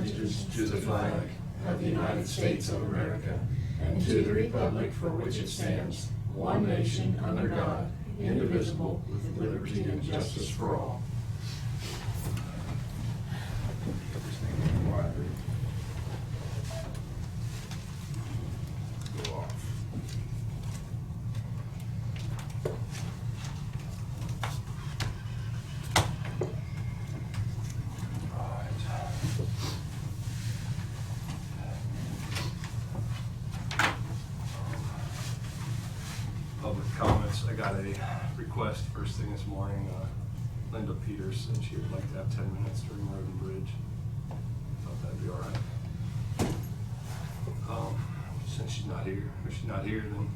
allegiance to the flag of the United States of America and to the republic for which it stands, one nation under God, indivisible, with liberty and justice for all. Go off. Public comments. I got a request first thing this morning. Linda Peters said she would like to have 10 minutes during Road and Bridge. Thought that'd be all right. Since she's not here, then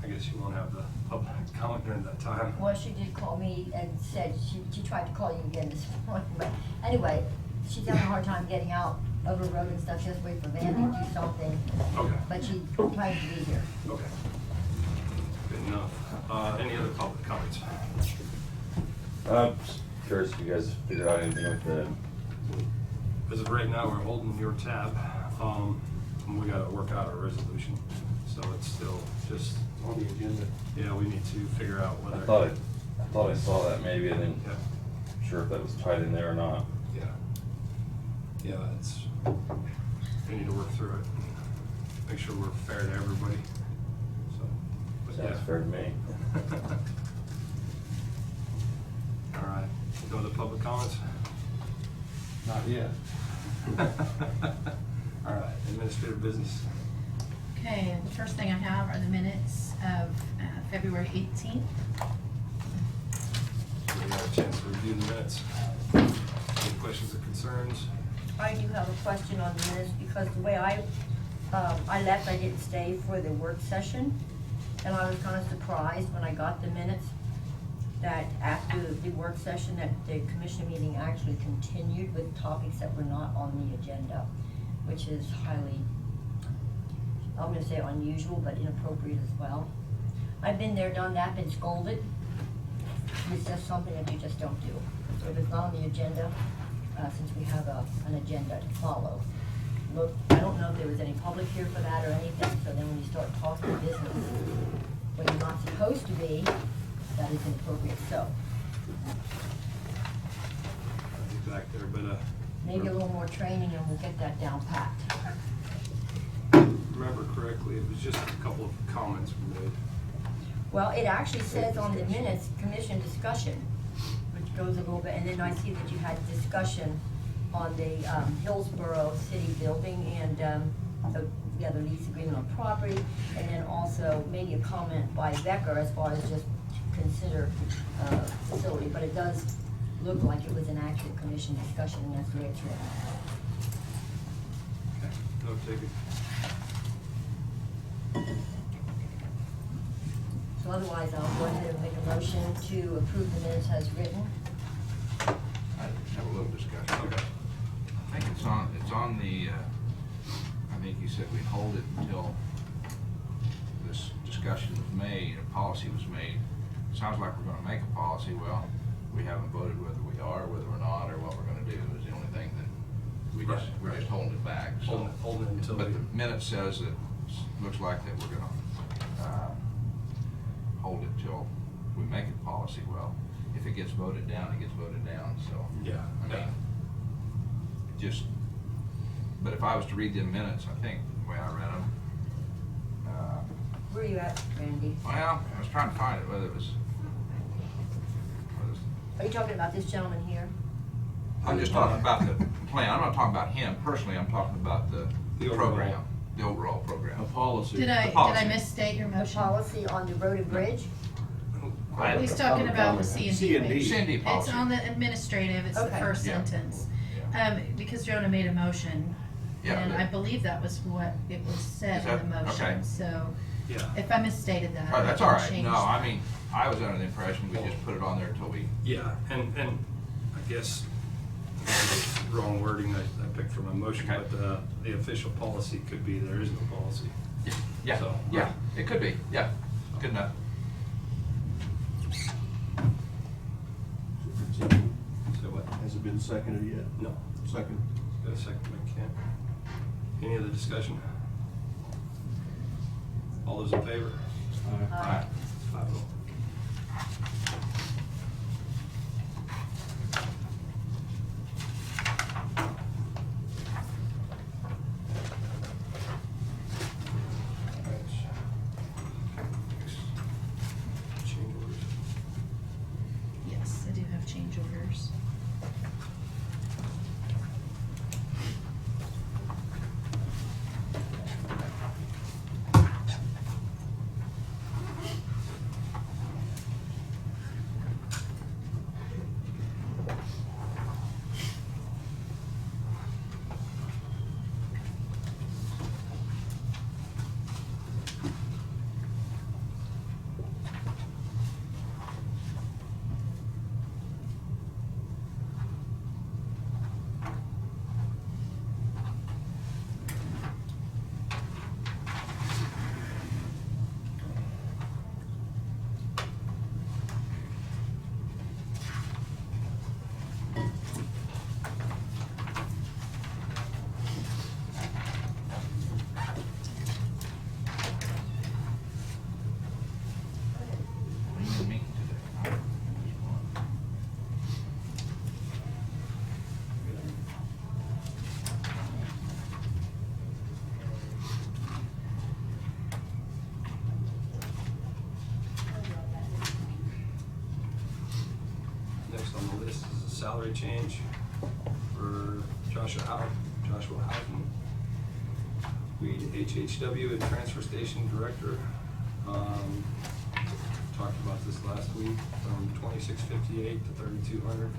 I guess you won't have the public comment during that time. Well, she did call me and said she tried to call you again this morning, but anyway, she's having a hard time getting out of her road and stuff. She has to wait for Van to do something. Okay. But she tried to be here. Okay. Good enough. Any other public comments? Just curious if you guys figured out anything with the. As of right now, we're holding your tab. We gotta work out our resolution, so it's still just On the agenda. Yeah, we need to figure out I whether. thought I saw that maybe. I didn't Yeah, sure if that was tied in there or not. yeah, we need to work through it, make sure we're fair to everybody, so. But Sounds yeah. fair to me. All right, no other public comments? Not yet. All right, administrative business. Okay, the first thing I have are the minutes of February 18th. So we got a chance to review the minutes. Any questions or concerns? I do have a question on the minutes because the way I left, I didn't stay for the work session. And I was kind of surprised when I got the minutes that after the work session, that the commission meeting actually continued with topics that were not on the agenda, which is highly, I'm gonna say unusual, but inappropriate as well. I've been there, done that, been scolded. It's just something that you just don't do. If it's not on the agenda, since we have an agenda to follow. Look, I don't know if there was any public here for that or anything, so then when you start talking business, when you're not supposed to be, that is inappropriate, so. I'll be back there, but, Maybe a little more training and we'll get that down packed. remember correctly, it was just a couple of comments we made. Well, it actually says on the minutes, commission discussion, which goes a little bit, and then I see that you had discussion on the Hillsborough City building and the lease agreement on property, and then also maybe a comment by Becker as far as just consider facility, but it does look like it was an actual commission discussion, and that's the way it's written. Okay, no taken. So otherwise, I'll go ahead and make a motion to approve the minutes as written. I have a little discussion. Okay. I think it's on the, I think you said we'd hold it until this discussion was made, a policy was made. It sounds like we're gonna make a policy. Well, we haven't voted whether we are, whether we're not, or what we're gonna do is the only thing that we're just holding it back, so. Holding it until But we. the minute says that, looks like that we're gonna, hold it till we make it policy. Well, if it gets voted down, it gets voted down, so. Yeah. I mean, just, but if I was to read the minutes, I think, the way I read them, Where are you at, Randy? well, I was trying to find it, whether it was, Are you talking about this gentleman here? I'm just talking about the plan. I'm not talking about him personally, I'm talking about the program, the overall program. A policy. Did I policy. misstate your The motion? policy on the road and bridge? He's talking about the C and D. C&D. C&D It's policy. on the administrative, it's the Okay. first Yeah. sentence. Yeah. Because Jonah made a motion, Yeah, and but- I believe that was what it was said Is in the that- okay. motion, so Yeah. if I misstated that, Oh, that's I all can right. change No, I that. mean, I was under the impression we just put it on there until we, Yeah, and I guess the wrong wording I picked for my motion, Okay. but the official policy could be there is no policy. yeah, So, yeah, it could be, yeah, good enough. So what? Has it been seconded yet? No. Second. Got a second by Kent. Any other discussion? All those in favor? Aye. 5-0. Change orders. Yes, I do have change orders. What do you mean today? Next on the list is a salary change for Joshua Houghton, Weed HHW and Transfer Station Director. Talked about this last week, from $26.58 to $3,200.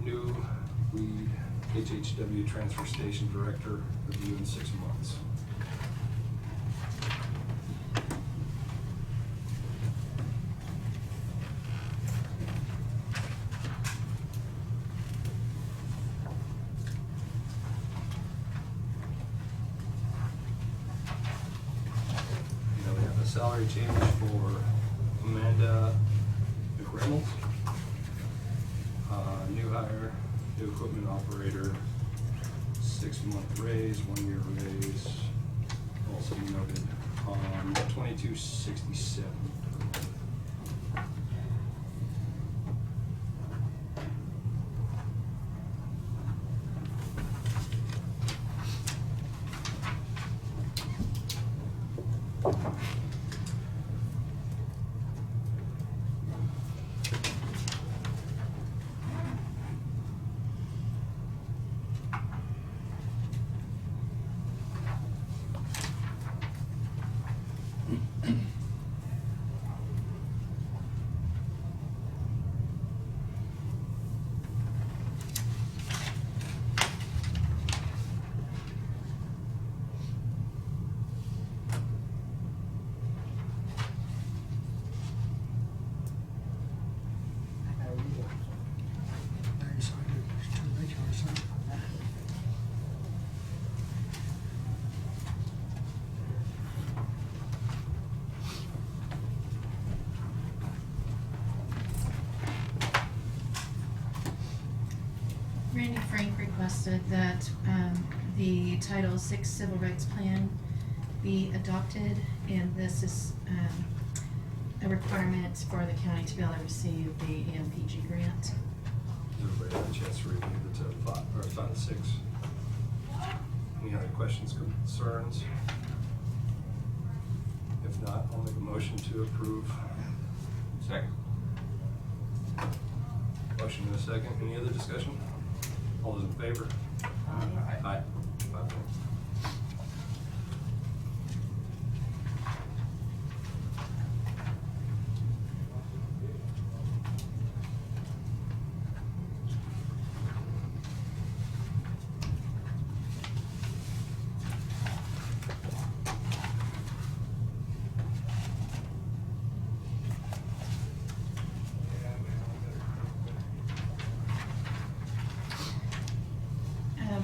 New Weed HHW Transfer Station Director, review in 6 months. We have a salary change for Amanda McReynolds. New hire, new equipment operator, 6-month raise, 1-year raise, also noted on $22.67 per month. Randy Frank requested that the Title VI Civil Rights Plan be adopted, and this is a requirement for the county to be able to receive the AMPG grant. Everybody had a chance to review the Title VI. Any other questions, concerns? If not, I'll make a motion to approve. Second. Motion and a second. Any other discussion? All those in favor? Aye. 5-0.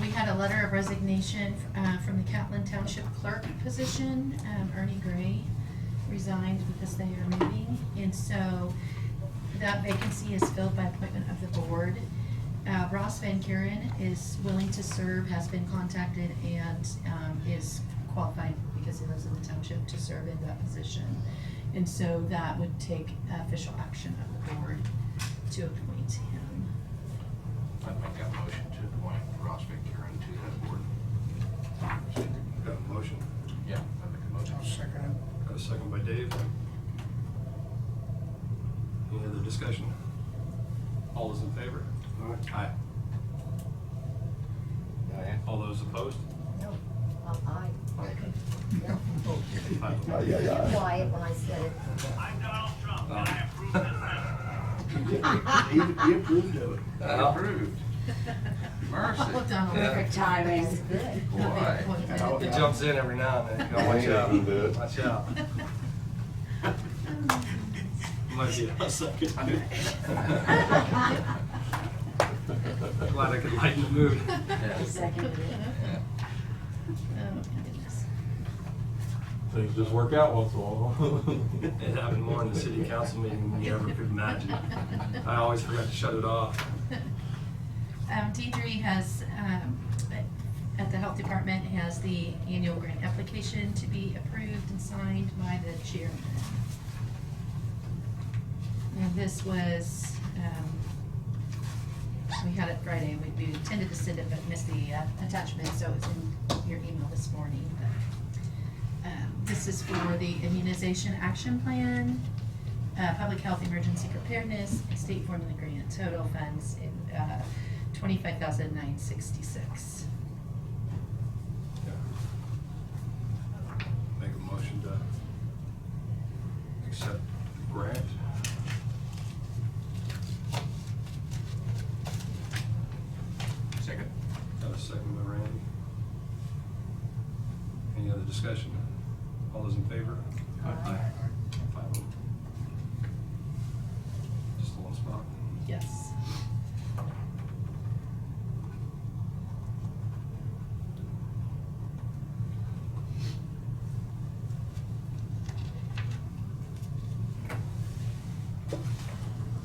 We had a letter of resignation from the Catlin Township Clerk position. Ernie Gray resigned because they are moving, and so that vacancy is filled by appointment of the board. Ross Van Kuren is willing to serve, has been contacted, and is qualified because he lives in the township to serve in that position. And so that would take official action of the board to appoint him. I'd make that motion to appoint Ross Van Kuren to that board. Got a motion? Yeah, I'd make a motion. Second. Got a second by Dave. Any other discussion? All those in favor? Aye. All those opposed? No, aye. Five. Be quiet when I said it. I'm Donald Trump, and I approve this message. He approved of it. Approved. Mercy. Well, Donald, Perfect timing. It's good. Boy. He jumps in every now and then. You gotta watch out. Watch out. Might be a second. Glad I could lighten the mood. Yeah. Seconded it. Yeah. Oh, my goodness. Things just work out once in a while. It happened more in the city council meeting than you ever could imagine. I always forgot to shut it off. Deidre has, at the health department, has the annual grant application to be approved and signed by the chairman. And this was, we had it Friday, we intended to send it, but missed the attachment, so it's in your email this morning. But, this is for the immunization action plan, public health emergency preparedness, state formula grant, total funds, $25,966. Make a motion to accept the grant. Second. Got a second by Randy. Any other discussion? All those in favor? Aye. 5 of them. Just the one spot. Yes.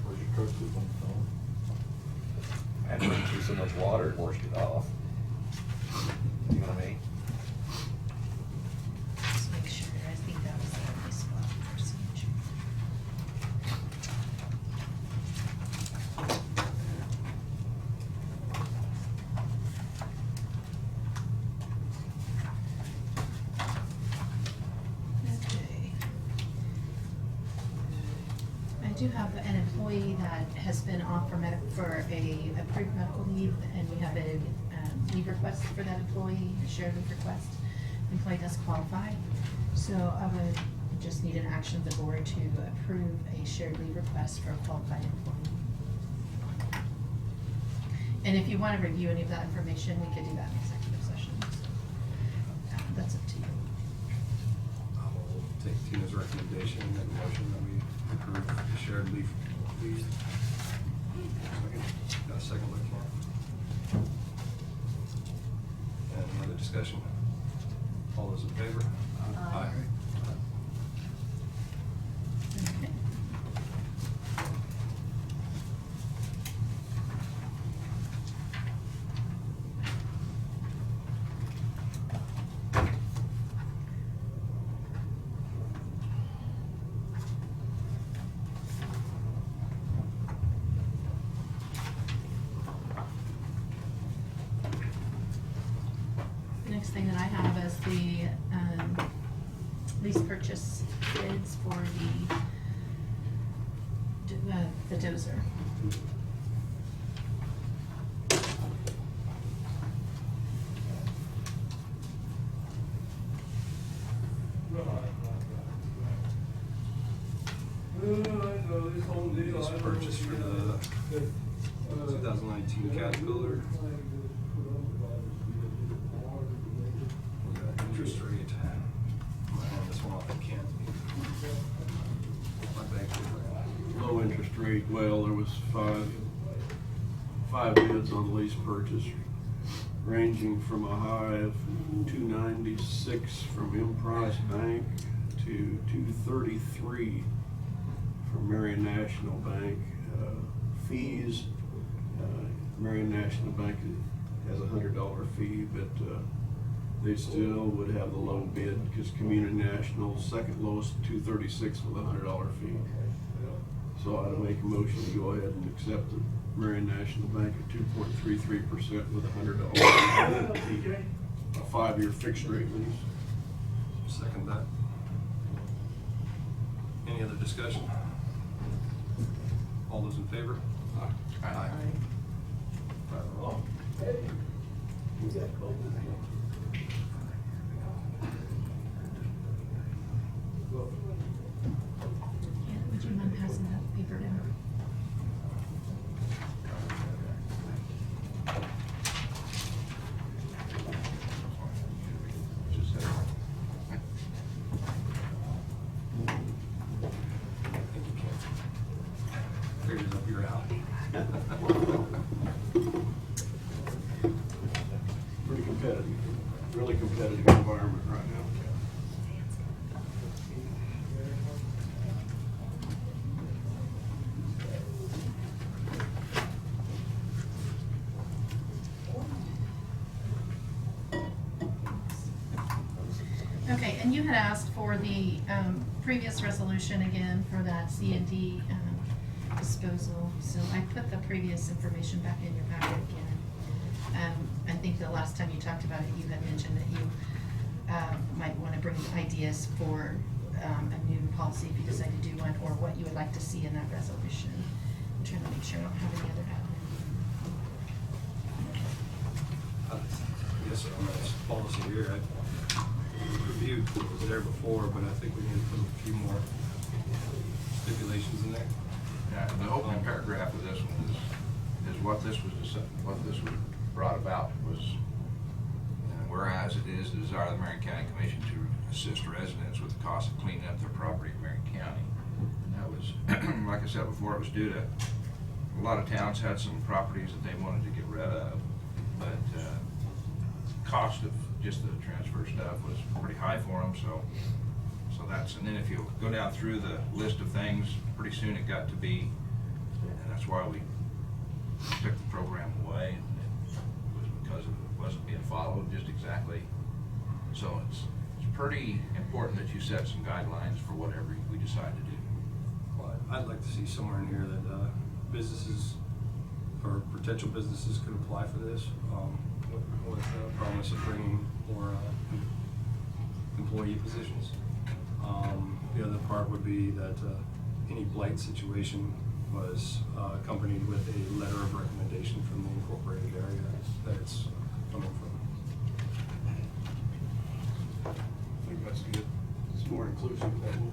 Where's your truck keep on going? I had run through so much water, it washed it off. You know what I mean? Just make sure, I think that was the only spot for signature. Okay. I do have an employee that has been off for a approved medical leave, and we have a leave request for that employee, a shared leave request. Employee does qualify, so I would just need an action of the board to approve a shared leave request for a qualified employee. And if you want to review any of that information, we could do that in executive session, so that's up to you. I will take Tina's recommendation and make a motion that we approve the shared leave. Second. Got a second by Ken. And any other discussion? All those in favor? Aye. Okay. The next thing that I have is the lease purchase bids for the dozer. Lease purchase for the 2019 Caterpillar. We got interest rate. I'm gonna hand this one off to Ken. My bank. Low interest rate, well, there was five bids on lease purchase, ranging from a high of $296 from Emprise Bank to $233 from Marion National Bank. Fees, Marion National Bank has $100 fee, but they still would have the low bid because Community National's second lowest, $236 with a $100 fee. So I'd make a motion to go ahead and accept the Marion National Bank at 2.33% with a $100 fee, a 5-year fixed rate lease. Second that. Any other discussion? All those in favor? Aye. Yeah, would you mind passing that paper down? Just say- I think you can. Figures up your alley. Pretty competitive, really competitive environment right now. Okay, and you had asked for the previous resolution again for that C&D disposal. So I put the previous information back in your packet again. I think the last time you talked about it, you had mentioned that you might want to bring ideas for a new policy if you decide to do one, or what you would like to see in that resolution. I'm trying to make sure I don't have any other Yes, sir, on this policy here, I reviewed what was there before, but I think we need to put a few more stipulations in there. Yeah, the opening paragraph of this one is what this was brought about was, whereas it is the desire of the Marion County Commission to assist residents with the cost of cleaning up their property in Marion County. And that was, like I said before, it was due to, a lot of towns had some properties that they wanted to get rid of, but cost of just the transfer stuff was pretty high for them, so that's, and then if you go down through the list of things, pretty soon it got to be, and that's why we took the program away, and it was because it wasn't being followed just exactly. So it's pretty important that you set some guidelines for whatever we decide to do. Well, I'd like to see somewhere in here that businesses or potential businesses could apply for this, with promise of bringing more employee positions. The other part would be that any blight situation was accompanied with a letter of recommendation from the incorporated area that it's coming from. I think that's good. It's more inclusive level.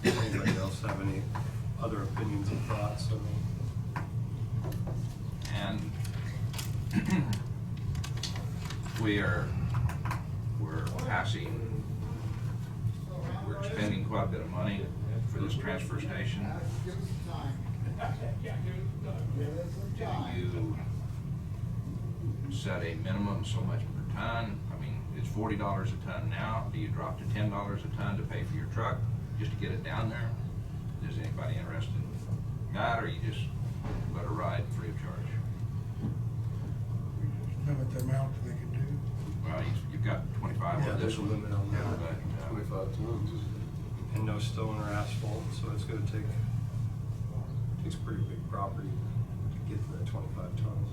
Does anybody else have any other opinions and thoughts? And we're expending quite a bit of money for this transfer station. Do you set a minimum so much per ton? I mean, it's $40 a ton now. Do you drop to $10 a ton to pay for your truck just to get it down there? Is anybody interested in that, or you just let it ride free of charge? Limit the amount they can do. Well, you've got 25 Yeah, on there's this a one. limit on that. But, 25 tons. And no stone or asphalt, so it's gonna takes a pretty big property to get to that 25 tons.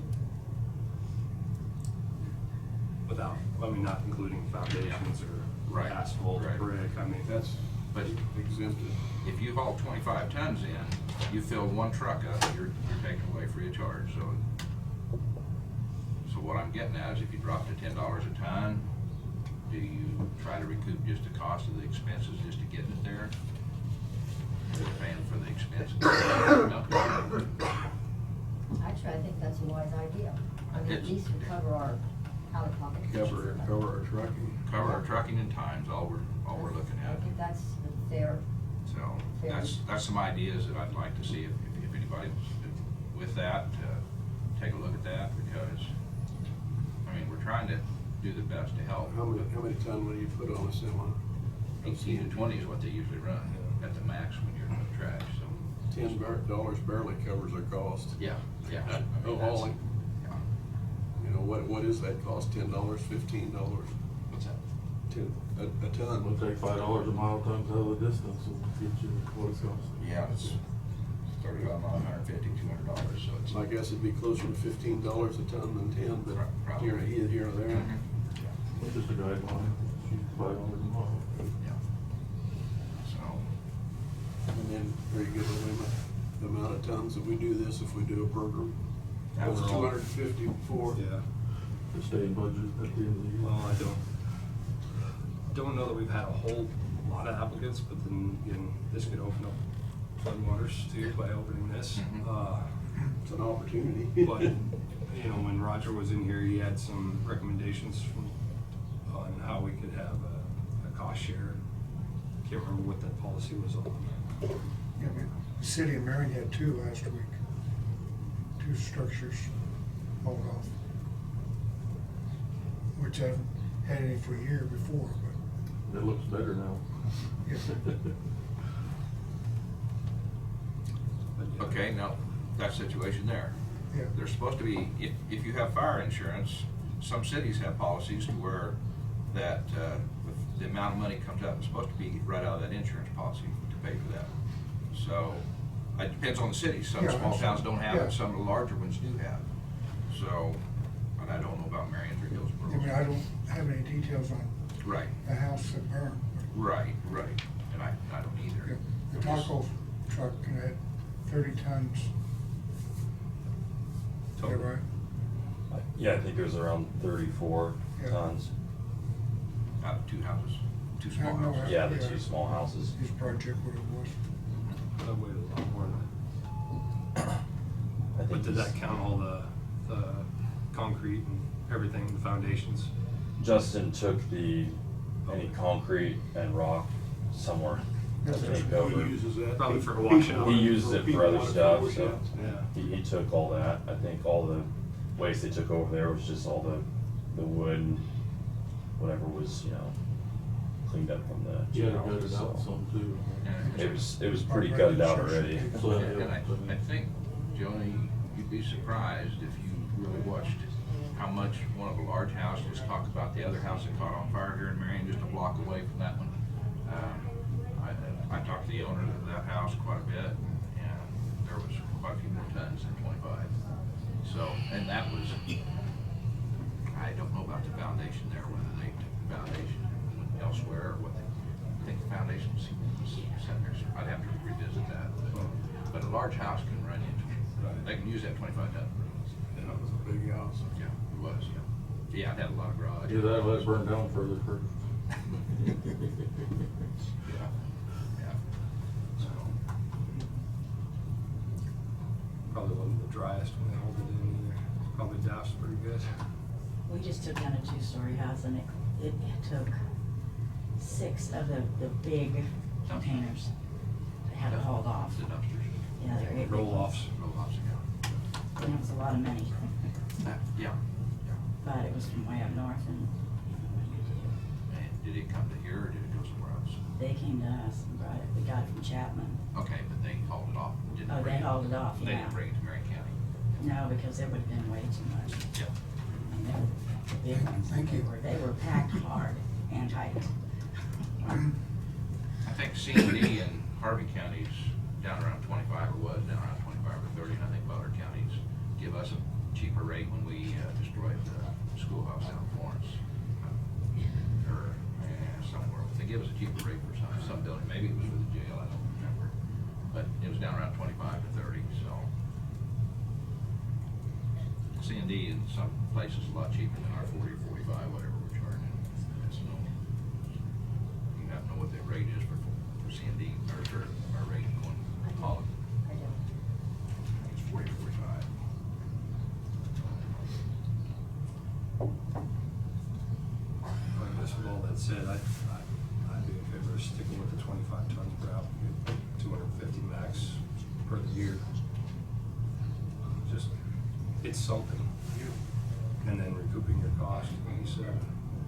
Without, I mean, not including foundations or Right, asphalt or right. brick, I mean, That's But exempted. if you haul 25 tons in, you fill one truck up, you're taking away free of charge. So what I'm getting at is if you drop to $10 a ton, do you try to recoup just the cost of the expenses just to get it there? Or you're paying for the expenses? Actually, I think that's a wise idea. I mean, at It's- least we cover our out-of-pocket. Cover our trucking. Cover our trucking and times, all we're looking I at. think that's fair. So Fair. that's some ideas that I'd like to see if anybody with that, take a look at that, because, I mean, we're trying to do the best to help. How many ton will you put on a semi? 18 to 20 is what they usually run. at the max when you're doing trash, so. $10 barely covers our cost. Yeah, yeah. I mean, Of that's- hauling. yeah. You know, what is that cost? $10, $15? What's that? A ton. We'll take $5 a mile times out of the distance and get you what it's costing. Yeah, it's 35 miles, $150, $200, so it's. So I guess it'd be closer to $15 a ton than 10, but Probably. here or there. Mhm. It's just a guideline, shoot $5 a mile. Yeah. So, And then, are you good with the amount of tons that we do this if we do a program? That was Overall. 250 before. Yeah, To stay in budget at the end of the year. well, I don't know that we've had a whole lot of applicants, but then, again, this could open up floodwaters too by opening this. Mhm. It's an opportunity. But, you know, when Roger was in here, he had some recommendations on how we could have a cost share. Can't remember what that policy was on. Yeah, but the city of Marion had 2 last week. 2 structures hauled off. Which I haven't had any for a year before, but, It looks better now. yeah. But, yeah. okay, now, that situation there. Yeah. There's supposed to be, if you have fire insurance, some cities have policies to where that, the amount of money comes out, it's supposed to be right out of that insurance policy to pay for that. So, it depends on the city. Some Yeah, small towns don't have yeah. it, some of the larger ones do have. So, but I don't know about Marion's or I mean, Hillsborough. I don't have any details on Right, the house that burned. but, right, and I don't yeah, either. the taco truck had 30 tons. Is that Total. right? Yeah, I think it was around 34 Yeah. tons. Out of 2 houses, 2 small No, houses. Yeah, the 2 small houses. His project, what it was. That weighed a lot more than I But think did he's- that count all the concrete and everything, the foundations? Justin took any concrete and rock somewhere to That's take Who over. uses that? Probably for a washout. He uses it for other stuff, so Yeah. he took all that. I think all the waste they took over there was just all the wood and whatever was, cleaned up from the You had to jail, gut it out so. some too. And It was pretty gutted out already. So, And I think, Joni, you'd be surprised if you really watched how much one of the large houses talked about the other house that caught on fire here in Marion, just a block away from that one. I talked to the owner of that house quite a bit, and there was quite a few more tons than 25. So, and that was, I don't know about the foundation there, whether they took the foundation elsewhere, or what they, I think the foundation was set there, so I'd have to revisit that. But a large house can run into, they can use that 25 ton. That was a big house. Yeah, it was, yeah. Yeah, it had a lot of garage. Yeah, that let it burn down further first. Yeah, yeah. So, Probably wasn't the driest when they hauled it in either. Probably doused pretty good. We just took down a 2-story house and it took 6 of the big containers. They had it hauled off. the dumpsters, Yeah, they're. Roll-offs. roll-offs, yeah. And it was a lot of money, Yeah, yeah. but it was from way up north and And did it come to here, or did it go somewhere else? they came to us and brought it. We got it from Chapman. Okay, but they hauled it off, didn't Oh, bring they it. hauled it off, They yeah. didn't bring it to Marion County. No, because it would have been way too much. Yeah. I mean, they were the big ones. Thank you. They were packed hard and tight. I think C&D in Harvey counties down around 25, or was down around 25 or 30, and I think other counties give us a cheaper rate when we destroyed the schoolhouse down in Florence. Or somewhere, they give us a cheaper rate for some building, maybe it was for the jail, I don't remember. But it was down around 25 to 30, so. C&D in some places a lot cheaper than our 40 or 45, whatever we're charging. That's no, you have to know what their rate is for C&D, or for our rate going Holland. It's 40 or 45. I guess with all that said, I'd be in favor of sticking with the 25 tons per applicant, 250 max per the year. Just, it's something. And then recouping your cost, like you said,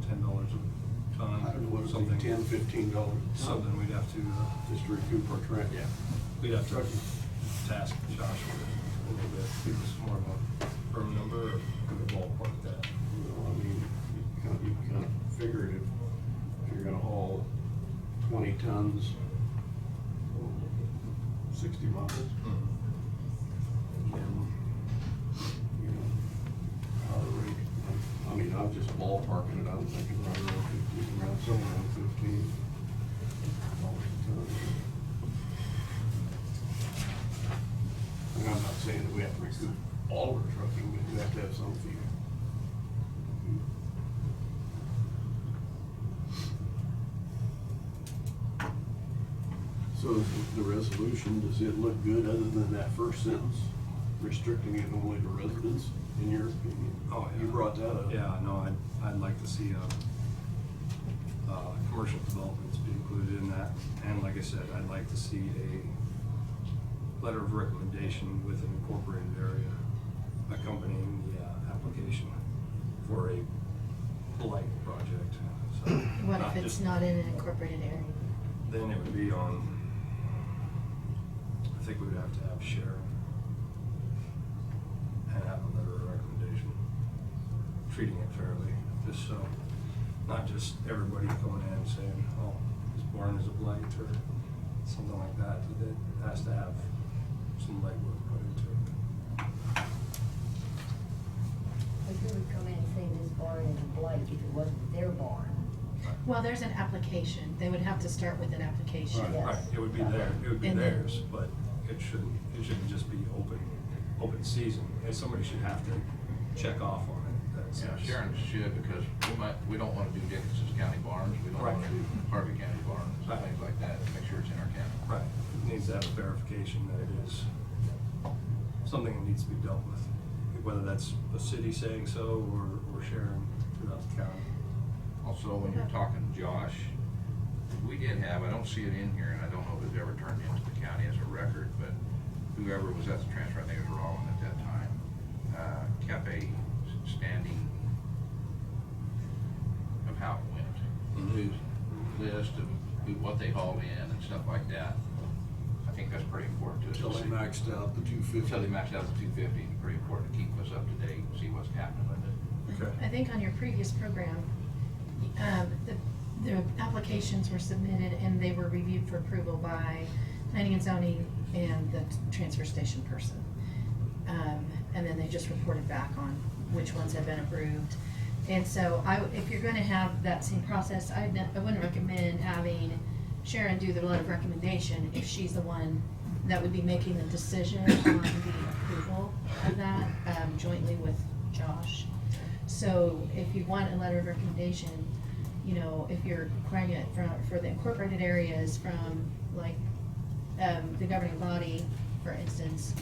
$10 a ton. I don't know what it's something, like, $10, $15. Something we'd have to, Just to recoup our track. Yeah. we'd have to task Josh with it a little bit. Give us more of a firm number or a ballpark that. I mean, you kind of figure it, if you're gonna haul 20 tons, 60 miles, and, you know, hour rate, I mean, I'm just ballparking it, I'm thinking around somewhere around $15 a ton. And I'm not saying that we have to recoup all of our trucking, but we have to have some fee. So the resolution, does it look good other than that first sentence, restricting it only to residents, in your opinion? Oh, yeah. You brought that up. Yeah, no, I'd like to see, commercial developments be included in that. And like I said, I'd like to see a letter of recommendation with an incorporated area accompanying the, application for a blight project. So, What if it's just- not in an incorporated area? Then it would be on, I think we would have to have Sharon and have a letter of recommendation, treating it fairly, just so, not just everybody coming in and saying, oh, this barn is a blight or something like that. It has to have some legwork put into it. But who would come in and say this barn is a blight if it wasn't their barn? Well, there's an application. They would have to start with an application. Yes. Right, it would be it would be And then- theirs, but it shouldn't just be open season. And somebody should have to check off on it. That's- Yeah, Sharon should, because we don't wanna do Dickinson's County barns, we don't wanna Right. do Harvey County barns, and Right. things like that, make sure it's in our county. Right, it needs to have a verification that it is something that needs to be dealt with, whether that's a city saying so or Sharon throughout the county. Also, when you're talking Josh, we did have, I don't see it in here, and I don't know if it's ever turned into the county as a record, but whoever was at the transfer, I think it was Rollin at that time, kept a standing of how it went, whose list of what they hauled in and stuff like that. I think that's pretty important to us. Until they maxed out the 250. Until they maxed out the 250, it's pretty important to keep us up to date and see what's happening with it. Okay. I think on your previous program, the applications were submitted and they were reviewed for approval by planning and zoning and the transfer station person. And then they just reported back on which ones have been approved. And so if you're gonna have that same process, I wouldn't recommend having Sharon do the letter of recommendation if she's the one that would be making the decision on the approval of that, jointly with Josh. So if you want a letter of recommendation, you know, if you're requiring it for the incorporated areas from like, the governing body, for instance,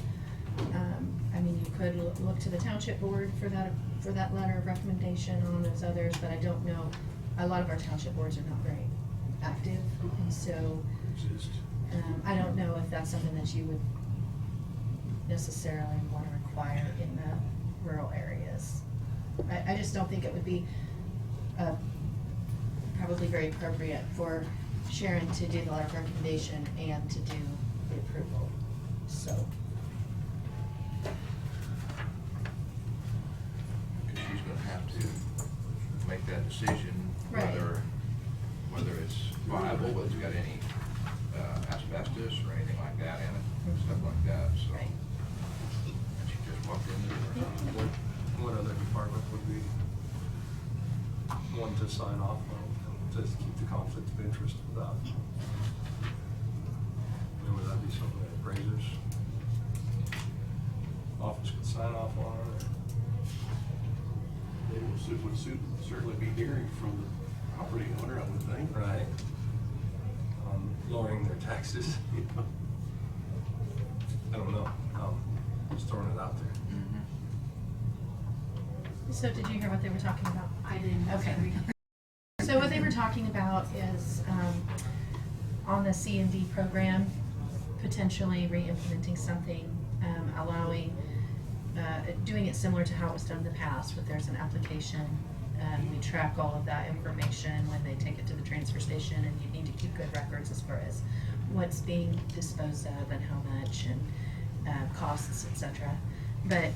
I mean, you could look to the township board for that letter of recommendation on those others, but I don't know, a lot of our township boards are not very active, and so, Exist. I don't know if that's something that you would necessarily want to require in the rural areas. I just don't think it would be, probably very appropriate for Sharon to do the letter of recommendation and to do the approval, so. Because she's gonna have to make that decision, Right. whether it's viable, whether it's got any asbestos or anything like that in it, stuff like that, so. Right. And she just walked into it. What other department would be one to sign off on, to keep the conflict of interest without? I mean, would that be something that appraisers office could sign off on, or? It would certainly be hearing from the property owner, I would think. Right. Lowering their taxes. I don't know, just throwing it out there. So did you hear what they were talking about? I didn't. Okay. So what they were talking about is, on the C&D program, potentially re-implementing something, allowing, doing it similar to how it was done in the past, where there's an application, We track all of that information when they take it to the transfer station, and you need to keep good records as far as what's being disposed of and how much, and costs, etc. But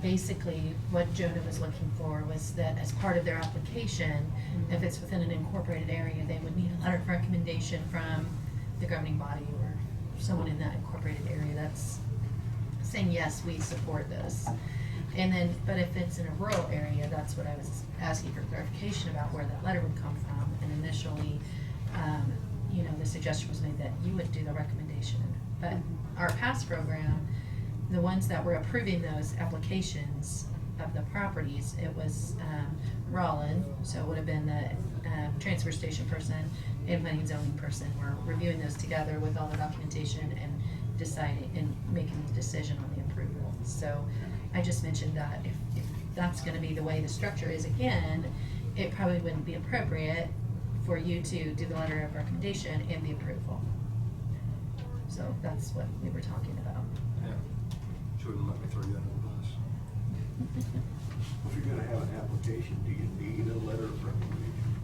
basically, what Jonah was looking for was that as part of their application, if it's within an incorporated area, they would need a letter of recommendation from the governing body or someone in that incorporated area that's saying, yes, we support this. And then, but if it's in a rural area, that's what I was asking for clarification about, where that letter would come from. And initially, you know, the suggestion was made that you would do the recommendation. But our past program, the ones that were approving those applications of the properties, it was Rollin, so it would have been the transfer station person and planning and zoning person were reviewing those together with all the documentation and deciding and making the decision on the approval. So I just mentioned that if that's gonna be the way the structure is again, it probably wouldn't be appropriate for you to do the letter of recommendation and the approval. So that's what we were talking about. Yeah. She wouldn't let me throw you under the bus. If you're gonna have an application, do you need a letter of recommendation?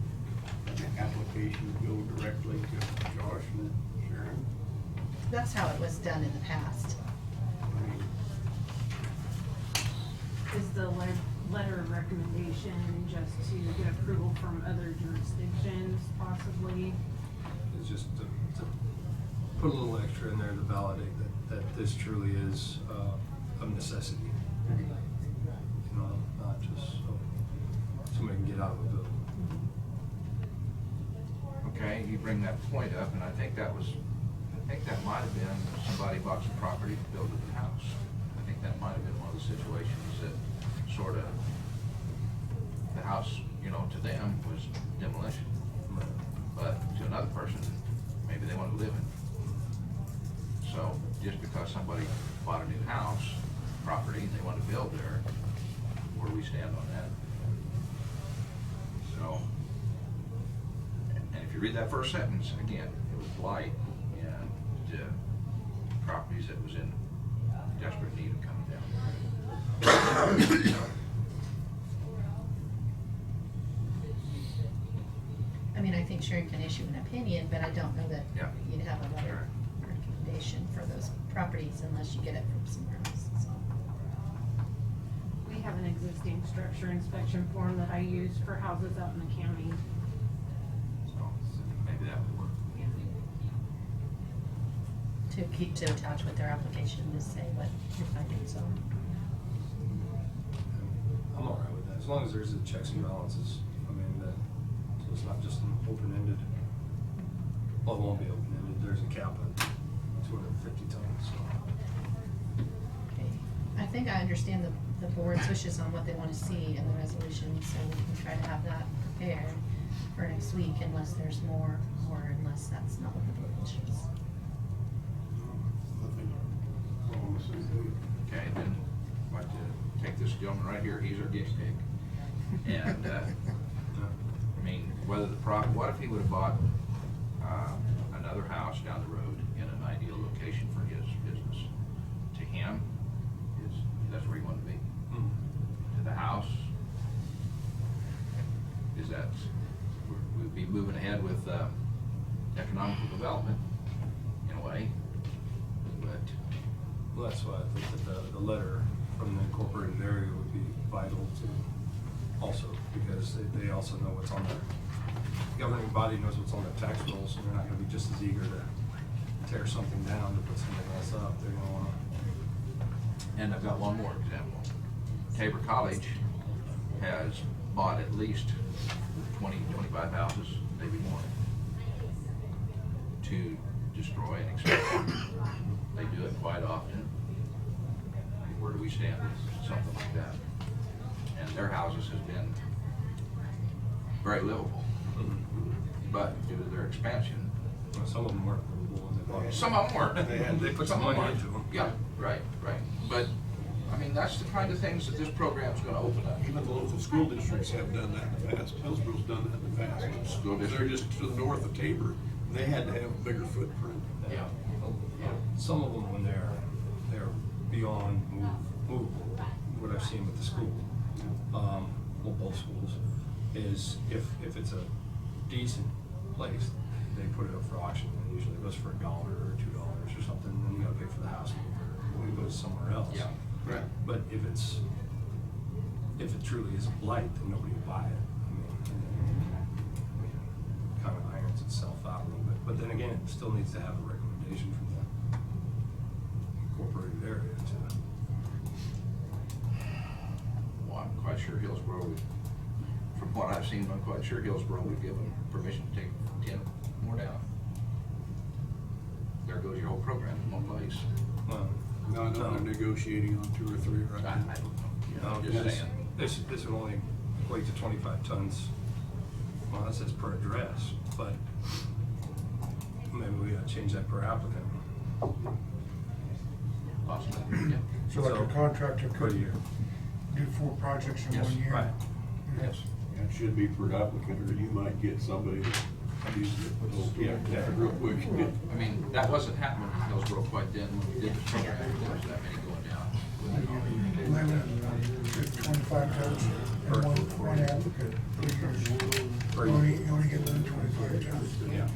And the application go directly to Josh and Sharon? That's how it was done in the past. I mean, Is the letter of recommendation just to get approval from other jurisdictions possibly? It's just to put a little extra in there to validate that this truly is a necessity. You know, not just so somebody can get out of a building. Okay, you bring that point up, and I think that might have been somebody bought some property to build a house. I think that might have been one of the situations that sort of, the house, you know, to them was demolition. But to another person, maybe they want to live in. So just because somebody bought a new house, property, and they want to build there, where do we stand on that? So, and if you read that first sentence, again, it was blight and properties that was in desperate need of coming down. I mean, I think Sharon can issue an opinion, but I don't know that Yeah. you'd have a letter of recommendation for those properties unless you get it from somewhere else, so. We have an existing structure inspection form that I use for houses out in the county. So maybe that would work. To attach with their application to say what your findings are. I'm all right with that, as long as there's a checks and balances. I mean, so it's not just an open-ended, well, it won't be open-ended, there's a cap at 250 tons, so. Okay. I think I understand the board's wishes on what they want to see in the resolution, so we can try to have that prepared for next week unless there's more, or unless that's not what the board wishes. I think we're on the same page. Okay, then I'd like to take this gentleman right here, he's our guinea pig. And, I mean, what if he would've bought, another house down the road in an ideal location for his business? To him, that's where he wanted to be. To the house, we'd be moving ahead with, economical development, in a way, but. Well, that's why I think that the letter from the incorporated area would be vital to also, because they also know what's on their, governing body knows what's on their tax rolls, and they're not gonna be just as eager to tear something down to put something else up. They're gonna wanna. And I've got one more example. Tabor College has bought at least 20, 25 houses, maybe more, to destroy and expand. They do it quite often. Where do we stand with something like that? And their houses have been very livable, but due to their expansion, Well, some of them weren't livable when they bought it. some of them weren't. They put some money into them. Yeah, right. But, I mean, that's the kind of things that this program's gonna open up. Even the local school districts have done that in the past. Hillsboro's done that in the past. School district. They're just to the north of Tabor. They had to have a bigger footprint. Yeah. Some of them, when they're beyond movable, what I've seen with the school. well, both schools, is if it's a decent place, they put it up for auction, and usually it goes for $1 or $2 or something, and then you gotta pay for the house when it goes somewhere else. Yeah, right. But if it truly is a blight, then nobody will buy it. I mean, it kind of irons itself out a little bit, but then again, it still needs to have a recommendation from the incorporated area to. Well, I'm quite sure Hillsborough, from what I've seen, I'm quite sure Hillsborough would give them permission to take 10 more down. There goes your whole program in one place. Well, No, they're negotiating on 2 or 3 right I now. don't know. no, Just this, saying. this would only equate to 25 tons. Well, that says per address, but maybe we gotta change that per applicant. Possibly, yeah. So like So, a contractor per could year. do 4 projects in Yes, 1 year? Right. Yes. It should be per applicant, or you might get somebody that uses it, yeah, real quick. I mean, that wasn't happening in Hillsborough quite then when we did the program, there wasn't that many going down. Limit 25 tons and one applicant per year. You only get them 25 tons. Yeah.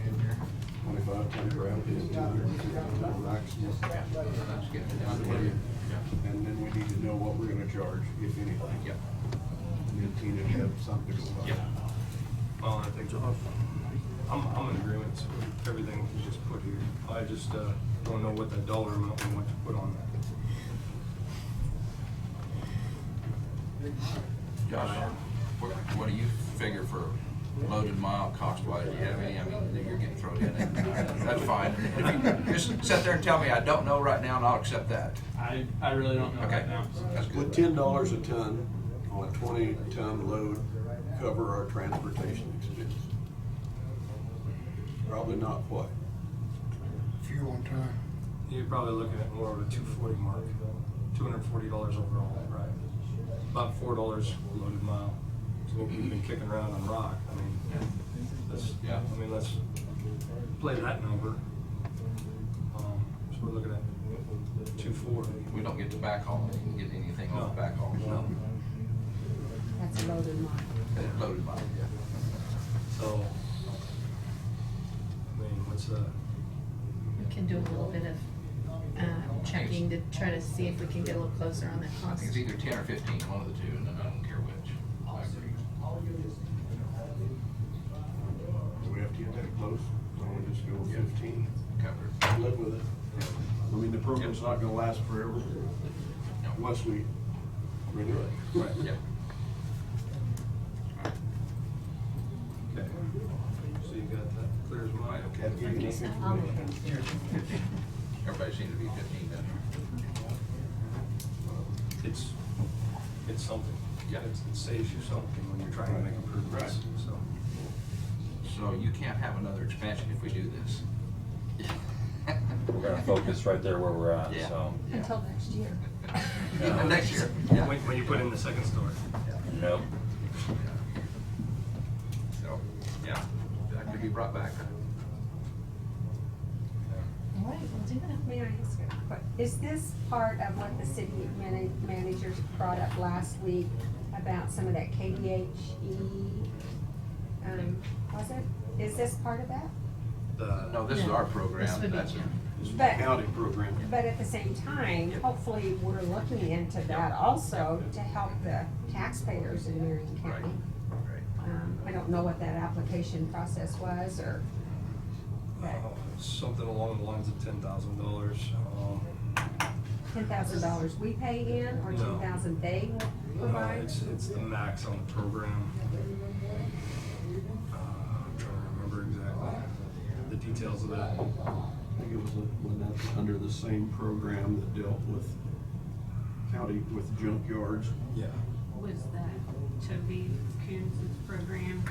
25 ton per applicant, 250 ton maximum. That's getting it down to where you, yeah. And then we need to know what we're gonna charge, if anything. Yeah. And then Tina have something to go by. Yeah. Well, I think I'm in agreement with everything you just put here. I just don't know what that dollar amount we want to put on that. Josh, what do you figure for loaded mile cost wise? Do you have any? I mean, that you're getting thrown in it. That's fine. If you just sit there and tell me I don't know right now, and I'll accept that. I really don't know Okay, right now. that's good. Would $10 a ton on a 20-ton load cover our transportation expense? Probably not quite. Fuel on time. You're probably looking at more of a 240 mark, $240 overall, right? About $4 loaded mile. So what we've been kicking around on rock. I mean, let's play that number. So we're looking at 240. We don't get the backhaul. We can get anything off the backhaul. No. That's a loaded mile. Loaded mile, yeah. So, I mean, what's We can do a little bit of checking to try to see if we can get a little closer on that I cost. think it's either 10 or 15, one of the two, and then I don't care which. I agree. Do we have to get that close? Or we just go with 15? Covered. Live with it. I mean, the program's not gonna last forever unless we renew it. Right. Yeah. Okay. So you got that clear as mud? Have you given us information? Everybody seems to be 15 then. It's something. Yeah. It saves you something when you're trying to make improvements, so. So you can't have another expansion if we do this. We're gonna focus right there where we're at, Yeah. so. Until next year. Next year. Yeah. When you put in the second story. Nope. So, yeah, that could be brought back. All right, we'll do that. May I ask a question? Is this part of what the city manager brought up last week about some of that KDHE? Was it? Is this part of that? No, this is our This program. would be, That's yeah. It's a But- county program. But at the same time, hopefully, we're looking into that also to help the taxpayers in Marion Right. County. Right. I don't know what that application process was, or, Something along the lines of $10,000. $10,000 we pay in, or No. $10,000 they provide? It's the max on the program. I'm trying to remember exactly the details of that. I think it was under the same program that dealt with county, with junkyards. Yeah. Was that Toby Coons' program,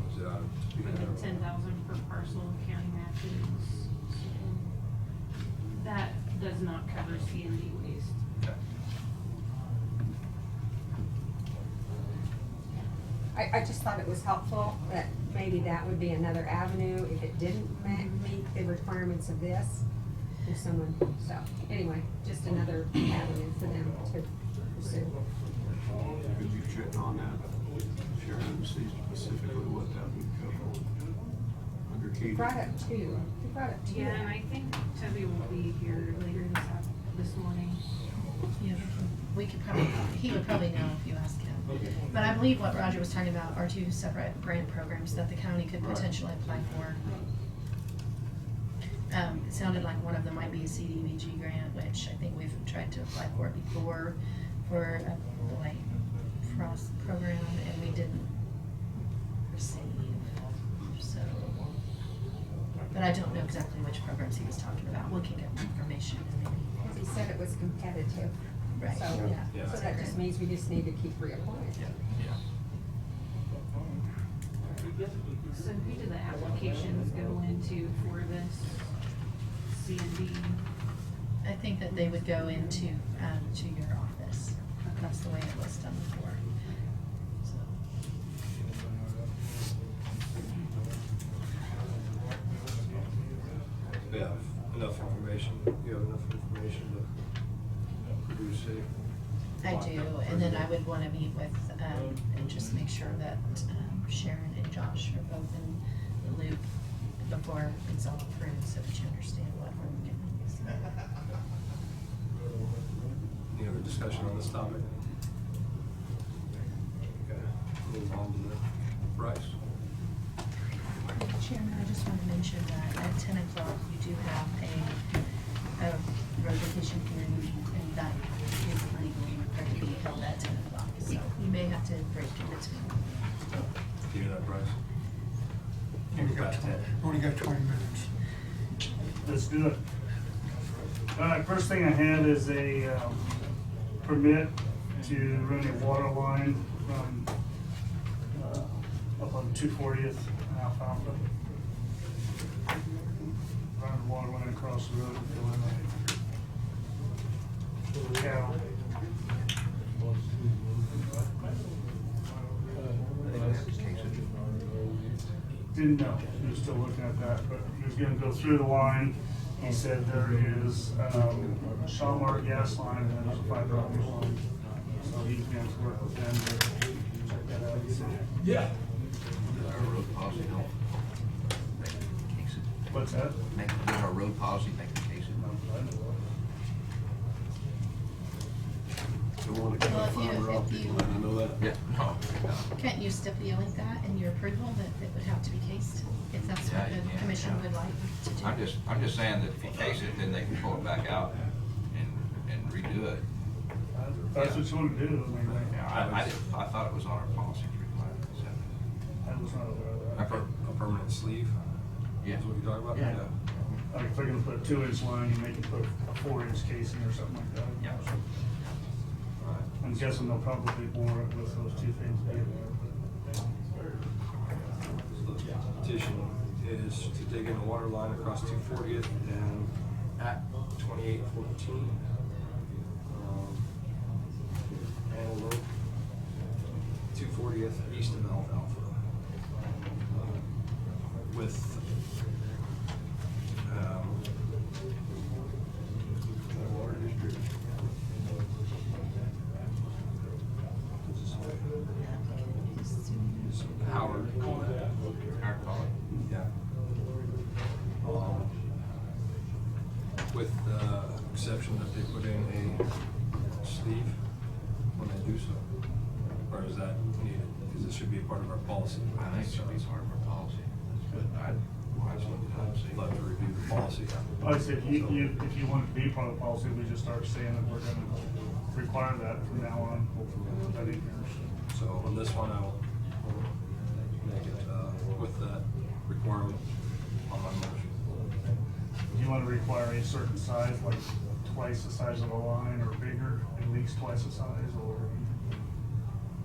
Was it out of- with the 10,000 per parcel county matches? That does not cover C&D waste. Okay. I just thought it was helpful that maybe that would be another avenue if it didn't meet the requirements of this. If someone, so, anyway, just another avenue for them to pursue. Could you check on that? Sharon, see specifically what that would cover. Under We heating. brought up two. We brought up two. Yeah, and I think Toby will be here later this morning. Yeah, we could probably, he would probably know if you ask him. But I believe what Roger was talking about are two separate grant programs that the county could Right. potentially apply for. It sounded like one of them might be a CDBG grant, which I think we've tried to apply for before, for a blight frost program, and we didn't receive, so. But I don't know exactly which programs he was talking about. We can get information and maybe. Because he said it was competitive. Right, So, yeah. so that just means we just need to keep reapplying. Yeah. So who do the applications go into for this C&D? I think that they would go into, to your office. That's the way it was done before. So, We have enough information, you have enough information to produce a. I do, and then I would wanna meet with, and just make sure that, Sharon and Josh are both in the loop before it's all approved, so that you understand what we're getting. Any other discussion on this topic? Okay, move on to the price. Chairman, I just want to mention that at 10 o'clock, you do have a road vacation hearing, and that is legally required to be held at 10 o'clock. So you may have to break in between. Do you hear that, Bryce? Only got 20 minutes. Let's do it. First thing I have is a permit to run a water line from up on 240th and Alfalfa. Run the water line across the road and fill in the cattle. Didn't know, he was still looking at that, but he was gonna go through the line. He said there is a Shawmar gas line and then there's a fiber optic line. So he's going to work with them to check that out. Yeah. Our road policy don't make the case. What's that? Does our road policy make the case? Don't want to Well, cut if you- fiber if optic you- line, I know that. Yeah, no. Can't you stipulate that in your approval, that it would have to be cased, if that's what Yeah, the yeah, commission yeah. would like to do? I'm just saying that if you case it, then they can pull it back out and redo it. That's what you want to do. I mean, Yeah, I thought it was on our policy to require it. I was not aware of I've that. heard- A permanent sleeve? Yeah. Is what you're talking about? Yeah. Like if they're gonna put a 2-inch line, you make them put a 4-inch casing or something like that. Yeah. Right. I'm guessing they'll probably bore it with those two things together. So the petition is to dig in a water line across 240th and at 2814. Antelope, 240th east of Alfalfa. With Water district. Howard. Howard call it. Yeah. With the exception that they put in a sleeve when they do so. Or is that needed? Because this should be a part of our policy. I think it should be part of our policy. But I'll just look it up and see. Love to review the policy. Like I said, if you want it to be part of the policy, we just start saying that we're gonna require that from now on, hopefully, we'll put that in here. So on this one, I'll make it with that requirement on my motion. Do you want to require a certain size, like twice the size of the line or bigger, at least twice the size, or?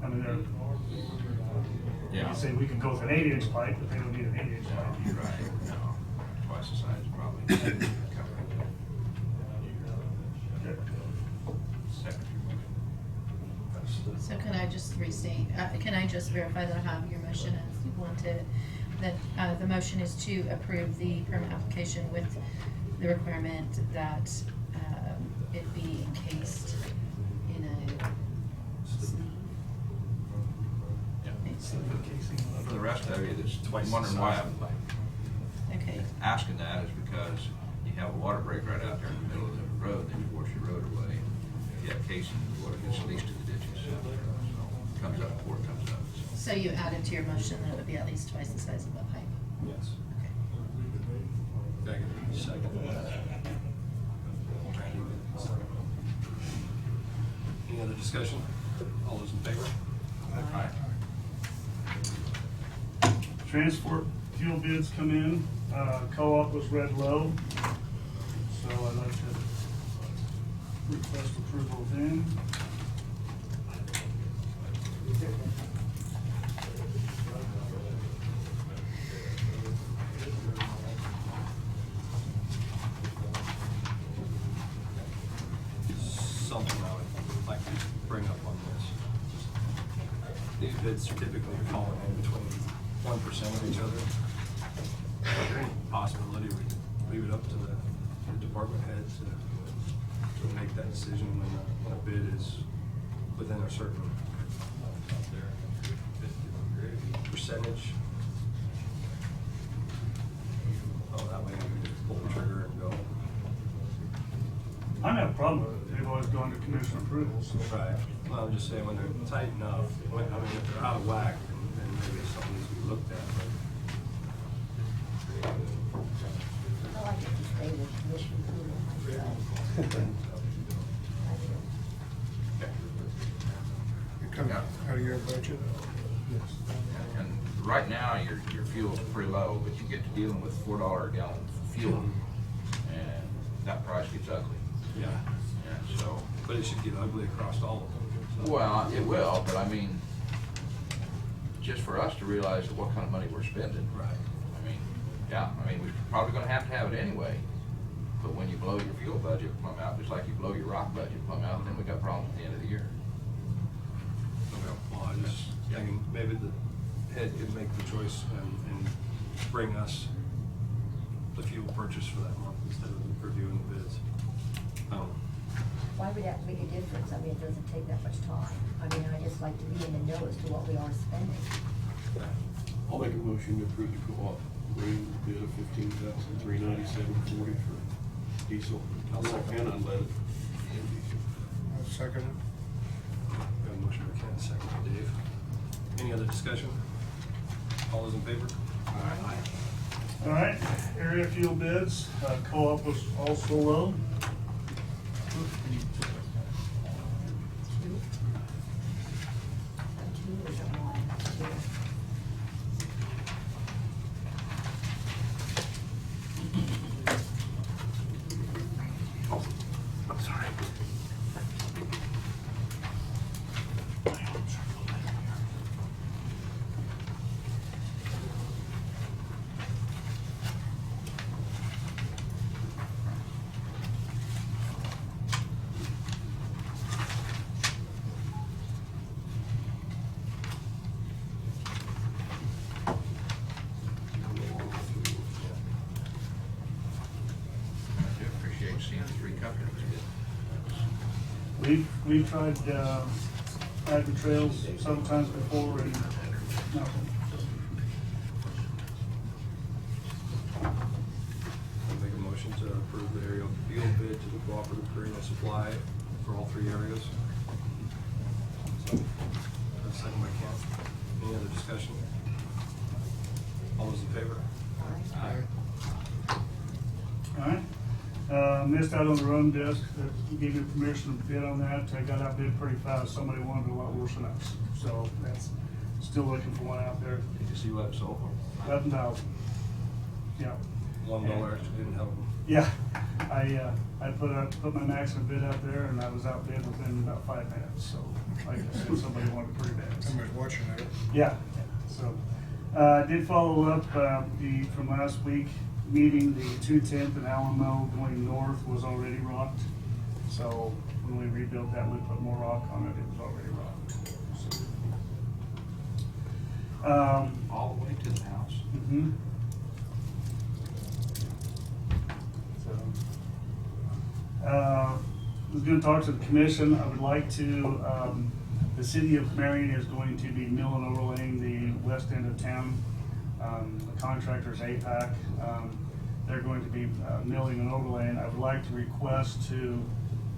I mean, they're, Yeah. you say we can go with an 8-inch pipe, but they don't need an 8-inch No, pipe. you're right, no, twice the size probably. Cover it. Okay. Second your motion. So can I just restate, can I just verify that I have your motion as you want it? That, the motion is to approve the permit application with the requirement that, it be encased in a sleeve. Yeah. For the rest of you that's Twice the wondering why size I'm of the pipe. Okay, asking that is because you have a water break right out there in the middle of the road, then you wash your road away. If you have casing, the water gets leached to the ditches. So it comes up before it comes up. so you added to your motion that it would be at least twice the size of the pipe. Yes. Okay. Second. Any other discussion? All those in favor? Aye. Transport fuel bids come in, co-op was read low, so I'd like to request approval of them. Something I would like to bring up on this. These bids are typically falling in between 1% of each other. Is there any possibility we leave it up to the department heads to make that decision when a bid is within a certain percentage? Oh, that way we can just pull the trigger and go. I don't have a problem with it, they've always gone to commission approval, so. Right. Well, I'm just saying, when they're tight enough, I mean, if they're out of whack, then maybe something needs to be looked at, but. I like it to stay with commission approval myself. You come out of your budget? And right now, your fuel's pretty low, but you get to dealing with $4 a gallon fuel, and that price gets ugly. Yeah. And so, But it should get ugly across all of them. So. well, it will, but I mean, just for us to realize what kind of money we're spending. Right. I mean, yeah, I mean, we're probably gonna have to have it anyway, but when you blow your fuel budget plumb out, just like you blow your rock budget plumb out, then we got problems at the end of the year. Well, I just thinking maybe the head could make the choice and bring us the fuel purchase for that month instead of reviewing the bids. Why would that make a difference? I mean, it doesn't take that much time. I mean, I just like to be in the know as to what we are spending. I'll make a motion to approve the co-op rate bid of $15,397.40 for diesel and unleaded. I'll second it. We have a motion by Ken, second by Dave. Any other discussion? All those in favor? Aye. All right, area fuel bids, co-op was also low. Two is a one, two. I'm sorry. I do appreciate seeing three companies bid. We've tried, Agri Trails several times before and nothing. I'll make a motion to approve the aerial fuel bid to the Cooperative Green Supply for all three areas. So, second by Ken. Any other discussion? All those in favor? Aye. All right, missed out on the run desk, that gave me permission to bid on that, I got outbid pretty fast, somebody wanted a lot worse than us, so that's, still looking for one out there, Did you see what it sold for? 11,000. Yeah. $1 extra didn't help them. Yeah, I put my maximum bid out there and I was outbid within about 5 minutes, so like I said, somebody wanted pretty bad. Somebody's watching it. Yeah, so, I did follow up, from last week meeting, the 210th and Alamo going north was already rocked. So when we rebuilt that, we put more rock on it, it was already rocked. So, All the way to the house? mhm. I was gonna talk to the commission, I would like to, The city of Marion is going to be mill and overlaying the west end of town. The contractor's APAC. They're going to be milling and overlaying. I would like to request to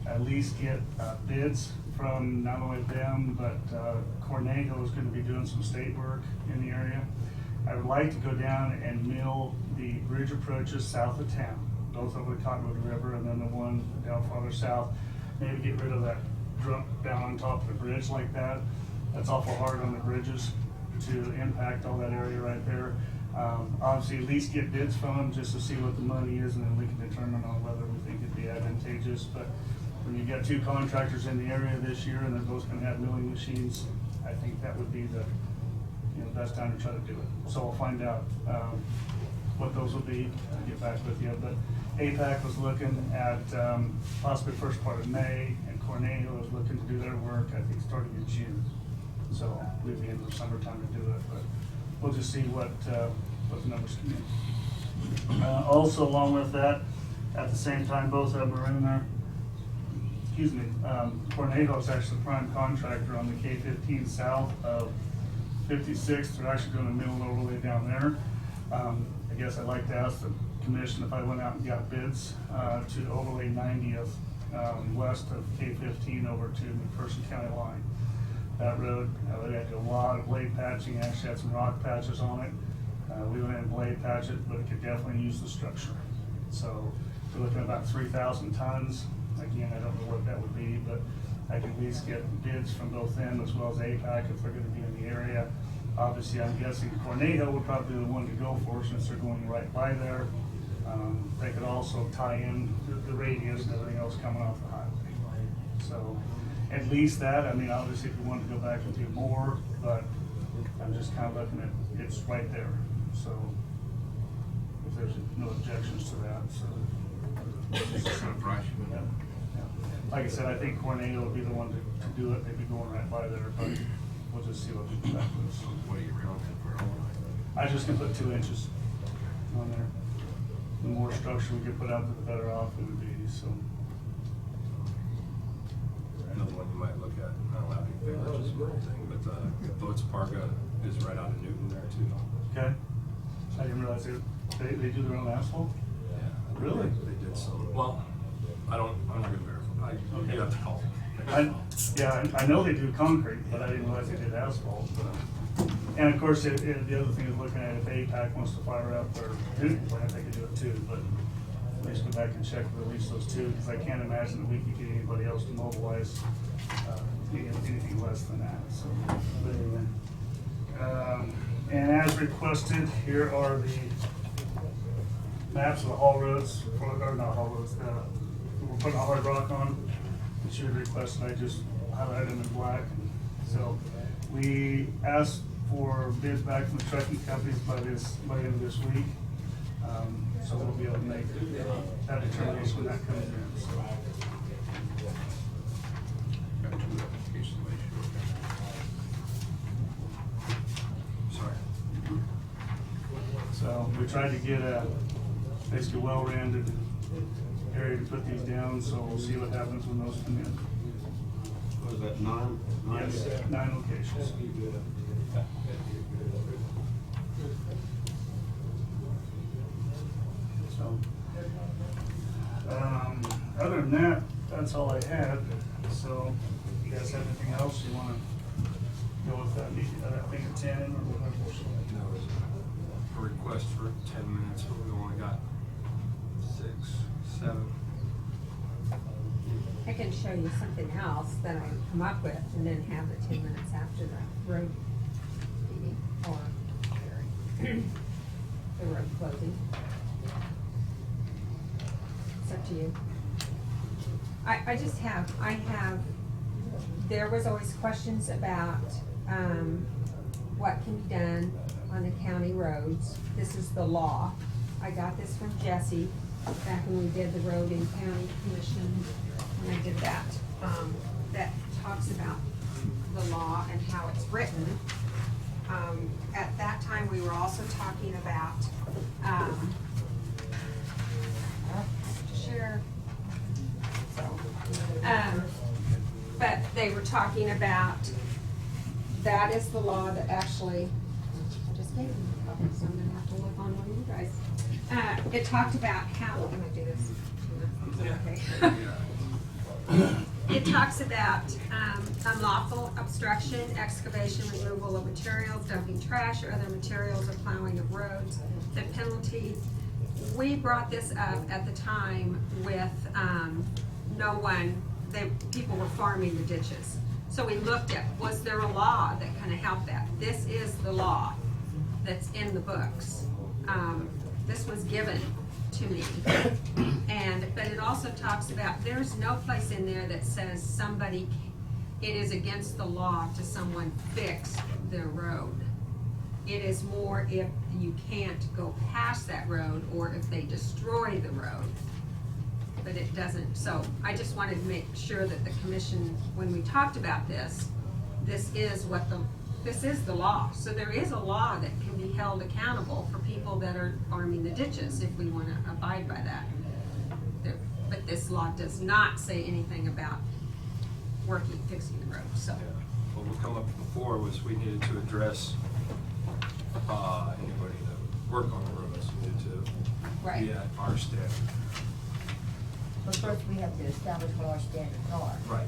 at least get bids from not only them, but Cornejo is going to be doing some state work in the area. I would like to go down and mill the bridge approaches south of town, both over the Cottonwood River and then the one down farther south. Maybe get rid of that drop down on top of the bridge like that. That's awful hard on the bridges to impact all that area right there. Obviously, at least get bids from them just to see what the money is, and then we can determine on whether we think it'd be advantageous. But when you got two contractors in the area this year and they're both gonna have milling machines, I think that would be the best time to try to do it. So we'll find out what those will be and get back with you. But APAC was looking at possibly first part of May, and Cornejo was looking to do their work, I think, starting in June. So we'd be in the summertime to do it, but we'll just see what the numbers come in. Also, along with that, at the same time, both of them are in there. Excuse me, Cornejo is actually the prime contractor on the K-15 south of 56th. They're actually doing a mill and overlay down there. I guess I'd like to ask the commission if I went out and got bids to overlay 90th west of K-15 over to the McPherson County line. That road, they had to do a lot of blade patching, actually had some rock patches on it. We went in and blade patched it, but it could definitely use the structure. So we're looking at about 3,000 tons. Again, I don't know what that would be, but I can at least get bids from both them as well as APAC if they're gonna be in the area. Obviously, I'm guessing Cornejo would probably be the one to go for since they're going right by there. They could also tie in the radius and everything else coming off the highway. So at least that, I mean, obviously if you wanted to go back and do more, but I'm just kind of looking at, it's right there. So if there's no objections to that, so. What kind of price you Yeah, would yeah. Like I said, I think Cornejo would be the one to do it. They'd be going right by there, but we'll just see what we come back with. So What are you looking for overlay? I just can put 2 inches on there. The more structure we can put out, the better off it would be, so. Another one you might look at, I don't have anything, that's just one thing, but Boats Parka is right out of Newton there too. Okay. I didn't realize they do their own asphalt? Yeah. Really? They did some, well, I'm not gonna verify, you have to call. I know they do concrete, but I didn't realize they did asphalt. And of course, the other thing is looking at if APAC wants to fire up their Newton plant, they could do it too, but at least go back and check with at least those two, because I can't imagine that we could get anybody else to mobilize anything less than that, so. But anyway. And as requested, here are the maps of the haul roads, or not haul roads, we're putting a hard rock on. That you had requested, I just highlighted them in black. So we asked for bids back from the trucking companies by the end of this week. So we'll be able to make that determination when that comes in, so. Got 2 applications later. Sorry. So we tried to get a basically well-rounded area to put these down, so we'll see what happens when those come in. What is that, 9? Yes, 9 locations. So, other than that, that's all I had. So, you guys have anything else you wanna go with that meeting, that thing at 10 or whatever? That was a request for 10 minutes, but we only got 6, 7. I can show you something else that I come up with and then have the 10 minutes after the road meeting or the road closing. It's up to you. I just have, there was always questions about, what can be done on the county roads. This is the law. I got this from Jesse back when we did the road and county commission, when I did that. That talks about the law and how it's written. At that time, we were also talking about, share. So, but they were talking about that is the law that actually, I just gave you a copy, so I'm gonna have to look on one of you guys. It talked about how, I'm gonna do this. Okay. It talks about unlawful obstruction, excavation, removal of materials, dumping trash or other materials, or plowing of roads. The penalty, we brought this up at the time with people were farming the ditches. So we looked at, was there a law that kind of helped that? This is the law that's in the books. This was given to me. But it also talks about, there's no place in there that says it is against the law to someone fix their road. It is more if you can't go past that road or if they destroy the road. But it doesn't, so I just wanted to make sure that the commission, when we talked about this, this is the law. So there is a law that can be held accountable for people that are farming the ditches if we want to abide by that. But this law does not say anything about fixing the road, so. Yeah. What will come up before was we needed to address anybody that would work on the roads needed to be at our standard. But first we have to establish what our standards are. Right.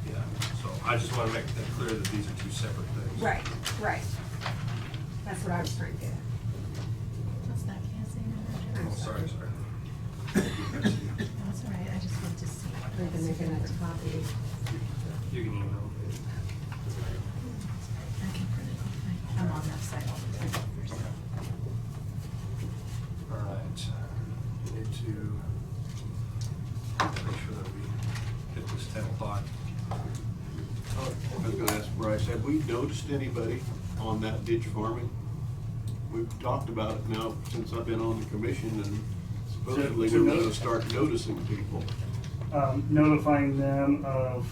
Yeah, so I just want to make that clear that these are two separate things. Right. That's what I was trying to get at. What's that, Cassie? Oh, sorry. That's all right, I just want to see. We can make another copy. You can email. I can print it off. I'm on that side all the time. All right. We need to make sure that we hit this 10 o'clock. I was gonna ask Bryce, have we noticed anybody on that ditch farming? We've talked about it now since I've been on the commission, and supposedly we're gonna start noticing people. Notifying them of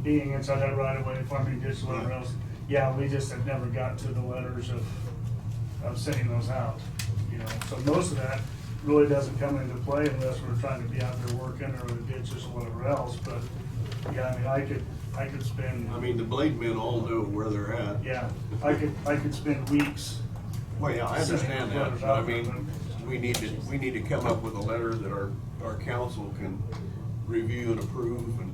being inside that right of way, farming ditch, whatever else. Yeah, we just have never got to the letters of sending those out, you know. So most of that really doesn't come into play unless we're trying to be out there working or the ditches or whatever else, but yeah, I mean, I could spend. I mean, the blade men all know where they're at. Yeah, I could spend weeks. Well, yeah, I understand that, but I mean, we need to come up with a letter that our council can review and approve and.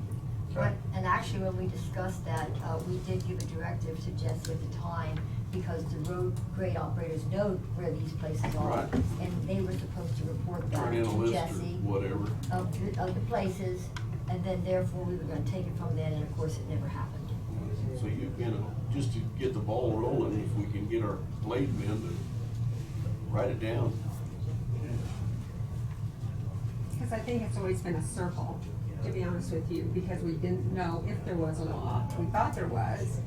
And actually, when we discussed that, we did give a directive to Jesse at the time, because the road grade operators know where these places are. Right. And they were supposed to report that Turn in a to list or Jesse whatever. of the places, and then therefore we were gonna take it from then, and of course it never happened. So just to get the ball rolling, if we can get our blade men to write it down. Because I think it's always been a circle, to be honest with you, because we didn't know if there was a law. We thought there was,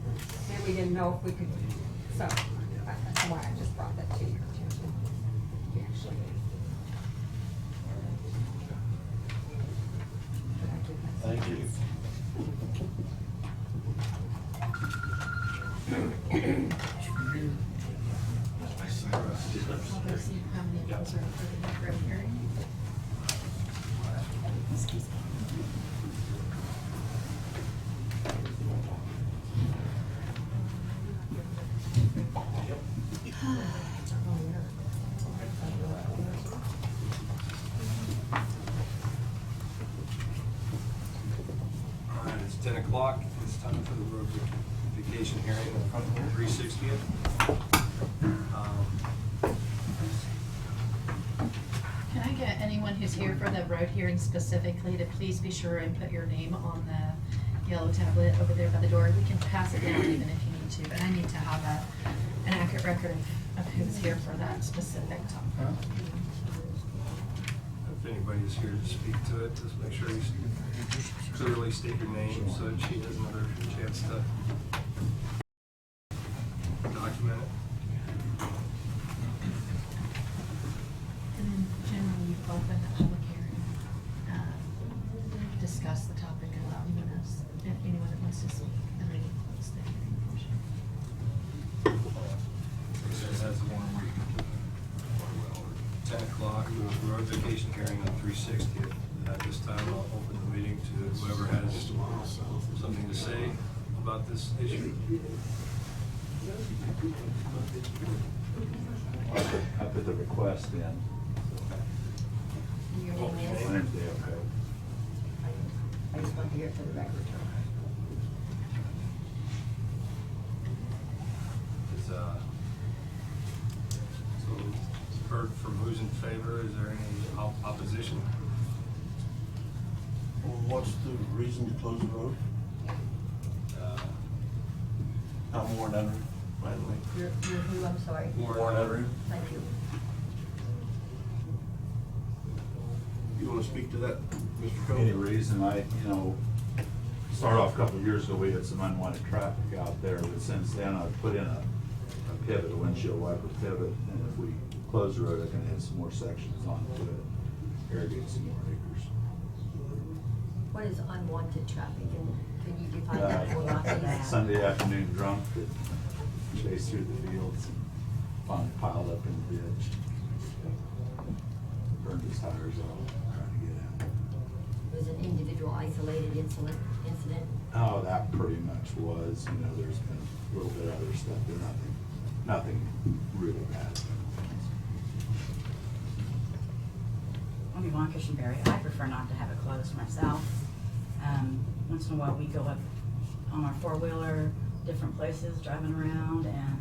and we didn't know if we could, so that's why I just brought that to your attention. Actually. Thank you. I'll go see how many of those are for the road hearing. Excuse me. All right, it's 10 o'clock. It's time for the road vacation hearing on 360th. Can I get anyone who's here for the road hearing specifically to please be sure and put your name on the yellow tablet over there by the door? We can pass it down even if you need to, but I need to have an accurate record of who's here for that specific topic. If anybody's here to speak to it, just make sure you clearly state your name so that she has another chance to document it. And then generally you open the public hearing, discuss the topic of anyone that wants to speak, and then you close the hearing portion. So that's the one where you can, 10 o'clock, road vacation hearing on 360th. At this time, I'll open the meeting to whoever has something to say about this issue? I put the request in. Your name is? My name's Dale Coe. I just want to hear it for the record. Is, so, heard from who's in favor, is there any opposition? What's the reason to close the road? I'm Warren Unruh, by the way. You're who, I'm sorry? Warren Unruh. Thank you. You wanna speak to that, Mr. Coe? Any reason started off a couple of years ago, we had some unwanted traffic out there, but since then I've put in a pivot, a windshield wiper pivot, and if we close the road, I can add some more sections onto it, irrigate some more acres. What is unwanted traffic, and can you define that for us? Sunday afternoon drunk that chased through the fields and finally piled up in the ditch. Burned his tires off, trying to get out. It was an individual isolated incident? Oh, that pretty much was, there's been a little bit of other stuff, but nothing really bad. I'll be Wonkish and Barry. I prefer not to have it closed myself. Once in a while we go up on our four-wheeler, different places, driving around, and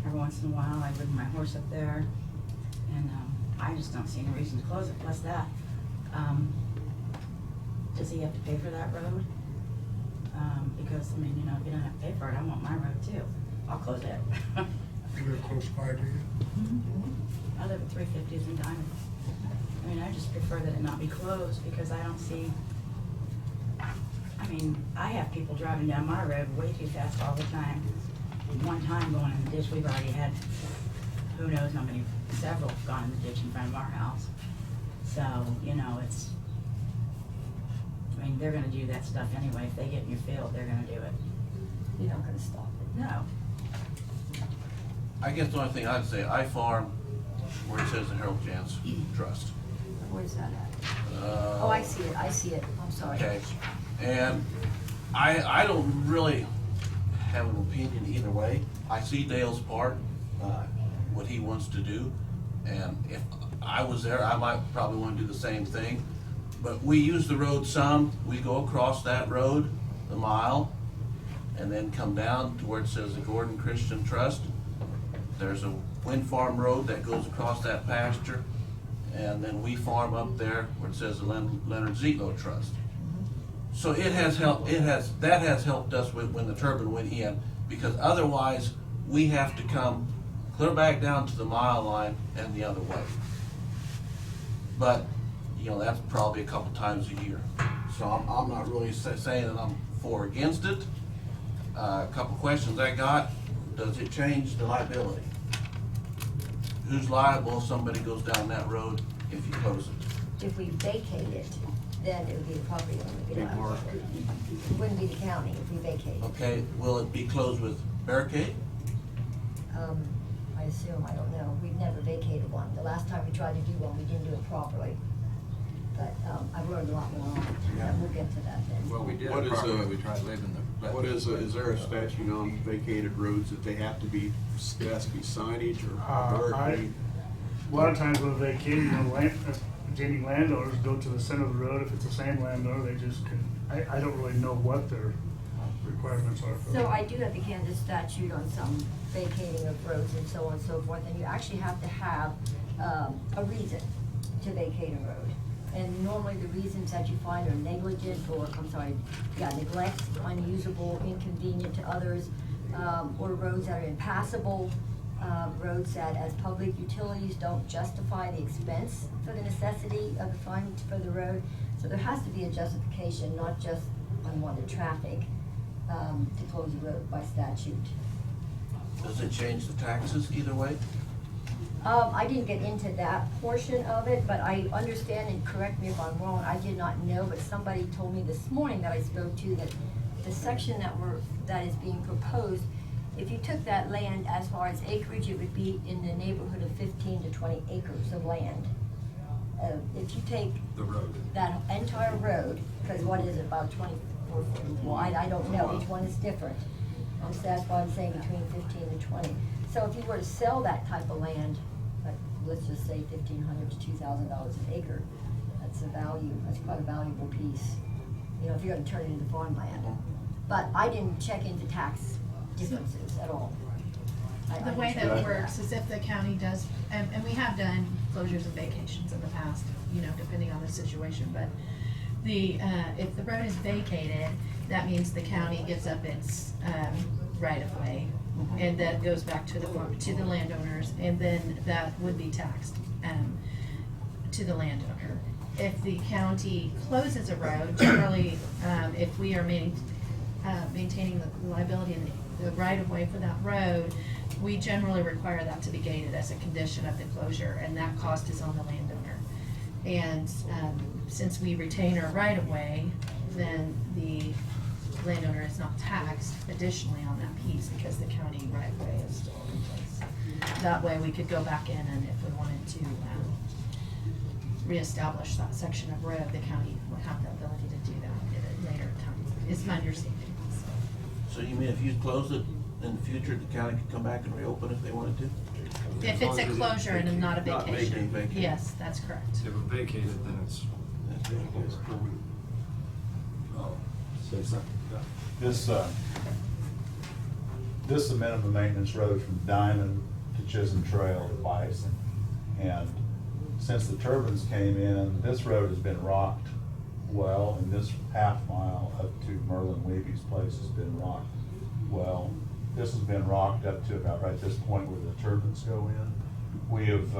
every once in a while I bring my horse up there, and I just don't see any reason to close it. Plus that, does he have to pay for that road? Because, if you don't have to pay for it, I want my road too. I'll close it. You live close by, do you? I live at 350s in Diamond. I just prefer that it not be closed because I don't see, I have people driving down my road way too fast all the time. One time going in the ditch, we've already had, who knows how many, several have gone in the ditch in front of our house. So, it's, they're gonna do that stuff anyway. If they get in your field, they're gonna do it. You're not gonna stop it? No. I guess the only thing I'd say, I farm where it says the Harold Jans Trust. Where's that at? Oh, I see it, I'm sorry. Okay, and I don't really have an opinion either way. I see Dale's part, what he wants to do, and if I was there, I might probably want to do the same thing. But we use the road some, we go across that road, the mile, and then come down to where it says the Gordon Christian Trust. There's a wind farm road that goes across that pasture, and then we farm up there where it says the Leonard Ziegler Trust. So it has helped, that has helped us when the turbine went in, because otherwise we have to come clear back down to the mile line and the other way. But, that's probably a couple times a year. So I'm not really saying that I'm for or against it. A couple questions I got, does it change the liability? Who's liable if somebody goes down that road if you close it? If we vacate it, then it would be the property owner. Big mark. It wouldn't be the county if we vacate it. Okay, will it be closed with barricade? I assume, I don't know. We've never vacated one. The last time we tried to do one, we didn't do it properly. But I've learned a lot more on it, and we'll get to that then. Well, we did What it is, properly, we tried living the. What is there a statute on vacated roads that they have to be, there has to be signage or barricade? A lot of times when vacating, adjoining landowners go to the center of the road. If it's the same landowner, they just can, I don't really know what their requirements are for that. So I do have the Kansas statute on some vacating of roads and so on and so forth, and you actually have to have a reason to vacate a road. And normally the reasons that you find are negligent or, neglect, unusable, inconvenient to others, or roads that are impassable, roads that as public utilities don't justify the expense for the necessity of the fund for the road. So there has to be a justification, not just unwanted traffic, to close a road by statute. Does it change the taxes either way? I didn't get into that portion of it, but I understand, and correct me if I'm wrong, I did not know, but somebody told me this morning that I spoke to that the section that is being proposed, if you took that land as far as acreage, it would be in the neighborhood of 15 to 20 acres of land. If you take The road. that entire road, because what is it, about or wide, I don't know, each one is different. So that's why I'm saying between 15 and 20. So if you were to sell that type of land, like, let's just say $1,500 to $2,000 an acre, that's a value, that's quite a valuable piece, you know, if you're gonna turn it into farmland. But I didn't check into tax differences at all. The way that it works is if the county does, and we have done closures and vacations in the past, you know, depending on the situation, but if the road is vacated, that means the county gives up its right of way, and that goes back to the landowners, and then that would be taxed to the landowner. If the county closes a road, generally, if we are maintaining the liability and the right of way for that road, we generally require that to be gated as a condition of the closure, and that cost is on the landowner. And since we retain our right of way, then the landowner is not taxed additionally on that piece because the county right of way is still in place. That way we could go back in, and if we wanted to reestablish that section of road, the county would have the ability to do that at a later time, is my understanding. So you mean if you close it in the future, the county could come back and reopen if they wanted to? If it's a closure and not a Not vacation. vacated. Yes, that's correct. If it's vacated, then it's permanent. Oh, Say something. This is a minimum maintenance road from Diamond to Chisholm Trail to Bison. And since the turbines came in, this road has been rocked well, and this half mile up to Merlin Weeby's place has been rocked well. This has been rocked up to about right this point where the turbines go in. We have,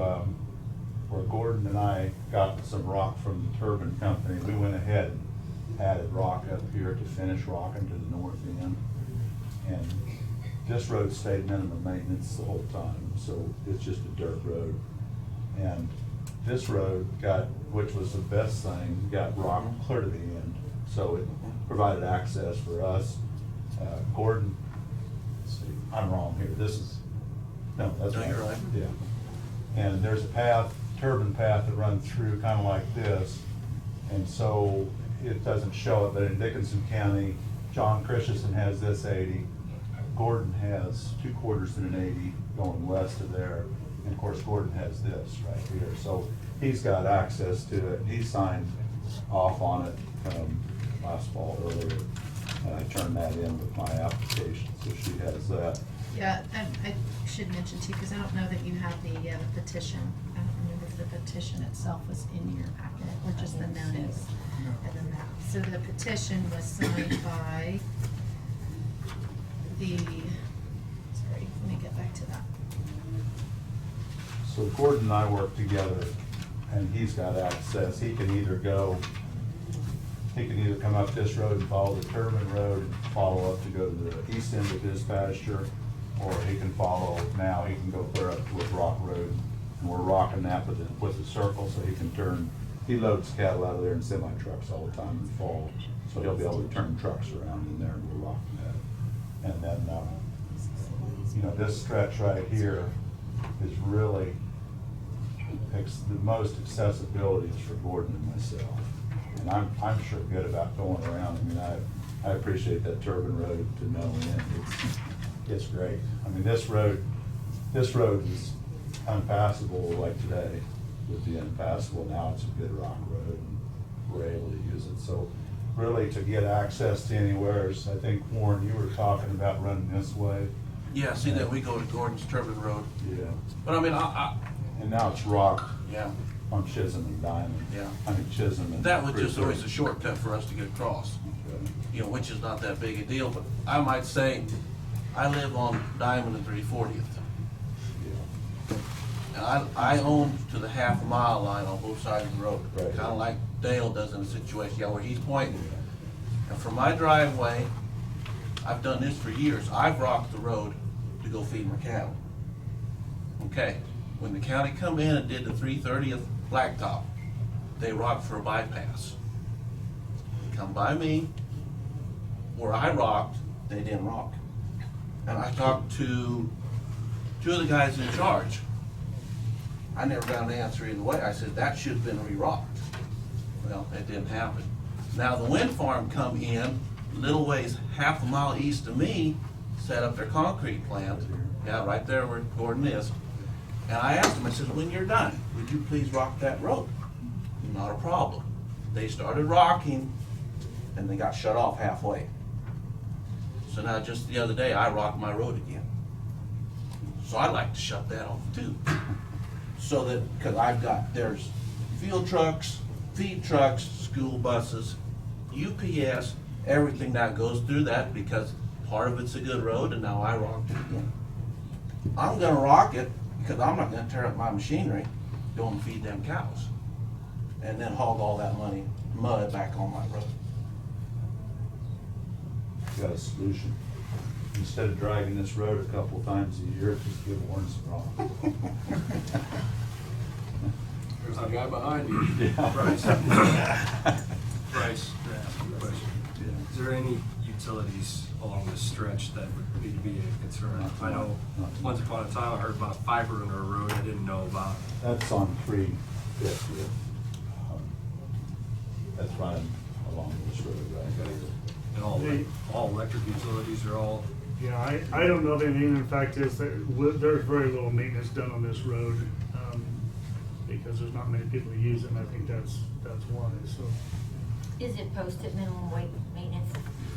where Gordon and I got some rock from the turbine company, we went ahead and added rock up here to finish rocking to the north end. And this road stayed minimum maintenance the whole time, so it's just a dirt road. And this road got, which was the best thing, got rock clear to the end, so it provided access for us. Gordon, let's see, I'm wrong here, this is, no, that's No, right. you're right. Yeah. And there's a path, turbine path that runs through kind of like this, and so it doesn't show it, but in Dickinson County, John Christensen has this 80, Gordon has 2/4 and an 80 going west of there, and of course Gordon has this right here. So he's got access to it. He signed off on it last fall earlier, and I turned that in with my application, so she has that. Yeah, I should mention too, because I don't know that you have the petition. I don't remember if the petition itself was in your packet or just the notice and the map. So the petition was signed by the, sorry, let me get back to that. So Gordon and I work together, and he's got access. He can either come up this road and follow the turbine road and follow up to go to the east end of his pasture, or he can follow, now he can go clear up to Rock Road, and we're rocking that with the circle so he can turn. He loads cattle out of there in semi-trucks all the time in the fall, so he'll be able to turn trucks around in there, and we're rocking that. And then, you know, this stretch right here is really, the most accessibility is for Gordon and myself. And I'm sure good about going around. I mean, I appreciate that turbine road to no end. It's great. I mean, this road is unpassable like today would be unpassable. Now it's a good rock road, and we're able to use it. So really, to get access to anywhere, I think, Warren, you were talking about running this way. Yeah, see that we go to Gordon's Turbine Road. Yeah. But I mean, And now it's rock yeah, on Chisholm and Diamond. Yeah. I mean, Chisholm and. that was just always a shortcut for us to get across. You know, which is not that big a deal, but I might say, I live on Diamond and 340th. And I own to the half-mile line on both sides of the road. Right. Kind of like Dale does in a situation, yeah, where he's pointing. And from my driveway, I've done this for years, I've rocked the road to go feed my cattle. Okay, when the county come in and did the 330th blacktop, they rocked for a bypass. Come by me, where I rocked, they didn't rock. And I talked to two of the guys in charge. I never got an answer either way. I said, that should have been re-rocked. Well, it didn't happen. Now the wind farm come in little ways, half a mile east of me, set up their concrete plant. Yeah, right there where Gordon is. And I asked them, I said, when you're done, would you please rock that road? Not a problem. They started rocking, and they got shut off halfway. So now just the other day, I rocked my road again. So I'd like to shut that off too. So that, because there's field trucks, feed trucks, school buses, UPS, everything that goes through that, because part of it's a good road, and now I rocked it again. I'm gonna rock it because I'm not gonna tear up my machinery going to feed them cows and then hog all that mud back on my road. Got a solution. Instead of dragging this road a couple times a year, just give Warren some rock. There's a guy behind you. Yeah. Bryce. Bryce, to ask you a question. Yeah. Is there any utilities along this stretch that would need to be a concern? I know once upon a time I heard about fiber in our road I didn't know about. That's on 350. That's running along this road right there. And all electric utilities are all, Yeah, I don't know of anything. In fact, there's very little maintenance done on this road, because there's not many people who use it, and I think that's why, so. Is it posted minimum weight maintenance?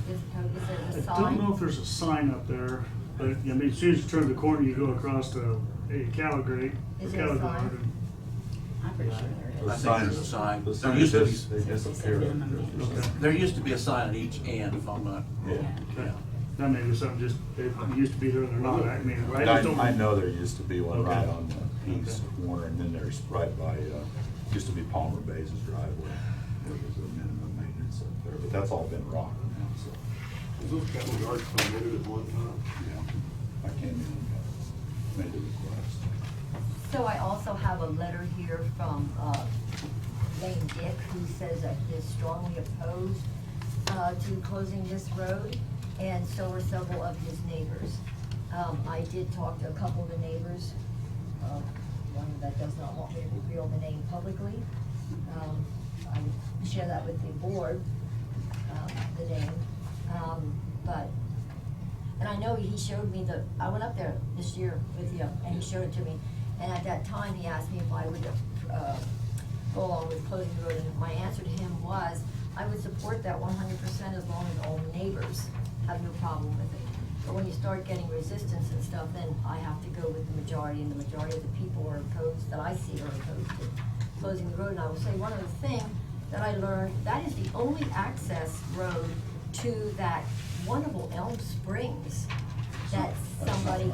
Is it a I sign? don't know if there's a sign up there, but, I mean, as soon as you turn the corner, you go across to a cattle grate. Is there a sign? I'm pretty sure there I is. think there's a sign. The There sign used to just, be, they disappear. Okay. there used to be a sign at each end, if I'm not. Yeah. Okay. That may be something just, it used to be there, they're not, I mean, I just don't. I know there used to be one Okay. right on the east corner, and then there's right by, used to be Palmer Bays' driveway. There was a minimum maintenance up there, but that's all been rocked now, so, Was those cattle yards permitted at one time? yeah. I came in and made the request. So I also have a letter here from Lane Dick, who says that he is strongly opposed to closing this road, and so are several of his neighbors. I did talk to a couple of the neighbors, one that does not want me to reveal the name publicly. I would share that with the board, the name, but, and I know he showed me I went up there this year with him, and he showed it to me. And at that time, he asked me if I would go along with closing the road, and my answer to him was, I would support that 100% as long as all the neighbors have no problem with it. But when you start getting resistance and stuff, then I have to go with the majority, and the majority of the people are opposed, that I see are opposed to closing the road. And I will say, one other thing that I learned, that is the only access road to that wonderful Elm Springs that somebody,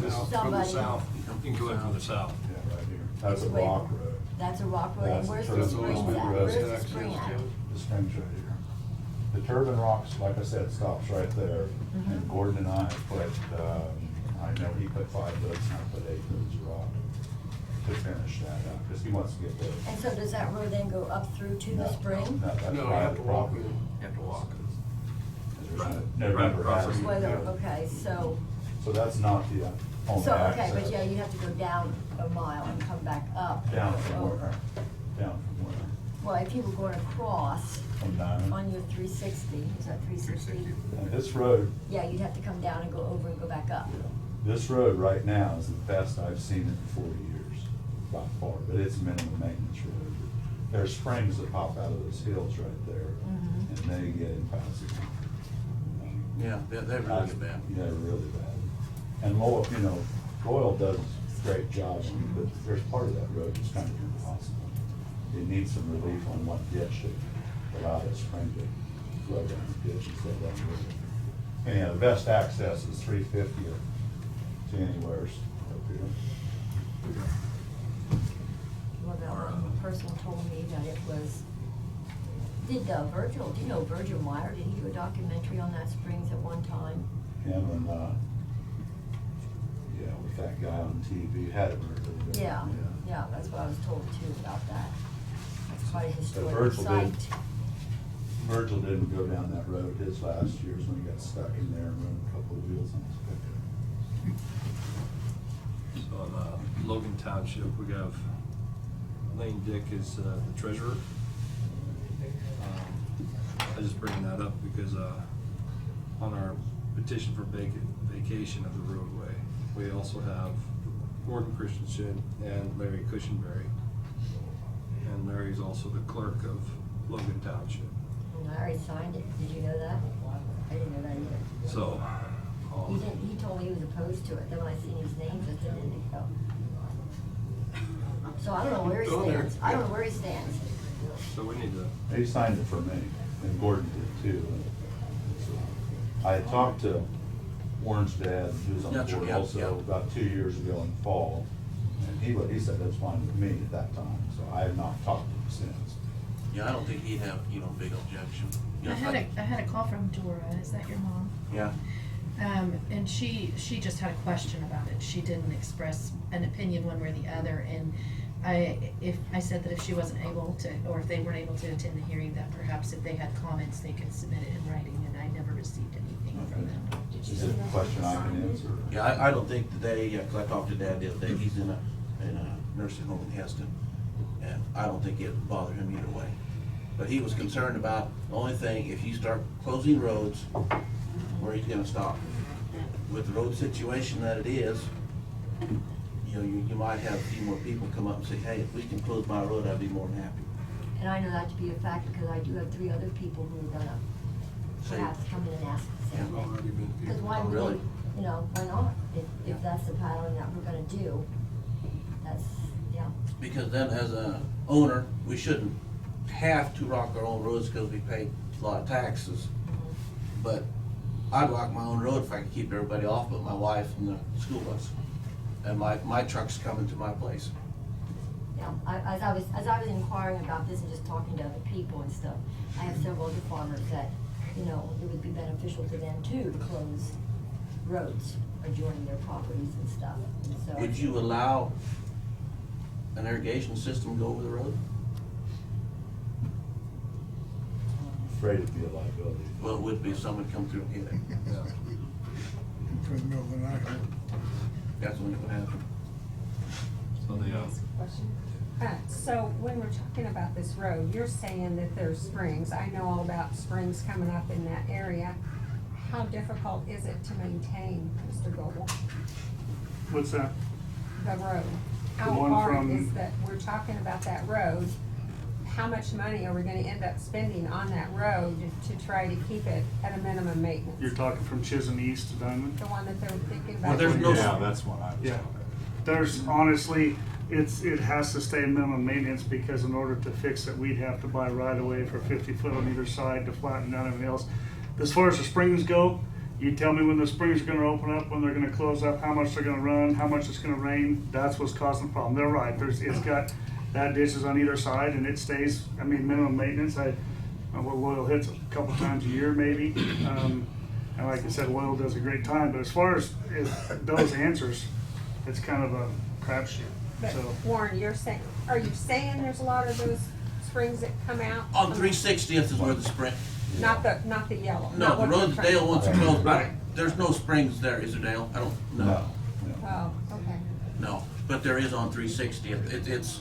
south, from the south, you can go in from the south. Yeah, right here. That's a It's way- rock road. that's a rock road, and That's where's the the turbine spring at? road. Where's the Access spring at? to it. The spring's right here. The turbine rocks, like I said, stops right there. And Gordon and I put, I know he put 5 loads and I put 8 loads of rock to finish that out, because he wants to get the. And so does that road then go up through to the spring? No, that's No, you private have to walk property. it. You have to walk. There's no Private number property. has- Whether, okay, so, So that's not the only so, access. okay, but yeah, you have to go down a mile and come back up. Down from over. where? Down from where? Well, if you were going across From Diamond? on your 360, is that 360? And this road, Yeah, you'd have to come down and go over and go back up. this road right now is the best I've seen in 40 years, by far, but it's minimum maintenance road. There's springs that pop out of those hills right there, and they get impassable. Yeah, they're really good, man. Yeah, really bad. And Royal does a great job, but there's part of that road that's kind of impossible. It needs some relief on one ditch to allow that spring to flow down the ditch instead of that river. Anyhow, the best access is 350 to anywheres up here. Well, that one person told me that it was, did Virgil, do you know Virgil Meyer, did he do a documentary on that springs at one time? Him and, yeah, with that guy on TV, had it. Yeah, yeah, that's what I was told too about that. It's quite a historic Virgil site. Virgil didn't go down that road his last years when he got stuck in there and ruined a couple of wheels on his pickup. So in Logan Township, we have Lane Dick is the treasurer. I just bring that up because, on our petition for vacation of the roadway, we also have Gordon Christensen and Larry Cushenberry. And Larry's also the clerk of Logan Township. Larry signed it, did you know that? I didn't know that either. So, He told me he was opposed to it, then when I seen his names, I said, didn't go. So I don't know where he stands, I don't know where he stands. so we need to, He signed it for me, and Gordon did too. I had talked to Warren's dad, who was on the That's board right, yeah, also, yeah. about 2 years ago in fall. And he said that's fine with me at that time, so I have not talked to him since. Yeah, I don't think he'd have, big objection. I had a call from Dora, is that your mom? Yeah. And she just had a question about it. She didn't express an opinion one way or the other, and I said that if she wasn't able to, or if they weren't able to attend the hearing, that perhaps if they had comments, they could submit it in writing, and I never received anything from them. Is it a question I can answer? Yeah, I don't think today, because I talked to Dad the other day, he's in a nursing home in Heston, and I don't think it'd bother him either way. But he was concerned about, the only thing, if you start closing roads, where he's gonna stop. With the road situation that it is, you might have a few more people come up and say, hey, if we can close my road, I'd be more than happy. And I know that to be a fact because I do have 3 other people who are gonna perhaps come in and ask the same I've already thing. been. Because why Oh, would really? we, why not? If that's the pattern that we're gonna do, that's, yeah. Because then as a owner, we shouldn't have to rock our own roads because we pay a lot of taxes. But I'd rock my own road if I could keep everybody off but my wife and the school bus. And my truck's coming to my place. Yeah, as I was inquiring about this and just talking to other people and stuff, I have several other farmers that, it would be beneficial to them too to close roads adjoining their properties and stuff. And so, Would you allow an irrigation system to go over the road? Afraid it'd be a liability. Well, it would be if someone come through and hit it. For the middle of the night. That's when it would happen. So the, Question? So when we're talking about this road, you're saying that there's springs. I know all about springs coming up in that area. How difficult is it to maintain, Mr. Goble, What's that? the road? How one hard from- is that, we're talking about that road, how much money are we gonna end up spending on that road to try to keep it at a minimum maintenance? You're talking from Chisholm East to Diamond? The one that they're thinking about? Well, there's no- Yeah, that's what I was Yeah. talking There's honestly, it has to stay minimum maintenance because in order to fix it, we'd have to buy right away for 50 foot on either side to flatten down everything else. As far as the springs go, you tell me when the springs are gonna open up, when they're gonna close up, how much they're gonna run, how much it's gonna rain. That's what's causing the problem. They're right. It's got bad ditches on either side and it stays, minimum maintenance. Oil hits a couple times a year maybe. And like I said, oil does a great time. But as far as those answers, it's kind of a crapshoot. But So Warren, are you saying there's a lot of those springs that come out? On 360th is where the spring, Not the yellow? no, not the what you're road that trying- Dale wants to close, but Right. there's no springs there, is there, Dale? I don't, No, no, no. Oh, okay. no. But there is on 360th. It's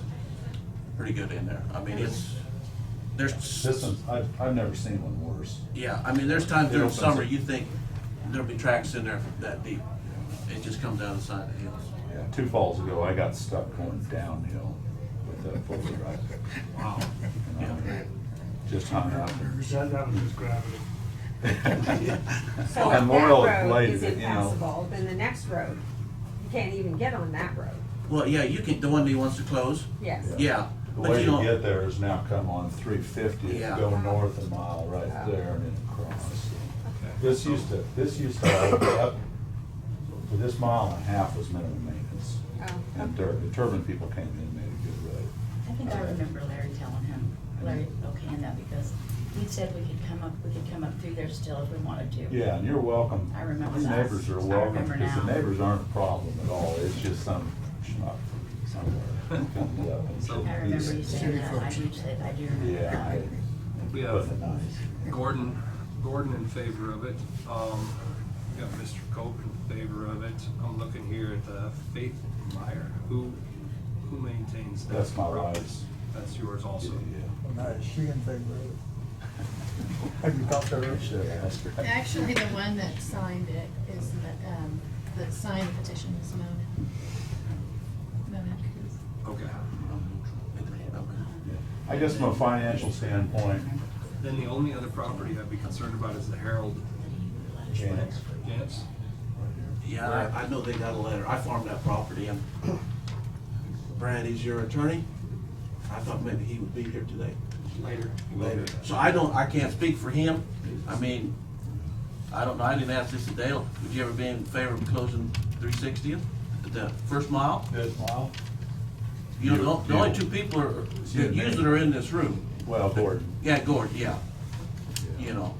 pretty good in there. There's, This one's, I've never seen one worse. yeah, there's times It during opens summer, it. you think there'll be tracks in there that deep. It just comes down the side of the hills. Yeah, 2 falls ago, I got stuck going downhill with that 4-wheel drive. Wow. And I just hung out that was just gravity. So And if Laurel that road bladed is it, you know. impassable, then the next road, you can't even get on that road. Well, yeah, you can, the one that he wants to close, Yes. yeah. The But way you to know, get there is now come on 350, if you Yeah. go north a mile right there and then across. okay. This used to, up to this mile and a half was minimum maintenance. Oh, And the turbine people came in and made a good road. I think I remember Larry telling him, Larry O'Kanda, because he said we could come up through there still if we wanted to. Yeah, and you're welcome. I remember Your that. neighbors are I welcome, remember because the now. neighbors aren't a problem at all. It's just some schmuck somewhere comes up and So- I remember you saying City that, folks. I do remember Yeah. that. We Wasn't have nice. Gordon in favor of it. We got Mr. Cope in favor of it. I'm looking here at Faith Meyer. Who maintains that? That's my wife's. That's yours also. Yeah. Well, now, is she in favor of it? Have you talked to her? Should have asked her. Actually, the one that signed it is, that signed the petition is Mona. Mona Cruz. Okay. I guess from a financial standpoint, Then the only other property I'd be concerned about is the Herald. Janet's. Janet's? Yeah, I know they got a letter. I farmed that property, and Brad, he's your attorney? I thought maybe he would be here today. Later. So I can't speak for him. I mean, I don't know, I didn't ask this to Dale. Would you ever be in favor of closing 360th at the first mile? Fifth mile? You know, the only two people that use it are in this room. Well, Gordon. Yeah, Gordon, yeah. You know,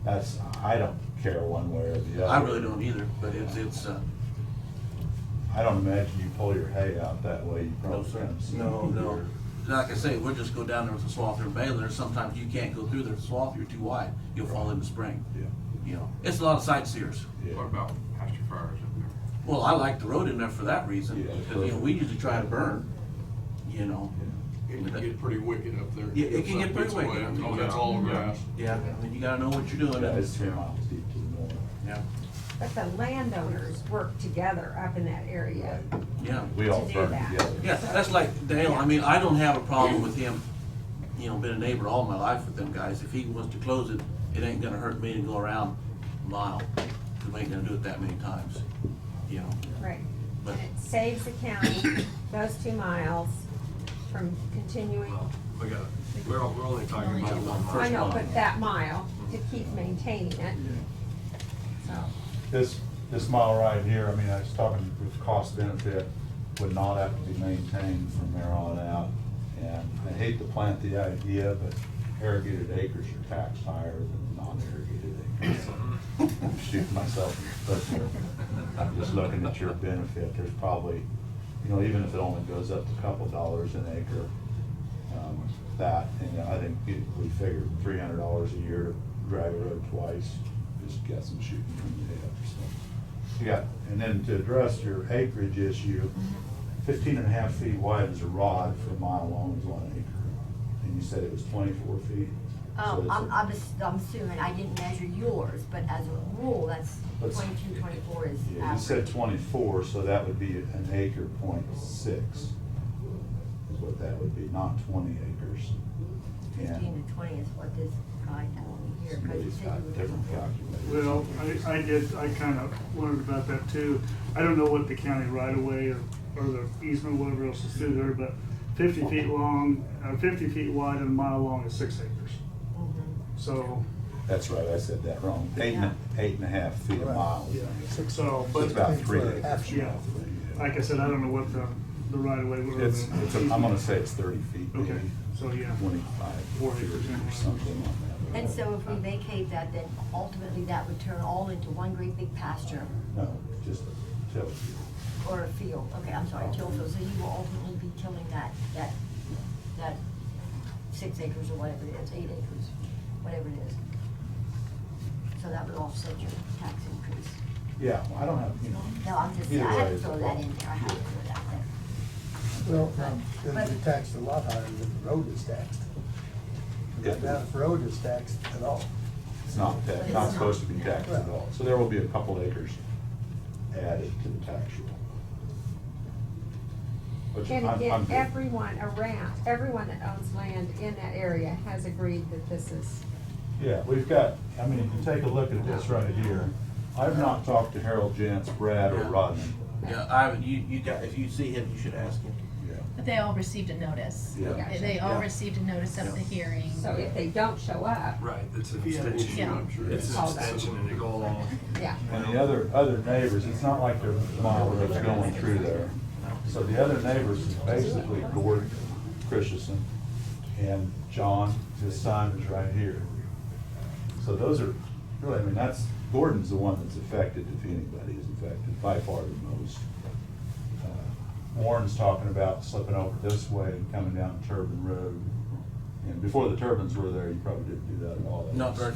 That's, I don't care one way or the other. I really don't either, but it's, I don't imagine you pull your hay out that way, you no, probably sir. can't see. No. Like I say, we'll just go down there with a swather and baler. Sometimes you can't go through there, the swath, you're too wide. You'll fall in the spring. Yeah. You know, it's a lot of sightseers. Yeah. What about pasture fires up there? Well, I like the road in there for that reason, Yeah, because, you know, we usually try to burn, you know. It can get pretty wicked up there. Yeah, it can get pretty Gets away. wicked. Oh, that's all grass. Yeah, I mean, you gotta know what you're doing. Yeah, it's 3 miles deep to the north. Yeah, But the landowners work together up in that area. yeah. We all To do burn that. together. Yeah, that's like Dale, I mean, I don't have a problem with him, you know, been a neighbor all my life with them guys. If he wants to close it, it ain't gonna hurt me to go around a mile, because we ain't gonna do it that many times, you know. Right. But- And it saves the county those 2 miles from continuing. We got, we're only talking about 1 mile. I know, mile. but that mile to keep maintaining it. So, This mile right here, I mean, I was talking with cost benefit, would not have to be maintained from there on out. And I hate to plant the idea, but irrigated acres are taxed higher than non-irrigated acres. I'm shooting myself in the foot here. I'm just looking at your benefit, there's probably, you know, even if it only goes up to a couple dollars an acre, that, and I think we figured $300 a year to drive a road twice, just guessing shooting from the hip, so. You got, and then to address your acreage issue, 15.5 feet wide is a rod for a mile long is 1 acre. And you said it was 24 feet? So it's a- I'm assuming, I didn't measure yours, but as a rule, that's Let's- 22, 24 is Yeah, you average. said 24, so that would be an acre .6, is what that would be, not 20 acres. 15 to 20 is what this guy had on here. 'cause Somebody's it said got you were different looking for- calculators. Well, I kind of wondered about that too. I don't know what the county right of way or the easement, whatever else is through there, but 50 feet long, 50 feet wide and a mile long is 6 acres. Mhm. So, That's right, I said that wrong. 8.5 feet a mile. yeah, so, So but, it's about 3 Half acres. yeah, like I said, I don't know what the right of way. I'm gonna say it's 30 feet, Okay, maybe so yeah. 25 4 feet acres, or something on that. And so if we vacate that, then ultimately that would turn all into one great big pasture No, just a tillage. or a field. Okay, I'm sorry, till field. So you will ultimately be tilling that 6 acres or whatever it is, 8 acres, whatever it is. So that would offset your tax increase. Yeah, well, I don't have, you know. No, I'm just, I either had way to is a throw that problem. in there, I had to throw that there. Well, it'll be taxed a lot higher than the road is taxed. That road is taxed at all. It's not But taxed, it's not not. supposed to be taxed at all. So there will be a couple acres added to the tax roll. Which and I'm again, good. everyone that owns land in that area has agreed that this is, Yeah, we've got, I mean, if you take a look at this right here, I've not talked to Harold Jantz, Brad, or Yeah. Rodney. Yeah, you got, if you see him, you should ask him. Yeah. But they all received a notice. Yeah. They all Yeah. received a notice of the hearing. so if they don't show up, Right, it's an Yeah. extension. Yeah. It's an All that. extension and they go along. yeah. And the other neighbors, it's not like there's a mile that's going through there. So the other neighbors is basically Gordon Christensen and John, his son is right here. So those are, really, I mean, Gordon's the one that's affected, if anybody is affected, by far the most. Warren's talking about slipping over this way and coming down Turbine Road. And before the turbines were there, you probably didn't do that at all. Not very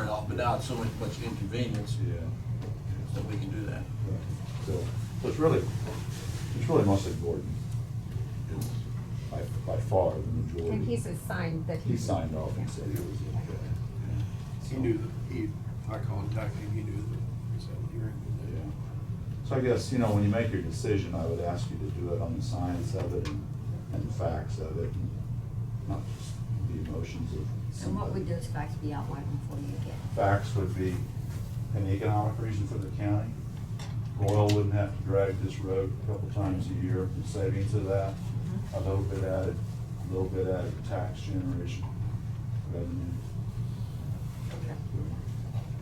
often, but now it's so much inconvenience Yeah. that we can do that. So it's really mostly Gordon. by far the majority. And he's assigned that He signed off and said he was okay. He knew I contacted him, he knew that, he said, you're in. Yeah. So I guess, when you make your decision, I would ask you to do it on the science of it and the facts of it, and not just the emotions of. And what would those facts be outlined for you again? Facts would be an economic reason for the county. Royal wouldn't have to drag this road a couple times a year, the savings of that, a little bit added tax generation revenue.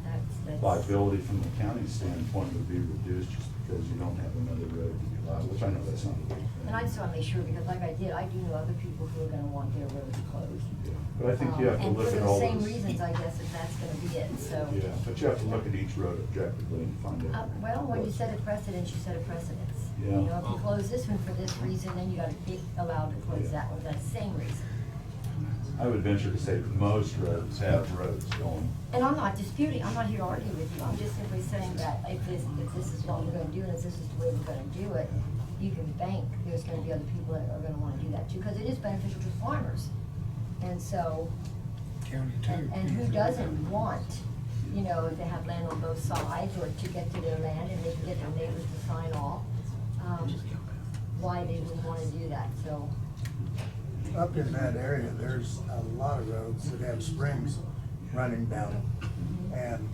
That's. Liability from the county standpoint would be reduced just because you don't have another road to be liable, which I know that's not a big thing. And I just wanna make sure, because like I do know other people who are gonna want their roads closed. Yeah. But I think you have to look at all And for the same those. reasons, I guess, if that's gonna be it, so. Yeah, but you have to look at each road objectively and find out. Well, when you set a precedence, you set a precedence. Yeah. You know, if you close this one for this reason, then you gotta be allowed to close that one for that same reason. I would venture to say that most roads have roads going. And I'm not disputing, I'm not here to argue with you, I'm just simply saying that if this is what we're gonna do, and if this is the way we're gonna do it, you can bank, there's gonna be other people that are gonna wanna do that too, because it is beneficial to farmers. And so, and who doesn't want, if they have land on both sides, or to get to their land and they can get their neighbors to sign off, why they would wanna do that, so. Up in that area, there's a lot of roads that have springs running down them. And,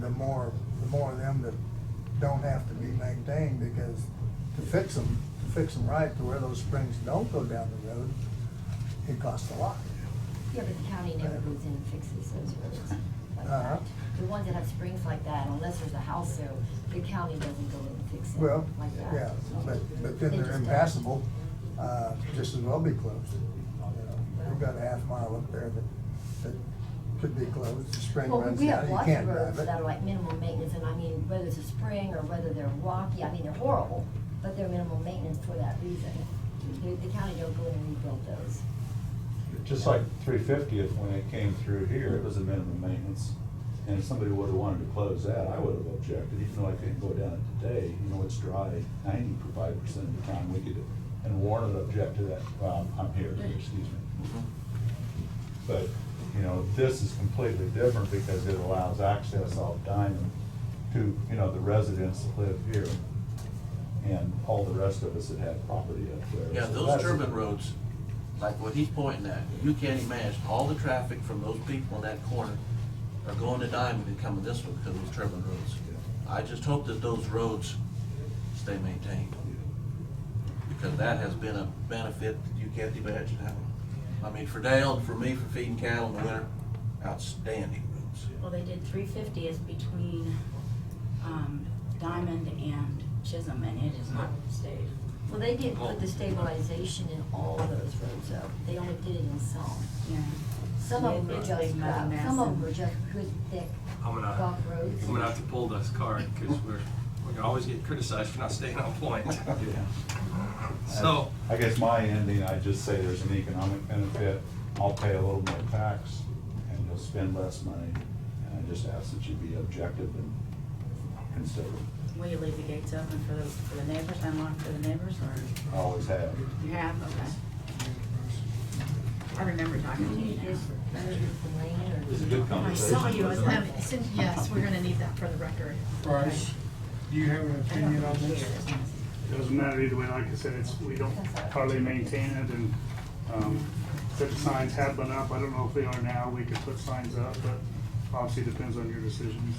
the more of them that don't have to be maintained, because to fix them right to where those springs don't go down the road, it costs a lot. Yeah, but the county never goes in and fixes those roads like Uh-huh. that. The ones that have springs like that, unless there's a house there, the county doesn't go in and fix it Well, like that. yeah, but then They they're just impassable, just as well be closed. We've got a half mile up there that could be closed, the spring Well, runs we down, have you lots can't of roads drive that are it. like minimum maintenance, and I mean, whether it's a spring or whether they're rocky, I mean, they're horrible, but they're minimum maintenance for that reason. The county don't go in and rebuild those. Just like 350th, when it came through here, it was a minimum maintenance. And if somebody would have wanted to close that, I would have objected, even though I couldn't go down it today. It's dry 95% of the time we could, and Warren would object to that. Well, I'm here, excuse me. But, this is completely different because it allows access off Diamond to, the residents that live here and all the rest of us that have property up there. Yeah, So those that's- turbine roads, like what he's pointing at, you can't imagine, all the traffic from those people in that corner are going to Diamond and coming this way because of those turbine roads. I just hope that those roads stay maintained. Because that has been a benefit that you can't imagine how. I mean, for Dale and for me, for feeding cattle in the winter, outstanding roads. Well, they did 350 is between, Diamond and Chisholm, and it is not stayed. Well, they did put the stabilization in all of those roads though, they only did it in some. Yeah. Some of them were Big just, mud mess some of them and- were just good, thick I'm rock roads. gonna have to pull this card, because we're gonna always get criticized for not staying on point. Yeah. So, I guess my ending, I just say there's an economic benefit. I'll pay a little more tax and you'll spend less money. And I just ask that you be objective and considerate. Will you leave the gates open for the neighbors, unlocked for the neighbors, or? I always have. You have, okay. I remember talking to you now. It's a good I conversation. saw you, yes, we're gonna need that for the record. Bryce, do you have an opinion on this? Doesn't matter either way, like I said, we don't hardly maintain it, and, the signs have been up, I don't know if they are now, we could put signs up, but obviously depends on your decisions.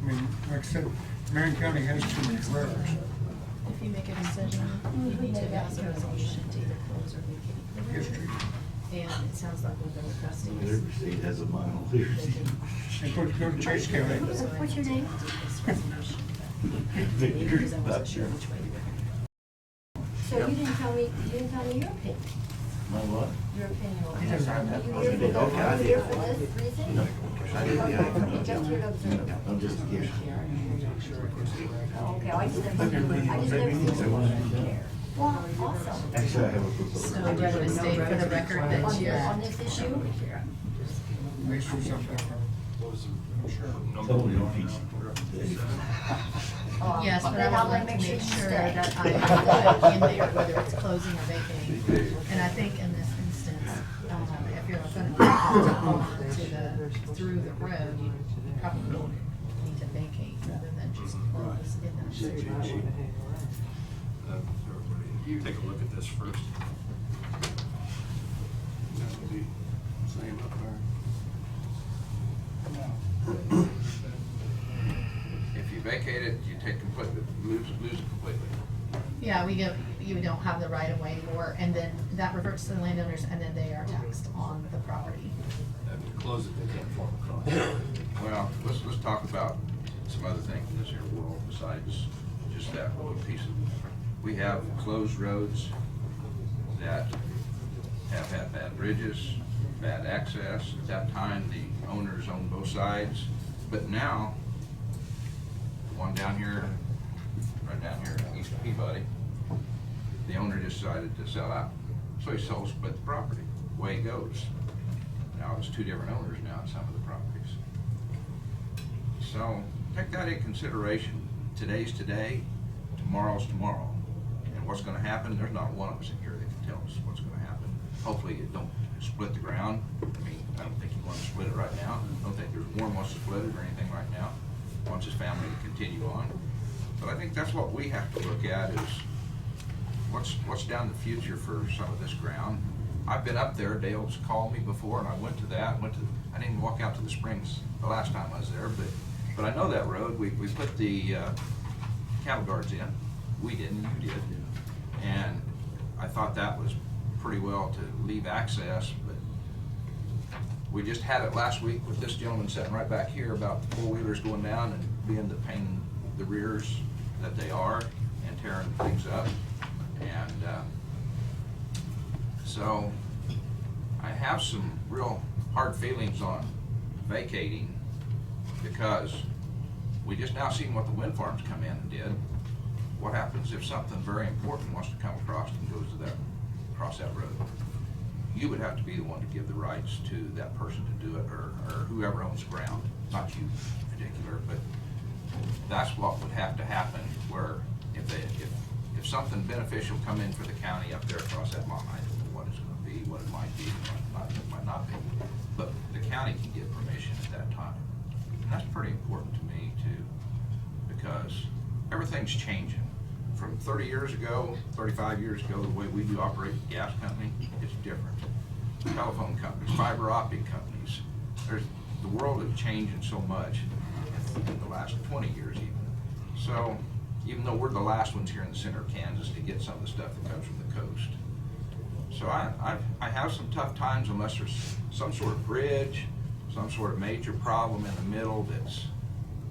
I mean, like I said, Marion County has too many roads. If you make a decision, you need to pass a resolution to either close or vacate. History. And it sounds like what they're requesting Every is. state has a mile there. And go to Chase County. What's your name? Because I wasn't sure which way you were gonna. So you didn't tell me your opinion, My what? your opinion on He this. doesn't have that. You here for Okay, I you did. here for this reason? No, I didn't, yeah. You're just here to observe. I'm just a guest. Oh, okay, I just never seen you. Well, awesome. Actually, I have a. So I'd rather state for the record that you're. On this issue? Make sure something. what was the number? Totally on each. Yes, but I then would I'll like to make sure make you sure stay. that I have that in there, whether it's closing or vacating. And I think in this instance, if you're gonna go through the road, you probably need to vacate rather than just close in that section. Everybody, take a look at this first. That would be same up there. If you vacate it, you take completely, lose it completely. Yeah, you don't have the right of way anymore, and then that reverts to the landowners, and then they are taxed on the property. If you close it, they can't form a cross. Well, let's talk about some other things in this here world besides just that little piece of, we have closed roads that have had bad bridges, bad access. At that time, the owners owned both sides, but now, the one down here, right down here, east of Peabody, the owner decided to sell out. So he split the property, way it goes. Now it's two different owners now on some of the properties. So take that in consideration. Today's today, tomorrow's tomorrow. And what's gonna happen, there's not one of us in here that can tell us what's gonna happen. Hopefully it don't split the ground. I mean, I don't think you want to split it right now. I don't think Warren wants to split it or anything right now. Wants his family to continue on. But I think that's what we have to look at is what's down the future for some of this ground. I've been up there, Dale's called me before, and I went to that, I didn't even walk out to the springs the last time I was there, but I know that road. We put the cattle guards in. We didn't, you did. And I thought that was pretty well to leave access, but we just had it last week with this gentleman sitting right back here about four-wheelers going down and being the pain in the rears that they are and tearing things up. And so I have some real hard feelings on vacating because we just now seen what the wind farms come in and did. What happens if something very important wants to come across and goes to across that road? You would have to be the one to give the rights to that person to do it, or whoever owns the ground, not you in particular, but that's what would have to happen, where if something beneficial come in for the county up there across that line, I don't know what it's gonna be, what it might be, what it might not be, but the county can get permission at that time. And that's pretty important to me too, because everything's changing. From 30 years ago, 35 years ago, the way we do operate the gas company, it's different. Telephone companies, fiber optic companies, the world is changing so much in the last 20 years even. So even though we're the last ones here in the center of Kansas to get some of the stuff that comes from the coast. So I have some tough times unless there's some sort of bridge, some sort of major problem in the middle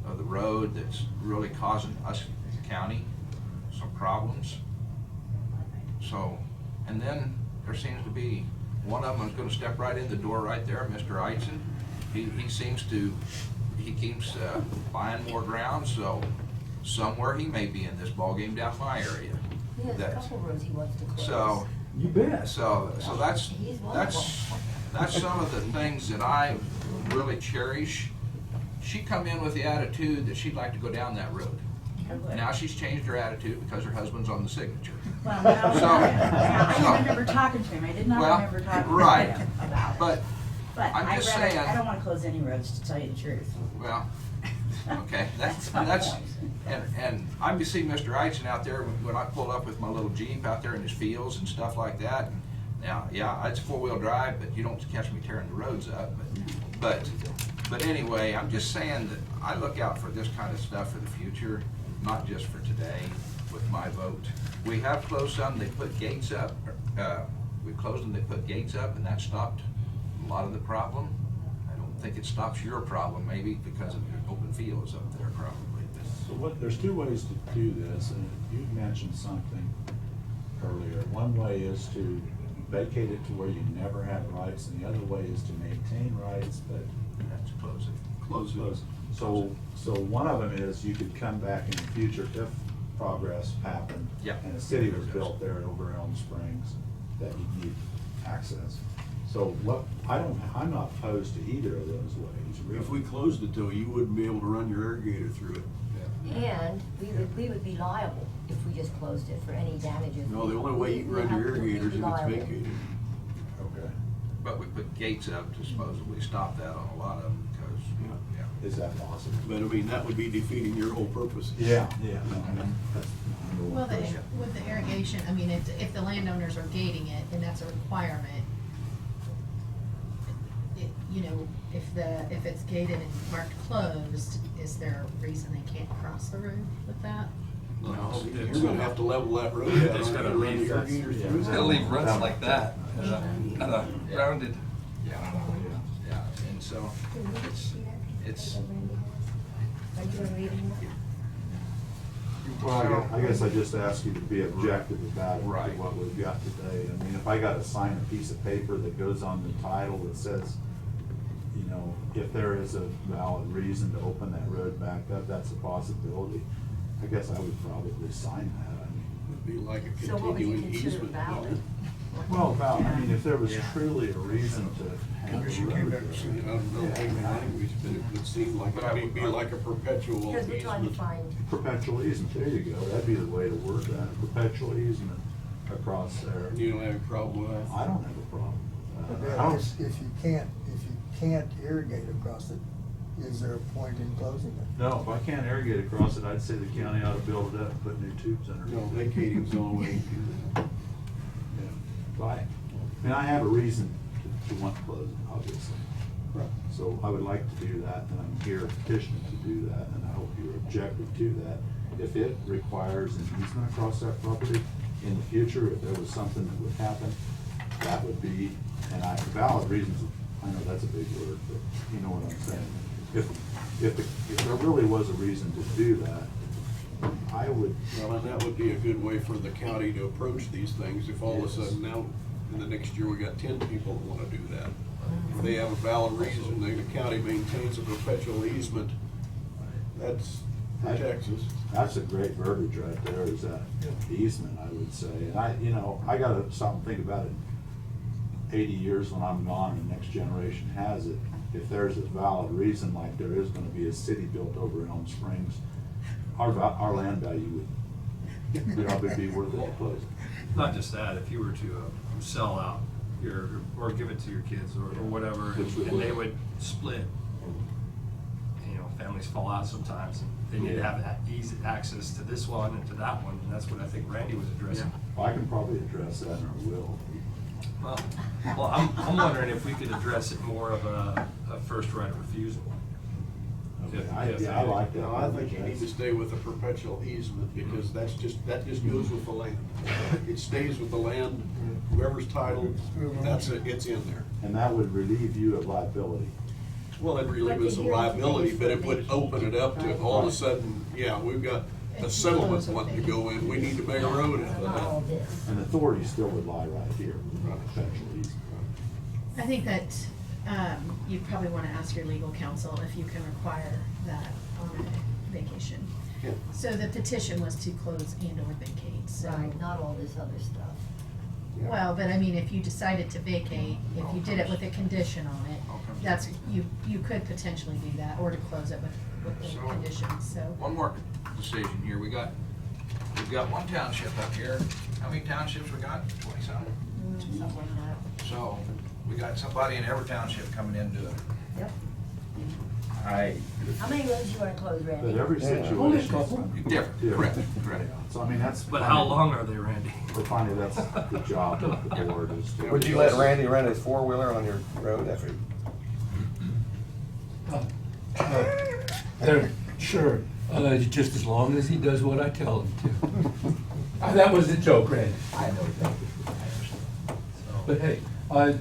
of the road that's really causing us, the county, some problems. So, and then there seems to be one of them is going to step right in the door right there, Mr. Eitzen. He keeps buying more ground, so somewhere he may be in this ballgame down my area. He has a couple roads he wants to close. So, You bet. so that's He's one of that's some of the things that I really cherish. She come in with the attitude that she'd like to go down that road. Now she's changed her attitude because her husband's on the signature. Well, no, I So- remember talking to him, I did not Well, remember talking right. to him about it. But I'm I'd just rather- saying- I don't wanna close any roads, to tell you the truth. Well, okay, that's, my point. and I see Mr. Eitzen out there when I pull up with my little Jeep out there in his fields and stuff like that. Now, yeah, it's four-wheel drive, but you don't catch me tearing the roads up. But anyway, I'm just saying that I look out for this kind of stuff for the future, not just for today with my vote. We have closed some, they put gates up, we closed them, they put gates up, and that stopped a lot of the problem. I don't think it stops your problem, maybe because of the open fields up there probably. So there's two ways to do this, and you mentioned something earlier. One way is to vacate it to where you never had rights, and the other way is to maintain rights, but You have to close it. Close it. So one of them is you could come back in the future if progress happened. Yep. And a city was built there over Elm Springs, that you need access. So I'm not opposed to either of those ways, really. If we closed it though, you wouldn't be able to run your irrigator through it. And we would be liable if we just closed it for any damages. No, the only way you can We run have your to be irrigators is if it's liable. vacated. Okay. But we put gates up to supposedly stop that on a lot of them because, yeah. Is that possible? But I mean, that would be defeating your whole purpose. Yeah, no, I mean, that's. Well, with the irrigation, I mean, if the landowners are gating it and that's a requirement, you know, if it's gated and marked closed, is there a reason they can't cross the road with that? No, you're gonna have to level that road Yeah, out. it's gotta and run leave the that- irrigator yeah. through It's there. They'll leave ruts like that, rounded. Yeah, and so it's, Are you gonna read them? Well, I guess I just ask you to be objective about it, Right. what we've got today. I mean, if I gotta sign a piece of paper that goes on the title that says, you know, if there is a valid reason to open that road back up, that's a possibility. I guess I would probably sign that, I mean. It'd be like a So what would you continuing consider easement. valid? wouldn't Well, I mean, if there was truly a reason to have it? a road there. I don't know the language, but it would seem like it'd be like a perpetual Because we're trying to easement. find, Perpetual easement, there you go, that'd be the way to word that, perpetual easement across there. You don't have a problem with that? I don't have a problem. But I don't, if you can't irrigate across it, is there a point in closing it? no, if I can't irrigate across it, I'd say the county ought to build it up and put new tubes in it. No, vacating's the only way to do that. Yeah. But I mean, I have a reason to want to close it, obviously. Right. So I would like to do that, and I'm here petitioning to do that, and I hope you're objective to that. If it requires an easement across that property in the future, if there was something that would happen, that would be, and valid reasons, I know that's a big word, but you know what I'm saying. If there really was a reason to do that, I would, Well, and that would be a good way for the county to approach these things, if all of a Yes. sudden now, in the next year, we got 10 people that wanna do that. If they have a valid reason, then the county maintains a perpetual easement, that's protects us. that's a great verbiage right there, is that easement, I would say. And I gotta stop and think about it. 80 years when I'm gone and the next generation has it, if there's a valid reason, like there is gonna be a city built over in Elm Springs, our land value would probably be worth it to close. Not just that, if you were to sell out or give it to your kids or whatever, Which we and would. they would split. You know, families fall out sometimes, and they need to have that easy access to this one and to that one, and that's what I think Randy was addressing. Well, I can probably address that in our will. Well, I'm wondering if we could address it more of a first right of refusal. Okay, If- I like that. No, I think you need to stay with a perpetual easement, because that just goes with the land. It stays with the land, whoever's titled, it's in there. And that would relieve you of liability. Well, it'd relieve us of liability, but it would open it up to all of a sudden, yeah, we've got a settlement wanting to go in, we need to make a road out not all of this. And the authority still would lie right here, perpetual easement. I think that, you'd probably wanna ask your legal counsel if you can require that on a vacation. Yeah. So the petition was to close and or vacate, so. Right, not all this other stuff. Well, but I mean, if you decided to vacate, if you did it with a condition on it, that's, you could potentially do that, or to close it with the So- conditions, so. one more decision here. We've got one township up here. How many townships we got? 20-something? Something like that. So we got somebody in every township coming in doing it. Yep. I, How many roads you wanna close, Randy? But every situation. Different, correct, correct. So I mean, that's. But how long are they, Randy? But finally, that's the job of the board is to. Would you let Randy run his four-wheeler on your road after? Sure, just as long as he does what I tell him to. That was a joke, Randy. I know that. But hey, and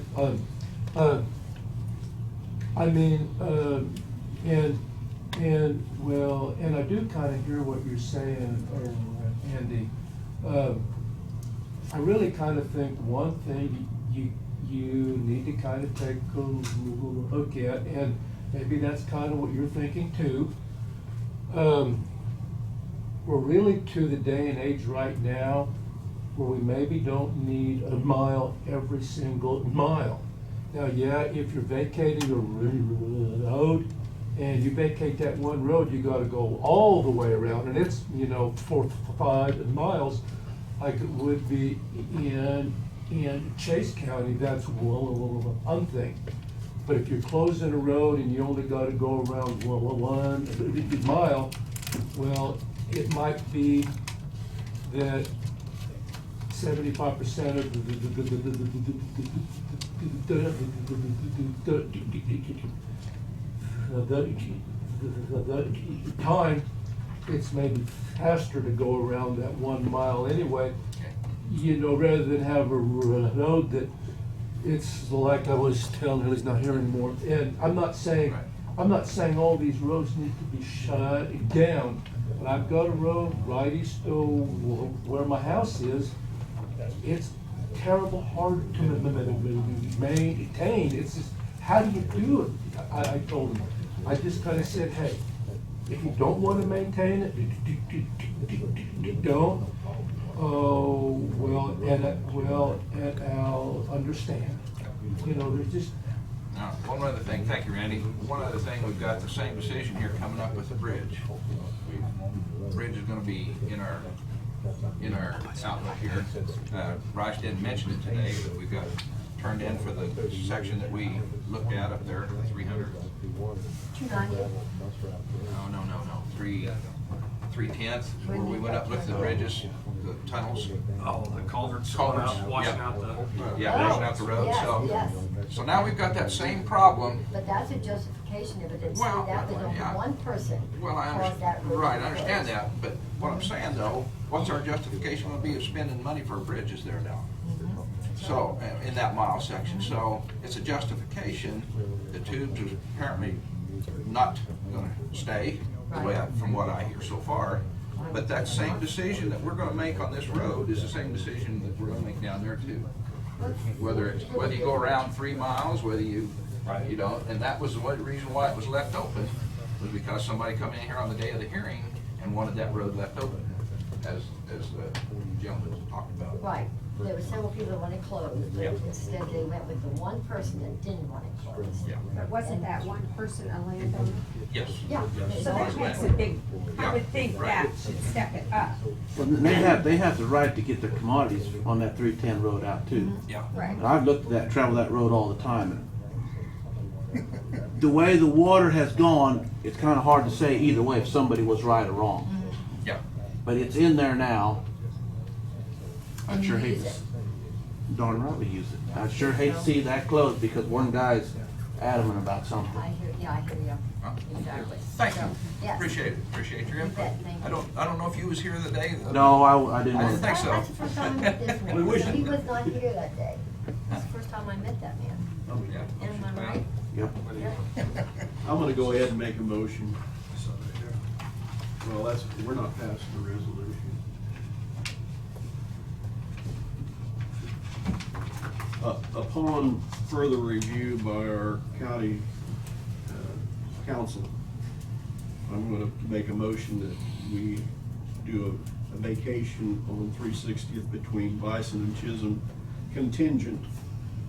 I do kind of hear what you're saying, Andy. I really kind of think one thing you need to kind of take a look at, and maybe that's kind of what you're thinking too. We're really to the day and age right now where we maybe don't need a mile every single mile. Now, yeah, if you're vacating a road and you vacate that one road, you gotta go all the way around, and it's, 4 to 5 miles, like it would be in Chase County. That's one thing. But if you're closing a road and you only gotta go around 1 mile, well, it might be that 75% of the time, it's maybe faster to go around that 1 mile anyway, rather than have a road that it's like I was telling him, he's not here anymore. And I'm not saying all these roads need to be shut down, but I've got a road right east of where my house is. It's terrible hard to maintain. It's just, how do you do it? I told him, I just kind of said, hey, if you don't want to maintain it, don't. Oh, and I'll understand. There's just. Now, one other thing, thank you, Randy. One other thing, we've got the same decision here coming up with the bridge. The bridge is gonna be in our outlook here. Bryce didn't mention it today, but we've got it turned in for the section that we looked at up there, 300. 290. No, 310th, where we went up, looked at the bridges, the tunnels. Oh, the culverts, Culverts, washing yeah. out the. Yeah, washing out the road, Yes, so. yes. So now we've got that same problem. But that's a justification if it didn't say Well, that, there's only yeah. one person Well, I caused that understand, road right, to I understand close. that, but what I'm saying though, what's our justification gonna be of spending money for bridges there now? So, in that mile section, so it's a justification. The tubes is apparently not gonna stay, the way from what I hear so far. But that same decision that we're gonna make on this road is the same decision that we're gonna make down there too. Whether you go around 3 miles, whether you don't, and that was the reason why it was left open, was because somebody come in here on the day of the hearing and wanted that road left open, as the gentleman talked about. Right, there were several people that wanted it closed, but instead they went with the one person that didn't want it closed. Yeah. But wasn't that one person a landowner? Yes. Yeah. So that makes a big, I would think that should step it up. Well, they have the right to get their commodities on that 310 road out too. Yeah. Right. And I've looked at that, traveled that road all the time. And the way the water has gone, it's kind of hard to say either way if somebody was right or wrong. Yeah. But it's in there now. I And sure you hate use to, it. darn right we use it. I sure hate to see that closed because one guy's adamant about something. I hear you. Huh? Exactly. Thank you. Yes. Appreciate your You input. bet, thank you. I don't know if you was here the day. No, I didn't. I want didn't think so. That's the first time I met this man. We wish- He was not here that day. That's the first time I met that man. Yeah. Am I right? Yep. Yep. I'm gonna go ahead and make a motion. Well, we're not passing the resolution. Upon further review by our county council, I'm gonna make a motion that we do a vacation on 360th between Bison and Chisholm, contingent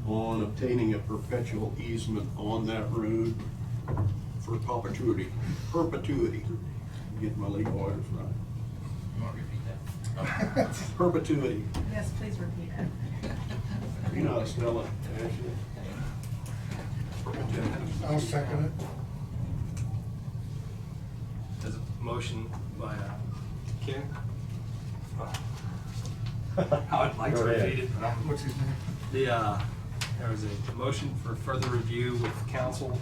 on obtaining a perpetual easement on that road for perpetuity. Get my legal orders right. You want to repeat that? Perpetuity. Yes, please repeat it. You know how to spell it, Ashley? I'll second it. There's a motion by Ken. I would like to Go ahead. repeat it, but What's his name? there was a motion for further review with council.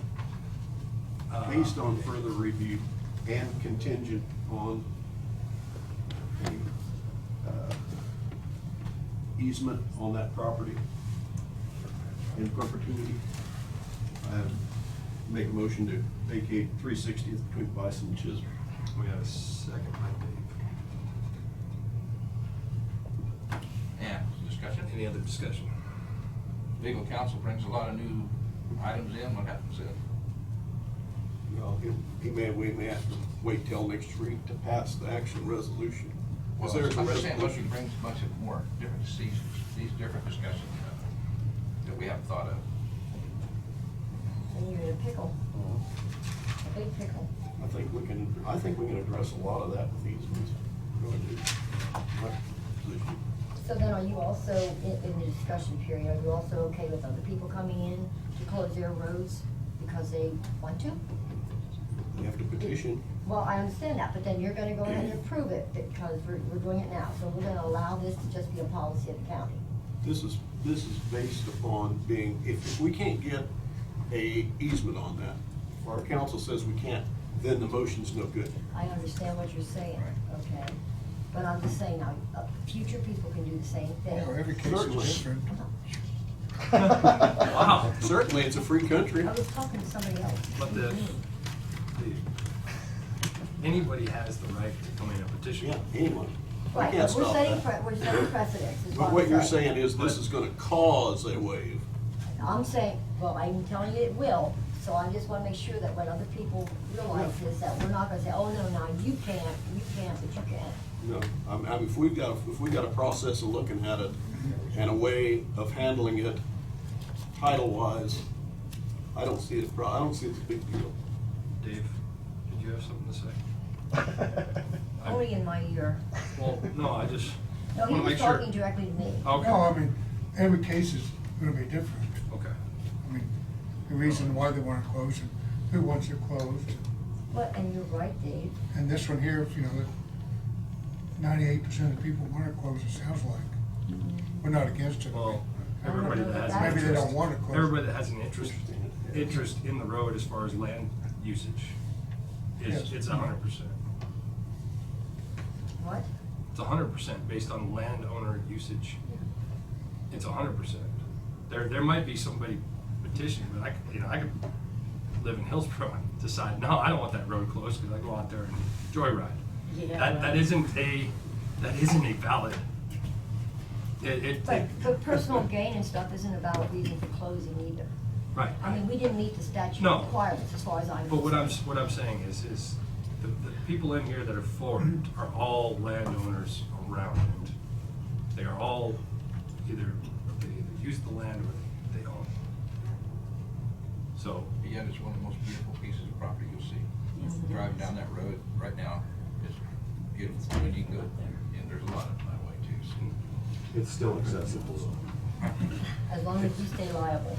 Based on further review and contingent on the easement on that property in perpetuity. I make a motion to vacate 360th between Bison and Chisholm. We have a second by Dave. Yeah, discussion. Any other discussion? Legal counsel brings a lot of new items in, what happens then? Well, we may have to wait till next week to pass the actual resolution. Well, Is there a I'm just saying, what resolution? you brings a bunch of more different these different discussions that we haven't thought of. And you're in a pickle. a big pickle. I think we can address a lot of that with easements. Really do. My position. So then are you also, in the discussion period, are you also okay with other people coming in to close their roads because they want to? You have to petition. Well, I understand that, but then you're gonna go ahead and approve it because we're doing it now. So we're gonna allow this to just be a policy of the county. This is based upon being, if we can't get a easement on that, if our council says we can't, then the motion's no good. I understand what you're saying, okay? But I'm just saying now, future people can do the same thing. Every case is Certainly. different. Wow. Certainly, it's a free country. I was talking to somebody else. But anybody has the right to come in and petition. Yeah, anyone. We Right, can't but we're stop setting, that. we're setting precedents, is But what what I'm you're saying is this But- is gonna cause a wave. I'm saying, well, I'm telling you it will, so I just wanna make sure that when other people realize this, that we're not gonna say, oh, no, you can't, but you can. No, I mean, if we've got a process of looking at it and a way of handling it title-wise, I don't see it as a big deal. Dave, did you have something to say? Only in my ear. Well, no, I just No, he wanna was make sure. talking directly to me. Okay. No, I mean, every case is gonna be different. Okay. I mean, the reason why they wanna close and who wants it closed. But, and you're right, Dave. And this one here, you know, 98% of the people want it closed, it sounds like. We're not against it. Well, everybody that has an Maybe they interest, don't want it closed. everybody that has an interest in the road as far as land usage Yes. it's 100%. What? It's 100% based on landowner usage. It's 100%. There might be somebody petitioning, but I could live in Hillsborough and decide, no, I don't want that road closed because I go out there and joyride. Yeah, That right. isn't a valid. But personal gain and stuff isn't a valid reason for closing either. Right. I mean, we didn't meet the statute No. requirements as far as I'm But concerned. what I'm saying is the people in here that are for it are all landowners around it. They are all they either use the land or they own it. So, Yet it's one of the most beautiful pieces of property you'll see. Driving down that road right now, it's beautiful. When you can go, and there's a lot of that way too. So. It's still accessible. As long as you stay liable.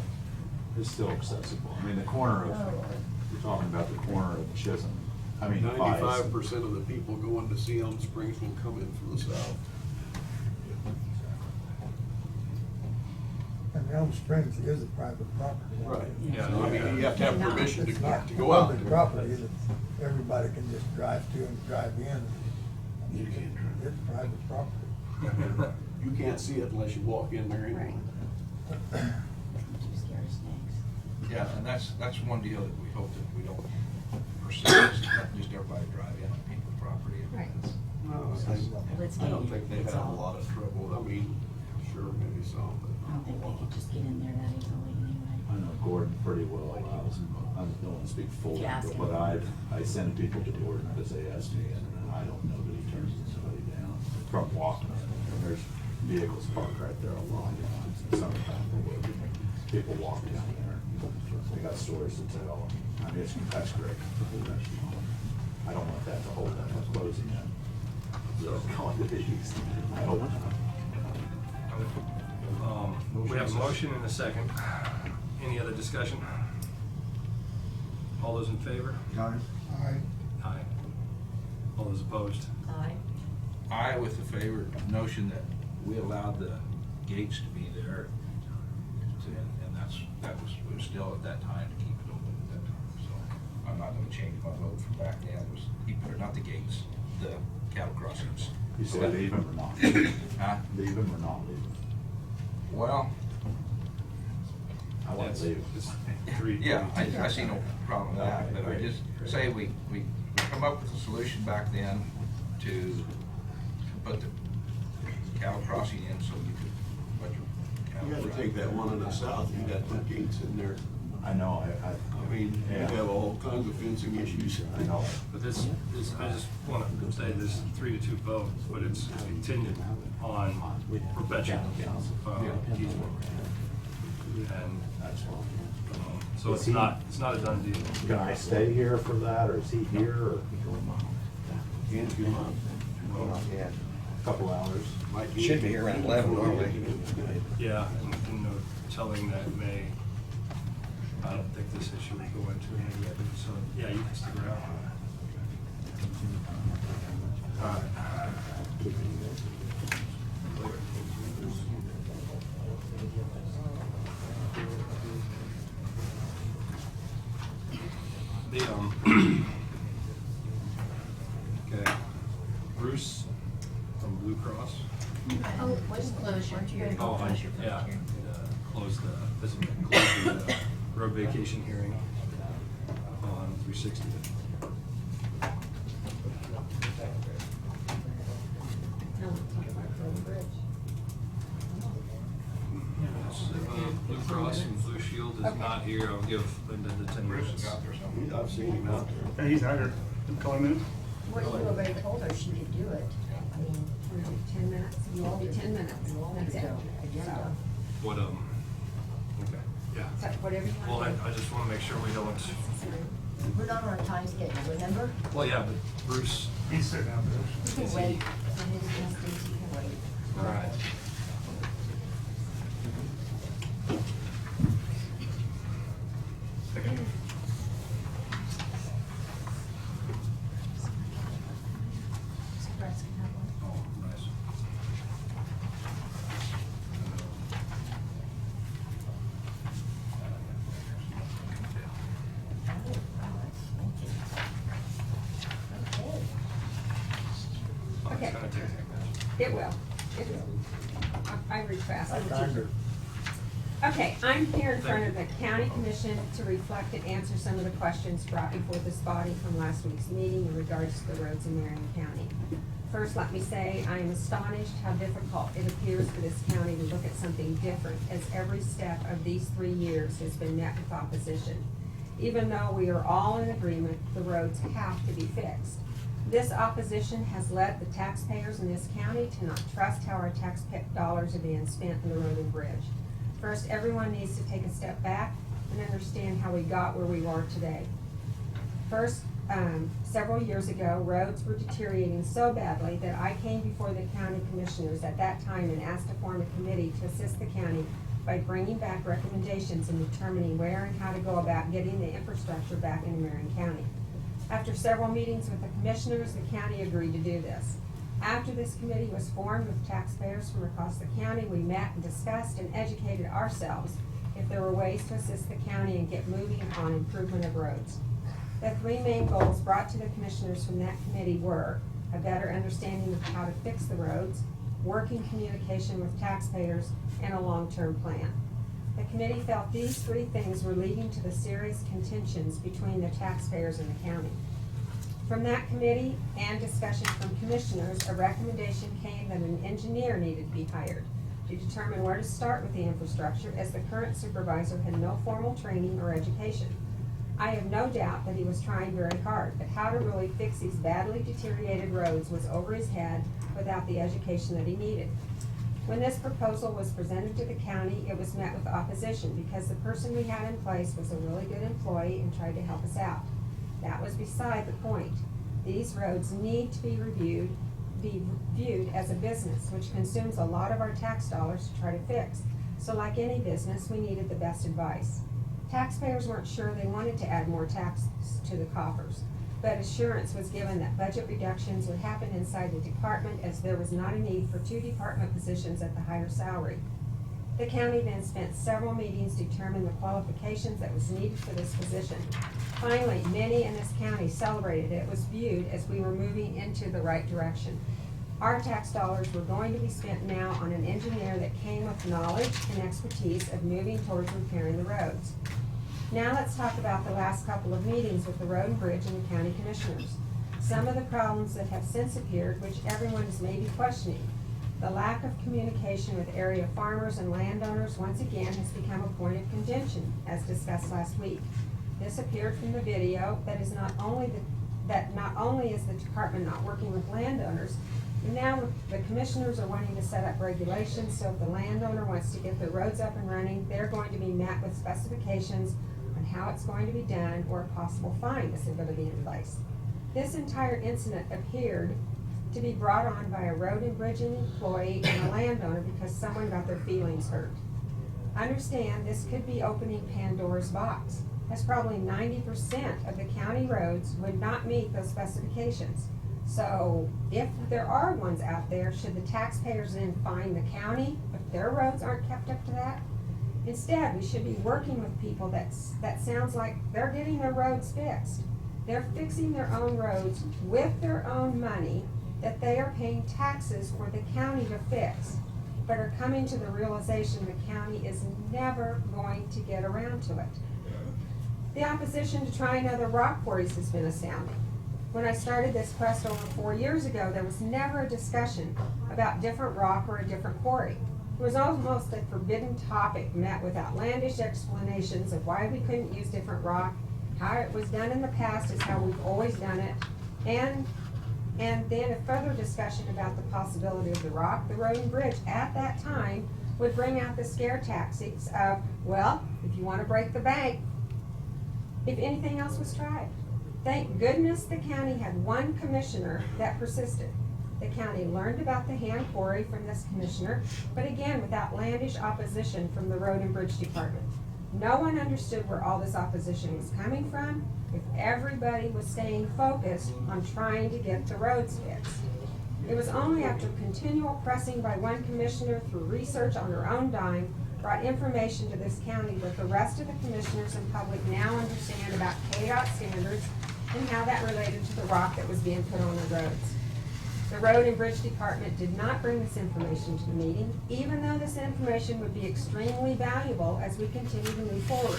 It's still accessible. I mean, the corner of, Oh. you're talking about the corner of Chisholm. I mean, 95% of the people going to see Elm Springs will come in from the south. And Elm Springs is a private property. Right. Yeah, I mean, you have to have permission It's not to go out public there. property that everybody can just drive to and drive in. You can't drive. It's private property. You can't see it unless you walk in there anyway. Yeah, and that's one deal that we hope that we don't pursue, is let just everybody drive in on people's property. Right. No, I don't think they'd have a lot of trouble. I mean, sure, maybe some, but. I don't think they could just get in there that easily anyway. I know Gordon pretty well. I don't want to speak fully, Yeah, ask but him. I send people to Gordon because they ask me, and I don't know that he turns somebody down from walking. And there's vehicles parked right there a long time. Sometimes people walk down there. They got stories to tell. I mean, that's great. I don't want that to hold them up closing it. So, calling it east. I hope not. We have a motion and a second. Any other discussion? All those in favor? Aye. Aye. All those opposed? Aye. I, with the favored notion that we allowed the gates to be there, and that was still at that time to keep it open at that time. So I'm not gonna change my vote from back then, was keep it, not the gates, the cattle crossings. You said leave them or not? Huh? Leave them or not leave them? Well, I want to leave. yeah, I see no problem with that, but I just say we come up with a solution back then to put the cattle crossing in so you could let your cattle. You gotta take that one in the south, you got the gates in there. I know, I mean, you yeah. have all kinds of fencing issues. I know. But this, I just want to say this 3-2 vote, but it's contingent on perpetual easement. And So it's not a done deal. Can I stay here for that, or is he here, or In 2 months. a couple hours? Should be here around 11, normally. Yeah, and no telling that may, I don't think this issue would go into it yet, so, yeah, you can stick around. The, okay, Bruce from Blue Cross. Oh, what's closure? Oh, yeah, close the road vacation hearing on 360. Blue Cross and Blue Shield is not here. I'll give Linda the 10 minutes. I've seen him out there. Yeah, he's out here. Call him in. What you already told her she could do it. I mean, 10 minutes, you all be 10 minutes. That's it. agenda. What, okay, yeah. So whatever you Well, want. I just want to make sure we don't, We're not on a time schedule, remember? well, yeah, but Bruce, He's sitting out there. We can wait. For his instance, he can wait. all right. Oh, nice. Oh, it's Okay. gonna take a minute. It will. It will. I read fast. I timed her. Okay, I'm here in front of the county commission to reflect and answer some of the questions brought before this body from last week's meeting in regards to the roads in Marion County. First, let me say, I am astonished how difficult it appears for this county to look at something different, as every step of these 3 years has been met with opposition. Even though we are all in agreement, the roads have to be fixed. This opposition has led the taxpayers in this county to not trust how our tax dollars are being spent in the road and bridge. First, everyone needs to take a step back and understand how we got where we are today. First, several years ago, roads were deteriorating so badly that I came before the county commissioners at that time and asked to form a committee to assist the county by bringing back recommendations and determining where and how to go about getting the infrastructure back into Marion County. After several meetings with the commissioners, the county agreed to do this. After this committee was formed with taxpayers from across the county, we met and discussed and educated ourselves if there were ways to assist the county and get moving on improvement of roads. The 3 main goals brought to the commissioners from that committee were a better understanding of how to fix the roads, working communication with taxpayers, and a long-term plan. The committee felt these 3 things were leading to the serious contentions between the taxpayers and the county. From that committee and discussion from commissioners, a recommendation came that an engineer needed to be hired to determine where to start with the infrastructure, as the current supervisor had no formal training or education. I have no doubt that he was trying very hard, but how to really fix these badly deteriorated roads was over his head without the education that he needed. When this proposal was presented to the county, it was met with opposition because the person we had in place was a really good employee and tried to help us out. That was beside the point. These roads need to be viewed as a business, which consumes a lot of our tax dollars to try to fix. So like any business, we needed the best advice. Taxpayers weren't sure they wanted to add more taxes to the coffers, but assurance was given that budget reductions would happen inside the department, as there was not a need for 2 department positions at the higher salary. The county then spent several meetings to determine the qualifications that was needed for this position. Finally, many in this county celebrated it was viewed as we were moving into the right direction. Our tax dollars were going to be spent now on an engineer that came with knowledge and expertise of moving towards repairing the roads. Now let's talk about the last couple of meetings with the road and bridge and the county commissioners. Some of the problems that have since appeared, which everyone is maybe questioning. The lack of communication with area farmers and landowners once again has become a point of contention, as discussed last week. This appeared from the video that not only is the department not working with landowners, but now the commissioners are wanting to set up regulations, so if the landowner wants to get their roads up and running, they're going to be met with specifications on how it's going to be done or a possible fine is going to be in place. This entire incident appeared to be brought on by a road and bridge employee and a landowner because someone got their feelings hurt. Understand, this could be opening Pandora's box, as probably 90% of the county roads would not meet those specifications. So if there are ones out there, should the taxpayers then fine the county if their roads aren't kept up to that? Instead, we should be working with people that sounds like they're getting their roads fixed. They're fixing their own roads with their own money that they are paying taxes for the county to fix, but are coming to the realization the county is never going to get around to it. The opposition to trying other rock quarries has been astounding. When I started this quest over 4 years ago, there was never a discussion about different rock or a different quarry. It was almost a forbidden topic met with outlandish explanations of why we couldn't use different rock, how it was done in the past is how we've always done it, and then a further discussion about the possibility of the rock, the road and bridge at that time would bring out the scare tactics of, well, if you want to break the bank, if anything else was tried. Thank goodness the county had one commissioner that persisted. The county learned about the hand quarry from this commissioner, but again with outlandish opposition from the road and bridge department. No one understood where all this opposition was coming from if everybody was staying focused on trying to get the roads fixed. It was only after continual pressing by one commissioner through research on her own dime brought information to this county that the rest of the commissioners and public now understand about KDOT standards and how that related to the rock that was being put on the roads. The Road and Bridge Department did not bring this information to the meeting, even though this information would be extremely valuable as we continue to move forward.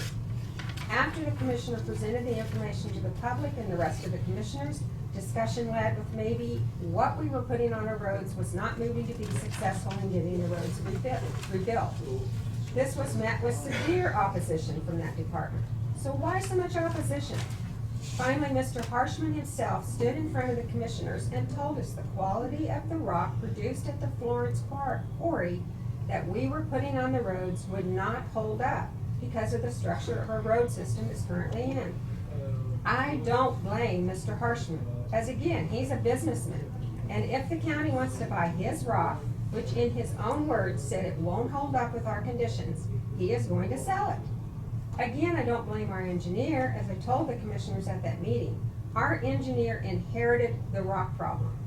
After the commissioner presented the information to the public and the rest of the commissioners, discussion led with maybe what we were putting on our roads was not moving to be successful in getting the roads rebuilt. This was met with severe opposition from that department. So why so much opposition? Finally, Mr. Harshman himself stood in front of the commissioners and told us the quality of the rock produced at the Florence quarry that we were putting on the roads would not hold up because of the structure of our road system is currently in. I don't blame Mr. Harshman, as again, he's a businessman. And if the county wants to buy his rock, which in his own words said it won't hold up with our conditions, he is going to sell it. Again, I don't blame our engineer, as I told the commissioners at that meeting. Our engineer inherited the rock problem.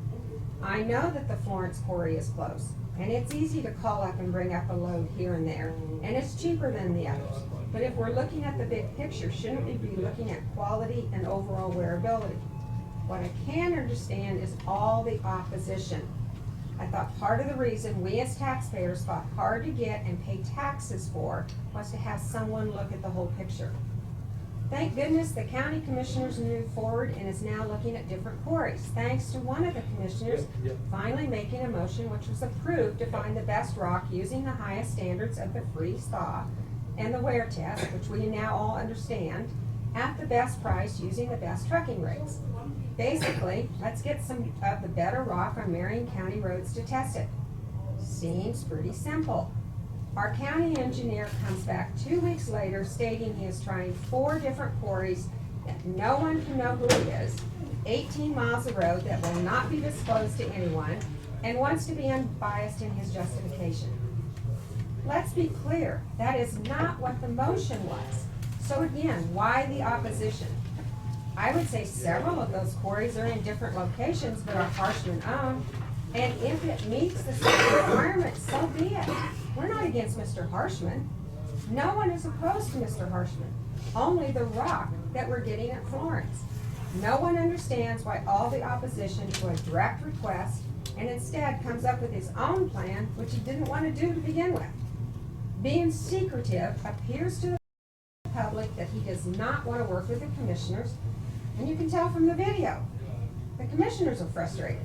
I know that the Florence quarry is close, and it's easy to call up and bring up a load here and there, and it's cheaper than the others. But if we're looking at the big picture, shouldn't we be looking at quality and overall wearability? What I can understand is all the opposition. I thought part of the reason we as taxpayers fought hard to get and pay taxes for was to have someone look at the whole picture. Thank goodness the county commissioners moved forward and is now looking at different quarries, thanks to one of the commissioners finally making a motion which was approved to find the best rock using the highest standards of the freeze-thaw and the wear test, which we now all understand, at the best price using the best trucking rates. Basically, let's get some of the better rock on Marion County roads to test it. Seems pretty simple. Our county engineer comes back 2 weeks later stating he is trying 4 different quarries that no one can know who he is, 18 miles of road that will not be disclosed to anyone, and wants to be unbiased in his justification. Let's be clear, that is not what the motion was. So again, why the opposition? I would say several of those quarries are in different locations but are Harshman owned, and if it meets the state requirements, so be it. We're not against Mr. Harshman. No one is opposed to Mr. Harshman, only the rock that we're getting at Florence. No one understands why all the opposition to a direct request and instead comes up with his own plan, which he didn't want to do to begin with. Being secretive appears to the public that he does not want to work with the commissioners, and you can tell from the video. The commissioners are frustrated.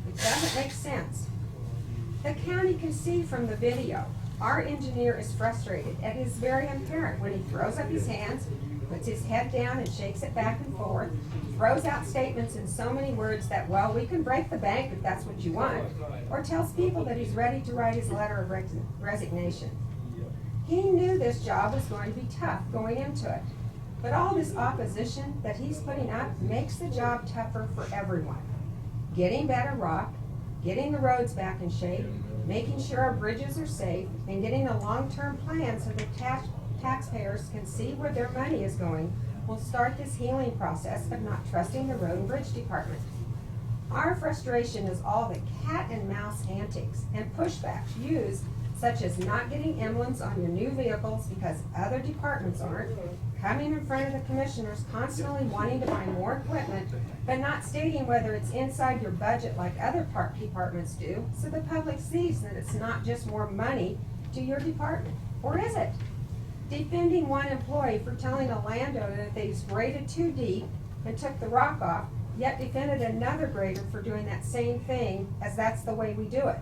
It doesn't make sense. The county can see from the video. Our engineer is frustrated. It is very apparent when he throws up his hands, puts his head down and shakes it back and forth, throws out statements in so many words that, well, we can break the bank if that's what you want, or tells people that he's ready to write his letter of resignation. He knew this job was going to be tough going into it. But all this opposition that he's putting up makes the job tougher for everyone. Getting better rock, getting the roads back in shape, making sure our bridges are safe, and getting a long-term plan so that taxpayers can see where their money is going will start this healing process of not trusting the road and bridge department. Our frustration is all the cat and mouse antics and pushbacks used, such as not getting emblems on your new vehicles because other departments aren't, coming in front of the commissioners constantly wanting to buy more equipment, but not stating whether it's inside your budget like other departments do, so the public sees that it's not just more money to your department. Or is it? Defending one employee for telling a landowner that they've graded too deep and took the rock off, yet defended another grader for doing that same thing, as that's the way we do it.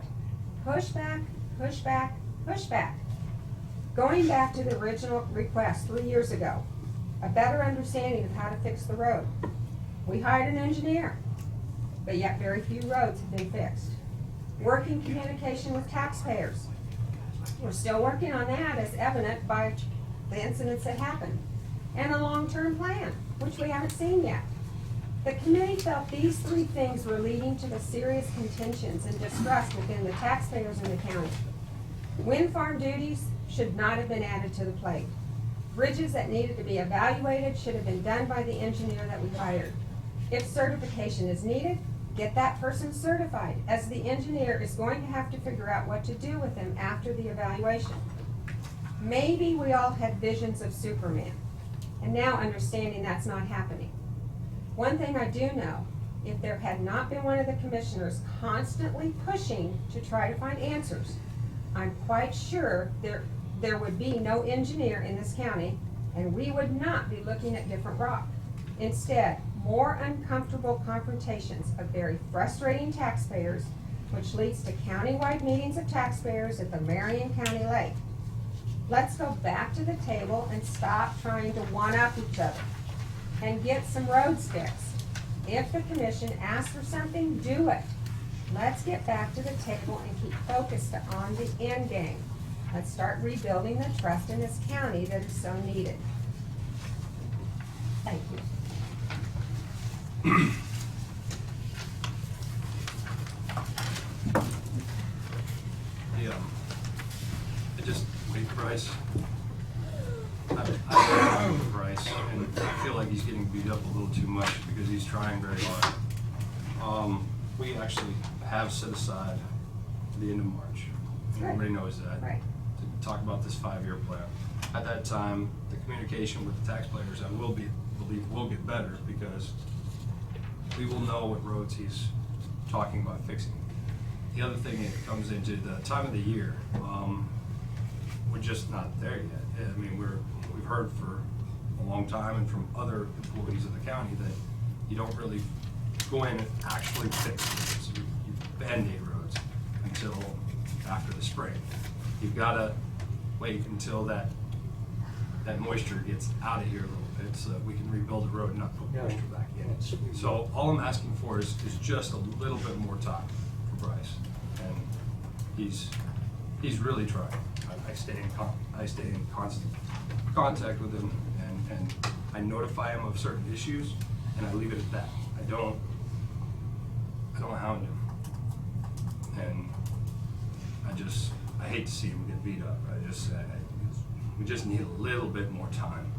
Pushback, pushback, pushback. Going back to the original request 3 years ago, a better understanding of how to fix the road. We hired an engineer, but yet very few roads have been fixed. Working communication with taxpayers. We're still working on that, as evident by the incidents that happened. And a long-term plan, which we haven't seen yet. The committee felt these 3 things were leading to the serious contentions and distrust within the taxpayers in the county. Wind farm duties should not have been added to the plate. Bridges that needed to be evaluated should have been done by the engineer that we hired. If certification is needed, get that person certified, as the engineer is going to have to figure out what to do with him after the evaluation. Maybe we all had visions of Superman, and now understanding that's not happening. One thing I do know, if there had not been one of the commissioners constantly pushing to try to find answers, I'm quite sure there would be no engineer in this county, and we would not be looking at different rock. Instead, more uncomfortable confrontations of very frustrating taxpayers, which leads to county-wide meetings of taxpayers at the Marion County Lake. Let's go back to the table and stop trying to one-up each other and get some roads fixed. If the commission asks for something, do it. Let's get back to the table and keep focused on the end game. Let's start rebuilding the trust in this county that is so needed. Thank you. Bryce. I like Bryce, and I feel like he's getting beat up a little too much because he's trying very hard. We actually have set aside the end of March, and everybody knows that, to talk about this 5-year plan. At that time, the communication with the taxpayers, I believe will get better, because we will know what roads he's talking about fixing. The other thing that comes into the time of the year, we're just not there yet. I mean, we've heard for a long time and from other employees of the county that you don't really go in and actually fix roads. You band-aid roads until after the spring. You've got to wait until that moisture gets out of here a little bit so that we can rebuild the road and not put moisture back in. So all I'm asking for is just a little bit more time for Bryce, and he's really trying. I stay in constant contact with him, and I notify him of certain issues, and I leave it at that. I don't hound him, and I hate to see him get beat up. We just need a little bit more time.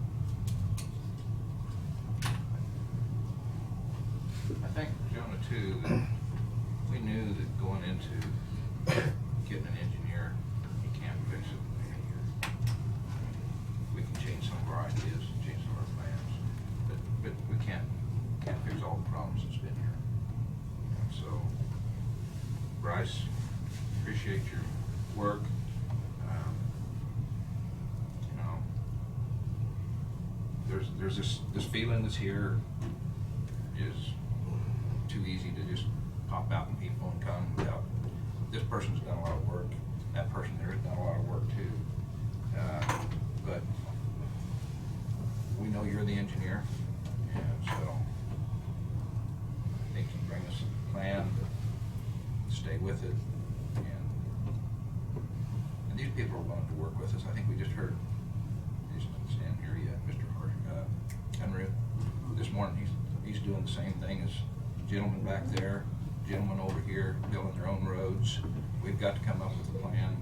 I think, Jonah, too, that we knew that going into getting an engineer, you can't fix it in a year. We can change some of our ideas, change some of our plans, but we can't fix all the problems that's been here. And so, Bryce, appreciate your work. There's this feeling that's here is too easy to just pop out and people and come without. This person's done a lot of work. That person there has done a lot of work too. But we know you're the engineer, and so I think you bring us a plan, stay with it, and these people are willing to work with us. I think we just heard, he's not standing here yet, Mr. morning, he's doing the same thing as gentlemen back there, gentlemen over here, building their own roads. We've got to come up with a plan.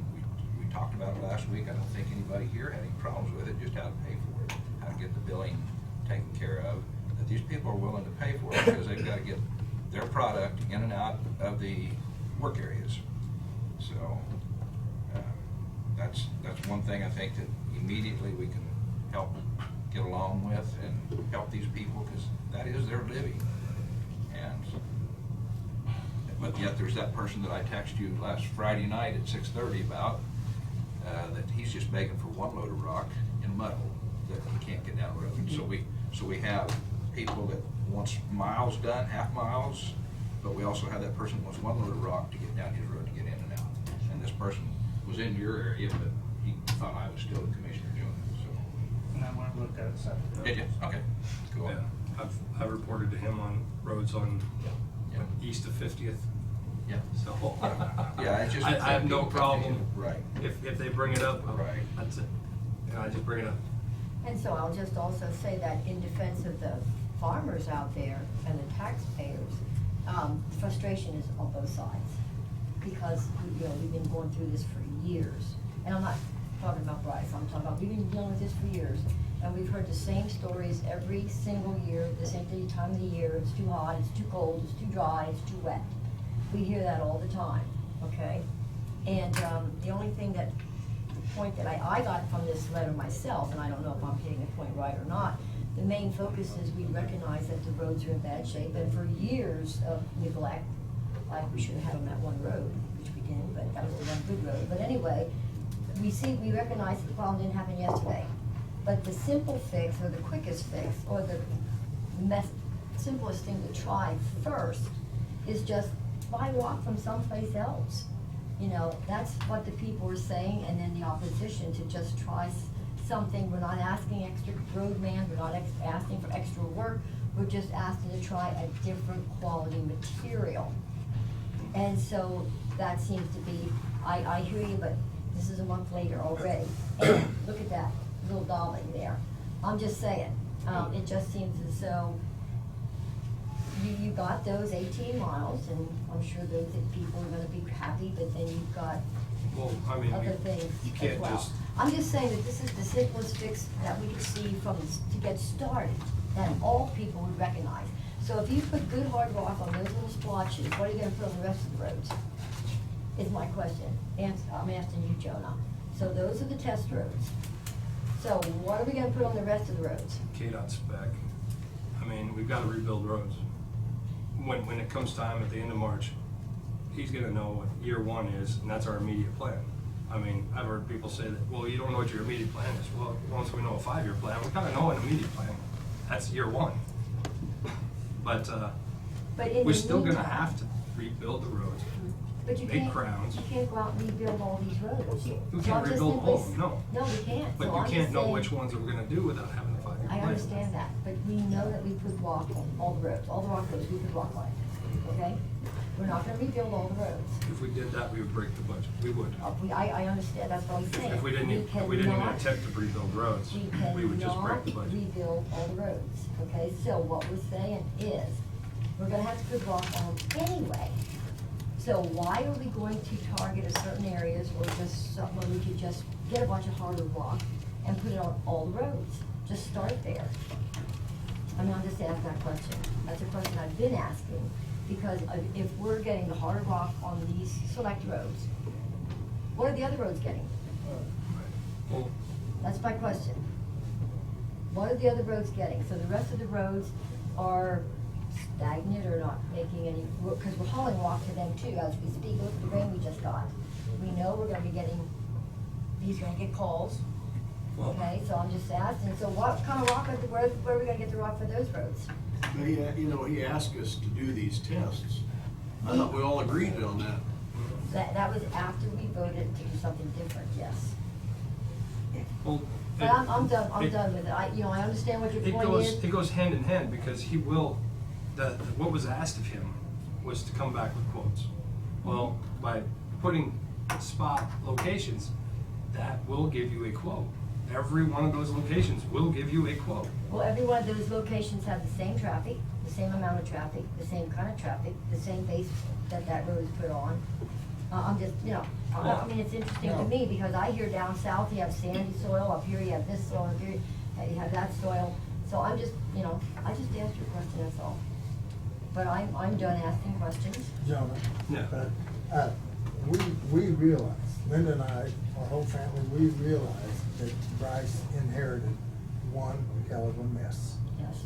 We talked about it last week. I don't think anybody here had any problems with it, just how to pay for it, how to get the billing taken care of. That these people are willing to pay for it because they've got to get their product in and out of the work areas. So that's one thing I think that immediately we can help get along with and help these people, because that is their living. But yet there's that person that I texted you last Friday night at 6:30 about, that he's just begging for one load of rock in a mud hole that he can't get down the road. So we have people that wants miles done, half miles, but we also have that person that wants one load of rock to get down his road to get in and out. And this person was in your area, but he thought I was still the commissioner doing it, so. And I went and looked at it Saturday. Did you? Okay, cool. Yeah, I've reported to him on roads on east of 50th. Yeah. So, yeah, it's just. I have no problem. Right. If they bring it up, right. That's it. And I just bring it up. And so I'll just also say that in defense of the farmers out there and the taxpayers, frustration is on both sides. Because, we've been going through this for years. And I'm not talking about Bryce, I'm talking about, we've been dealing with this for years. And we've heard the same stories every single year, the same time of the year. It's too hot, it's too cold, it's too dry, it's too wet. We hear that all the time, okay? And the only thing that, the point that I got from this letter myself, and I don't know if I'm hitting the point right or not, the main focus is we recognize that the roads are in bad shape, and for years of neglect, like we should have had on that one road, which we didn't, but that was the one good road. But anyway, we recognize that the problem didn't happen yesterday. But the simple fix, or the quickest fix, or the simplest thing to try first is just buy rock from someplace else. That's what the people are saying, and then the opposition to just try something. We're not asking extra roadman, we're not asking for extra work, we're just asking to try a different quality material. And so that seems to be, I hear you, but this is a month later already. And look at that little dolly there. I'm just saying, it just seems as though you got those 18 miles, and I'm sure those people are gonna be happy, but then you've got other things you as can't well. just. I'm just saying that this is the simplest fix that we can see to get started, that all people would recognize. So if you put good hard rock on those little splotches, what are you gonna put on the rest of the roads? Is my question. And I'm asking you, Jonah. So those are the test roads. So what are we gonna put on the rest of the roads? KDOT spec. We've gotta rebuild roads. When it comes time at the end of March, he's gonna know what year one is, and that's our immediate plan. I've heard people say that, well, you don't know what your immediate plan is. Well, once we know a 5-year plan, we kinda know an immediate plan. That's year one. But in we're the still gonna meantime- have to rebuild the roads. But you Make can't, crowns. you can't go out and rebuild all these roads. We So can't I'm just rebuild all of simply- them, no. No, we can't. But So you I'm can't just know saying- which ones we're gonna do without having a 5-year plan. I understand that, but we know that we put rock on all the roads, all the rock roads, we put rock on it, okay? We're not gonna rebuild all the roads. If we did that, we would break the budget. We would. I understand, that's what I'm saying. If we didn't even cannot- attempt to rebuild roads, we would just break the cannot budget. rebuild all the roads, okay? So what we're saying is, we're gonna have to put rock on them anyway. So why are we going to target a certain areas, or just something where we could just get a bunch of harder rock and put it on all the roads? Just start there. I'm just asking that question. That's a question I've been asking, because if we're getting the harder rock on these select roads, what are the other roads getting? Well, That's my question. What are the other roads getting? So the rest of the roads are stagnant or not making any, because we're hauling rock to them too as we speak. Look at the rain we just got. We know we're gonna be getting, these are gonna get calls. Okay, so I'm just asking, so what kind of rock, where are we gonna get the rock for those roads? But he asked us to do these tests. I thought we all agreed on that. That was after we voted to do something different, yes. Well, But I'm done with it. I understand what your point is. It goes hand in hand, because he will, what was asked of him was to come back with quotes. Well, by putting spot locations, that will give you a quote. every one of those locations will give you a quote. Well, every one of those locations have the same traffic, the same amount of traffic, the same kind of traffic, the same base that road is put on. I'm just, I mean, it's interesting to me because I hear down south you have sandy soil, up here you have this soil, up here you have that soil. So I'm just, I just answered your question, that's all. But I'm done asking questions. Gentlemen, Yeah. but, we realize, Linda and I, our whole family, we realize that Bryce inherited one hell of a mess. Yes.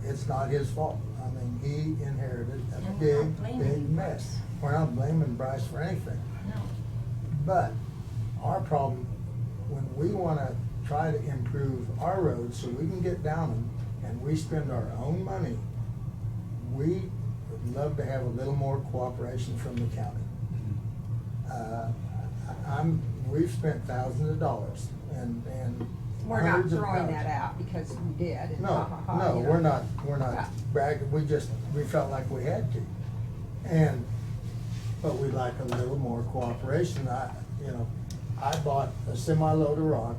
It's not his fault. I mean, he inherited a And we're not big, blaming big Bryce. mess. We're not blaming Bryce for anything. No. But our problem, when we wanna try to improve our roads so we can get down them, and we spend our own money, we would love to have a little more cooperation from the county. We've spent thousands of dollars and We're not hundreds of throwing pounds. that out because we did. and No, ha, ha, ha, no, you know. we're not Yeah. bragging, we felt like we had to. But we'd like a little more cooperation. I bought a semi-load of rock,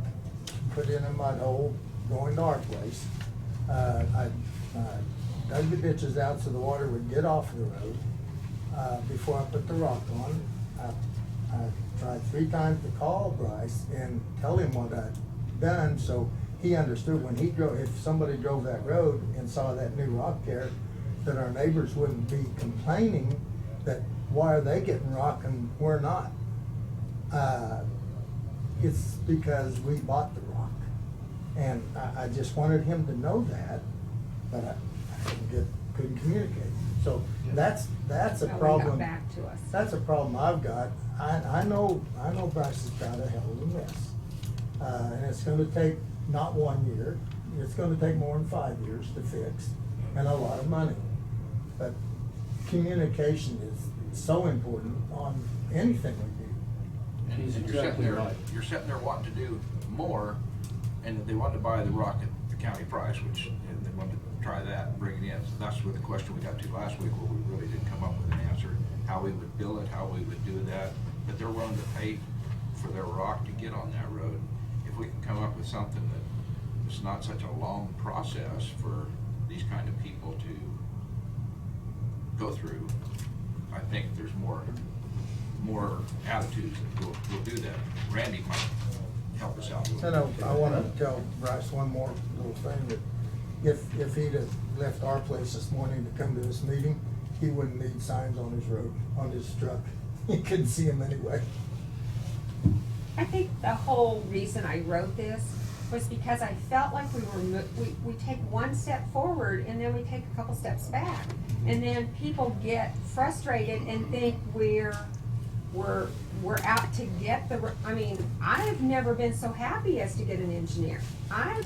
put in a mud hole going to our place. I dug the ditches out so the water would get off the road, before I put the rock on. I tried 3 times to call Bryce and tell him what I'd done, so he understood when he drove, if somebody drove that road and saw that new rock there, that our neighbors wouldn't be complaining that why are they getting rock and we're not? It's because we bought the rock. And I just wanted him to know that, but I couldn't communicate. So that's a So it got problem. back to us. That's a problem I've got. I know Bryce has got a hell of a mess. And it's gonna take not 1 year, it's gonna take more than 5 years to fix, and a lot of money. But communication is so important on anything we do. And He's you're sitting exactly there, right. you're sitting there wanting to do more, and they want to buy the rock at the county price, which, and they want to try that and bring it in. So that's what the question we got to last week, where we really didn't come up with an answer, how we would bill it, how we would do that. But they're willing to pay for their rock to get on that road. If we can come up with something that is not such a long process for these kind of people to go through, I think there's more attitudes that will do that. Randy might help us out a little And bit. I wanna tell Bryce one more little thing, that if he'd have left our place this morning to come to this meeting, he wouldn't need signs on his road, on his truck. You couldn't see him anyway. I think the whole reason I wrote this was because I felt like we take one step forward and then we take a couple steps back. And then people get frustrated and think we're out to get I mean, I have never been so happy as to get an engineer. I've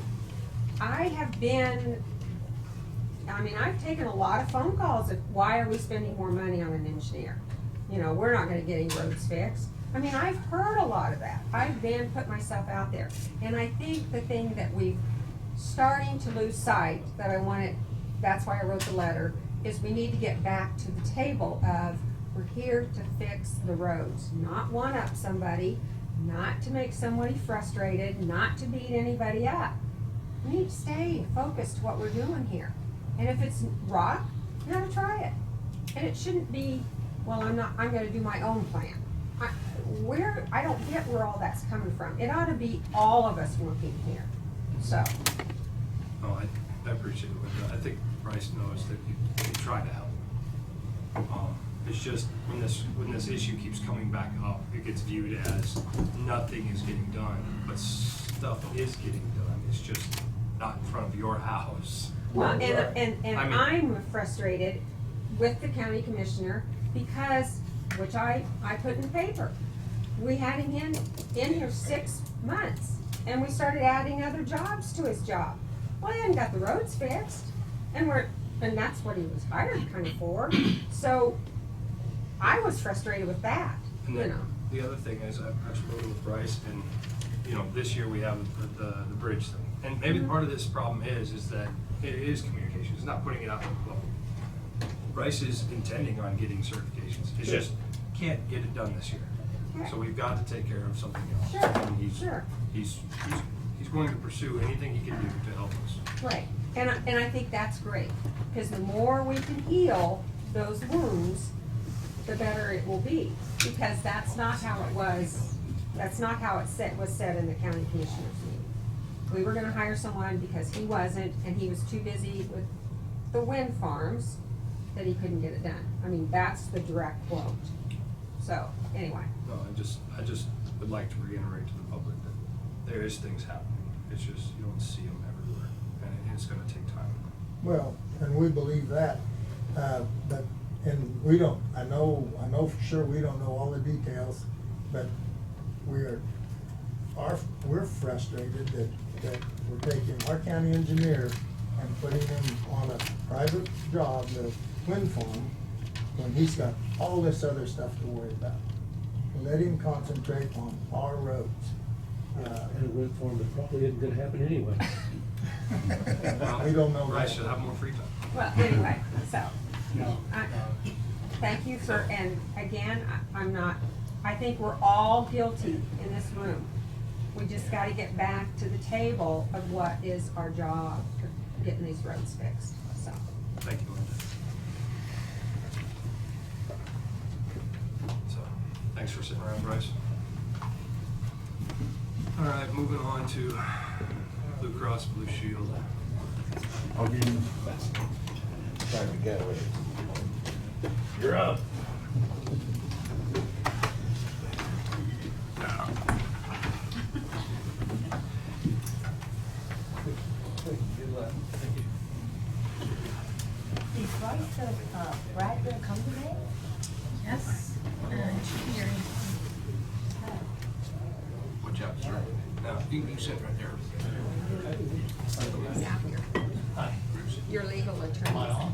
taken a lot of phone calls of why are we spending more money on an engineer? We're not gonna get any roads fixed. I mean, I've heard a lot of that. I've then put myself out there. And I think the thing that we've starting to lose sight, that's why I wrote the letter, is we need to get back to the table of, we're here to fix the roads, not one up somebody, not to make somebody frustrated, not to beat anybody up. We need to stay focused to what we're doing here. And if it's rock, you gotta try it. And it shouldn't be, well, I'm gonna do my own plan. I don't get where all that's coming from. It ought to be all of us working here, so. Oh, I appreciate it, Linda. I think Bryce knows that you try to help. It's just, when this issue keeps coming back up, it gets viewed as nothing is getting done, but stuff is getting done. It's just not in front of your house. Well, and I mean- I'm frustrated with the county commissioner because, which I put in the paper, we had him in here 6 months, and we started adding other jobs to his job. Well, he hadn't got the roads fixed, and that's what he was hired kind of for. So I was frustrated with that, And then the other thing is, I've spoken with Bryce, and this year we have the bridge thing, and maybe part of this problem is that it is communication. It's not putting it out in the public. Bryce is intending on getting certifications. It's Yeah. just can't get it done this year. Okay. So we've got to take care of something else. Sure, And sure. he's he's going to pursue anything he can do to help us. Right, and I think that's great, because the more we can heal those wounds, the better it will be, because that's not how it was, that's not how it was said in the county commissioners meeting. We were gonna hire someone because he wasn't, and he was too busy with the wind farms, that he couldn't get it done. I mean, that's the direct quote. So, anyway. No, I just would like to reiterate to the public that there is things happening. It's just, you don't see them everywhere, and it's gonna take time. Well, and we believe that, but, and we don't, I know for sure we don't know all the details, but we're frustrated that we're taking our county engineer and putting him on a private job, the wind farm, when he's got all this other stuff to worry about. Let him concentrate on our roads. And a wind farm that probably isn't gonna happen anyway. We don't know Bryce that. should have more free time. Well, anyway, so, thank you for, and again, I think we're all guilty in this room. We just gotta get back to the table of what is our job, getting these roads fixed, so. Thank you, Linda. So, thanks for sitting around, Bryce. All right, moving on to Blue Cross Blue Shield. I'll give you the best. Trying to get away. You're up. Is Bryce, Brad gonna come today? Yes, it should be here. Watch out, sir. No, you sit right there. Hi. Your legal attorney. Am I on?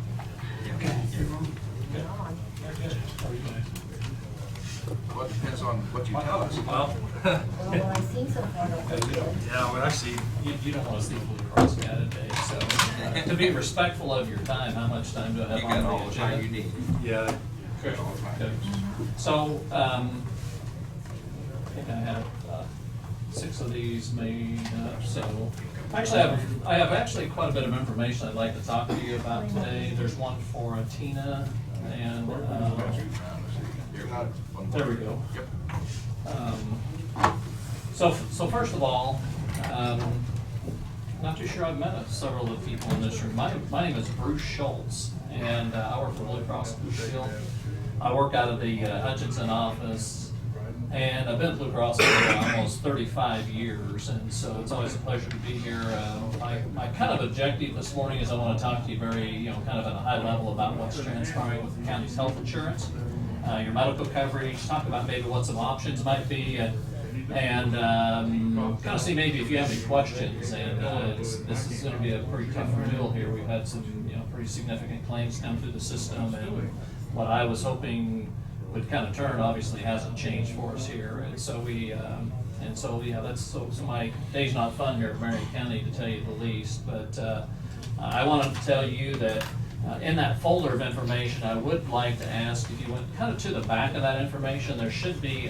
Well, it depends on what you tell us. Well, Well, I think so far, yeah, what I see. You don't want to see Blue Cross candidate, so to be respectful of your time, how much time do I have You on got the all the time you agenda? need. Yeah. Good. Good. So, I think I have 6 of these made up, so. Actually, I have actually quite a bit of information I'd like to talk to you about today. There's one for Tina and, there we go. So first of all, not too sure I've met several of the people in this room. My name is Bruce Schultz, and I work for Blue Cross Blue Shield. I work out of the Hutchinson office, and I've been at Blue Cross for almost 35 years, and so it's always a pleasure to be here. My kind of objective this morning is I want to talk to you very, kind of at a high level about what's transpiring with the county's health insurance, your medical coverage, talk about maybe what some options might be, and kind of see maybe if you have any questions. And this is going to be a pretty tough renewal here. We've had some pretty significant claims come through the system, and what I was hoping would kind of turn obviously hasn't changed for us here. And so that's so my day's not fun here at Marion County, to tell you the least. But I wanted to tell you that in that folder of information, I would like to ask if you went kind of to the back of that information, there should be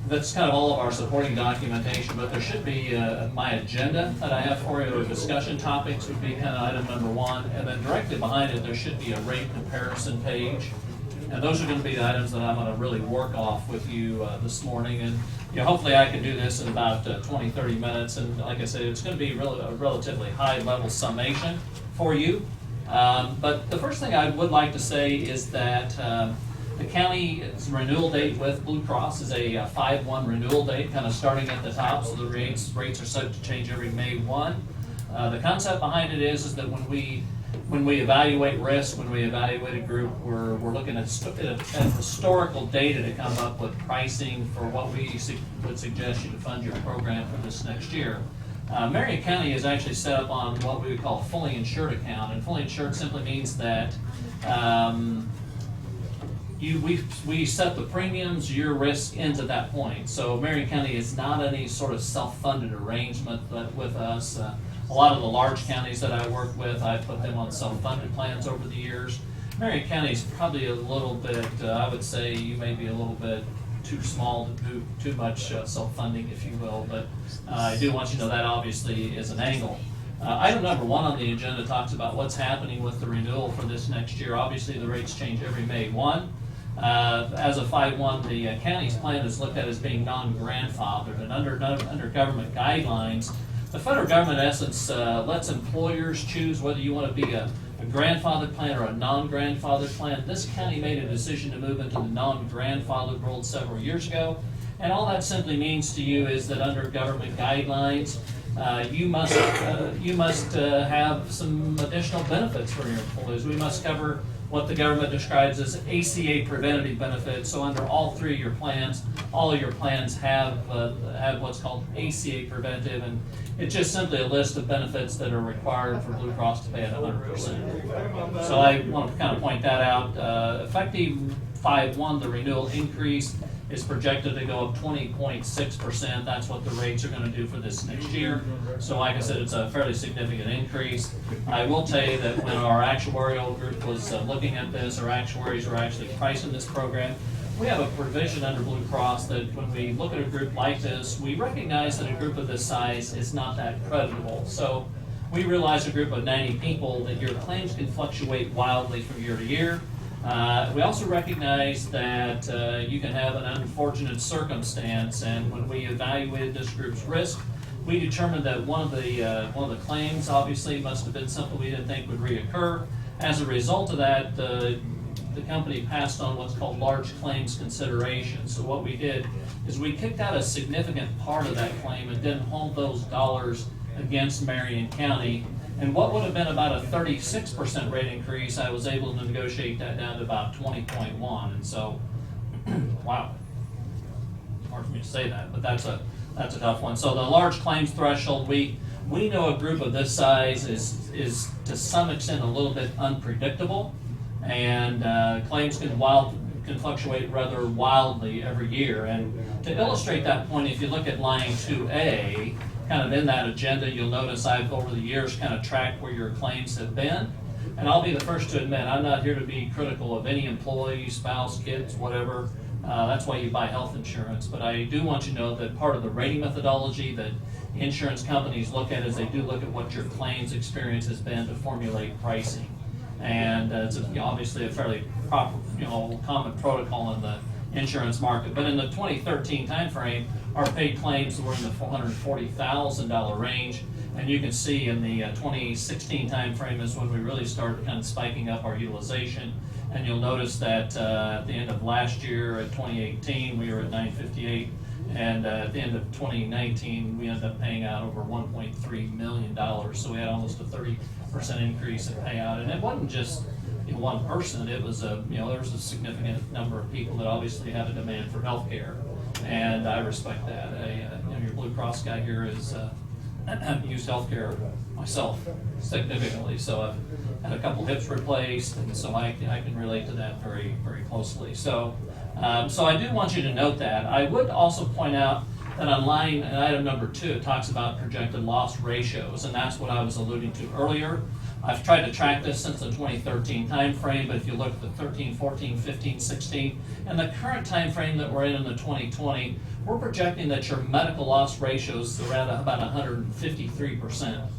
that's kind of all of our supporting documentation, but there should be my agenda that I have for you, or discussion topics would be kind of item number 1, and then directly behind it, there should be a rate comparison page. And those are going to be the items that I'm going to really work off with you this morning. And hopefully I can do this in about 20-30 minutes. And like I said, it's going to be a relatively high-level summation for you. But the first thing I would like to say is that the county's renewal date with Blue Cross is a 5/1 renewal date, kind of starting at the top. So the rates are set to change every May 1. The concept behind it is that when we evaluate risk, when we evaluate a group, we're looking at historical data to come up with pricing for what we would suggest you to fund your program for this next year. Marion County is actually set up on what we would call a fully insured account, and fully insured simply means that we set the premiums, your risk ends at that point. So Marion County is not any sort of self-funded arrangement with us. A lot of the large counties that I work with, I put them on self-funded plans over the years. Marion County is probably a little bit, I would say you may be a little bit too small to do too much self-funding, if you will, but I do want you to know that obviously is an angle. Item number 1 on the agenda talks about what's happening with the renewal for this next year. Obviously, the rates change every May 1. As of 5/1, the county's plan is looked at as being non-grandfathered, and under government guidelines, the federal government, in essence, lets employers choose whether you want to be a grandfathered plan or a non-grandfathered plan. This county made a decision to move into the non-grandfathered world several years ago, and all that simply means to you is that under government guidelines, you must have some additional benefits for your employees. We must cover what the government describes as ACA preventative benefits. So under all 3 of your plans, all of your plans have what's called ACA preventative, and it's just simply a list of benefits that are required for Blue Cross to pay at 100%. So I want to kind of point that out. Effective 5/1, the renewal increase is projected to go up 20.6%. That's what the rates are going to do for this next year. So like I said, it's a fairly significant increase. I will tell you that when our actuarial group was looking at this, our actuaries were actually pricing this program. We have a provision under Blue Cross that when we look at a group like this, we recognize that a group of this size is not that creditable. So we realize a group of 90 people that your claims can fluctuate wildly from year to year. We also recognize that you can have an unfortunate circumstance, and when we evaluated this group's risk, we determined that one of the claims obviously must have been something we didn't think would reoccur. As a result of that, the company passed on what's called large claims consideration. So what we did is we kicked out a significant part of that claim and didn't hold those dollars against Marion County. And what would have been about a 36% rate increase, I was able to negotiate that down to about 20.1. And so, wow, hard for me to say that, but that's a tough one. So the large claims threshold, we know a group of this size is to some extent a little bit unpredictable, and claims can fluctuate rather wildly every year. And to illustrate that point, if you look at line 2A, kind of in that agenda, you'll notice I've over the years kind of tracked where your claims have been. And I'll be the first to admit, I'm not here to be critical of any employee, spouse, kids, whatever. That's why you buy health insurance. But I do want you to know that part of the rating methodology that insurance companies look at is they do look at what your claims experience has been to formulate pricing. And it's obviously a fairly proper, common protocol in the insurance market. But in the 2013 timeframe, our paid claims were in the $440,000 range, and you can see in the 2016 timeframe is when we really started kind of spiking up our utilization. And you'll notice that at the end of last year, at 2018, we were at $958, and at the end of 2019, we ended up paying out over $1.3 million. So we had almost a 30% increase in payout, and it wasn't just one person. It was there was a significant number of people that obviously had a demand for health care. And I respect that. Your Blue Cross guy here is I've used healthcare myself significantly, so I've had a couple hips replaced, and so I can relate to that very, very closely. So I do want you to note that. I would also point out that on item number 2, it talks about projected loss ratios, and that's what I was alluding to earlier. I've tried to track this since the 2013 timeframe, but if you look at the 13, 14, 15, 16, and the current timeframe that we're in the 2020, we're projecting that your medical loss ratios are at about 153%.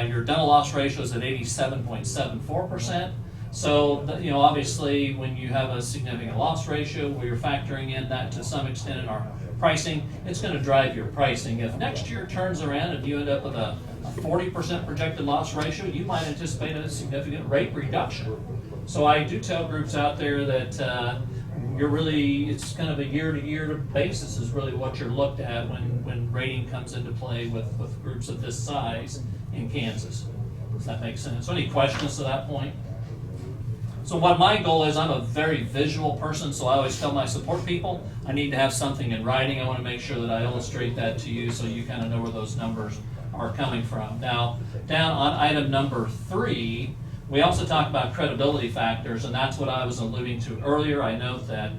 Your dental loss ratio is at 87.74%. So, obviously, when you have a significant loss ratio, where you're factoring in that to some extent in our pricing, it's going to drive your pricing. If next year turns around and you end up with a 40% projected loss ratio, you might anticipate a significant rate reduction. So I do tell groups out there that it's kind of a year-to-year basis is really what you're looked at when rating comes into play with groups of this size in Kansas. Does that make sense? So any questions to that point? So what my goal is, I'm a very visual person, so I always tell my support people, I need to have something in writing. I want to make sure that I illustrate that to you so you kind of know where those numbers are coming from. Now, down on item number 3, we also talk about credibility factors, and that's what I was alluding to earlier. I note that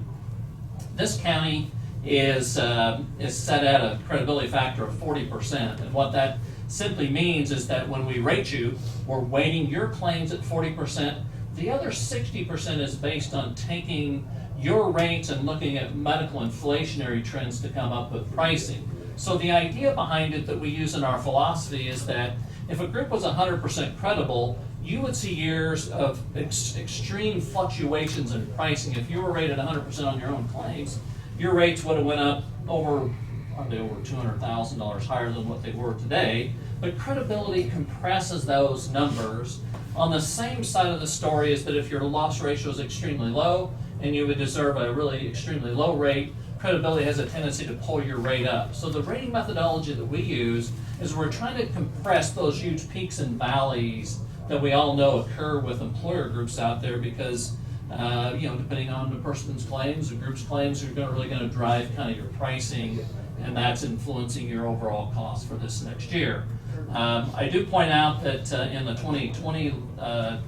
this county is set at a credibility factor of 40%, and what that simply means is that when we rate you, we're weighting your claims at 40%. The other 60% is based on taking your rates and looking at medical inflationary trends to come up with pricing. So the idea behind it that we use in our philosophy is that if a group was 100% credible, you would see years of extreme fluctuations in pricing. If you were rated 100% on your own claims, your rates would have went up over $200,000 higher than what they were today. But credibility compresses those numbers. On the same side of the story is that if your loss ratio is extremely low and you would deserve a really extremely low rate, credibility has a tendency to pull your rate up. So the rating methodology that we use is we're trying to compress those huge peaks and valleys that we all know occur with employer groups out there because, depending on the person's claims, the group's claims, are really going to drive kind of your pricing, and that's influencing your overall cost for this next year. I do point out that in the 2020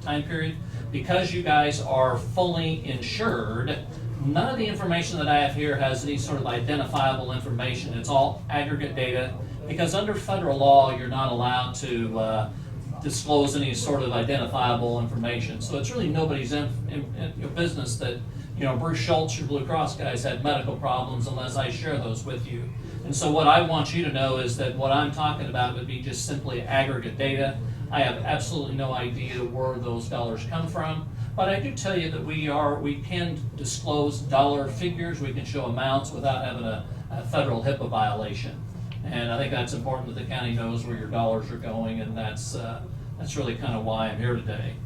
time period, because you guys are fully insured, none of the information that I have here has any sort of identifiable information. It's all aggregate data, because under federal law, you're not allowed to disclose any sort of identifiable information. So it's really nobody's business that, Bruce Schultz, your Blue Cross guys, had medical problems unless I share those with you. And so what I want you to know is that what I'm talking about would be just simply aggregate data. I have absolutely no idea where those dollars come from, but I do tell you that we can disclose dollar figures, we can show amounts without having a federal HIPAA violation. And I think that's important that the county knows where your dollars are going, and that's really kind of why I'm here today.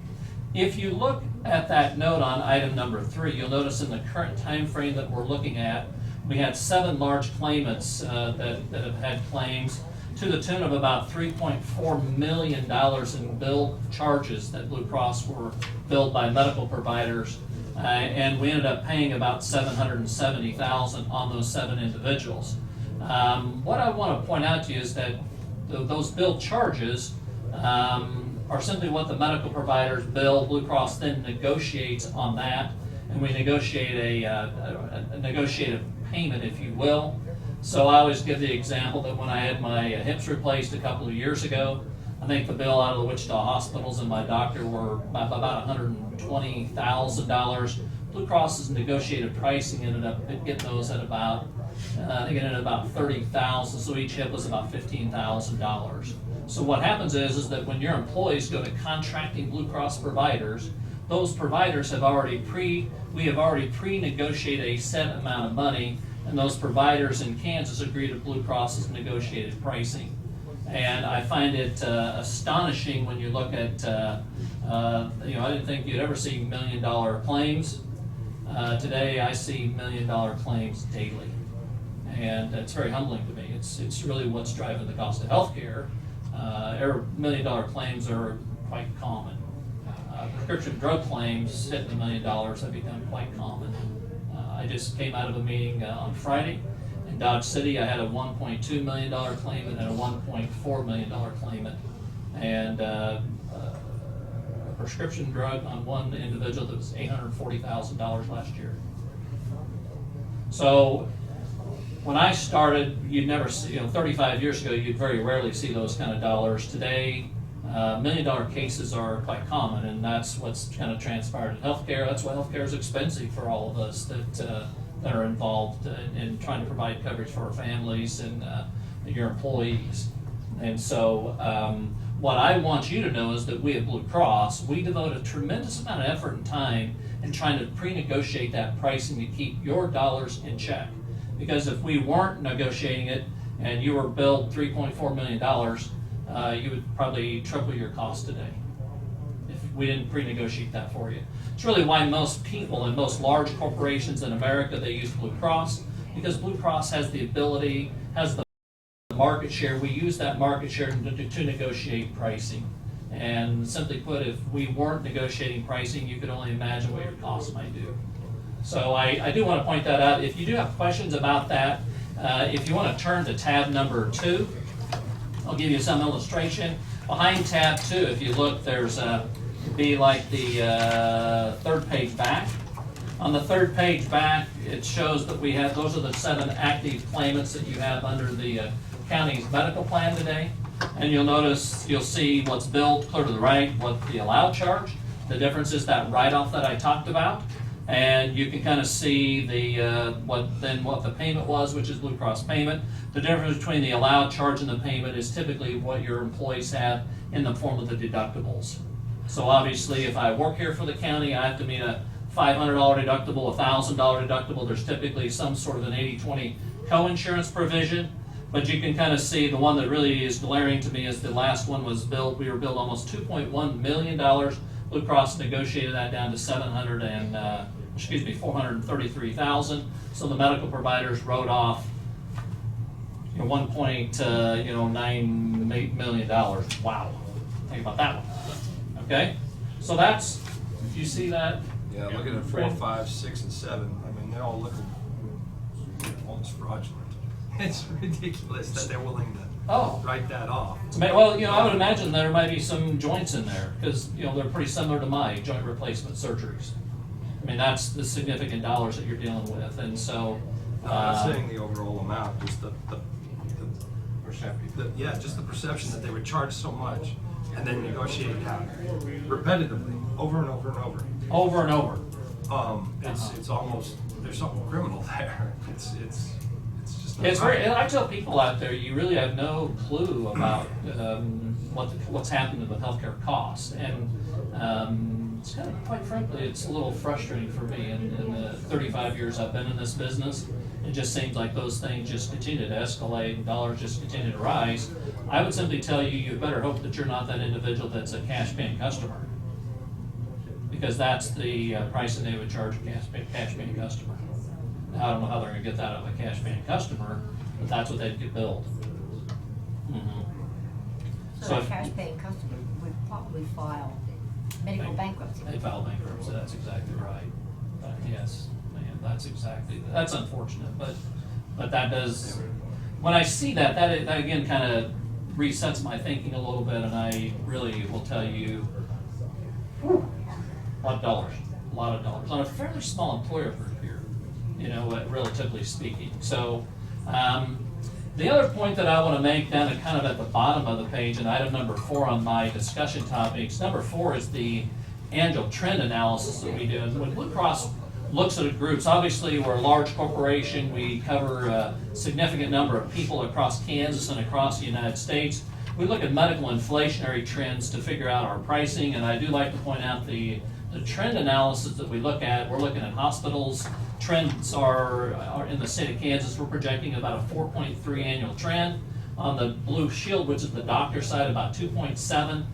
If you look at that note on item number 3, you'll notice in the current time frame that we're looking at, we had 7 large claimants that have had claims to the tune of about $3.4 million in bill charges that Blue Cross were billed by medical providers, and we ended up paying about $770,000 on those 7 individuals. What I want to point out to you is that those bill charges are simply what the medical providers bill. Blue Cross then negotiates on that, and we negotiate a negotiated payment, if you will. So I always give the example that when I had my hips replaced a couple of years ago, I think the bill out of the Wichita hospitals and my doctor were about $120,000. Blue Cross's negotiated pricing ended up getting those at about, I think it ended at about $30,000, so each hip was about $15,000. So what happens is that when your employees go to contracting Blue Cross providers, those providers have already pre-negotiated a set amount of money, and those providers in Kansas agree to Blue Cross's negotiated pricing. And I find it astonishing when you look at, I didn't think you'd ever see $1 million claims. Today I see $1 million claims daily. And it's very humbling to me. It's really what's driving the cost of healthcare. $1 million claims are quite common. Prescription drug claims hitting $1 million have become quite common. I just came out of a meeting on Friday in Dodge City. I had a $1.2 million claimant and a $1.4 million claimant, and a prescription drug on one individual that was $840,000 last year. So when I started, you'd never see, 35 years ago, you'd very rarely see those kind of dollars. Today, $1 million cases are quite common, and that's what's kind of transpired in healthcare. That's why healthcare is expensive for all of us that are involved in trying to provide coverage for our families and your employees. And so what I want you to know is that we at Blue Cross, we devote a tremendous amount of effort and time in trying to pre-negotiate that pricing to keep your dollars in check. Because if we weren't negotiating it and you were billed $3.4 million, you would probably triple your cost today if we didn't pre-negotiate that for you. It's really why most people and most large corporations in America, they use Blue Cross, because Blue Cross has the ability, has the market share. We use that market share to negotiate pricing. And simply put, if we weren't negotiating pricing, you could only imagine what your costs might do. So I do want to point that out. If you do have questions about that, if you want to turn to tab number 2, I'll give you some illustration. Behind tab 2, if you look, there's be like the 3rd page back. On the 3rd page back, it shows that we have, those are the 7 active claimants that you have under the county's medical plan today. And you'll notice, you'll see what's billed clear to the right, what the allowed charge. The difference is that write-off that I talked about. And you can kind of see the, what the payment was, which is Blue Cross payment. The difference between the allowed charge and the payment is typically what your employees have in the form of the deductibles. So obviously, if I work here for the county, I have to meet a $500 deductible, a $1,000 deductible. There's typically some sort of an 80-20 co-insurance provision. But you can kind of see the one that really is glaring to me is the last one was billed. We were billed almost $2.1 million. Blue Cross negotiated that down to $433,000. So the medical providers wrote off, $1.98 million. Wow, think about that one. Okay, so that's, if you see that. Yeah, looking at 4, 5, 6, and 7, I mean, they're all looking almost fraudulent. It's ridiculous that they're willing to write that off. Well, I would imagine there might be some joints in there, because, they're pretty similar to my joint replacement surgeries. I mean, that's the significant dollars that you're dealing with, and so. I'm not saying the overall amount, just the perception. Just the perception that they would charge so much and then negotiate it down repetitively, over and over and over. Over and over. It's almost, there's something criminal there. It's just. It's very. And I tell people out there, you really have no clue about what's happening with healthcare costs, and it's kind of, quite frankly, it's a little frustrating for me. In the 35 years I've been in this business, it just seems like those things just continue to escalate and dollars just continue to rise. I would simply tell you, you better hope that you're not that individual that's a cash-paying customer, because that's the price that they would charge a cash-paying customer. I don't know how they're going to get that out of a cash-paying customer, but that's what they'd get billed. So a cash-paying customer would probably file medical bankruptcy. They file bankruptcy, that's exactly right. Yes, man, that's unfortunate, but that does, when I see that again kind of resets my thinking a little bit, and I really will tell you, a lot of dollars on a fairly small employer group here. Relatively speaking. So the other point that I want to make down at kind of at the bottom of the page, and item number 4 on my discussion topics, number 4 is the annual trend analysis that we do. And when Blue Cross looks at groups, obviously we're a large corporation, we cover a significant number of people across Kansas and across the United States. We look at medical inflationary trends to figure out our pricing, and I do like to point out the trend analysis that we look at. We're looking at hospitals. Trends are in the state of Kansas, we're projecting about a 4.3 annual trend. On the Blue Shield, which is the doctor side, about 2.7.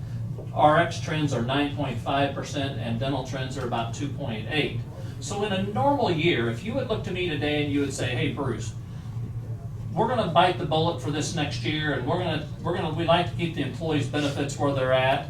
RX trends are 9.5%, and dental trends are about 2.8. So in a normal year, if you would look to me today and you would say, hey Bruce, we're going to bite the bullet for this next year, and we'd like to keep the employees' benefits where they're at.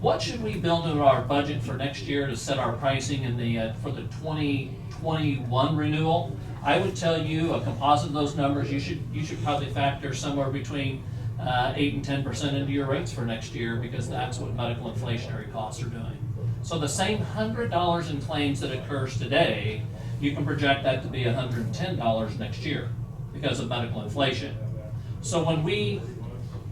What should we build into our budget for next year to set our pricing in for the 2021 renewal? I would tell you a composite of those numbers. You should probably factor somewhere between 8 and 10% into your rates for next year, because that's what medical inflationary costs are doing. So the same $100 in claims that occurs today, you can project that to be $110 next year because of medical inflation. So when we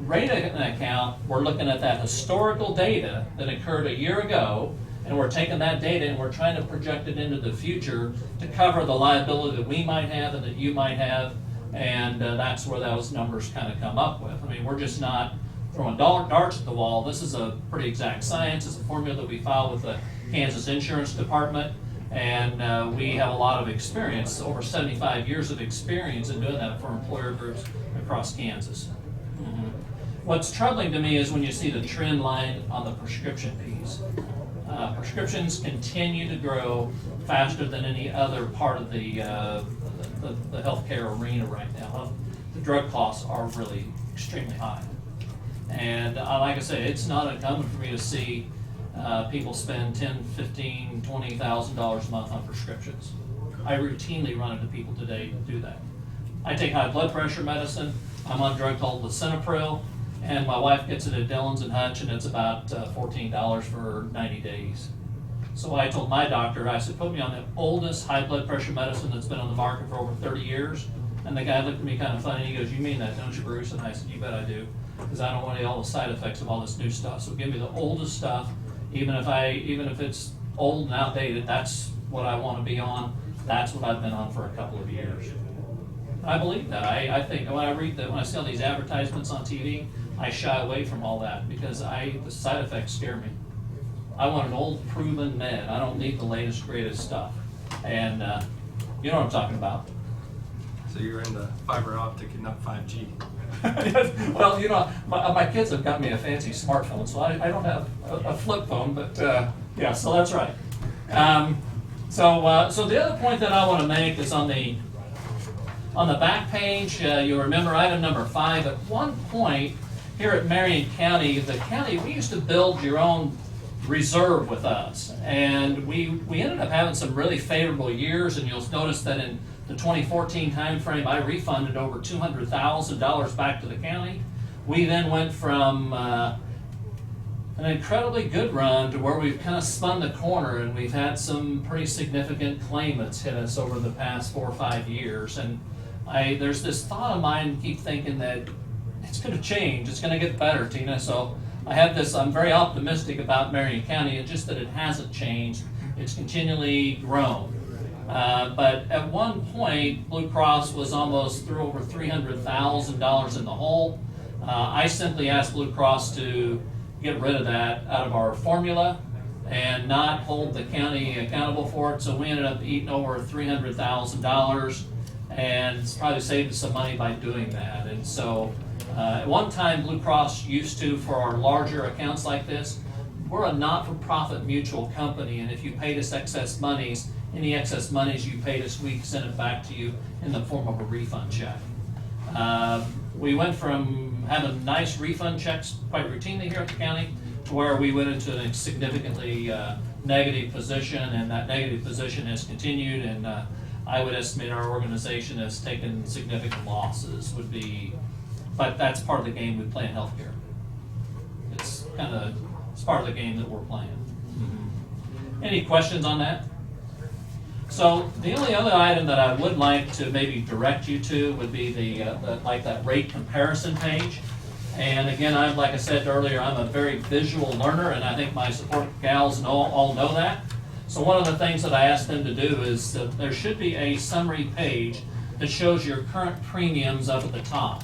rate an account, we're looking at that historical data that occurred a year ago, and we're taking that data and we're trying to project it into the future to cover the liability that we might have and that you might have, and that's where those numbers kind of come up with. I mean, we're just not throwing darts at the wall. This is a pretty exact science. It's a formula that we file with the Kansas Insurance Department, and we have a lot of experience, over 75 years of experience in doing that for employer groups across Kansas. What's troubling to me is when you see the trend line on the prescription piece. Prescriptions continue to grow faster than any other part of the healthcare arena right now. The drug costs are really extremely high. And like I say, it's not uncommon for me to see people spend $10,000, $15,000, $20,000 a month on prescriptions. I routinely run into people today to do that. I take high blood pressure medicine. I'm on a drug called lisinopril, and my wife gets it at Dillon's and Hutch, and it's about $14 for 90 days. So I told my doctor, I said, put me on the oldest high blood pressure medicine that's been on the market for over 30 years. And the guy looked at me kind of funny. He goes, you mean that, don't you, Bruce? And I said, you bet I do, because I don't want all the side effects of all this new stuff. So give me the oldest stuff, even if it's old and outdated. That's what I want to be on, that's what I've been on for a couple of years. I believe that. I think when I read that, when I see all these advertisements on TV, I shy away from all that because the side effects scare me. I want an old proven med. I don't need the latest greatest stuff. And you know what I'm talking about. So you're into fiber optic and not 5G. Well, you know, my kids have got me a fancy smartphone, so I don't have a flip phone, but yeah, so that's right. So the other point that I want to make is on the back page. You'll remember item number 5. At one point here at Marion County, we used to build your own reserve with us, and we ended up having some really favorable years. And you'll notice that in the 2014 timeframe, I refunded over $200,000 back to the county. We then went from an incredibly good run to where we've kind of spun the corner, and we've had some pretty significant claimants hit us over the past 4 or 5 years. And there's this thought of mine, keep thinking that it's going to change, it's going to get better, Tina. So I'm very optimistic about Marion County. It's just that it hasn't changed. It's continually grown. But at one point, Blue Cross was almost through over $300,000 in the hole. I simply asked Blue Cross to get rid of that out of our formula and not hold the county accountable for it. So we ended up eating over $300,000, and it's probably saved us some money by doing that. And so at one time, Blue Cross used to, for our larger accounts like this, we're a not-for-profit mutual company, and if you paid us excess monies, any excess monies you paid us, we sent it back to you in the form of a refund check. We went from having nice refund checks quite routinely here at the county to where we went into a significantly negative position, and that negative position has continued, and I would estimate our organization has taken significant losses, but that's part of the game we play in healthcare. It's part of the game that we're playing. Any questions on that? So the only other item that I would like to maybe direct you to would be that rate comparison page. And again, like I said earlier, I'm a very visual learner, and I think my support gals all know that. So one of the things that I asked them to do is that there should be a summary page that shows your current premiums up at the top.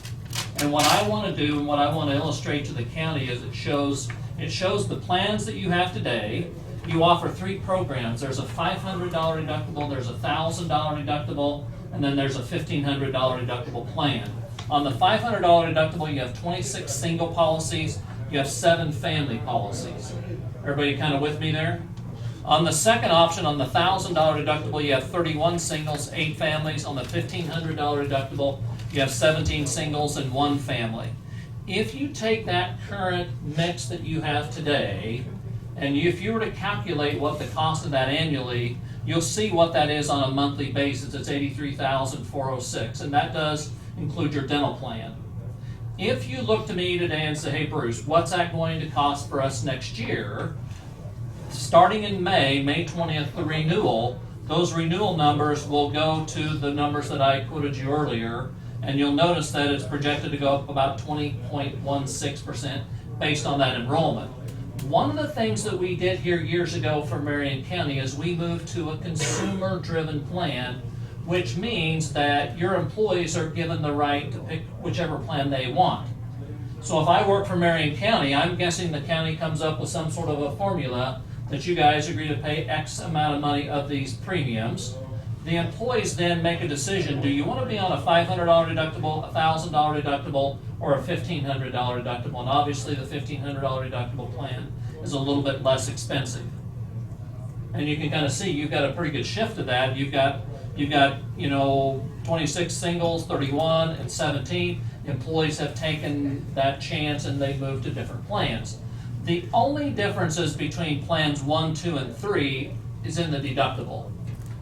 And what I want to do and what I want to illustrate to the county is it shows the plans that you have today. You offer 3 programs. There's a $500 deductible, there's a $1,000 deductible, and then there's a $1,500 deductible plan. On the $500 deductible, you have 26 single policies, you have 7 family policies. Everybody kind of with me there? On the second option, on the $1,000 deductible, you have 31 singles, 8 families. On the $1,500 deductible, you have 17 singles and 1 family. If you take that current mix that you have today, and if you were to calculate what the cost of that annually, you'll see what that is on a monthly basis. It's $83,406, and that does include your dental plan. If you look to me today and say, hey Bruce, what's that going to cost for us next year? Starting in May 20th, the renewal, those renewal numbers will go to the numbers that I quoted you earlier, and you'll notice that it's projected to go up about 20.16% based on that enrollment. One of the things that we did here years ago for Marion County is we moved to a consumer-driven plan, which means that your employees are given the right to pick whichever plan they want. So if I work for Marion County, I'm guessing the county comes up with some sort of a formula that you guys agree to pay X amount of money of these premiums. The employees then make a decision, do you want to be on a $500 deductible, a $1,000 deductible, or a $1,500 deductible? And obviously the $1,500 deductible plan is a little bit less expensive. And you can kind of see you've got a pretty good shift of that. You've got 26 singles, 31, and 17. Employees have taken that chance and they've moved to different plans. The only differences between plans 1, 2, and 3 is in the deductible.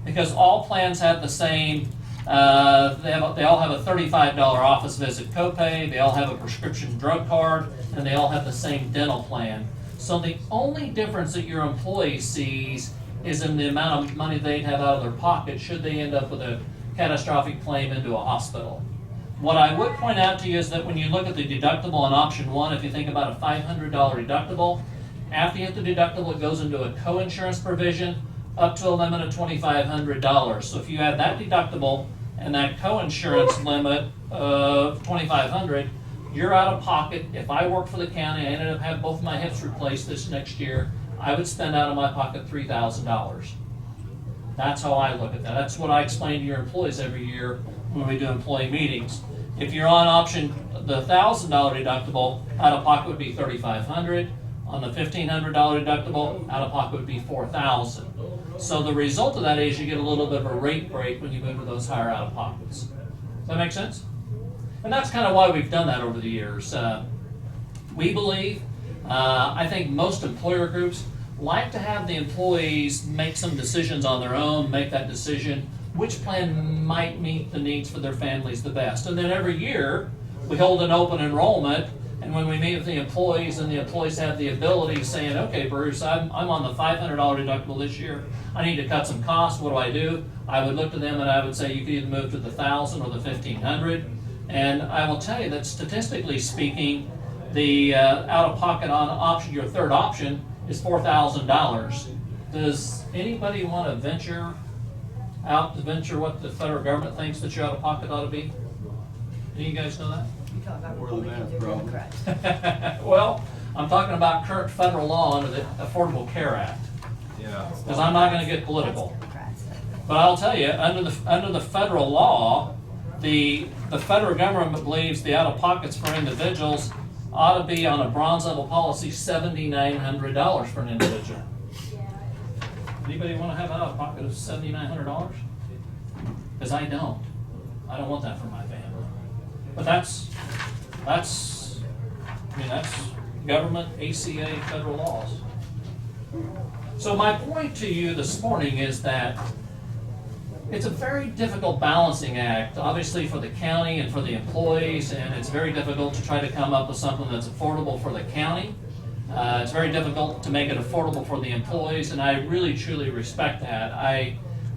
Because all plans have the same, they all have a $35 office visit copay, they all have a prescription drug card, and they all have the same dental plan. So the only difference that your employee sees is in the amount of money they'd have out of their pocket should they end up with a catastrophic claim into a hospital. What I would point out to you is that when you look at the deductible on option 1, if you think about a $500 deductible, after you hit the deductible, it goes into a co-insurance provision. up to a limit of $2,500. So if you add that deductible and that co-insurance limit of $2,500, you're out of pocket. If I worked for the county, I ended up having both my hips replaced this next year, I would spend out of my pocket $3,000. That's how I look at that. That's what I explain to your employees every year when we do employee meetings. If you're on option, the $1,000 deductible, out of pocket would be $3,500. On the $1,500 deductible, out of pocket would be $4,000. So the result of that is you get a little bit of a rate break when you move to those higher out of pockets. Does that make sense? And that's kind of why we've done that over the years. We believe, I think most employer groups like to have the employees make some decisions on their own, make that decision, which plan might meet the needs for their families the best. And then every year, we hold an open enrollment, and when we meet with the employees and the employees have the ability saying, okay, Bruce, I'm on the $500 deductible this year, I need to cut some costs, what do? I would look to them and I would say you could either move to the $1,000 or the $1,500. And I will tell you that statistically speaking, the out-of-pocket on option, your third option, is $4,000. Does anybody want to venture what the federal government thinks that your out-of-pocket ought to be? Do you guys know that? You talk about More than Republicans that, or probably. Democrats. Well, I'm talking about current federal law under the Affordable Care Act, Yeah. because I'm not going to get political. Democrats. But I'll tell you, under the federal law, the federal government believes the out-of-pockets for individuals ought to be on a bronze level policy $7,900 for an individual. Anybody want to have an out-of-pocket of $7,900? Because I don't. I don't want that for my family. But that's government, ACA, federal laws. So my point to you this morning is that it's a very difficult balancing act, obviously for the county and for the employees, and it's very difficult to try to come up with something that's affordable for the county. It's very difficult to make it affordable for the employees, and I really truly respect that.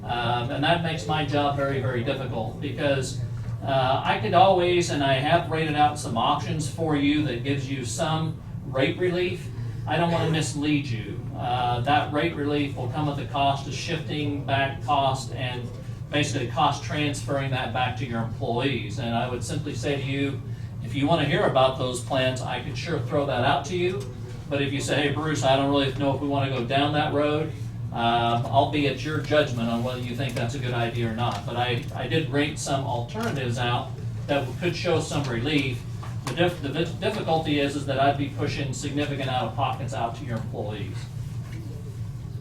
And that makes my job very, very difficult, because I could always, and I have rated out some options for you that gives you some rate relief. I don't want to mislead you. That rate relief will come at the cost of shifting back cost and basically cost transferring that back to your employees. And I would simply say to you, if you want to hear about those plans, I could sure throw that out to you. But if you say, hey, Bruce, I don't really know if we want to go down that road, I'll be at your judgment on whether you think that's a good idea or not. But I did rate some alternatives out that could show some relief. The difficulty is that I'd be pushing significant out-of-pockets out to your employees.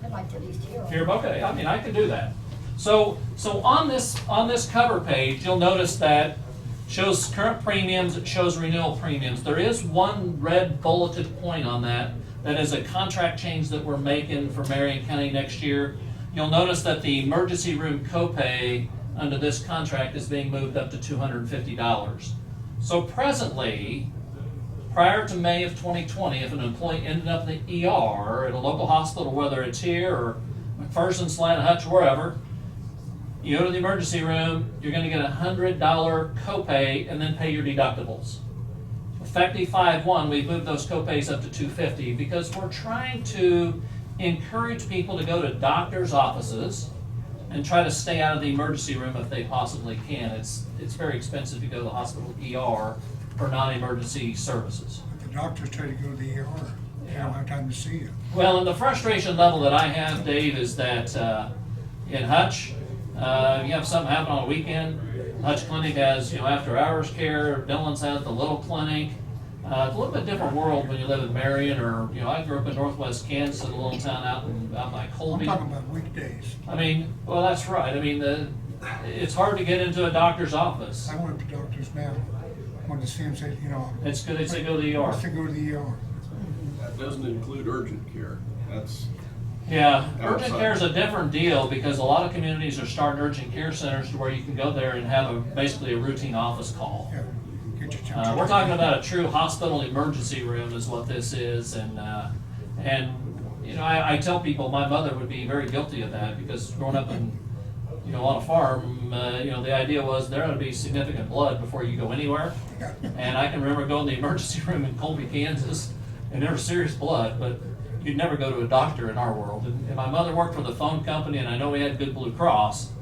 I'd like to at least hear. Here, okay, I mean, I can do that. So on this cover page, you'll notice that shows current premiums, it shows renewal premiums. There is one red bulleted point on that is a contract change that we're making for Marion County next year. You'll notice that the emergency room copay under this contract is being moved up to $250. So presently, prior to May of 2020, if an employee ended up in the ER at a local hospital, whether it's here or McPherson, Hutch, wherever, you go to the emergency room, you're going to get a $100 copay and then pay your deductibles. Effective 5/1, we've moved those copays up to $250 because we're trying to encourage people to go to doctors' offices and try to stay out of the emergency room if they possibly can. It's very expensive to go to the hospital ER for non-emergency services. The doctors try to go to the ER. They don't have time to see you. Well, and the frustration level that I have, Dave, is that in Hutch, you have something happen on a weekend. Hutch Clinic has, after hours care. Dillon's has the little clinic. It's a little bit different world when you live in Marion, or I grew up in northwest Kansas, in a little town out by Colby. I'm talking about weekdays. I mean, well, that's right. I mean, it's hard to get into a doctor's office. I went to doctors now. When the CM said, It's good. They say go to the ER. Let's go to the ER. That doesn't include urgent care. That's Yeah, urgent outside. care is a different deal because a lot of communities are starting urgent care centers to where you can go there and have basically a routine office call. Yeah, get your temperature. We're talking about a true hospital emergency room is what this is, and I tell people my mother would be very guilty of that because growing up in on a farm, the idea was there ought to be significant blood before you go anywhere. And I can remember going to the emergency room in Colby, Kansas, and there was serious blood, but you'd never go to a doctor in our world. And my mother worked for the phone company, and I know we had good Blue Cross,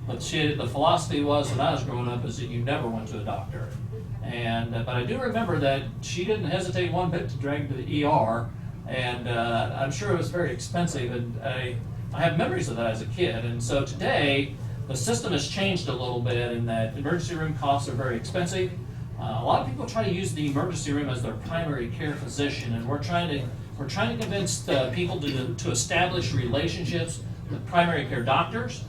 but the philosophy was when I was growing up is that you never went to a doctor. And but I do remember that she didn't hesitate one bit to drag to the ER, and I'm sure it was very expensive. And I have memories of that as a kid. And so today, the system has changed a little bit in that emergency room costs are very expensive. A lot of people try to use the emergency room as their primary care physician, and we're trying to convince people to establish relationships with primary care doctors.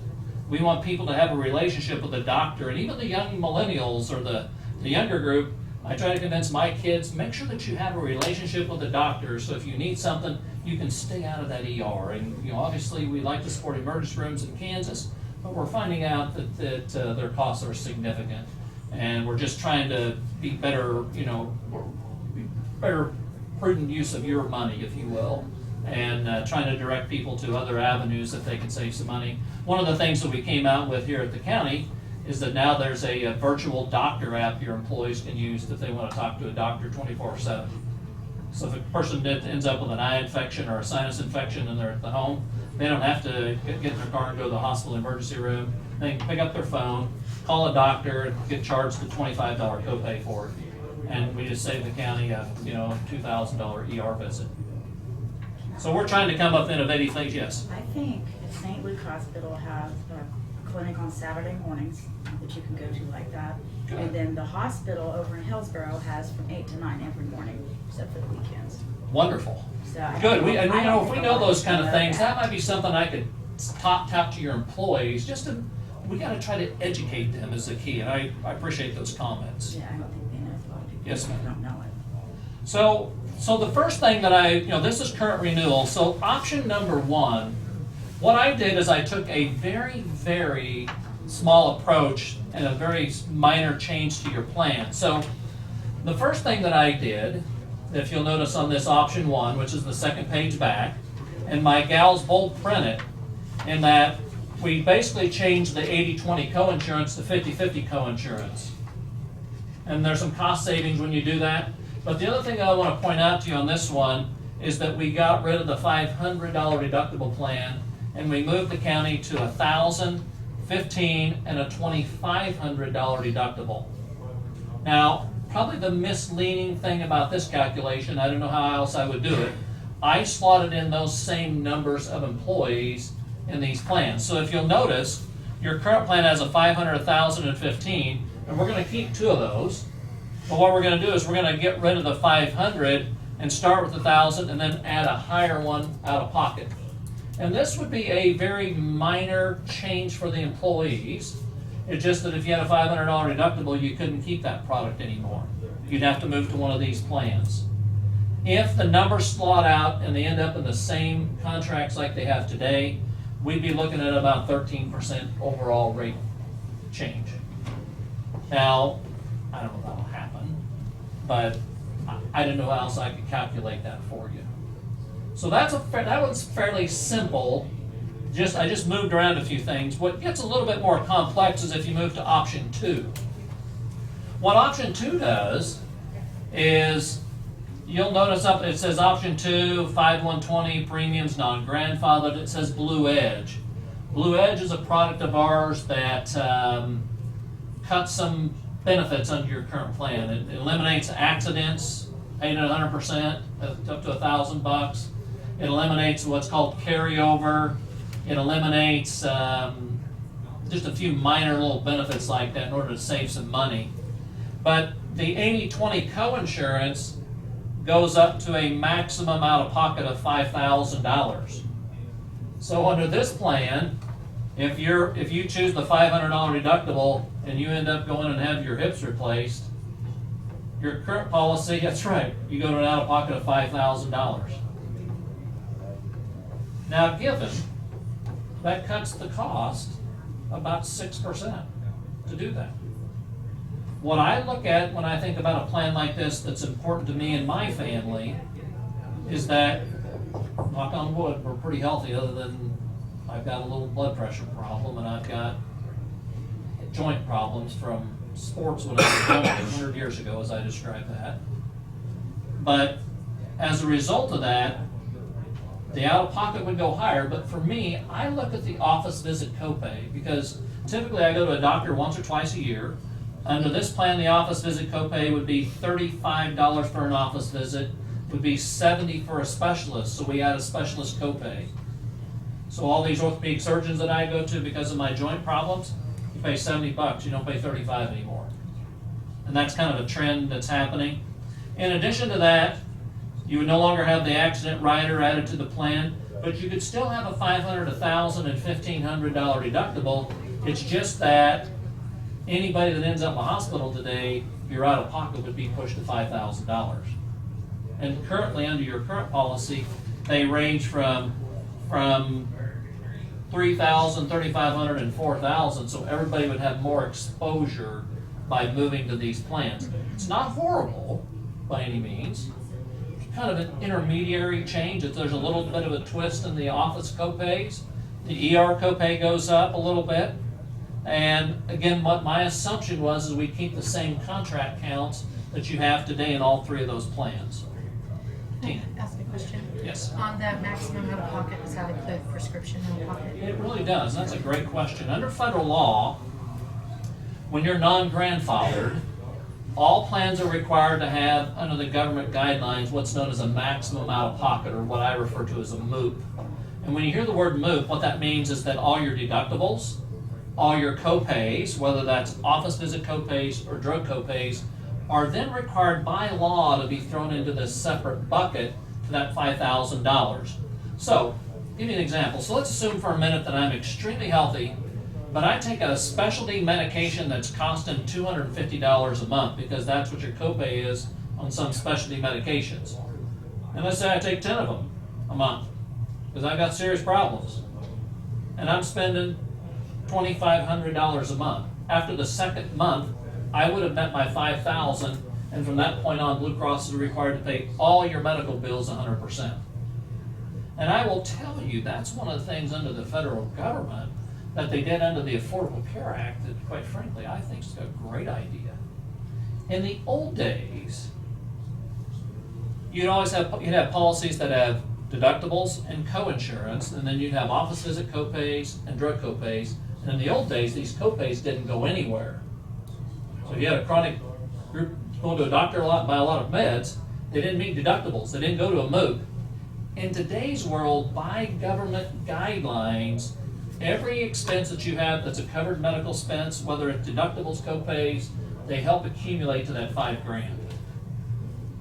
We want people to have a relationship with a doctor, and even the young millennials or the younger group, I try to convince my kids, make sure that you have a relationship with a doctor, so if you need something, you can stay out of that ER. And obviously we like to support emergency rooms in Kansas, but we're finding out that their costs are significant. And we're just trying to be better, better prudent use of your money, if you will, and trying to direct people to other avenues that they can save some money. One of the things that we came out with here at the county is that now there's a virtual doctor app your employees can use if they want to talk to a doctor 24/7. So if a person ends up with an eye infection or a sinus infection and they're at the home, they don't have to get in their car and go to the hospital emergency room. They can pick up their phone, call a doctor, and get charged the $25 copay for it. And we just save the county a $2,000 ER visit. So we're trying to come up with innovative things, yes. I think St. Luke Hospital has a clinic on Saturday mornings that you can go to like that. Good. And then the hospital over in Hillsborough has from 8 to 9 every morning, except for the weekends. Wonderful. So I Good. don't We, know- and I you don't know, if we think know a lot those of kind of people know things, that might be something I could talk to your employees. We got to try to educate them is the key, and I appreciate those comments. Yeah, I don't think they know. A lot of people Yes, ma'am. don't know it. So the first thing that this is current renewal. So option number one, what I did is I took a very, very small approach and a very minor change to your plan. So the first thing that I did, if you'll notice on this option one, which is the second page back, and my gals bold print it, in that we basically changed the 80-20 co-insurance to 50-50 co-insurance. And there's some cost savings when you do that. But the other thing that I want to point out to you on this one is that we got rid of the $500 deductible plan, and we moved the county to $1,000, $1,500, and a $2,500 deductible. Now, probably the misleading thing about this calculation, I don't know how else I would do it, I slotted in those same numbers of employees in these plans. So if you'll notice, your current plan has a $500, $1,000, and $1,500, and we're going to keep two of those. But what we're going to do is we're going to get rid of the 500 and start with the 1,000 and then add a higher one out of pocket. And this would be a very minor change for the employees. It's just that if you had a $500 deductible, you couldn't keep that product anymore. You'd have to move to one of these plans. If the numbers slot out and they end up in the same contracts like they have today, we'd be looking at about 13% overall rate change. Now, I don't know if that'll happen, but I didn't know how else I could calculate that for you. So that one's fairly simple. I just moved around a few things. What gets a little bit more complex is if you move to option 2. What option 2 does is, you'll notice up it says option 2, 5120 premiums non-grandfathered. It says Blue Edge. Blue Edge is a product of ours that cuts some benefits under your current plan. It eliminates accidents, paid at 100%, up to $1,000. It eliminates what's called carryover. It eliminates just a few minor little benefits like that in order to save some money. But the 80-20 co-insurance goes up to a maximum out of pocket of $5,000. So under this plan, if you choose the $500 deductible and you end up going and have your hips replaced, your current policy, that's right, you go to an out of pocket of $5,000. Now given, that cuts the cost about 6% to do that. What I look at when I think about a plan like this that's important to me and my family is that, knock on wood, we're pretty healthy other than I've got a little blood pressure problem and I've got joint problems from sports when I was young 100 years ago, as I described that. But as a result of that, the out-of-pocket would go higher, but for me, I look at the office visit copay, because typically I go to a doctor once or twice a year. Under this plan, the office visit copay would be $35 for an office visit, would be $70 for a specialist, so we add a specialist copay. So all these orthopedic surgeons that I go to because of my joint problems, you pay $70, you don't pay $35 anymore. And that's kind of a trend that's happening. In addition to that, you would no longer have the accident rider added to the plan, but you could still have a $500, $1,000, and $1,500 deductible. It's just that anybody that ends up in a hospital today, your out-of-pocket would be pushed to $5,000. And currently, under your current policy, they range from $3,000, $3,500, and $4,000, so everybody would have more exposure by moving to these plans. It's not horrible by any means. It's kind of an intermediary change. If there's a little bit of a twist in the office copays, the ER copay goes up a little bit. And again, what my assumption was is we keep the same contract counts that you have today in all three of those plans. Can I ask a question? Yes. On that maximum out-of-pocket, does that include prescription out-of-pocket? It really does. That's a great question. Under federal law, when you're non-grandfathered, all plans are required to have, under the government guidelines, what's known as a maximum out-of-pocket, or what I refer to as a MOOP. And when you hear the word MOOP, what that means is that all your deductibles, all your copays, whether that's office visit copays or drug copays, are then required by law to be thrown into this separate bucket for that $5,000. So, give you an example. So let's assume for a minute that I'm extremely healthy, but I take a specialty medication that's costing $250 a month, because that's what your copay is on some specialty medications. And let's say I take 10 of them a month, because I've got serious problems. And I'm spending $2,500 a month. After the second month, I would have met my $5,000, and from that point on, Blue Cross is required to pay all your medical bills 100%. And I will tell you, that's one of the things under the federal government that they did under the Affordable Care Act that, quite frankly, I think is a great idea. In the old days, you'd have policies that have deductibles and co-insurance, and then you'd have office visit copays and drug copays. And in the old days, these copays didn't go anywhere. So if you had a chronic group going to a doctor a lot, buy a lot of meds, they didn't meet deductibles. They didn't go to a MOOP. In today's world, by government guidelines, every expense that you have that's a covered medical expense, whether it's deductibles, copays, they help accumulate to that $5,000.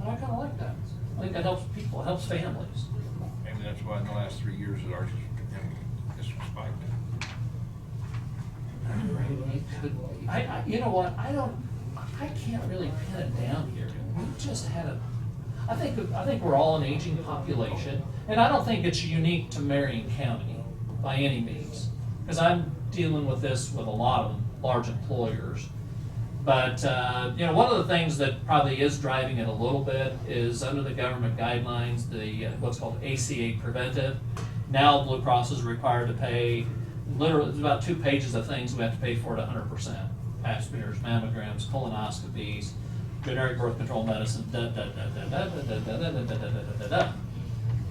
And I kind of like that. I think that helps people, it helps families. Maybe that's why in the last 3 years that ours has spiked. It could be. You know what? I can't really pin it down here. We just had I think we're all an aging population, and I don't think it's unique to Marion County by any means, because I'm dealing with this with a lot of large employers. But one of the things that probably is driving it a little bit is under the government guidelines, the what's called ACA preventive. Now Blue Cross is required to pay. Literally, there's about 2 pages of things we have to pay for it 100%. Pap smears, mammograms, colonoscopies, generic birth control medicine,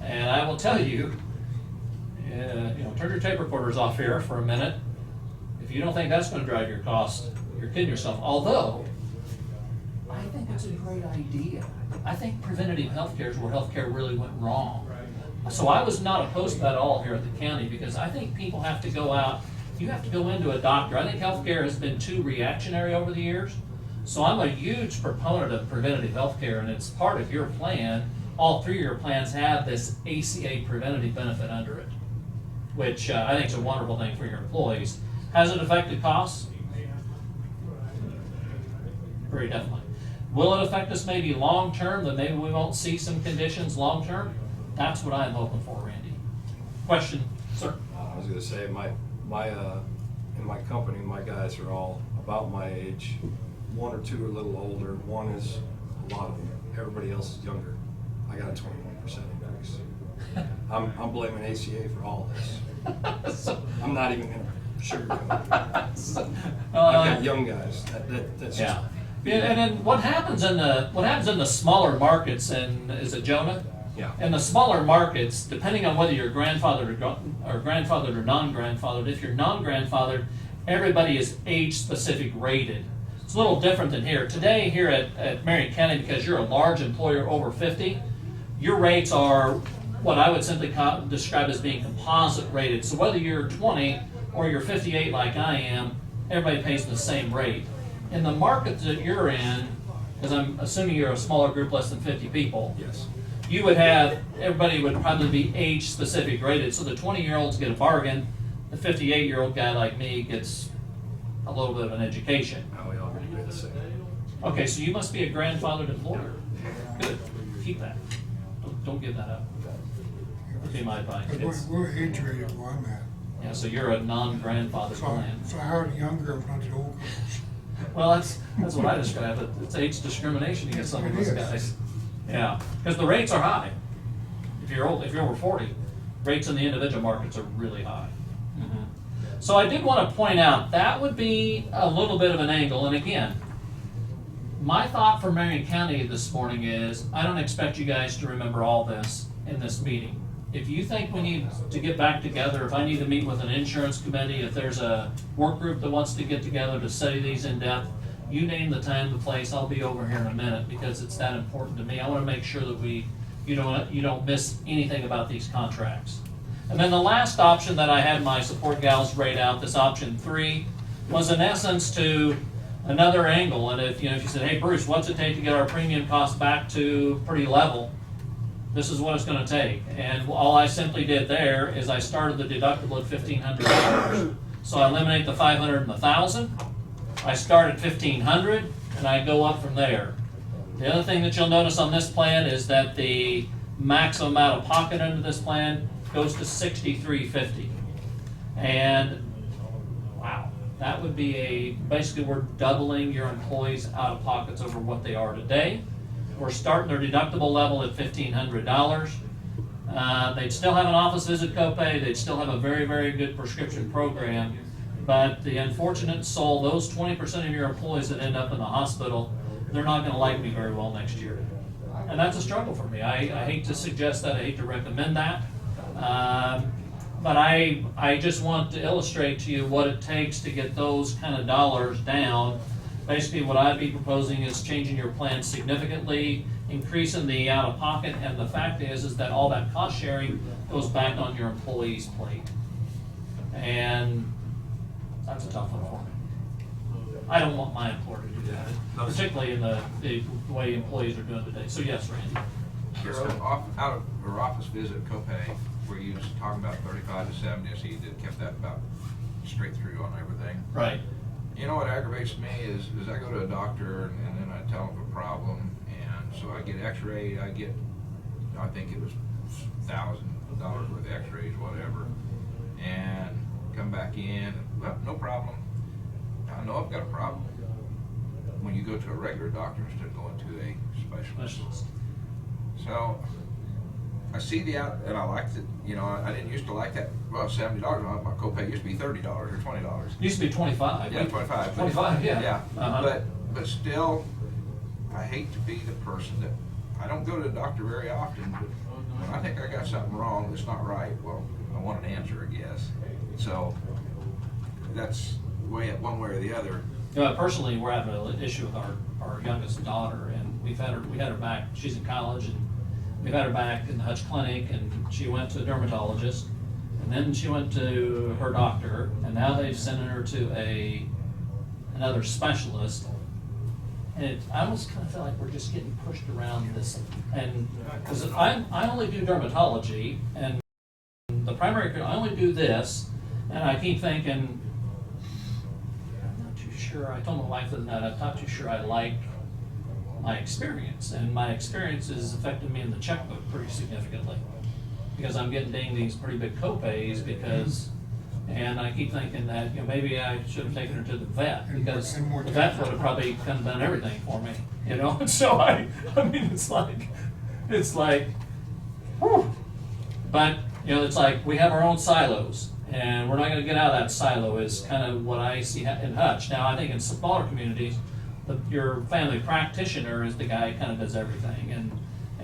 And I will tell you, turn your tape recorders off here for a minute. If you don't think that's going to drive your cost, you're kidding yourself. Although, I think it's a great idea. I think preventative healthcare is where healthcare really went wrong. So I was not opposed to that at all here at the county, because I think people have to go out, you have to go into a doctor. I think healthcare has been too reactionary over the years. So I'm a huge proponent of preventative healthcare, and it's part of your plan. All 3 of your plans have this ACA preventative benefit under it, which I think is a wonderful thing for your employees. Has it affected costs? Very definitely. Will it affect us maybe long term, that maybe we won't see some conditions long term? That's what I'm hoping for, Randy. Question, sir? I was going to say, in my company, my guys are all about my age. 1 or 2 are a little older. 1 is a lot of them. Everybody else is younger. I got a 21% increase. I'm blaming ACA for all this. I'm not even going to sugarcoat it. I've got young guys. That's yeah. And then what happens in the smaller markets? And is it Jonah? Yeah. In the smaller markets, depending on whether you're grandfathered or grandfathered or non-grandfathered, if you're non-grandfathered, everybody is age-specific rated. It's a little different than here. Today, here at Marion County, because you're a large employer over 50, your rates are what I would simply describe as being composite rated. So whether you're 20 or you're 58 like I am, everybody pays the same rate. In the market that you're in, because I'm assuming you're a smaller group, less than 50 people, Yes. you would have, everybody would probably be age-specific rated. So the 20-year-olds get a bargain, the 58-year-old guy like me gets a little bit of an education. Oh, we all agree the same. Okay, so you must be a grandfathered employer. Good, keep that. Don't give that up. Would be my advice. But we're age rated where I'm at. Yeah, so you're a non-grandfathered plan. So how are the young girls, not the old girls? Well, that's what I describe it. It's age discrimination against some of It those is. guys. Yeah, because the rates are high. If you're old, if you're over 40, rates in the individual markets are really high. So I did want to point out that would be a little bit of an angle. And again, my thought for Marion County this morning is I don't expect you guys to remember all this in this meeting. If you think we need to get back together, if I need to meet with an insurance committee, if there's a work group that wants to get together to study these in depth, you name the time, the place, I'll be over here in a minute because it's that important to me. I want to make sure that you don't miss anything about these contracts. And then the last option that I had my support gals rate out, this option 3, was in essence to another angle. And if you said, hey Bruce, what's it take to get our premium cost back to pretty level? This is what it's going to take. And all I simply did there is I started the deductible at $1,500. So I eliminate the $500 and the $1,000. I start at $1,500 and I go up from there. The other thing that you'll notice on this plan is that the maximum out of pocket under this plan goes to $6,350. And wow, that would be basically we're doubling your employees out of pockets over what they are today. We're starting their deductible level at $1,500. They'd still have an office visit copay. They'd still have a very, very good prescription program. But the unfortunate soul, those 20% of your employees that end up in the hospital, they're not going to like me very well next year. And that's a struggle for me. I hate to suggest that. I hate to recommend that. But I just want to illustrate to you what it takes to get those kind of dollars down. Basically, what I'd be proposing is changing your plan significantly, increasing the out-of-pocket, and the fact is that all that cost sharing goes back on your employee's plate. And that's a tough one for me. I don't want my employer to do that, particularly in the way employees are doing today. So yes, Randy. Yes, out of her office visit copay, where you was talking about 35 to 70, so you kept that about straight through on everything. Right. You know what aggravates me is I go to a doctor and then I tell them a problem, and so I get x-rayed, I think it was $1,000 worth of x-rays, whatever, and come back in, well, no problem. I know I've got a problem. When you go to a regular doctor instead of going to a specialist. So I see and I liked it. I didn't used to like that. Well, $70. My copay used to be $30 or $20. Used to be 25. Yeah, 25. 25, yeah. Yeah. Uh-huh. But still, I hate to be the person that I don't go to the doctor very often. But when I think I got something wrong that's not right, well, I want an answer, I guess. So that's one way or the other. Personally, we're having an issue with our youngest daughter, and we had her back. She's in college, and we've had her back in the Hutch Clinic, and she went to a dermatologist, and then she went to her doctor, and now they've sent her to another specialist. And I almost kind of feel like we're just getting pushed around this, and because I only do dermatology, and the primary care, I only do this, and I keep thinking, I'm not too sure. I told my wife that I'm not too sure I like my experience, and my experience has affected me in the checkbook pretty significantly because I'm getting dinged these pretty big copays and I keep thinking that maybe I should have taken her to the vet because the vet would have probably kind of done everything for me, And so I mean it's like, whew. But it's like we have our own silos, and we're not going to get out of that silo. Is kind of what I see in Hutch. Now I think in smaller communities, your family practitioner is the guy who kind of does everything,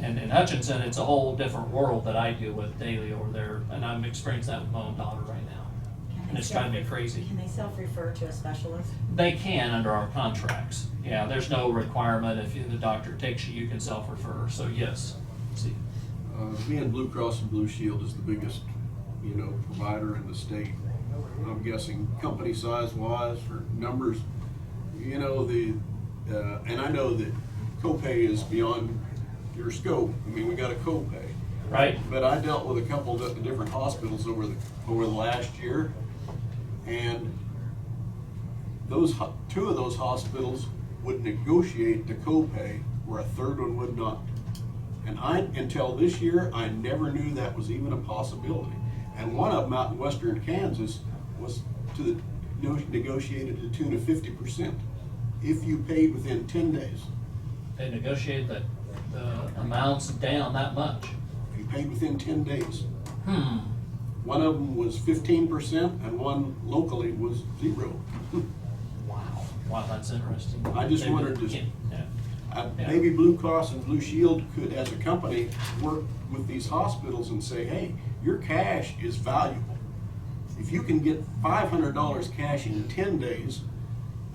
And in Hutchinson, it's a whole different world that I deal with daily over there, and I'm experiencing that with my own daughter right now. And it's driving me crazy. Can they self-refer to a specialist? They can under our contracts. Yeah, there's no requirement if the doctor takes you, you can self-refer, so yes. See, Being Blue Cross and Blue Shield is the biggest, provider in the state. I'm guessing company size wise for numbers, and I know that copay is beyond your scope. I mean, we got a copay. Right. But I dealt with a couple of different hospitals over the last year, and two of those hospitals would negotiate the copay where a third one would not. And until this year, I never knew that was even a possibility. And one of them out in western Kansas was negotiated to the tune of 50% if you paid within 10 days. they negotiate the amounts down that much. If you paid within 10 days. One of them was 15% and one locally was 0. Wow, that's interesting. I just wondered, maybe Blue Cross and Blue Shield could, as a company, work with these hospitals and say, hey, your cash is valuable. If you can get $500 cash in 10 days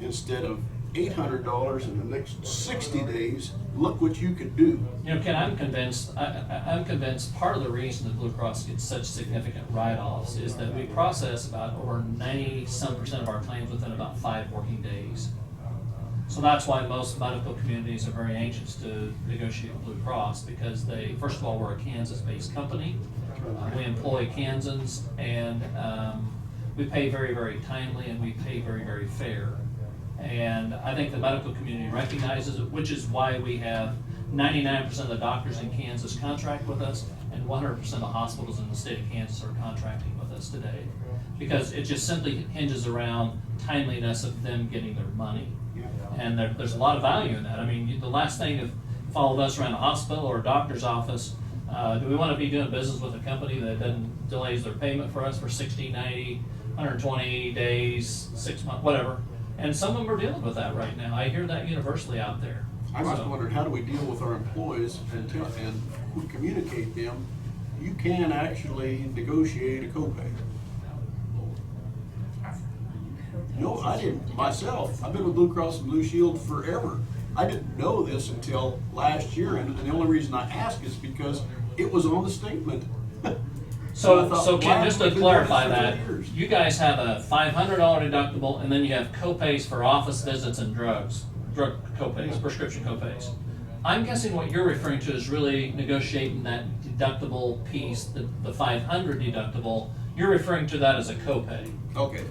instead of $800 in the next 60 days, look what you could do. Ken, I'm convinced part of the reason that Blue Cross gets such significant write-offs is that we process about over 90% of our claims within about 5 working days. So that's why most medical communities are very anxious to negotiate with Blue Cross, because first of all, we're a Kansas-based company. We employ Kansans, and we pay very, very timely, and we pay very, very fair. And I think the medical community recognizes it, which is why we have 99% of the doctors in Kansas contract with us, and 100% of the hospitals in the state of Kansas are contracting with us today. Because it just simply hinges around timeliness of them getting their money. And there's a lot of value in that. I mean, the last thing, if all of us around a hospital or a doctor's office, do we want to be doing business with a company that doesn't delays their payment for us for 60, 90, 120 days, 6 months, whatever? And some of them are dealing with that right now. I hear that universally out there. I just wondered, how do we deal with our employees and we communicate them? You can actually negotiate a copay. No, I didn't myself. I've been with Blue Cross and Blue Shield forever. I didn't know this until last year, and the only reason I asked is because it was on the statement. So Ken, just to clarify that, you guys have a $500 deductible, and then you have copays for office visits and drug copays, prescription copays. I'm guessing what you're referring to is really negotiating that deductible piece, the $500 deductible. You're referring to that as a copay. Okay.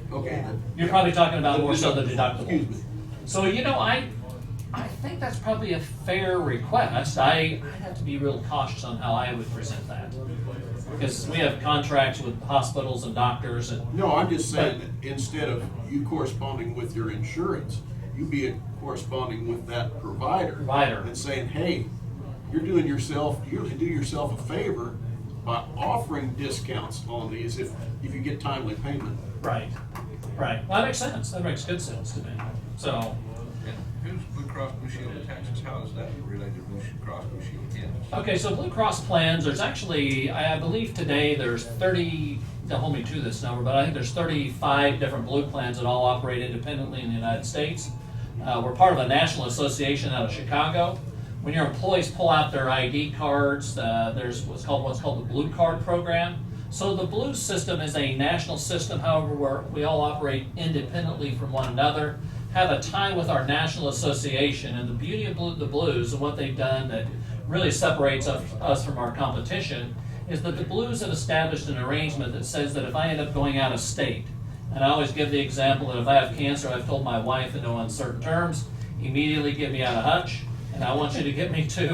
You're probably talking about more so the deductible. Excuse me. So I think that's probably a fair request. I'd have to be real cautious on how I would present that, because we have contracts with hospitals and doctors. No, I'm just saying that instead of you corresponding with your insurance, you be corresponding with that provider and saying, hey, you do yourself a favor by offering discounts on these if you get timely payment. Right. Well, that makes sense. That makes good sense to me. So. Who's Blue Cross Blue Shield in Texas? How is that related to Blue Cross Blue Shield in Kansas? Okay, so Blue Cross plans, there's actually, I believe today there's 30, don't hold me to this number, but I think there's 35 different Blue plans that all operate independently in the United States. We're part of a national association out of Chicago. When your employees pull out their ID cards, there's what's called the Blue Card program. So the Blue system is a national system, however, we all operate independently from one another, have a tie with our national association, and the beauty of the Blues and what they've done that really separates us from our competition is that the Blues have established an arrangement that says that if I end up going out of state, and I always give the example that if I have cancer, I've told my wife in no uncertain terms, immediately get me out of Hutch, and I want you to get me to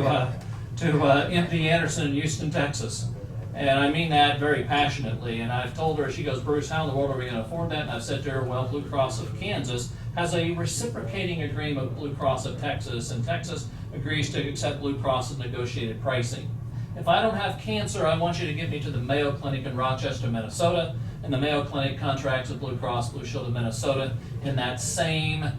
MD Anderson in Houston, Texas. And I mean that very passionately. And I've told her, she goes, Bruce, how in the world are we going to afford that? And I've said to her, well, Blue Cross of Kansas has a reciprocating agreement with Blue Cross of Texas, and Texas agrees to accept Blue Cross's negotiated pricing. If I don't have cancer, I want you to get me to the Mayo Clinic in Rochester, Minnesota, and the Mayo Clinic contracts with Blue Cross Blue Shield of Minnesota in that same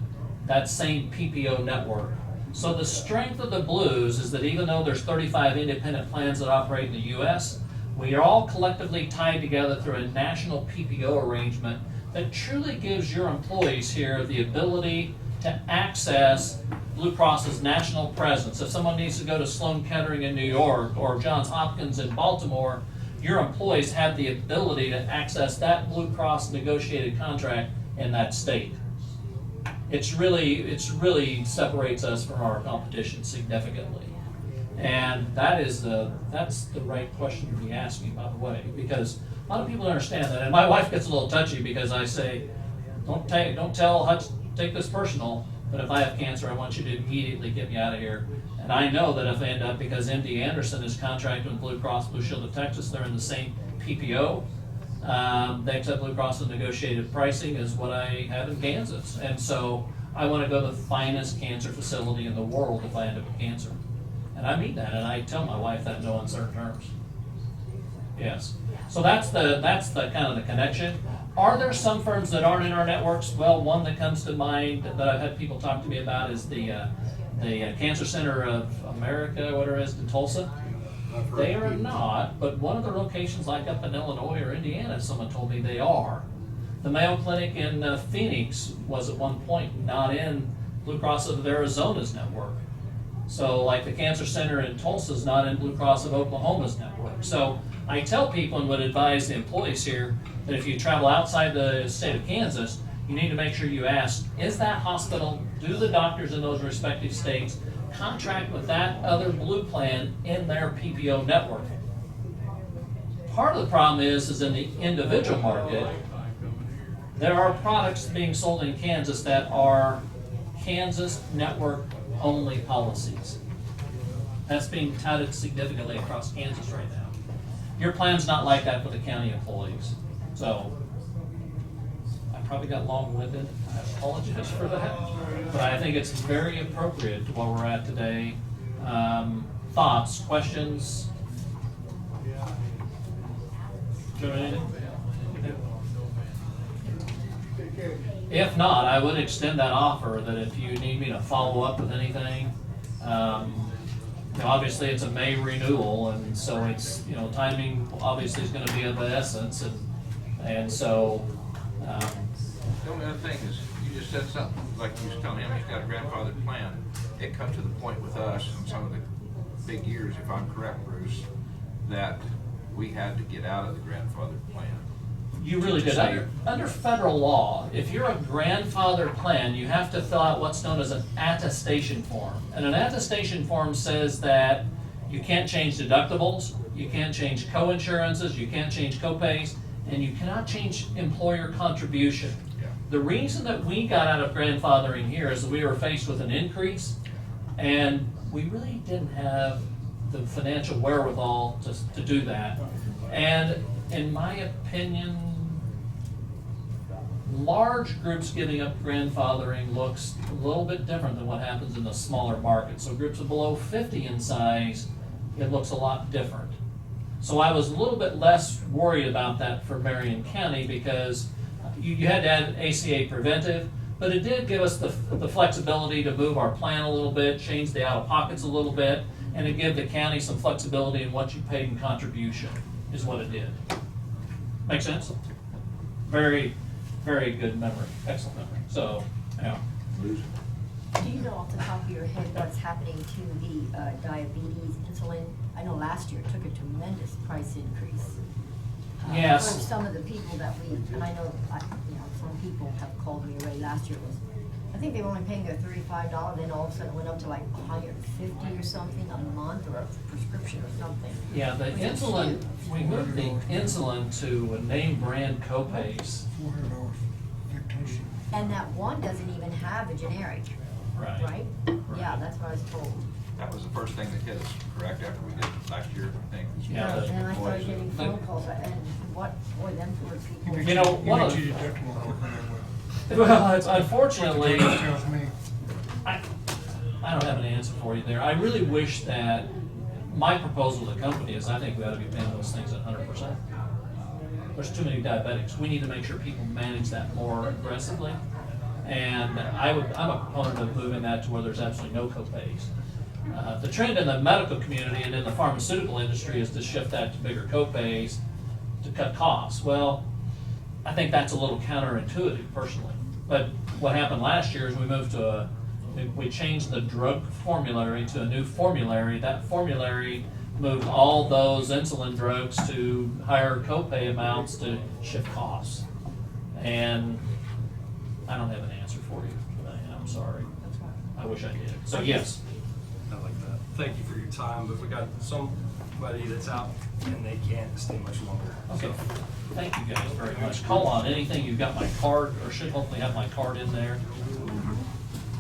PPO network. So the strength of the Blues is that even though there's 35 independent plans that operate in the U.S., we are all collectively tied together through a national PPO arrangement that truly gives your employees here the ability to access Blue Cross's national presence. If someone needs to go to Sloan Kettering in New York or Johns Hopkins in Baltimore, your employees have the ability to access that Blue Cross negotiated contract in that state. It's really separates us from our competition significantly. And that's the right question to be asking, by the way, because a lot of people don't understand that. And my wife gets a little touchy because I say, don't tell Hutch, take this personal, but if I have cancer, I want you to immediately get me out of here. And I know that if I end up, because MD Anderson is contracted with Blue Cross Blue Shield of Texas, they're in the same PPO. They accept Blue Cross's negotiated pricing is what I have in Kansas. And so I want to go to the finest cancer facility in the world if I end up with cancer. And I mean that, and I tell my wife that in no uncertain terms. Yes. So that's the kind of the connection. Are there some firms that aren't in our networks? Well, one that comes to mind that I've had people talk to me about is the Cancer Center of America, whatever it is, in Tulsa. They are not, but one of their locations, like up in Illinois or Indiana, someone told me they are. The Mayo Clinic in Phoenix was at one point not in Blue Cross of Arizona's network. So like the Cancer Center in Tulsa is not in Blue Cross of Oklahoma's network. So I tell people and would advise the employees here that if you travel outside the state of Kansas, you need to make sure you ask, is that hospital, do the doctors in those respective states contract with that other Blue plan in their PPO network? Part of the problem is in the individual market, there are products being sold in Kansas that are Kansas network only policies. That's being touted significantly across Kansas right now. Your plan's not like that for the county employees. So I probably got long-winded. I apologize for that. But I think it's very appropriate to where we're at today. Thoughts, questions? If not, I would extend that offer that if you need me to follow up with anything, obviously it's a May renewal, and so it's, timing obviously is going to be of the essence, and so. The only other thing is, you just said something, like you was telling him he's got a grandfathered plan. It comes to the point with us in some of the big years, if I'm correct, Bruce, that we had to get out of the grandfathered plan. You really did. Under federal law, if you're a grandfather plan, you have to fill out what's known as an attestation form. And an attestation form says that you can't change deductibles, you can't change co-insurances, you can't change co-pays, and you cannot change employer contribution. Yeah. The reason that we got out of grandfathering here is that we were faced with an increase, and we really didn't have the financial wherewithal to do that. And in my opinion, large groups giving up grandfathering looks a little bit different than what happens in the smaller markets. So groups of below 50 in size, it looks a lot different. So I was a little bit less worried about that for Marion County because you had to add ACA preventive, but it did give us the flexibility to move our plan a little bit, change the out-of-pockets a little bit, and to give the county some flexibility in what you paid in contribution is what it did. Make sense? Very, very good memory, excellent memory. So, yeah. Do you know off the top of your head what's happening to the diabetes insulin? I know last year it took a tremendous price increase. Yes. For some of the people that and I know, some people have called me already. Last year was, I think they were only paying their $35, then all of a sudden it went up to like $150 or something a month, or a prescription or something. Yeah, the insulin, we moved the insulin to name brand copays. $400 dictation. And that one doesn't even have a generic, right? Yeah, that's what I was told. That was the first thing that hit us, correct, after we did it last year, I think. Yeah. And I started getting phone calls, and them poor people. You know, one of You get your deductible quicker than well, it's unfortunately, what tells me. I don't have an answer for you there. I really wish that my proposal to the company is I think we ought to be paying those things at 100%. There's too many diabetics. We need to make sure people manage that more aggressively. And I'm a proponent of moving that to where there's absolutely no copays. The trend in the medical community and in the pharmaceutical industry is to shift that to bigger copays to cut costs. Well, I think that's a little counterintuitive personally. But what happened last year is we moved to we changed the drug formulary to a new formulary. That formulary moved all those insulin drugs to higher copay amounts to shift costs. And I don't have an answer for you. I'm sorry. I wish I did. So yes. I like that. Thank you for your time, but we got somebody that's out and they can't stay much longer. Okay. Thank you guys very much. Call on anything. You've got my card, or should hopefully have my card in there.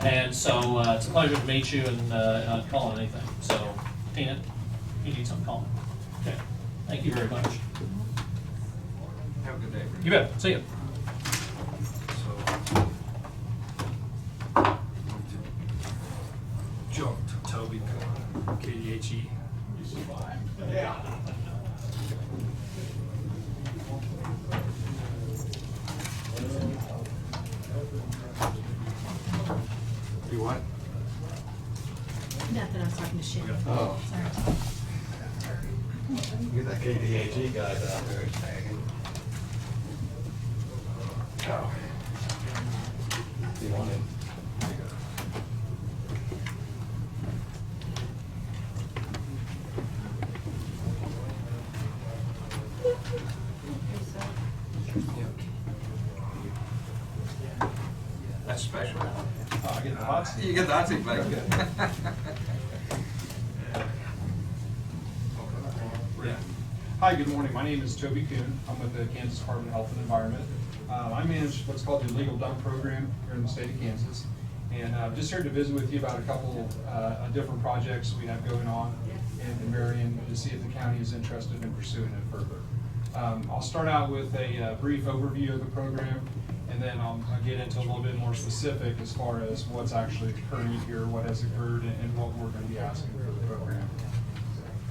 And so it's a pleasure to meet you, and call on anything. So, Tina, if you need something, call me. Okay. Thank you very much. Have a good day. You bet. See you. Jump to Toby, KDHE. Yeah. Do what? Not that I was talking to shit. Oh. Sorry. Get that KDHE guys out there hanging. Oh. You want him? That's special. Oh, I get the hot seat. You get the hot seat back. Yeah. Hi, good morning. My name is Toby Kuhn. I'm with the Kansas Department of Health and Environment. I manage what's called the Illegal Dump Program here in the state of Kansas. And I'm just here to visit with you about a couple of different projects we have going on in Marion to see if the county is interested in pursuing it further. I'll start out with a brief overview of the program, and then I'll get into a little bit more specific as far as what's actually occurring here, what has occurred, and what we're going to be asking for the program.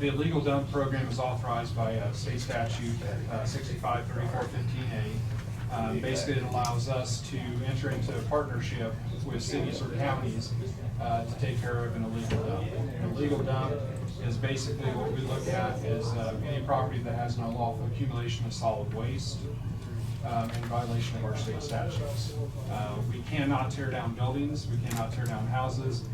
The illegal dump program is authorized by state statute 653415A. Basically, it allows us to enter into a partnership with cities or counties to take care of an illegal dump. An illegal dump is basically what we look at is any property that has an unlawful accumulation of solid waste in violation of our state statutes. We cannot tear down buildings, we cannot tear down houses,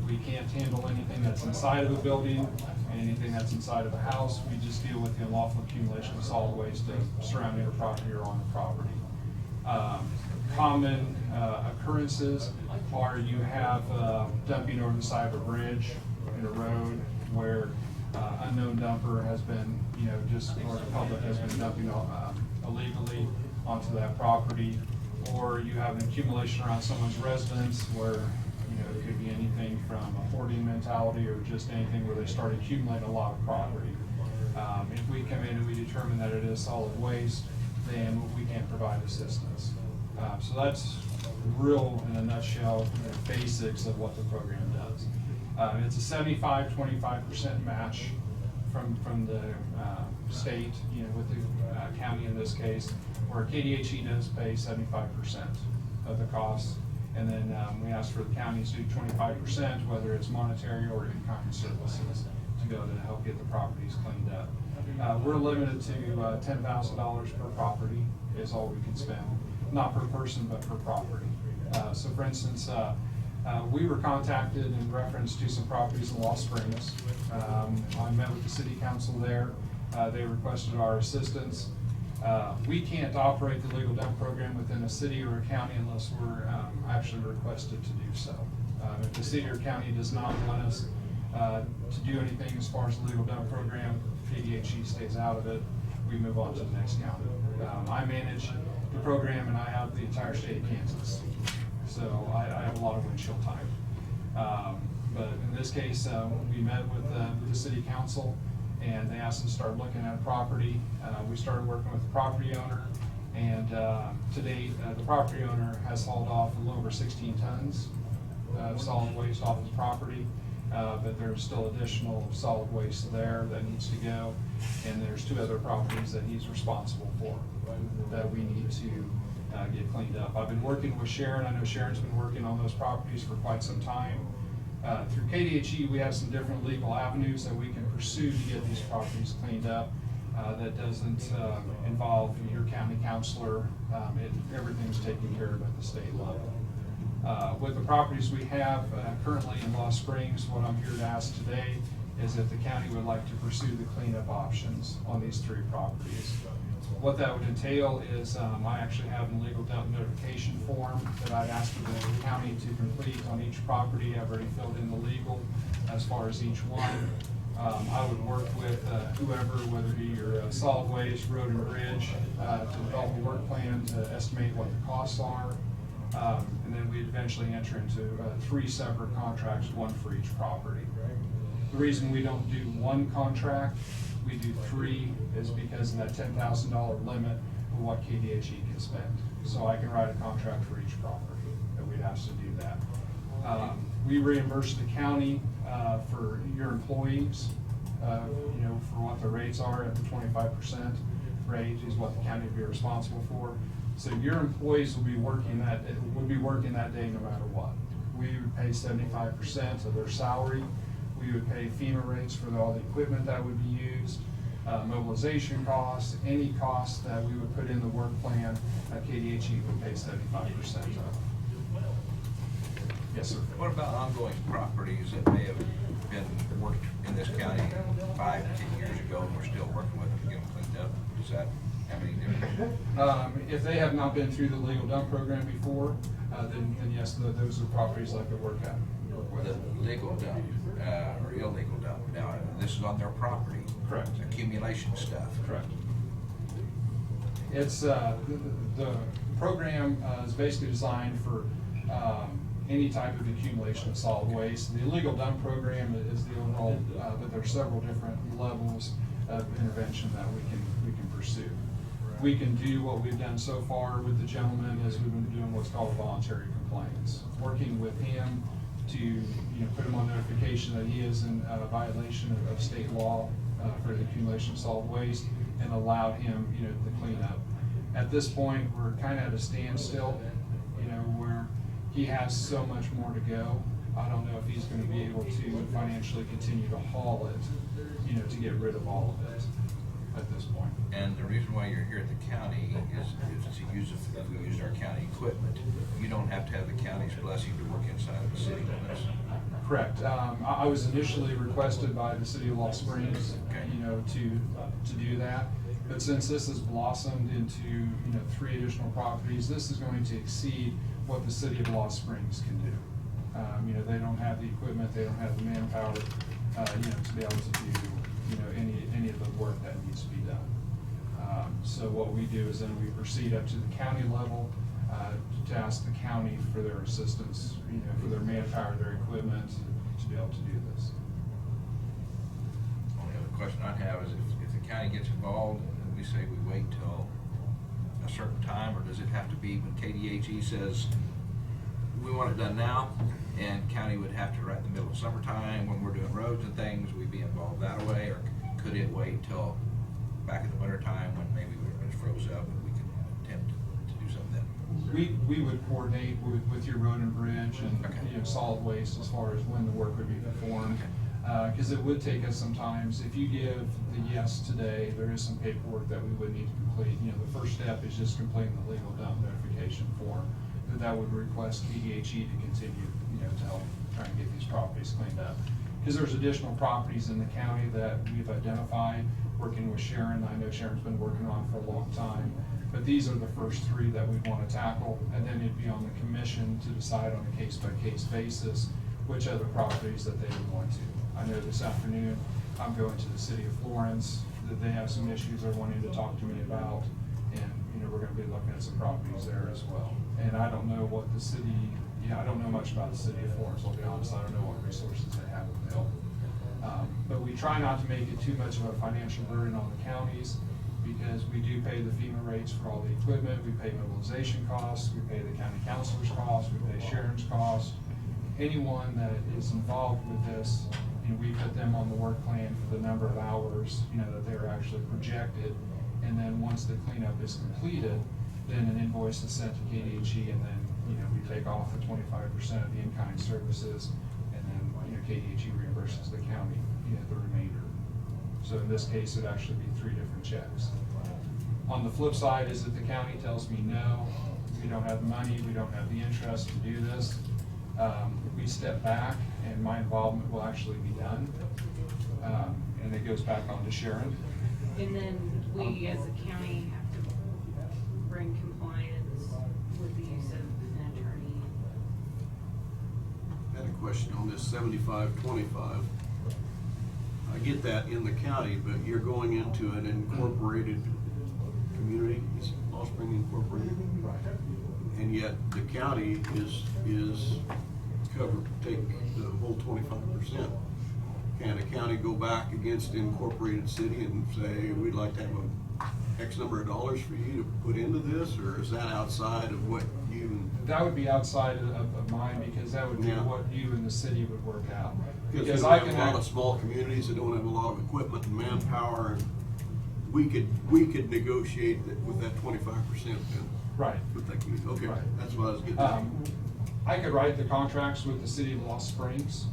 we can't handle anything that's inside of a building, anything that's inside of a house. We just deal with the unlawful accumulation of solid waste surrounding a property or on the property. Common occurrences are you have dumping over the side of a bridge in a road where unknown dumper has been, or the public has been dumping illegally onto that property, or you have an accumulation around someone's residence where it could be anything from a hoarding mentality or just anything where they start accumulating a lot of property. If we come in and we determine that it is solid waste, then we can provide assistance. So that's real, in a nutshell, the basics of what the program does. It's a 75-25% match from the state, with the county in this case, where KDHE does pay 75% of the cost. And then we ask for the counties to do 25%, whether it's monetary or in-kind services, to go to help get the properties cleaned up. We're limited to $10,000 per property is all we can spend, not per person, but per property. So for instance, we were contacted in reference to some properties in Lost Springs. I met with the city council there. They requested our assistance. We can't operate the legal dump program within a city or a county unless we're actually requested to do so. If the city or county does not want us to do anything as far as the legal dump program, KDHE stays out of it. We move on to the next county. I manage the program and I have the entire state of Kansas. So I have a lot of windshield time. But in this case, we met with the city council and they asked us to start looking at a property. We started working with the property owner, and to date, the property owner has hauled off a little over 16 tons of solid waste off his property, but there's still additional solid waste there that needs to go, and there's 2 other properties that he's responsible for that we need to get cleaned up. I've been working with Sharon. I know Sharon's been working on those properties for quite some time. Through KDHE, we have some different legal avenues that we can pursue to get these properties cleaned up. That doesn't involve your county counselor. Everything's taken care of at the state level. With the properties we have currently in Lost Springs, what I'm here to ask today is if the county would like to pursue the cleanup options on these 3 properties. What that would entail is I actually have a legal dump notification form that I'd ask the county to complete on each property. I've already filled in the legal as far as each one. I would work with whoever, whether it be your solid waste, road and bridge, to develop a work plan to estimate what the costs are. And then we'd eventually enter into 3 separate contracts, 1 for each property. The reason we don't do 1 contract, we do 3, is because of that $10,000 limit of what KDHE can spend. So I can write a contract for each property that we'd ask to do that. We reimburse the county for your employees, for what the rates are at the 25% rate is what the county would be responsible for. So your employees will be working that day no matter what. We would pay 75% of their salary. We would pay FEMA rates for all the equipment that would be used, mobilization costs, any costs that we would put in the work plan, KDHE would pay 75% of. Yes, sir. What about ongoing properties that may have been worked in this county 5, 10 years ago, and we're still working with them to get them cleaned up? Does that have any difference? If they have not been through the legal dump program before, then yes, those are properties I could work at. With a legal dump or illegal dump. Now, this is on their property. Correct. It's accumulation stuff. Correct. It's the program is basically designed for any type of accumulation of solid waste. The illegal dump program is the overall, but there are several different levels of intervention that we can pursue. We can do what we've done so far with the gentleman is we've been doing what's called voluntary complaints, working with him to put him on notification that he is in violation of state law for the accumulation of solid waste, and allowed him to clean up. At this point, we're kind of at a standstill, where he has so much more to go. I don't know if he's going to be able to financially continue to haul it, to get rid of all of it at this point. And the reason why you're here at the county is to use, if we use our county equipment, you don't have to have the county's blessing to work inside of the city limits. Correct. I was initially requested by the city of Lost Springs, to do that. But since this has blossomed into 3 additional properties, this is going to exceed what the city of Lost Springs can do. They don't have the equipment, they don't have the manpower, to be able to do any of the work that needs to be done. So what we do is then we proceed up to the county level to ask the county for their assistance, for their manpower, their equipment, to be able to do this. Only other question I have is if the county gets involved and we say we wait till a certain time, or does it have to be when KDHE says we want it done now, and county would have to right in the middle of summertime when we're doing roads and things, we'd be involved that way, or could it wait till back in the winter time when maybe it's froze up and we can attempt to do something then? We would coordinate with your road and bridge and solid waste as far as when the work would be performed. Because it would take us sometimes, if you give the yes today, there is some paperwork that we would need to complete. The first step is just completing the legal dump notification form. That would request KDHE to continue, to help try and get these properties cleaned up. Because there's additional properties in the county that we've identified, working with Sharon. I know Sharon's been working on for a long time. But these are the first 3 that we'd want to tackle, and then it'd be on the commission to decide on a case-by-case basis which other properties that they would want to. I know this afternoon I'm going to the city of Florence, that they have some issues they're wanting to talk to me about, and we're going to be looking at some properties there as well. And I don't know what the city, I don't know much about the city of Florence, I'll be honest. I don't know what resources they have available. But we try not to make it too much of a financial burden on the counties, because we do pay the FEMA rates for all the equipment, we pay mobilization costs, we pay the county councilor's costs, we pay Sharon's costs. Anyone that is involved with this, we put them on the work plan for the number of hours, that they're actually projected. And then once the cleanup is completed, then an invoice is sent to KDHE, and then, you know, we take off the 25% of the in-kind services, and then, you know, KDHE reimburses the county, you know, the remainder. So in this case, it'd actually be 3 different checks. On the flip side is that the county tells me, no, we don't have the money, we don't have the interest to do this. We step back, and my involvement will actually be done, and it goes back on to Sharon. And then we, as a county, have to bring compliance with the use of an attorney. I had a question on this 75-25. I get that in the county, but you're going into an incorporated community, is Lost Spring Incorporated? Right. And yet the county is take the whole 25%. Can a county go back against the incorporated city and say, we'd like to have a X number of dollars for you to put into this, or is that outside of what you? That would be outside of mine, because that would be Yeah. what you and the city would work out. Because we have a lot of small communities that don't have a lot of equipment and manpower, and we could negotiate that with that 25%. Right. With that community. Okay, Right. that's what I was getting at. I could write the contracts with the city of Lost Springs,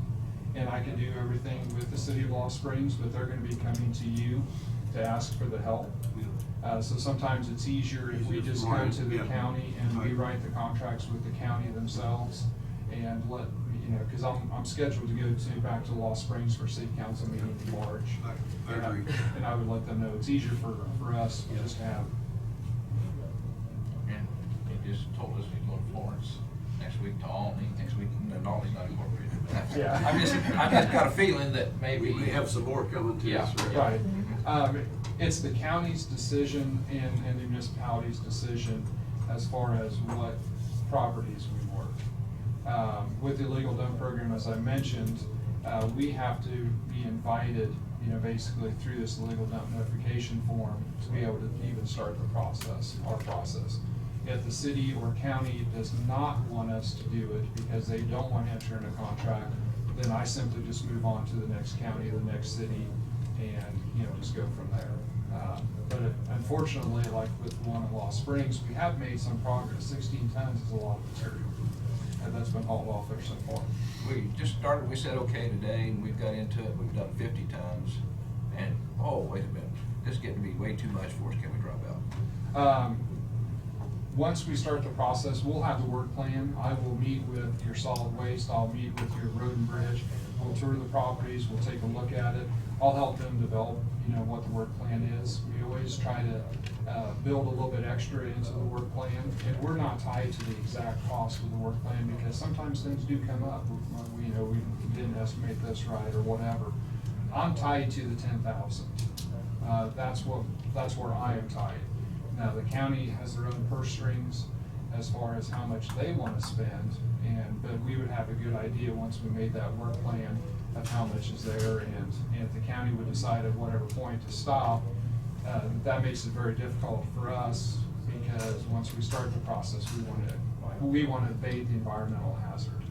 and I could do everything with the city of Lost Springs, but they're gonna be coming to you to ask for the help. So sometimes it's easier if we just go to the county and we write the contracts with the county themselves, and let, you know, cause I'm scheduled to go back to Lost Springs for city council meeting in March. I agree. And I would let them know it's easier for us just to have. And he just told us he's going to Florence next week to Albany, next week, and Albany's not incorporated. Yeah. I just got a feeling that maybe. We may have some more coming to us. Right. It's the county's decision and the municipality's decision as far as what properties we work. With the illegal dump program, as I mentioned, we have to be invited, you know, basically through this illegal dump notification form to be able to even start the process, our process. If the city or county does not want us to do it because they don't want to enter in a contract, then I simply just move on to the next county or the next city and, you know, just go from there. But unfortunately, like with the one in Lost Springs, we have made some progress. 16 tons is a lot of material, and that's been hauled off there so far. We just started, we said okay today, and we've got into it, we've done 50 tons, and, oh, wait a minute, this is getting to be way too much for us, can we drop out? Once we start the process, we'll have the work plan. I will meet with your solid waste, I'll meet with your road and bridge, we'll tour the properties, we'll take a look at it. I'll help them develop, you know, what the work plan is. We always try to build a little bit extra into the work plan, and we're not tied to the exact cost of the work plan, because sometimes things do come up. We, you know, we didn't estimate this right or whatever. I'm tied to the 10,000. That's where I am tied. Now, the county has their own purse strings as far as how much they want to spend, but we would have a good idea once we made that work plan of how much is there, and if the county would decide at whatever point to stop, that makes it very difficult for us, because once we start the process, we want to abate the environmental hazard,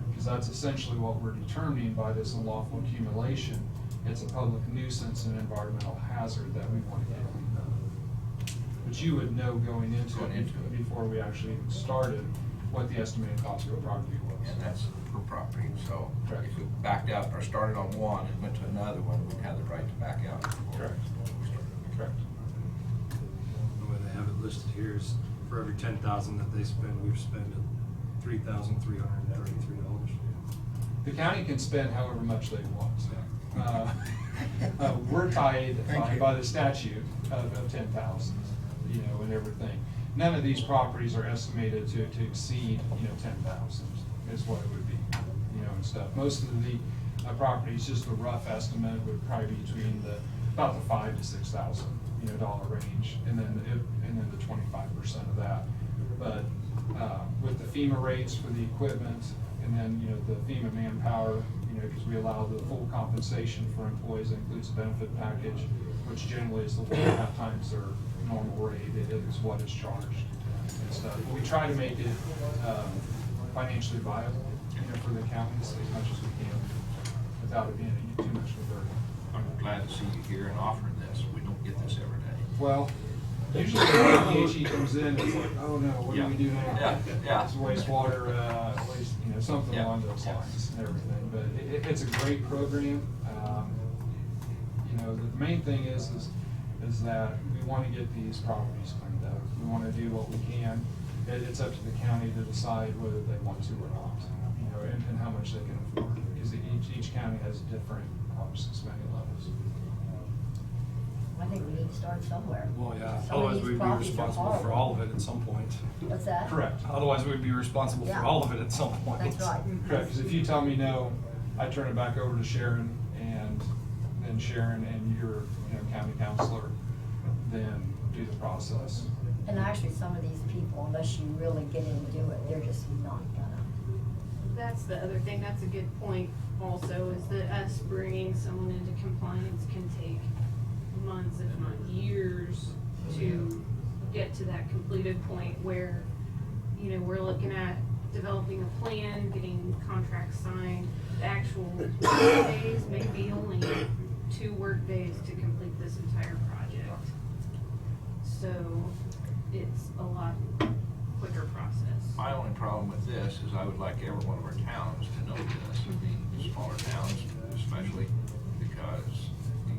because that's essentially what we're determining by this unlawful accumulation. It's a public nuisance and environmental hazard that we want to get cleaned up. But you would know going into it before we actually even started what the estimated cost of a property was. And that's per property, so Correct. if we backed out or started on one and went to another one, we'd have the right to back out. Correct. Correct. The way they have it listed here is for every 10,000 that they spend, we've spent $3,333. The county can spend however much they want. We're tied by the statute of 10,000, you know, and everything. None of these properties are estimated to exceed, you know, 10,000 is what it would be, you know, and stuff. Most of the properties, just a rough estimate, would probably be between about the $5,000 to $6,000, you know, dollar range, and then the 25% of that. But with the FEMA rates for the equipment, and then, you know, the FEMA manpower, you know, because we allow the full compensation for employees, that includes a benefit package, which generally is the 1.5 times their normal rate. It is what is charged and stuff. But we try to make it financially viable, you know, for the counties as much as we can, without it being too much of a burden. I'm glad to see you here and offering this. We don't get this every day. Well, Usually when KDHE comes in, it's like, oh no, what do we do now? Yeah. It's wastewater, waste, something along those lines and everything, but it's a great program. The main thing is that we want to get these properties cleaned up. We want to do what we can. It's up to the county to decide whether they want to or not, and how much they can afford, because each county has different, obviously, spending levels. I think we need to start somewhere. Well, yeah, Some of otherwise these we'd be properties are responsible for horrible. all of it at some point. What's that? Correct. Otherwise, we'd be responsible Yeah. for all of it at some point. That's right. Correct, because if you tell me no, I turn it back over to Sharon, and then Sharon and your, county counselor, then do the process. And actually, some of these people, unless you really get into it, they're just not gonna. That's the other thing, that's a good point also, is that us bringing someone into compliance can take months, if not years, to get to that completed point where, we're looking at developing a plan, getting contracts signed. The actual work days may be only 2 work days to complete this entire project. So it's a lot quicker process. My only problem with this is I would like every one of our towns to know this, smaller towns especially, because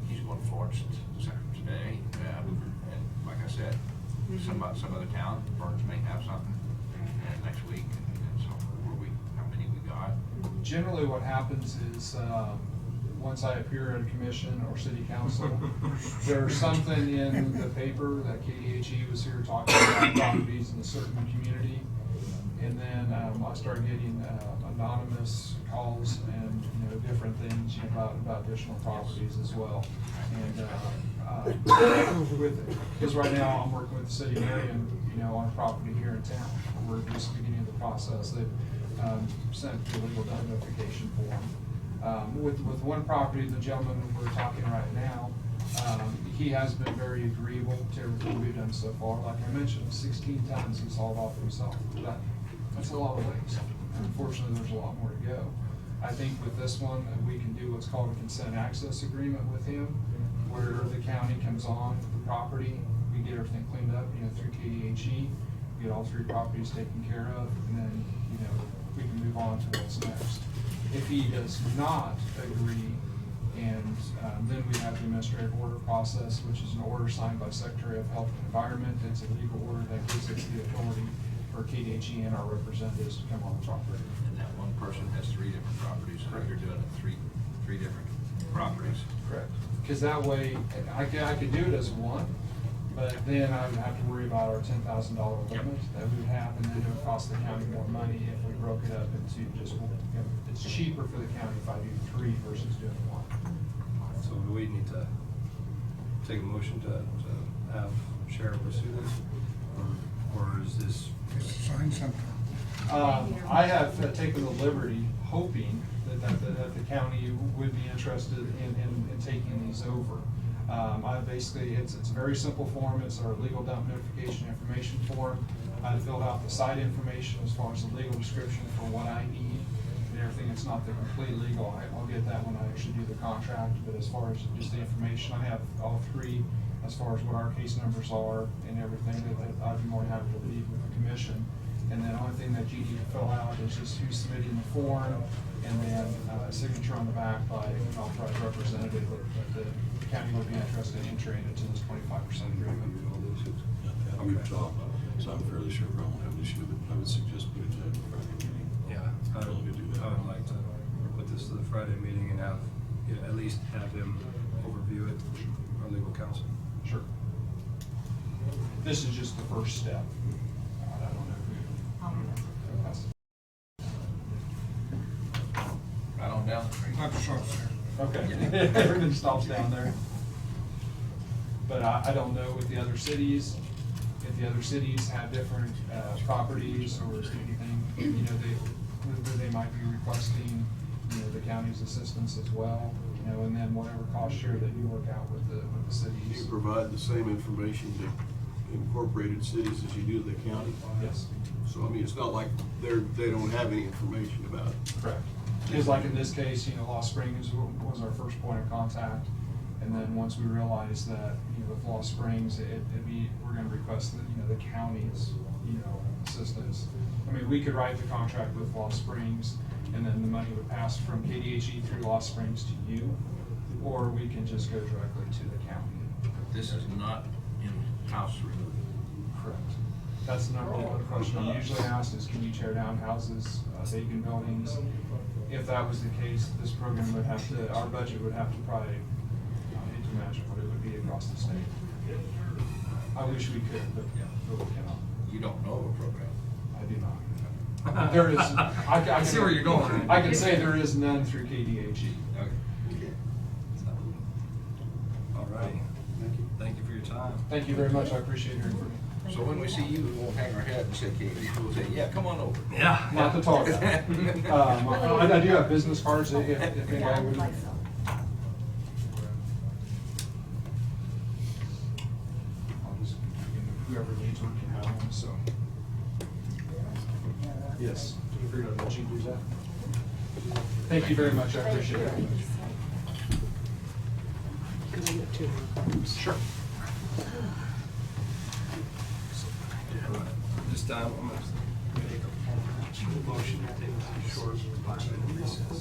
he's going to Florence today, and like I said, some other town, Burns may have something next week, and so how many we got. Generally, what happens is, once I appear at a commission or city council, there's something in the paper that KDHE was here talking about properties in a certain community. And then I started getting anonymous calls and different things about additional properties as well. And because right now I'm working with the city of Marion, on a property here in town. We're just beginning the process. They've sent the legal notification form. With one property, the gentleman we're talking right now, he has been very agreeable to everything we've done so far. Like I mentioned, 16 times he's hauled off himself. That's a lot of waste. Unfortunately, there's a lot more to go. I think with this one, we can do what's called a consent access agreement with him, where the county comes on the property, we get everything cleaned up, through KDHE, get all 3 properties taken care of, and then, we can move on to what's next. If he does not agree, and then we have the administrative order process, which is an order signed by Secretary of Health and Environment. It's a legal order that gives us the authority for KDHE and our representatives to come on the property. And that one person has 3 different properties, so you're doing it three different properties. Correct. Because that way, I could do it as one, but then I would have to worry about our $10,000 limit that we would have, and then it would cost the county more money if we broke it up into just one. It's cheaper for the county if I do 3 versus doing 1. So do we need to take a motion to have Sharon pursue this? Or is this? Sign something. I have taken the liberty, hoping that the county would be interested in taking these over. It's a very simple form. It's our legal dump notification information form. I filled out the site information as far as the legal description for what I need and everything. It's not the complete legal. I'll get that when I actually do the contract, but as far as just the information, I have all 3 as far as what our case numbers are and everything that I'd be more than happy to leave with the commission. And then the only thing that you need to fill out is just who's submitting the form, and then a signature on the back by an authorized representative that the county would be interested in entering into this 25% agreement. Okay. So I'm fairly sure I won't have an issue with it. I would suggest putting that in the Friday meeting. Yeah, I would like to put this to the Friday meeting and have, at least have him overview it, our legal counsel. Sure. This is just the first step. I don't know if Right on down the street. Not short, sir. Okay. Everything stops down there. But I don't know with the other cities, if the other cities have different properties or anything, they might be requesting, the county's assistance as well, and then whatever cost share that you work out with the cities. You provide the same information to incorporated cities as you do the county? Yes. So, I mean, it's not like they don't have any information about it. Correct. Because like in this case, Lost Springs was our first point of contact, And then once we realize that, with Lost Springs, we're gonna request that, the county's, assistance. I mean, we could write the contract with Lost Springs, and then the money would pass from KDHE through Lost Springs to you, or we can just go directly to the county. This is not in-house removal. Correct. That's the number one question I'm usually asked is, can you tear down houses, vacant buildings? If that was the case, this program would have to, our budget would have to probably, I hate to imagine what it would be across the state. I wish we could, but we cannot. You don't know of a program? I do not. There is, I see where you're going. I can say there is none through KDHE. Okay. All right. Thank you for your time. Thank you very much, I appreciate your information. So when we see you, we won't hang our head and say, we'll say, yeah, come on over. Yeah. Not to talk about it. I do have business cards if anybody would. Whoever needs one can have one, so. Yes, figured I'd let you do that. Thank you very much, I appreciate it. Sure. This time, I'm gonna make a motion to take a short 5-minute recess.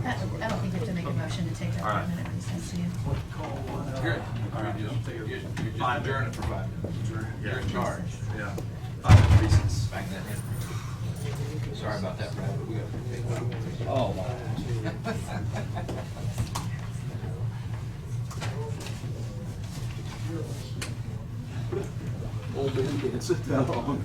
I don't think you have to make a motion to take that 5-minute recess, do you? Good. All right, you're just adjourn it for 5 minutes. You're in charge. Yeah. 5-minute recess. Bang that in. Sorry about that, Brad, but we got. Oh, wow. Old man can't sit that long.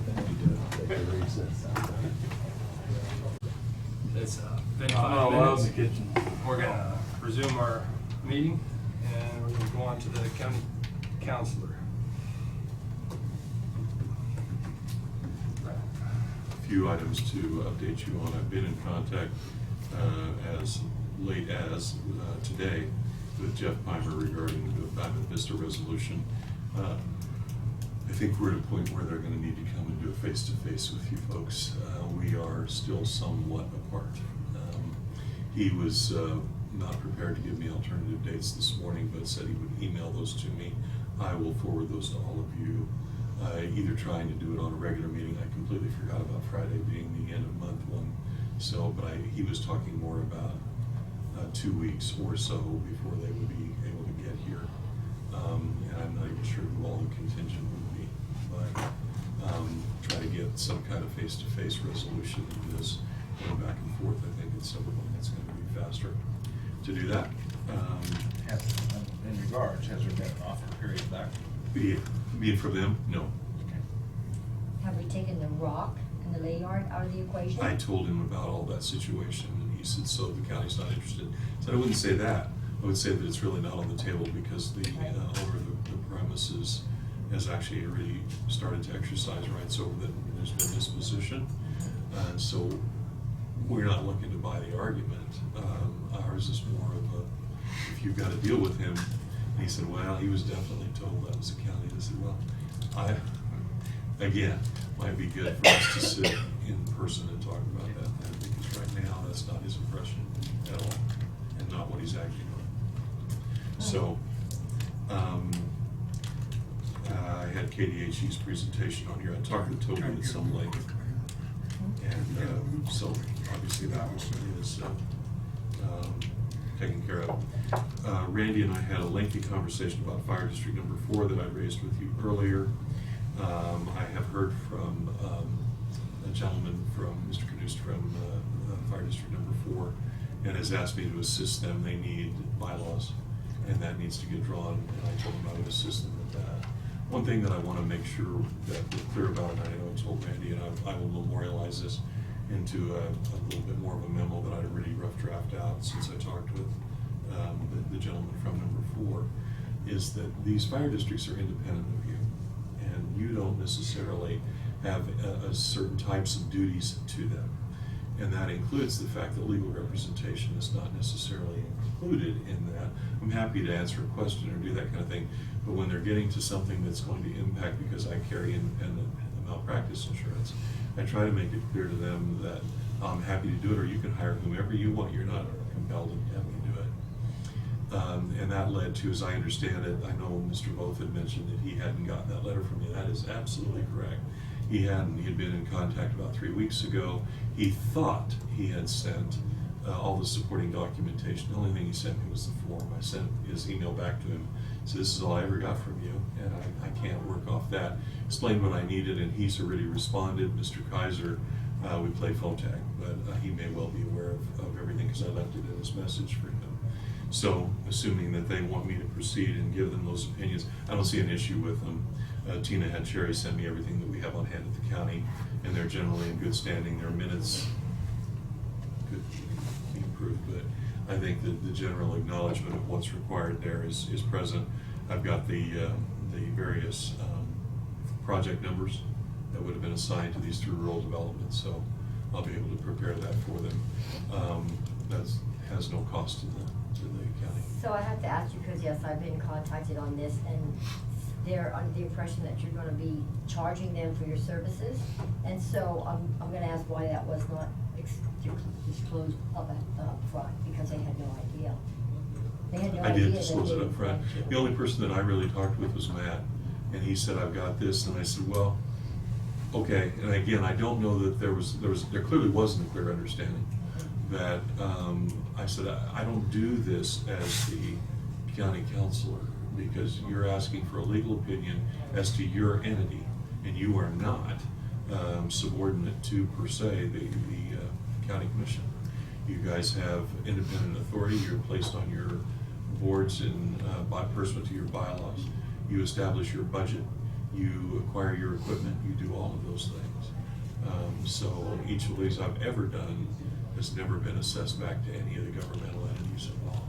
It's been 5 minutes. We're gonna resume our meeting, and we're gonna go on to the county counselor. Few items to update you on. I've been in contact as late as today with Jeff Pimer regarding the Diamond Vista resolution. I think we're at a point where they're going to need to come and do a face-to-face with you folks. We are still somewhat apart. He was not prepared to give me alternative dates this morning, but said he would email those to me. I will forward those to all of you. Either trying to do it on a regular meeting. I completely forgot about Friday being the end of month one. So, but he was talking more about 2 weeks or so before they would be able to get here. And I'm not even sure who all the contingent would be, but try to get some kind of face-to-face resolution of this going back and forth. I think it's something that's going to be faster to do that. In regards, has there been an offer period back? Being from them? No. Have we taken the rock and the lay yard out of the equation? I told him about all that situation, and he said, so the county's not interested. So I wouldn't say that. I would say that it's really not on the table because the owner of the premises has actually already started to exercise rights over that. There's been disposition. So we're not looking to buy the argument. Ours is more of a, if you've got to deal with him. And he said, well, he was definitely told that was the county. I said, well, again, might be good for us to sit in person and talk about that then, because right now that's not his impression at all, and not what he's acting on. So, I had KDHE's presentation on here. I talked to Toby at some length, and so obviously that one is taken care of. Randy and I had a lengthy conversation about Fire District number 4 that I raised with you earlier. I have heard from a gentleman from Mr. Knust from Fire District number 4, and has asked me to assist them. They need bylaws, and that needs to get drawn, and I told him I would assist them with that. One thing that I want to make sure that we're clear about, and I know I told Randy, and I will memorialize this into a little bit more of a memo that I already rough draft out since I talked with the gentleman from number 4, is that these fire districts are independent of you, and you don't necessarily have certain types of duties to them. And that includes the fact that legal representation is not necessarily included in that. I'm happy to answer a question or do that kind of thing, but when they're getting to something that's going to impact, because I carry independent malpractice insurance, I try to make it clear to them that I'm happy to do it, or you can hire whomever you want, you're not compelled to have me do it. And that led to, as I understand it, I know Mr. Voth had mentioned that he hadn't gotten that letter from you. That is absolutely correct. He hadn't. He had been in contact about 3 weeks ago. He thought he had sent all the supporting documentation. The only thing he sent me was the form. I sent his email back to him. So this is all I ever got from you, and I can't work off that. Explained what I needed, and he's already responded. Mr. Kaiser, we play phone tag, but he may well be aware of everything because I left it in his message for him. So, assuming that they want me to proceed and give them those opinions, I don't see an issue with them. Tina had Cherry send me everything that we have on hand at the county, and they're generally in good standing. Their minutes could be improved, but I think that the general acknowledgement of what's required there is present. I've got the various project numbers that would have been assigned to these through rural development, so I'll be able to prepare that for them. That has no cost to the county. So I have to ask you, because yes, I've been contacted on this, and they're under the impression that you're gonna be charging them for your services. And so I'm gonna ask why that was not disclosed up front, because they had no idea. They had no I idea did that disclose they it up front. were- The only person that I really talked with was Matt, and he said, I've got this, and I said, well, okay. And again, I don't know that there clearly wasn't a clear understanding that, I said, I don't do this as the county counselor, because you're asking for a legal opinion as to your entity, and you are not subordinate to, per se, the county commission. You guys have independent authority. You're placed on your boards in pursuant to your bylaws. You establish your budget. You acquire your equipment. You do all of those things. So each of these I've ever done has never been assessed back to any of the governmental entities involved.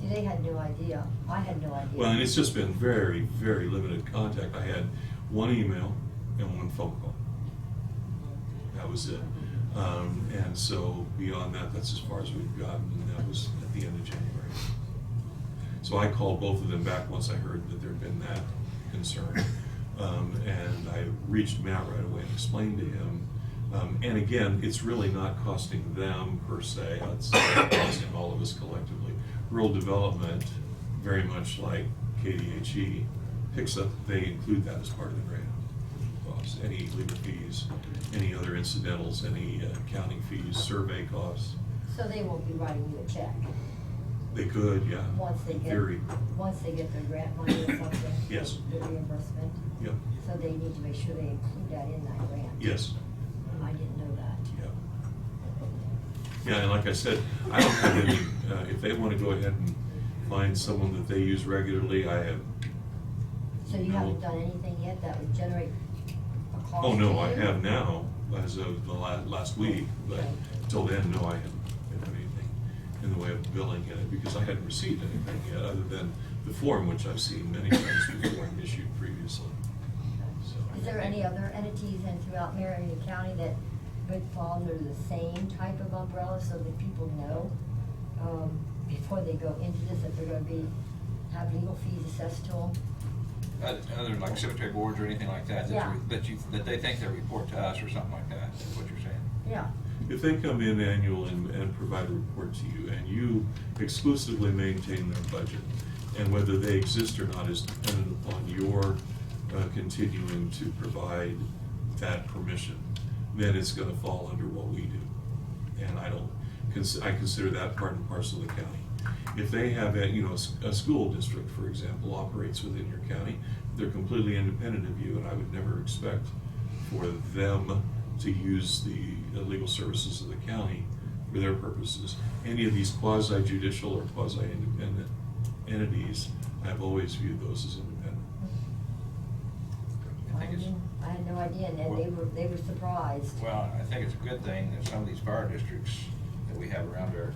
See, they had no idea. I had no idea. Well, and it's just been very, very limited contact. I had one email and one phone call. That was it. And so beyond that, that's as far as we've gotten, and that was at the end of January. So I called both of them back once I heard that there had been that concern. And I reached Matt right away and explained to him. And again, it's really not costing them per se, it's costing all of us collectively. Rural development, very much like KDHE, picks up, they include that as part of the grant costs. Any legal fees, any other incidentals, any accounting fees, survey costs. So they won't be writing you a check They could, yeah, once they in get, theory. once they get their grant money or something? Yes. The reimbursement? Yep. So they need to make sure they include that in that grant? Yes. I didn't know that. Yep. Yeah, and like I said, I don't have any, if they want to go ahead and find someone that they use regularly, I have. So you haven't done anything yet that would generate a cost? Oh, no, to I you? have now, as of the last week, but until then, no, I haven't done anything in the way of billing in it, because I hadn't received anything yet, other than the form, which I've seen many times before and issued previously. So. Is there any other entities in throughout Marion County that would fall under the same type of umbrella, so that people know, before they go into this, that they're gonna have legal fees assessed to them? Other like cemetery boards or anything like that, Yeah. that they think they report to us or something like that, is what you're saying? Yeah. If they come in annual and provide a report to you, and you exclusively maintain their budget, and whether they exist or not is dependent upon your continuing to provide that permission, then it's gonna fall under what we do. And I consider that part and parcel of the county. If they have a school district, for example, operates within your county, they're completely independent of you, and I would never expect for them to use the legal services of the county for their purposes. Any of these quasi-judicial or quasi-independent entities, I've always viewed those as independent. I had no idea, and then they were surprised. Well, I think it's a good thing that some of these fire districts that we have around our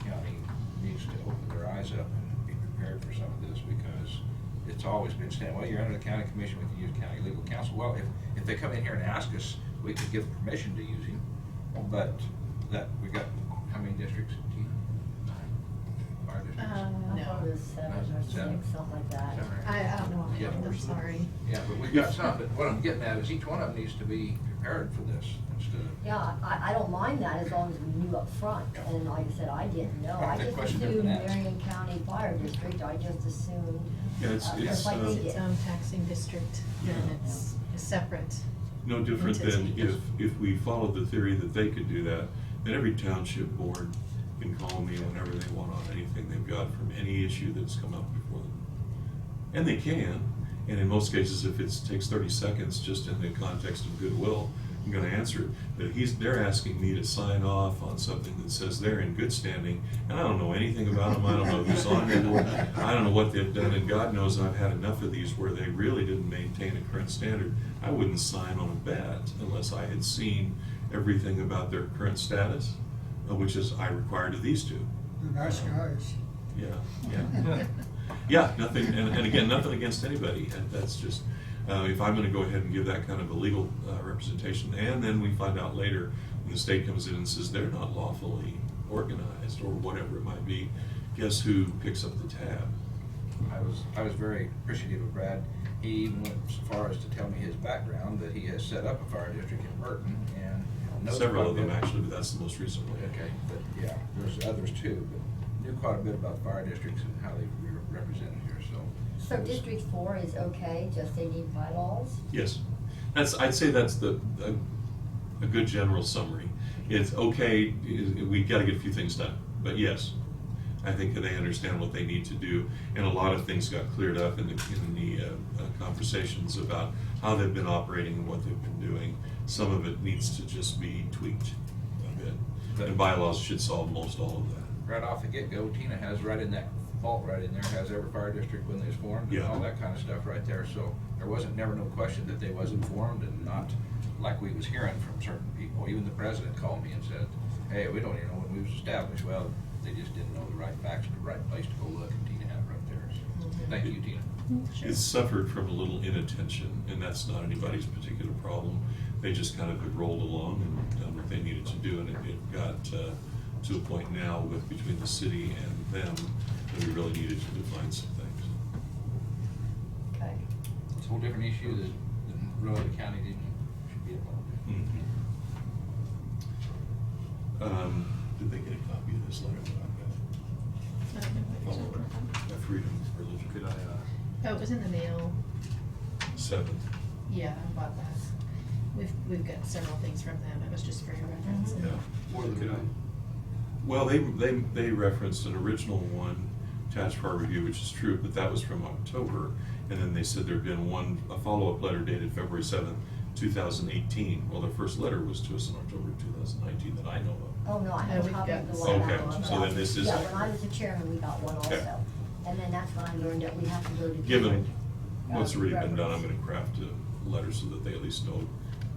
county needs to open their eyes up and be prepared for some of this, because it's always been saying, well, you're under the county commission, we can use county legal counsel. Well, if they come in here and ask us, we could give permission to use him, but that, we got, how many districts? 9. fire district? I thought it was 7 or 6, Seven. something like that. I don't know, Yeah, I'm sorry. Yeah, but we've got some, but what I'm getting at is each one of them needs to be prepared for this instead of. Yeah, I don't mind that as long as we knew up front, and like I said, I didn't know, I The just question assumed didn't ask. Marion County Fire District, I just assumed, Yeah, it's, just like they It's its did. own taxing district, and it's a separate. no different than entity. if we followed the theory that they could do that, then every township board can call me whenever they want on anything they've got from any issue that's come up before them. And they can, and in most cases, if it takes 30 seconds, just in the context of goodwill, I'm gonna answer it. But they're asking me to sign off on something that says they're in good standing, and I don't know anything about them, I don't know who's on it, I don't know what they've done, and God knows I've had enough of these where they really didn't maintain a current standard. I wouldn't sign on a bet unless I had seen everything about their current status, which is I require to these two. They're nice guys. Yeah. Yeah, nothing, and again, nothing against anybody, and that's just, if I'm gonna go ahead and give that kind of a legal representation, and then we find out later, when the state comes in and says they're not lawfully organized, or whatever it might be, guess who picks up the tab? I was very appreciative of Brad. He even went so far as to tell me his background, that he has set up a fire district in Burton, and knows Several quite of a them bit. actually, but that's the most recent one. Okay, but yeah, there's others too, but knew quite a bit about fire districts and how they were represented here, so. So District 4 is okay, just they need bylaws? Yes, I'd say that's a good general summary. It's okay, we gotta get a few things done, but yes, I think that they understand what they need to do, and a lot of things got cleared up in the conversations about how they've been operating and what they've been doing. Some of it needs to just be tweaked a bit, and bylaws should solve most all of that. Right off the get-go, Tina has right in that vault right in there, has every fire district when they was formed and Yeah. all that kind of stuff right there, so there wasn't never no question that they wasn't formed, and not like we was hearing from certain people. Even the president called me and said, hey, we don't even know when we was established. Well, they just didn't know the right facts, the right place to go look, and Tina had it right there, so, thank you, Tina. It's suffered from a little inattention, and that's not anybody's particular problem. They just kind of had rolled along and done what they needed to do, and it got to a point now with between the city and them that we really needed to define some things. Okay. It's a whole different issue that really the county should be involved in. Did they get a copy of this letter that I got? Freedom of religion. Could I, Oh, it was in the mail. 7th. Yeah, I bought that. We've got several things from them. It was just for your reference. Yeah. could I? Well, they referenced an original one attached for our review, which is true, but that was from October. And then they said there'd been a follow-up letter dated February 7th, 2018. Well, their first letter was to us in October 2019 that I know of. Oh, no, I have a we've copy got of the this. one. Okay, that so then this is Yeah, accurate. when I was the chairman, we got one Okay. also. And then that's when I learned that we have to go to. Given different, what's already been done, I'm reference. gonna craft a letter so that they at least know,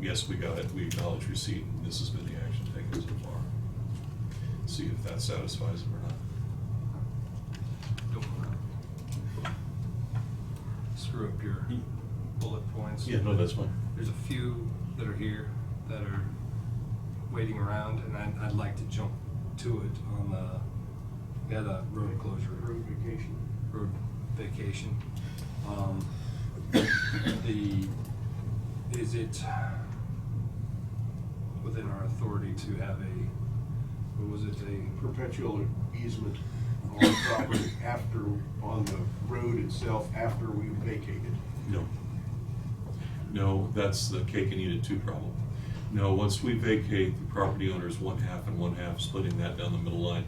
yes, we got it, we acknowledge receipt, and this has been the action taken so far. See if that satisfies them or not. Don't wanna screw up your bullet points. Yeah, no, that's fine. There's a few that are here that are waiting around, and I'd like to jump to it on the road closure. Road vacation. Road vacation. Is it within our authority to have a Perpetual easement on property on the road itself after we vacated. No. No, that's the cake and eat it too problem. No, once we vacate, the property owners, 1/2 and 1/2, splitting that down the middle line,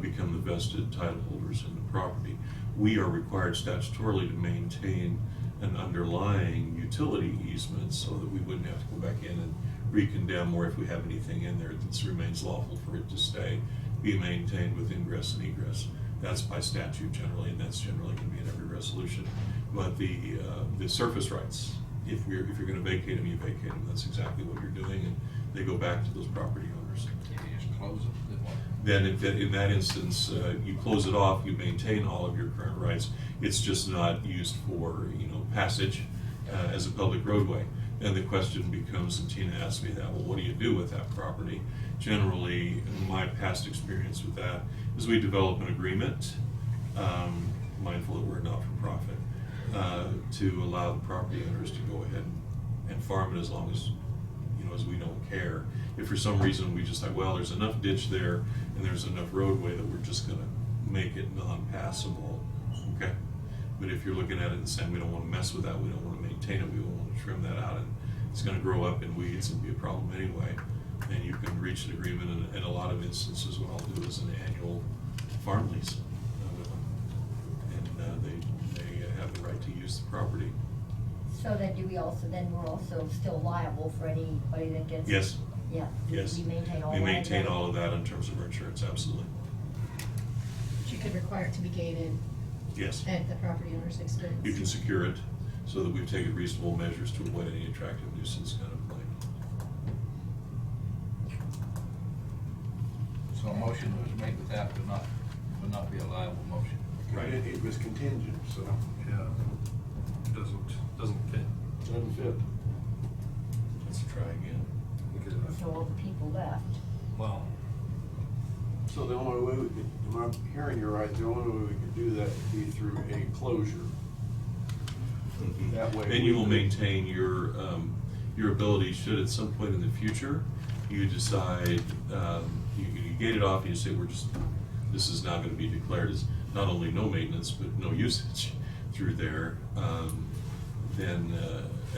become the vested title holders in the property. We are required statutorily to maintain an underlying utility easement so that we wouldn't have to go back in and recondemn, or if we have anything in there that remains lawful for it to stay, be maintained with ingress and egress. That's by statute generally, and that's generally going to be in every resolution. But the surface rights, if you're going to vacate them, you vacate them. That's exactly what you're doing, and they go back to those property owners. Can you just close it? Then in that instance, you close it off, you maintain all of your current rights. It's just not used for, passage as a public roadway. And the question becomes, and Tina asked me that, well, what do you do with that property? Generally, in my past experience with that, is we develop an agreement, mindful that we're not-for-profit, to allow the property owners to go ahead and farm it as long as, you know, as we don't care. If for some reason we just like, well, there's enough ditch there and there's enough roadway that we're just gonna make it non-passable, okay? But if you're looking at it and saying we don't wanna mess with that, we don't wanna maintain it, we don't wanna trim that out, and it's gonna grow up in weeds and be a problem anyway, then you can reach an agreement, and in a lot of instances, what I'll do is an annual farm lease with them. And they have the right to use the property. So then do we also, then we're also still liable for anybody that gets? Yes. Yeah. Yes. We maintain all that? We maintain all of that in terms of our insurance, absolutely. But you could require it to be gated Yes. at the property owner's expense. You can secure it so that we've taken reasonable measures to avoid any attractive nuisance kind of play. So a motion was made with that, would not be a liable motion. Right. It was contingent, so. Yeah, doesn't fit. Doesn't fit. Let's try again. So all the people left. Well, So the only way we could, am I hearing you right, the only way we could do that would be through a closure. That way. And you will maintain your ability, should at some point in the future, you decide, you gate it off and you say, this is now gonna be declared as not only no maintenance, but no usage through there, then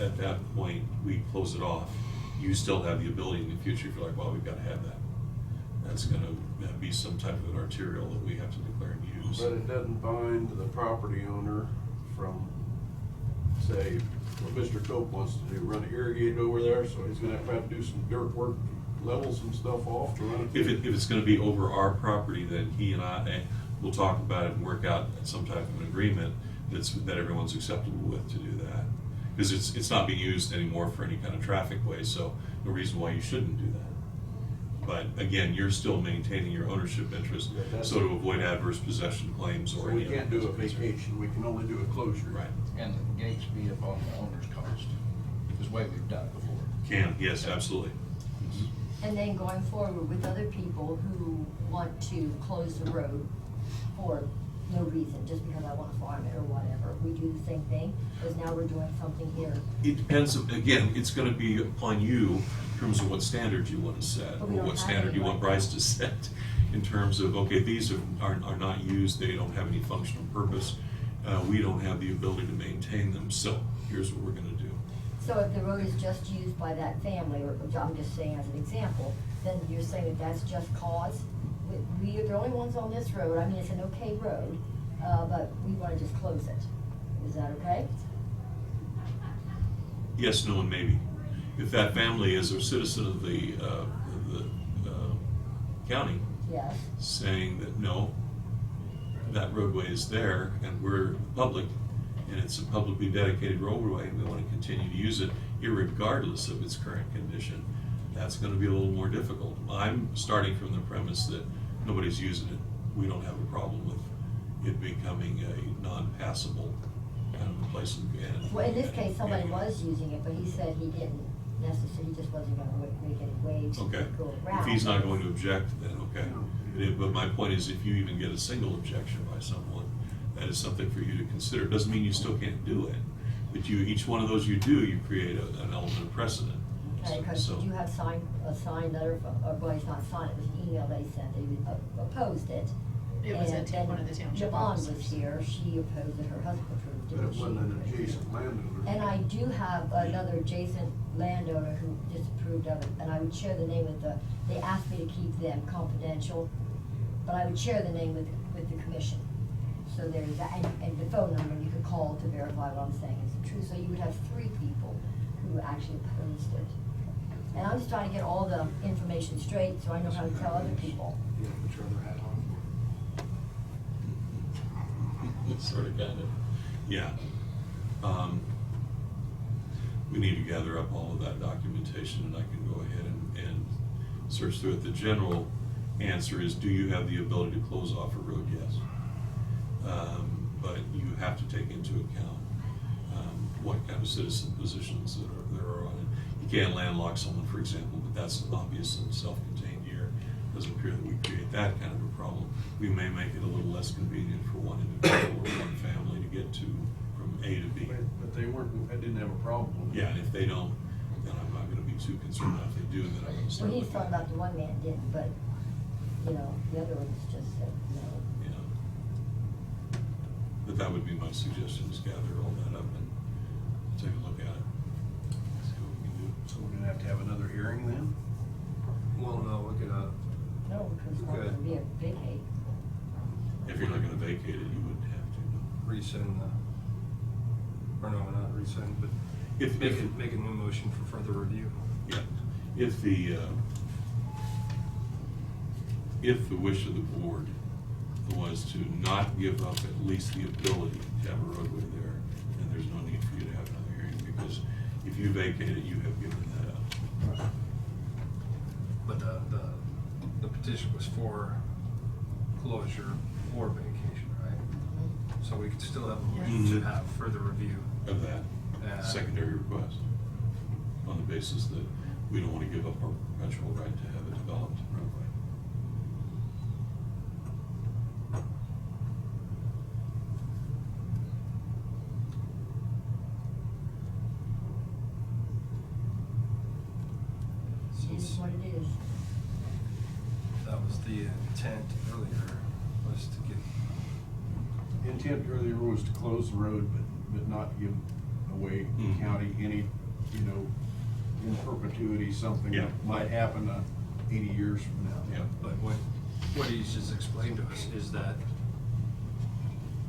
at that point, we close it off. You still have the ability in the future, if you're like, well, we've gotta have that. That's gonna be some type of an arterial that we have to declare and use. But it doesn't bind the property owner from, say, what Mr. Cope wants to do, run it irrigated over there, so he's gonna have to do some dirt work, level some stuff off to run it. If it's gonna be over our property, then he and I will talk about it and work out some type of an agreement that everyone's acceptable with to do that. Because it's not being used anymore for any kind of traffic way, so no reason why you shouldn't do that. But again, you're still maintaining your ownership interest, so to avoid adverse possession claims So or we any can't other do a business. vacation, we can only do a closure. Right. And the gates be upon the owner's cost, is the way we've done it before. Can, yes, absolutely. And then going forward with other people who want to close the road for no reason, just because I want to farm it or whatever, we do the same thing, because now we're doing something here. It depends, again, it's gonna be upon you in terms of what standard you wanna set, or But we don't what have standard you any want right Bryce to set, in terms of, okay, these are not used, they don't have any functional purpose, we don't have the ability to maintain them, so here's what we're gonna do. So if the road is just used by that family, or I'm just saying as an example, then you're saying that that's just cause? We are the only ones on this road, I mean, it's an okay road, but we want to just close it. Is that okay? Yes, no, and maybe. If that family is a citizen of the county, Yes. saying that, no, that roadway is there, and we're public, and it's a publicly dedicated roadway, and we want to continue to use it irregardless of its current condition, that's gonna be a little more difficult. I'm starting from the premise that nobody's using it. We don't have a problem with it becoming a non-passable kind of a place. Well, in this case, somebody was using it, but he said he didn't necessarily, he just wasn't gonna make any waves to Okay. go around. If he's not going to object, then okay. But my point is, if you even get a single objection by someone, that is something for you to consider. Doesn't mean you still can't do it, but each one of those you do, you create an element of precedent. Okay, because So- did you have a signed letter, well, he's not signed, it was an email that he sent, that he opposed it. It was And then one of the township Yvonne was officers. here, she opposed it, her husband approved it. But it she wasn't an approved it. adjacent landowner. And I do have another adjacent landowner who disapproved of it, and I would share the name with they asked me to keep them confidential, but I would share the name with the commission. So there's that, and the phone number you could call to verify what I'm saying is true, so you would have 3 people who actually opposed it. And I'm just trying to get all the information straight, so I know how to tell other people. Yeah, put your other hat on. Sort of, kind of, yeah. We need to gather up all of that documentation, and I can go ahead and search through it. The general answer is, do you have the ability to close off a road? Yes. But you have to take into account what kind of citizen positions there are on You can't landlock someone, for example, but that's obvious and self-contained here. Doesn't appear that we create that kind of a problem. We may make it a little less convenient for one individual or one family to get to from A to B. But they weren't, I didn't have a problem with it. Yeah, and if they don't, then I'm not gonna be too concerned. If they do, then I'm gonna Well, start he's looking talking at about the one man didn't, but, you know, the other ones just said no. Yeah. But that would be my suggestion, is gather all that up and take a look at it. See what we can do. So we're gonna have to have another hearing then? Well, no, we could, No, because it's not Good. gonna be a vacate. If you're not gonna vacate it, you wouldn't have to. resend the, or no, not resend, but If- make a new motion for further review. Yeah, if the wish of the board was to not give up at least the ability to have a roadway there, then there's no need for you to have another hearing, because if you vacate it, you have given that up. But the petition was for closure or vacation, right? So we could still have a motion to have further review. Of that secondary request, on the basis that we don't want to give up our perpetual right to have a developed roadway. It is what it is. That was the intent earlier, was to get, Intent earlier was to close the road, but not give away the county any, you know, in perpetuity, something Yeah. that might happen 80 years from now. Yeah. but what he's just explained to us is that,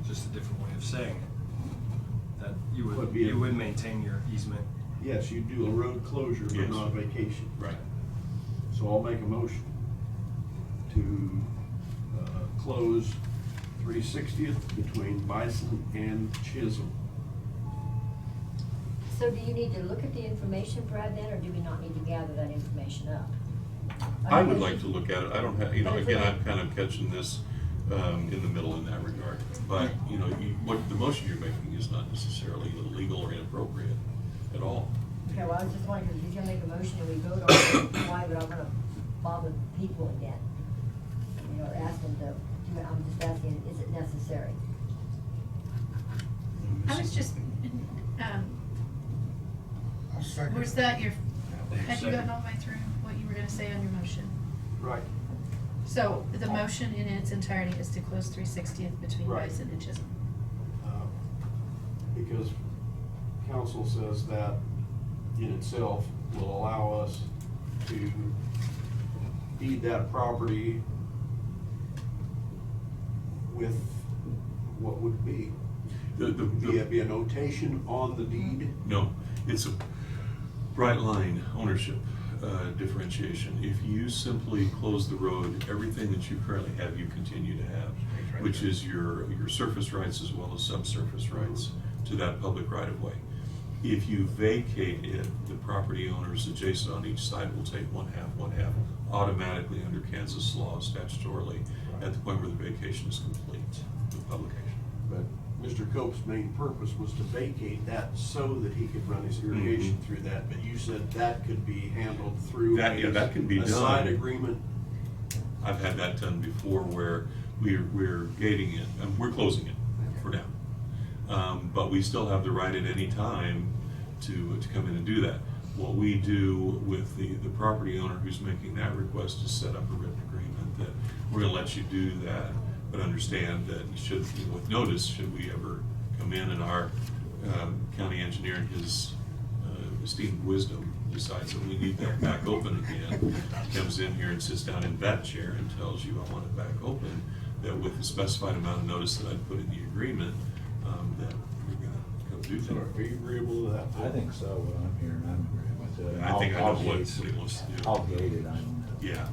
just a different way of saying it, that you would maintain your easement. Yes, you do a road closure, but Yes. not a vacation. Right. So I'll make a motion to close 360th between Bison and Chisholm. So do you need to look at the information, Brad, then, or do we not need to gather that information up? I would like to look at it. I don't have, you know, again, I'm kind of catching this in the middle in that regard. But, you know, what the motion you're making is not necessarily illegal or inappropriate at all. Okay, well, I was just wondering, if you're gonna make a motion and we vote on it, why would I wanna bother people again? You know, or ask them to do it, I'm just asking, is it necessary? I was just, I'll second. was that your, had you gotten all the way through what you were gonna say on your motion? Right. So the motion in its entirety is to close 360th between Right. Bison and Chisholm. Because council says that in itself will allow us to deed that property with what would be? Be a notation on the deed? No, it's a bright line ownership differentiation. If you simply close the road, everything that you currently have, you continue to have, which is your surface rights as well as subsurface rights to that public right of way. If you vacate it, the property owners adjacent on each side will take one half, automatically under Kansas law statutorily at the point where the vacation is complete, the publication. But Mr. Cope's main purpose was to vacate that so that he could run his irrigation through that, but you said that could be handled through That can be a done. side agreement. I've had that done before where we're gating it, and we're closing it for now. But we still have the right at any time to come in and do that. What we do with the property owner who's making that request is set up a written agreement that we're gonna let you do that, but understand that should, with notice, should we ever come in and our county engineer in his esteemed wisdom decides that we need that back open again, comes in here and sits down in that chair and tells you, I want it back open, that with the specified amount of notice that I put in the agreement, that we're gonna go do that. Are you agreeable to that? I think so, what I'm hearing, I'm agreeing with it. I think I know I'll what gate- he wants to do. I'll gate it, I don't know. Yeah,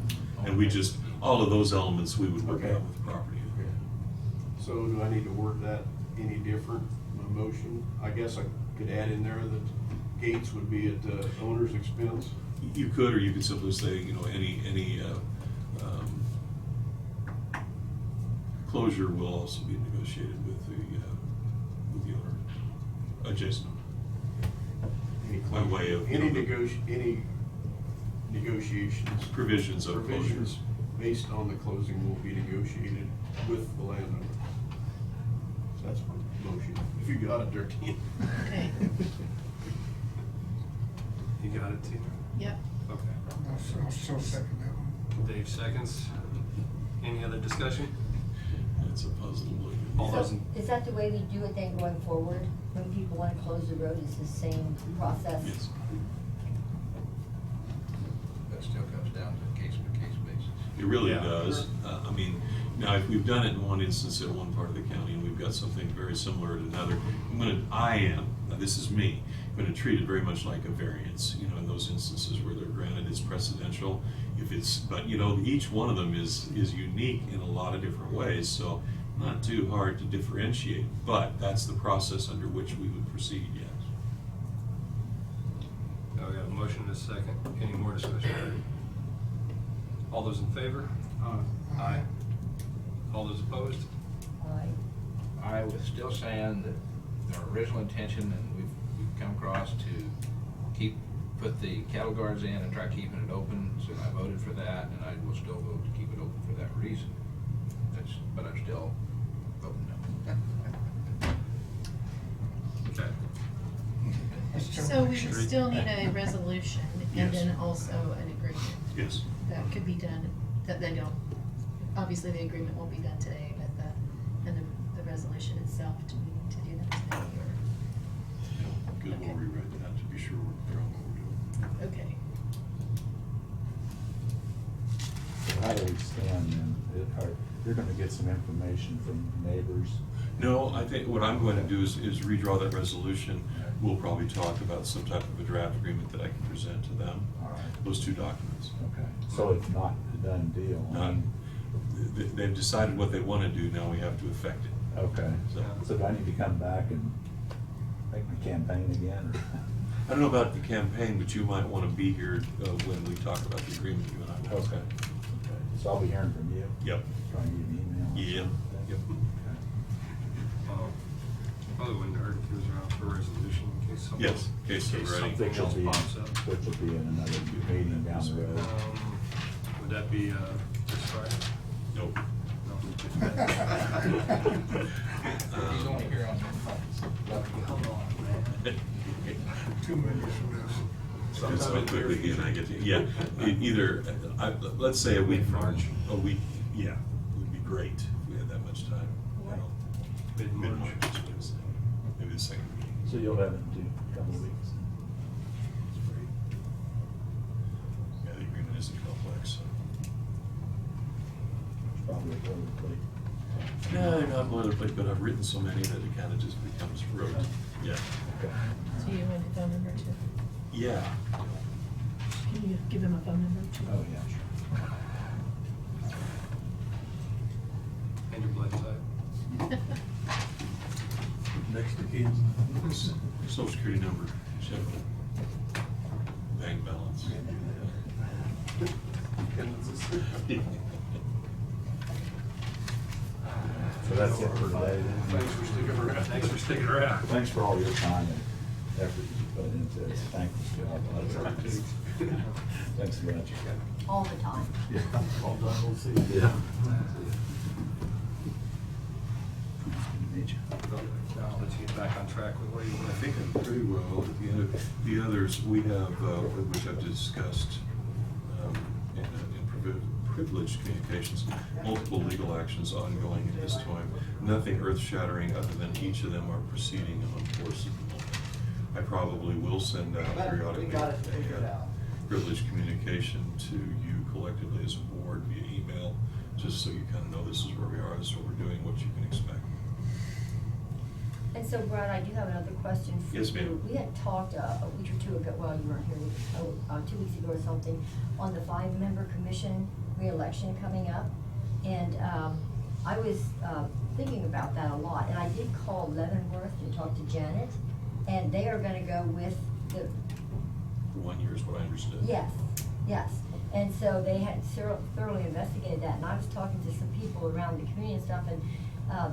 and we just, all of those elements we would work out with the property. So do I need to word that any different, my motion? I guess I could add in there that gates would be at the owner's expense. You could, or you could simply say, you know, any closure will also be negotiated with the owner, adjacent owner. any by way of, any negotiations. Provisions of provisions closures. based on the closing will be negotiated with the landowner. So that's my motion, if you got it, Dirty. Okay. You got it, Tina? Yep. Okay. I'll still second that one. Dave seconds. Any other discussion? It's a puzzle. All those So, in, is that the way we do it then going forward? When people wanna close the road, it's the same process? Yes. That still comes down to case-by-case basis. It really Yeah. does. I mean, now, if we've done it in one instance at one part of the county and we've got something very similar at another, now this is me, I'm gonna treat it very much like a variance, you know, in those instances where they're granted it's precedential. But you know, each one of them is unique in a lot of different ways, so not too hard to differentiate, but that's the process under which we would proceed, yes. now we got a motion and a second. Any more discussion? All those in favor? Aye. All those opposed? Aye. I was still saying that our original intention, and we've come across to put the cattle guards in and try keeping it open, so I voted for that, and I will still vote to keep it open for that reason. But I'm still voting no. Okay. So we would still need a resolution and Yes. then also an agreement. Yes. That could be done, that they don't, obviously the agreement won't be done today, but and the resolution itself, do we need to do that today or? Good, we'll rewrite that to be sure we're on what we're doing. Okay. How do we stand then? You're gonna get some information from neighbors? No, I think what I'm going to do is redraw that resolution. We'll probably talk about some type of a draft agreement that I can present to them. All right. Those two documents. Okay, so it's not a done deal? They've decided what they want to do, now we have to effect it. Okay, So- so do I need to come back and make my campaign again, or? I don't know about the campaign, but you might want to be here when we talk about the agreement you and I will. Okay. So I'll be hearing from you? Yep. Try and get an email? Yeah, yep. Probably wouldn't hurt if he was around for a resolution in case something. Yes, in case they're ready. something else pops up. Which will be in another meeting down the road. Would that be, this Friday? Nope. No. He's only here on Hold on, man. 2 minutes from this. That's how quickly he and I get to, yeah, either, let's say a week from March. A week, yeah, would be great if we had that much time. You know. Mid-March, is what I'm saying. Maybe the second meeting. So you'll have it in a couple of weeks? Yeah, the agreement isn't complex, so. Probably a boilerplate. No, not boilerplate, but I've written so many that it kind of just becomes rote. Yeah. Okay. So you want a phone number too? Yeah. Can you give him a phone number too? Oh, yeah, sure. And your blood type. Next to Kansas. Social security number, Chevrolet. Bank balance. So that's it for today then? Thanks for sticking around. Thanks for sticking around. Thanks for all your time and effort you put into this. Thank you. Thanks so much. All the time. Yeah. All done, we'll see. Yeah. Meet you. I'll let you get back on track with where you I were. think I'm pretty well. The others, we have, which I've discussed in privileged communications, multiple legal actions ongoing at this time. Nothing earth-shattering other than each of them are proceeding on course at the moment. I probably will send out periodically a privileged communication to you collectively as a board via email, just so you kind of know this is where we are, this is what we're doing, what you can expect. And so, Brad, I do have another question for you. Yes, ma'am. We had talked a week or two ago, well, you weren't here, 2 weeks ago or something, on the 5-member commission re-election coming up. And I was thinking about that a lot, and I did call Leavenworth to talk to Janet, and they are gonna go with the, For 1 year is what I understood. yes, yes. And so they had thoroughly investigated that, and I was talking to some people around the community and stuff, and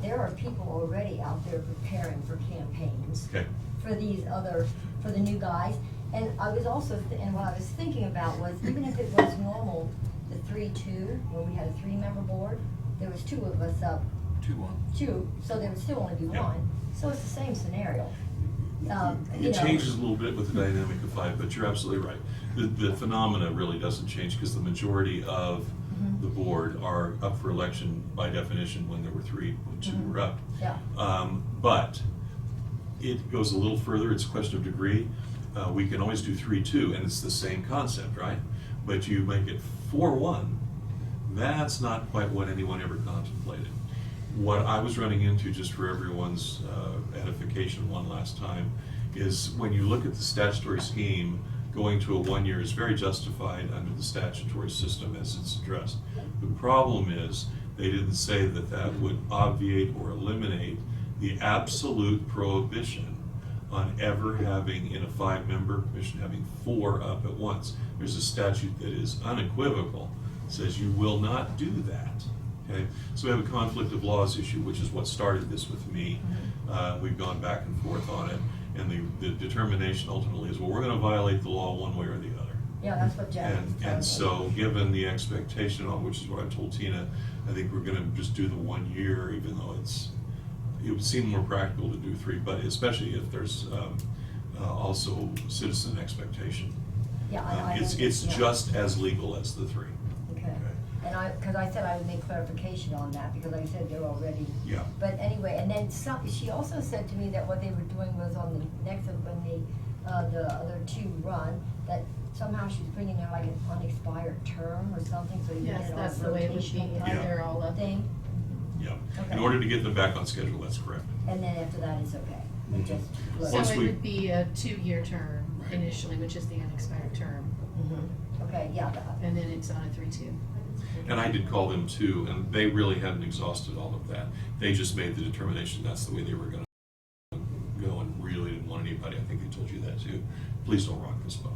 there are people already out there preparing for campaigns. Okay. For these other, for the new guys. And I was also, and what I was thinking about was, even if it was normal, the 3-2, when we had a 3-member board, there was 2 of us up. 2-1. 2, so there would still only be Yeah. 1. So it's the same scenario. You It know. changes a little bit with the dynamic of 5, but you're absolutely right. The phenomena really doesn't change because the majority of the board are up for election by definition when there were 3, when 2 were up. Yeah. But it goes a little further. It's a question of degree. We can always do 3-2, and it's the same concept, right? But you make it 4-1. That's not quite what anyone ever contemplated. What I was running into, just for everyone's edification one last time, is when you look at the statutory scheme, going to a 1 year is very justified under the statutory system as it's addressed. The problem is, they didn't say that that would obviate or eliminate the absolute prohibition on ever having, in a 5-member commission, having 4 up at once. There's a statute that is unequivocal, says you will not do that. Okay, so we have a conflict of laws issue, which is what started this with me. We've gone back and forth on it, and the determination ultimately is, well, we're going to violate the law one way or the other. Yeah, that's what Jack was telling And me. so, given the expectation on, which is what I told Tina, I think we're going to just do the 1 year, even though it would seem more practical to do 3, but especially if there's also citizen expectation. Yeah, I It's understand. just as legal as the 3. Okay. And because I said I would make clarification on that, because like I said, they're already. Yeah. But anyway, and then she also said to me that what they were doing was on the next, when the other 2 run, that somehow she's bringing in like an unexpired term or something, so you Yes, get it on that's a the way it would be. rotational type Yeah. They're all up. thing. Yeah. Okay. In order to get them back on schedule, that's correct. And then after that, it's okay. It just. So Once it we- would be a 2-year term initially, which is the unexpired term, Mhm. Okay, yeah. and then it's on a 3-2. And I did call them too, and they really hadn't exhausted all of that. They just made the determination that's the way they were going to go, and really didn't want anybody, I think they told you that too, please don't rock this boat.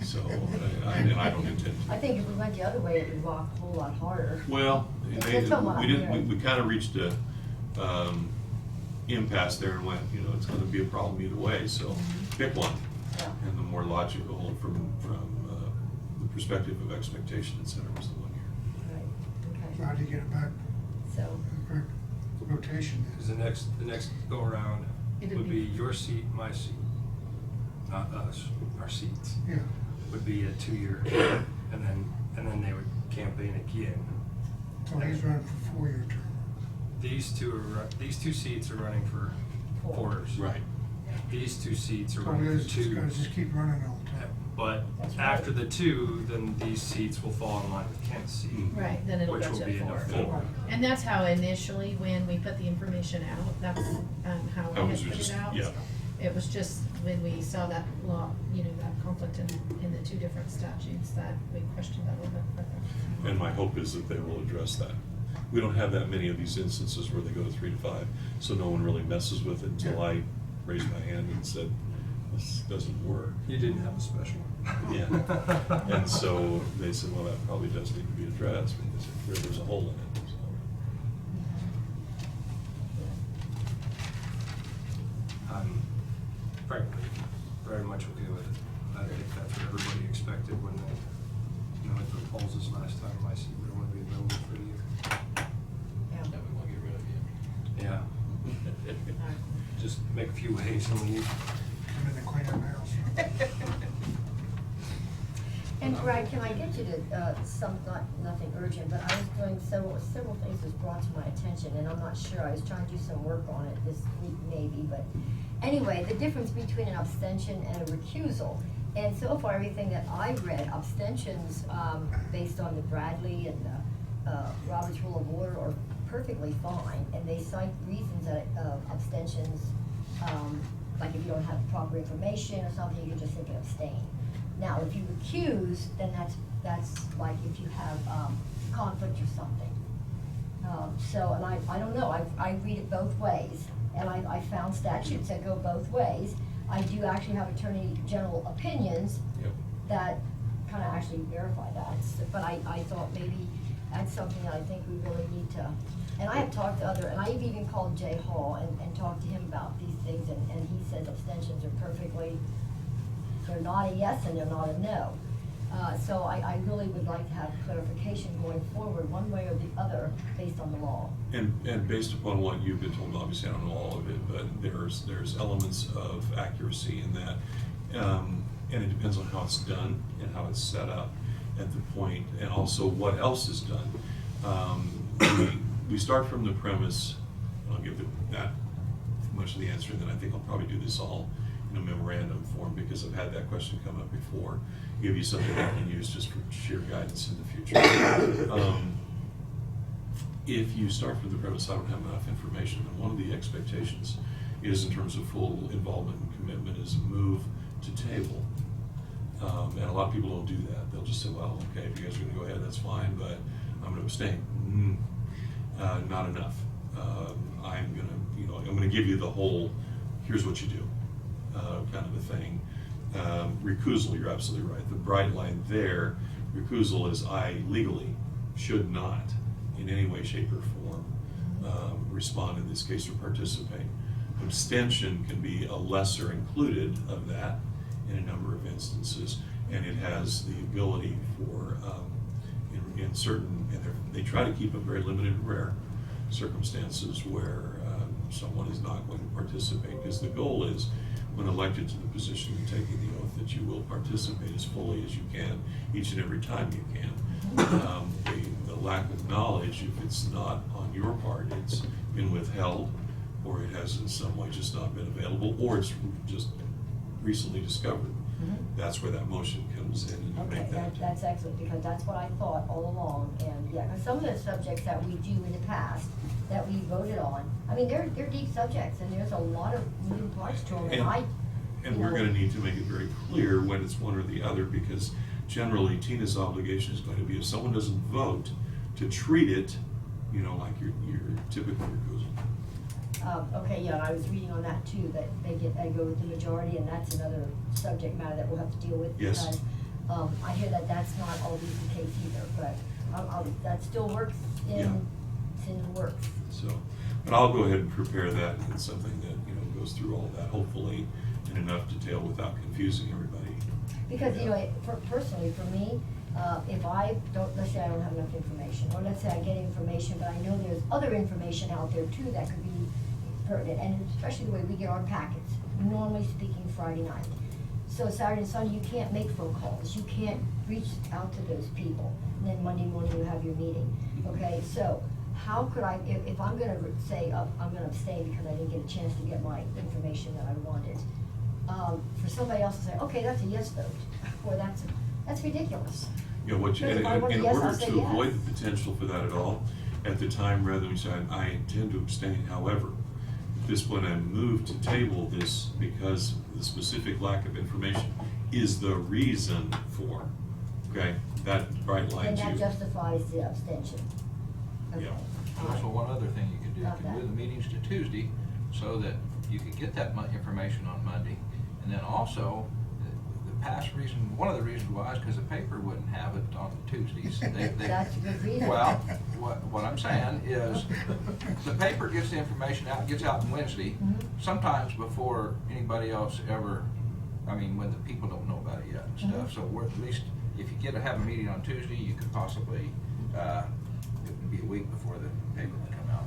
So, and I don't intend to. I think if we went the other way, it would rock a whole lot harder. Well, That's what I'm hearing. we kind of reached a impasse there and went, it's going to be a problem either way, so pick one. Yeah. And the more logical from the perspective of expectation, et cetera, was the 1 year. Right, So how do you get it back? So. The correct rotation Because the next go around It'd would be be- your seat, my seat, not us, our seats. Yeah. Would be a 2-year, and then they would campaign again. So he's running for 4-year term. These 2 seats are running for 4s. Right. These 2 seats are So running he's for just gotta 2s. just keep running all the time. But That's right. after the 2, then these seats will fall in line with Kent's seat. Right, then it'll Which go will to be a a 4. 4. And that's how initially, when we put the information out, that's how That we was had put just- it out. yeah. It was just when we saw that law, that conflict in the 2 different statutes, that we questioned that a little bit further. And my hope is that they will address that. We don't have that many of these instances where they go to 3 to 5, so no one really messes with it until I raised my hand and said, this doesn't work. You didn't have a special one. Yeah. And so they said, well, that probably does need to be addressed because there's a hole in it. So. I'm frankly very much okay with it. I think that's what everybody expected when they, went to the polls this last time. My seat would only be available for a year. Yeah. That we want to get rid of you. Yeah. Just make a few waves and leave. Come in and clean up the house. And Brad, can I get you to, nothing urgent, but I was doing several things was brought to my attention, and I'm not sure, I was trying to do some work on it this week maybe, but anyway, the difference between an abstention and a recusal. And so far, everything that I've read, abstentions, based on the Bradley and the Robert's Rule of Order are perfectly fine, and they cite reasons that abstentions, like if you don't have proper information or something, you can just simply abstain. Now, if you recuse, then that's like if you have conflict or something. So, and I don't know, I read it both ways, and I found statutes that go both ways. I do actually have Attorney General opinions Yep. that kind of actually verify that, but I thought maybe that's something that I think we really need to, and I have talked to and I've even called Jay Hall and talked to him about these things, and he says abstentions are perfectly, they're not a yes and they're not a no. So I really would like to have clarification going forward, one way or the other, based on the law. And based upon what you've been told, obviously I don't know all of it, but there's elements of accuracy in that. And it depends on how it's done and how it's set up at the point, and also what else is done. We start from the premise, and I'll give that much of the answer, and then I think I'll probably do this all in a memorandum form, because I've had that question come up before. Give you something I can use just for sheer guidance in the future. If you start from the premise I don't have enough information, then one of the expectations is, in terms of full involvement and commitment, is move to table. And a lot of people don't do that. They'll just say, well, okay, if you guys are gonna go ahead, that's fine, but I'm gonna abstain. Not enough. I'm gonna give you the whole, here's what you do, kind of a thing. Recusal, you're absolutely right. The bright line there, recusal is I legally should not in any way, shape, or form respond in this case or participate. Abstention can be a lesser included of that in a number of instances, and it has the ability for, in certain, and they try to keep it very limited and rare circumstances where someone is not going to participate, because the goal is, when elected to the position and taking the oath, that you will participate as fully as you can each and every time you can. The lack of knowledge, if it's not on your part, it's been withheld, or it has in some way just not been available, or it's just recently discovered. That's where that motion comes in, and you Okay, make that. that's excellent, because that's what I thought all along, and yeah, because some of the subjects that we do in the past, that we voted on, I mean, they're deep subjects, and there's a lot of moving parts to them, And we're gonna need to make it very clear when it's one or the other, because generally Tina's obligation is going to be, if someone doesn't vote, to treat it, like your typical recusal. Okay, yeah, and I was reading on that too, that they go with the majority, and that's another subject matter that we'll have to deal with. Yes. Because, I hear that that's not always the case either, but, that still works Yeah. it's in the works. So, but I'll go ahead and prepare that, and it's something that, goes through all of that, hopefully in enough detail without confusing everybody. Because, personally, for me, if I don't, let's say I don't have enough information, or let's say I get information, but I know there's other information out there too that could be pertinent, and especially the way we get our packets, normally speaking Friday night. So Saturday and Sunday, you can't make phone calls, you can't reach out to those people, and then Monday morning you have your meeting, okay? So how could I, if I'm gonna say, I'm gonna abstain because I didn't get a chance to get my information that I wanted, for somebody else to say, okay, that's a yes vote, or that's ridiculous. In Because if I want a order yes, I'll say to avoid yes. the potential for that at all, at the time, rather than say, I intend to abstain, however, at this point I move to table this because the specific lack of information is the reason for, okay, that bright line And to that you. justifies the abstention. Okay. Yeah. Also, one other thing you could do, you Got can that. move the meetings to Tuesday, so that you could get that information on Monday. And then also, the past reason, one of the reasons why is because the paper wouldn't have it on Tuesdays. That's a good reason. Well, what I'm saying is, the paper gets the information out, gets out on Wednesday, sometimes before anybody else ever, when the people don't know about it yet and stuff. So we're, at least, if you have a meeting on Tuesday, you could possibly, it would be a week before the paper would come out.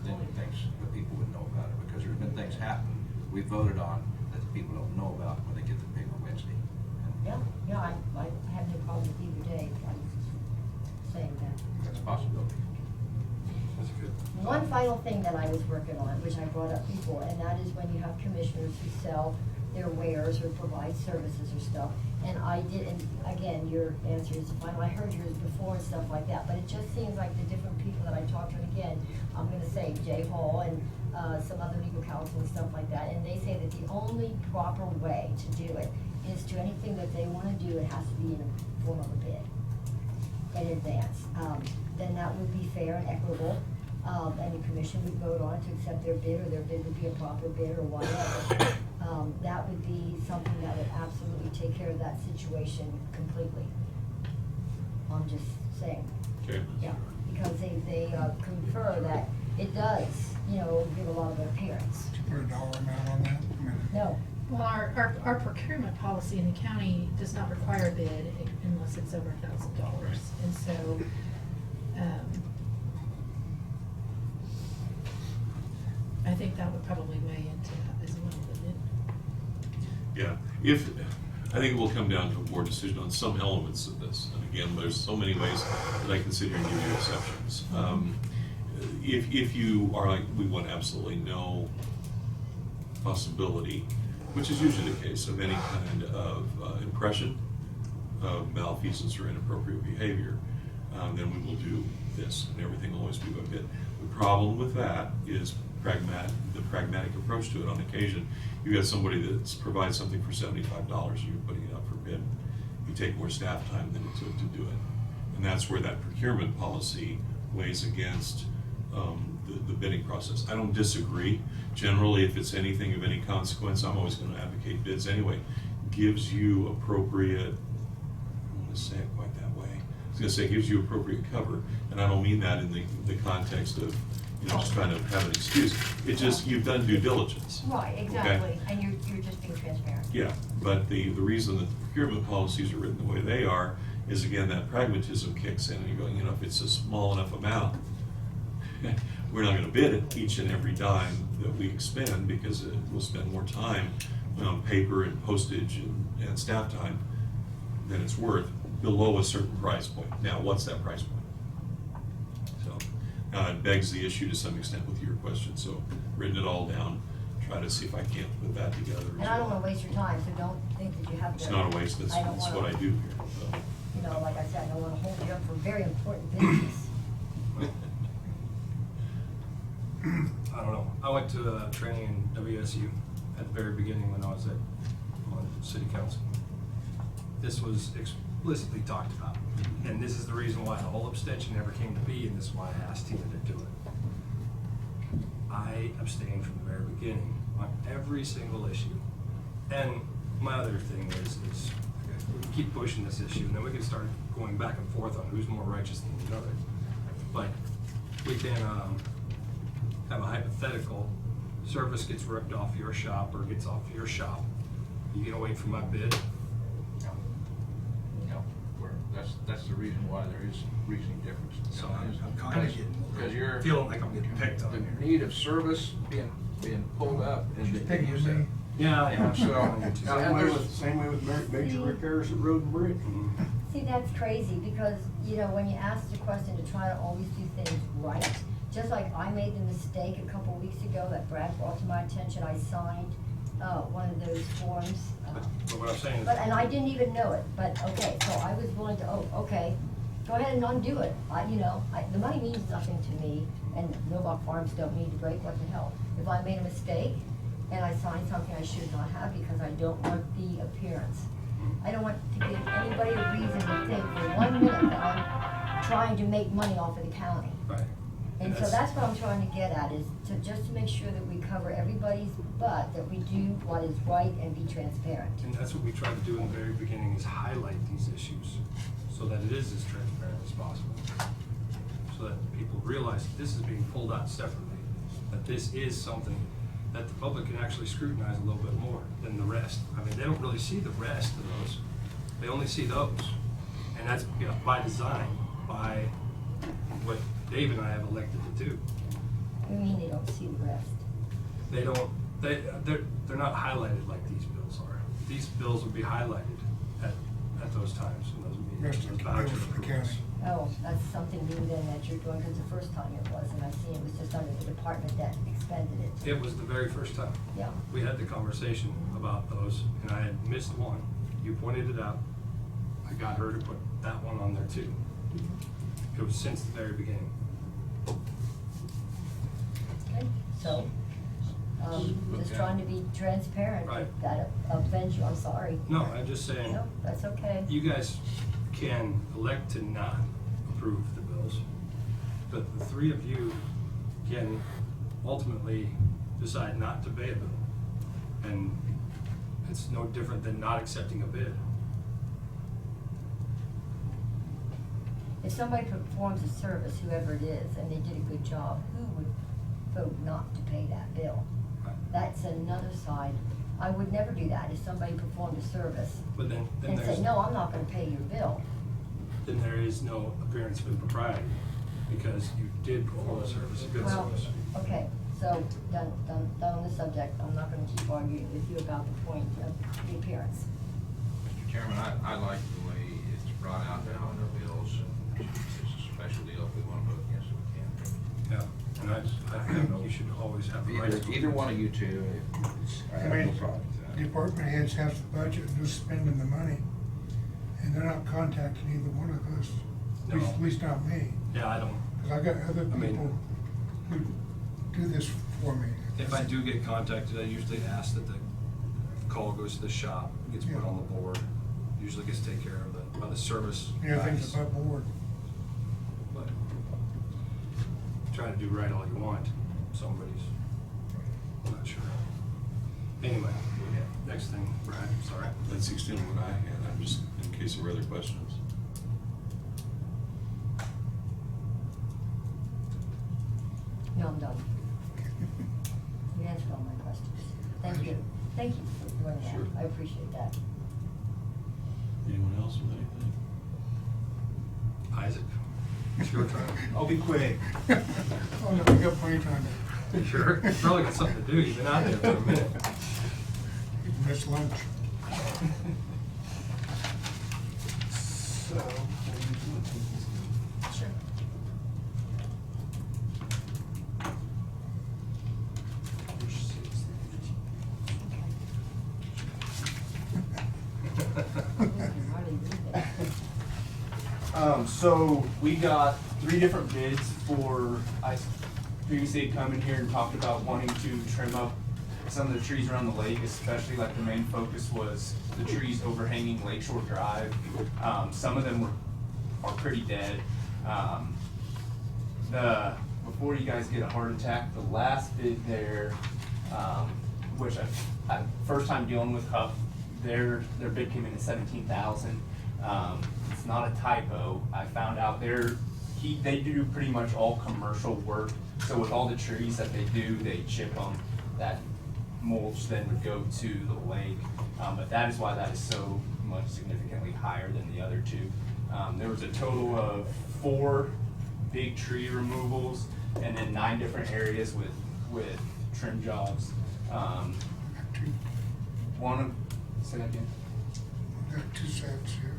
Then the people would know about it, because there's been things happen we voted on that the people don't know about when they get the paper Wednesday. Yeah, I have no problem with either day, I'm saying that. That's a possibility. That's good. One final thing that I was working on, which I brought up before, and that is when you have commissioners who sell their wares or provide services or stuff. And I did, and again, your answer is final, I heard yours before and stuff like that, but it just seems like the different people that I talked to, and again, I'm gonna say Jay Hall and some other legal counsel and stuff like that, and they say that the only proper way to do it is to anything that they wanna do, it has to be in the form of a bid in advance. Then that would be fair and equitable, and the commission would vote on it to accept their bid, or their bid would be a proper bid, or whatever. That would be something that would absolutely take care of that situation completely. I'm just saying. Okay. Yeah, because they confer that it does, you know, give a lot of appearance. Put a dollar amount on that? I mean, No, Well, our procurement policy in the county does not require a bid unless it's over $1,000. And so, I think that would probably weigh into that as well, wouldn't it? Yeah, I think it will come down to a board decision on some elements of this. And again, there's so many ways that I consider and give you exceptions. If you are like, we want absolutely no possibility, which is usually the case, of any kind of impression of malfeasance or inappropriate behavior, then we will do this, and everything will always be by bid. The problem with that is the pragmatic approach to it. On occasion, you got somebody that provides something for $75, and you're putting it up for bid. You take more staff time than it took to do it, and that's where that procurement policy weighs against the bidding process. I don't disagree. Generally, if it's anything of any consequence, I'm always going to advocate bids anyway. Gives you appropriate, I don't want to say it quite that way. I was going to say gives you appropriate cover, and I don't mean that in the context of, you know, just trying to have an excuse. It's just you've done due diligence. right, Okay? exactly, and you're just being transparent. Yeah, but the reason that the procurement policies are written the way they are is, again, that pragmatism kicks in, and you're going, you know, if it's a small enough amount, we're not going to bid it each and every dime that we expend, because we'll spend more time on paper and postage and staff time than it's worth below a certain price point. Now, what's that price point? So it begs the issue to some extent with your question. So written it all down, try to see if I can't put that together. And I don't wanna waste your time, so don't think that you have to. It's not a waste, that's what I do here. So. You know, like I said, I don't wanna hold you up for very important business. I don't know. I went to a training in WSU at the very beginning when I was on city council. This was explicitly talked about, and this is the reason why the whole abstention never came to be, and this is why I asked Tina to do it. I abstained from the very beginning on every single issue. And my other thing is we can keep pushing this issue, and then we can start going back and forth on who's more righteous than the other. But we can have a hypothetical, service gets ripped off your shop or gets off your shop. You gonna wait for my bid? No, that's the reason why there is reasoning difference. So I'm kinda getting, Because you're feeling like I'm getting picked on the here. need of service being pulled up and She's picking use me. Yeah, yeah. So, Same way with major repairs at Road and Bridge. See, that's crazy, because, you know, when you ask the question to try to always do things right, just like I made the mistake a couple of weeks ago that Brad brought to my attention, I signed, one of those forms. But what I'm saying is. And I didn't even know it, but okay, so I was willing to, okay, go ahead and undo it. The money means nothing to me, and Millbrook Farms don't need to break, what the hell. If I made a mistake and I signed something I should not have because I don't want the appearance. I don't want to give anybody a reason to think for 1 minute that I'm trying to make money off of the county. Right. And so that's what I'm trying to get at, is just to make sure that we cover everybody's butt, that we do what is right and be transparent. And that's what we try to do in the very beginning, is highlight these issues so that it is as transparent as possible. So that people realize that this is being pulled out separately, that this is something that the public can actually scrutinize a little bit more than the rest. I mean, they don't really see the rest of those. They only see those. And that's by design, by what Dave and I have elected to do. I mean, they don't see the rest. They don't, they're not highlighted like these bills are. These bills would be highlighted at those times, in those Rest meetings. of those the voucher bills for the approvals. county. Oh, that's something new then that you're doing, because the first time it was, and I see it was just under the department that expended it. It was the very first time. Yeah. We had the conversation about those, and I had missed one. You pointed it out. I got her to put that one on there too. It was since the very beginning. Okay, so, just trying to be transparent. Right. If that offends you, I'm sorry. No, I'm just saying. No, that's okay. You guys can elect to not approve the bills, but the three of you can ultimately decide not to pay a bill. And it's no different than not accepting a bid. if somebody performs a service, whoever it is, and they did a good job, who would vote not to pay that bill? That's another side. I would never do that if somebody performed a service But then and there's, say, no, I'm not gonna pay your bill. then there is no appearance of impropriety, because you did perform a service, a good Well, service. okay, so, done on the subject. I'm not gonna keep arguing with you about the point of the appearance. Mr. Chairman, I like the way it's brought out now in the bills. It's a special deal. If we want to vote against it, we can. Yeah, and I think you should always have the right to. Either one of you two, I I have no mean, problem with that. department heads have the budget and just spending the money, and they're not contacting either one of us, at least not me. Yeah, I don't, Cause I got other I mean- people who do this for me. if I do get contacted, I usually ask that the call goes to the shop, gets put on the board, usually gets taken care of by the service Everything's guys. above board. But try to do right all you want, somebody's, I'm not sure. Anyway, next thing, Brad, sorry. That's the extent of what I had, I'm just, in case there were other questions. No, I'm done. You answered all my questions. Thank you. Thank you for doing that. Sure. I appreciate that. Anyone else with anything? Isaac, it's your turn. I'll be quick. Oh, no, we got plenty of time. Sure, you probably got something to do, you've been out there for a minute. You missed lunch. So. Sure. So we got 3 different bids for, I previously had come in here and talked about wanting to trim up some of the trees around the lake, especially like the main focus was the trees overhanging Lakeshore Drive. Some of them are pretty dead. Before you guys get a heart attack, the last bid there, which I first time dealing with Huff, their bid came in at 17,000. It's not a typo. I found out they do pretty much all commercial work. So with all the trees that they do, they chip them. That mulch then would go to the lake. But that is why that is so much significantly higher than the other 2. There was a total of 4 big tree removals and then 9 different areas with trim jobs. Say that again. Got 2 sets here.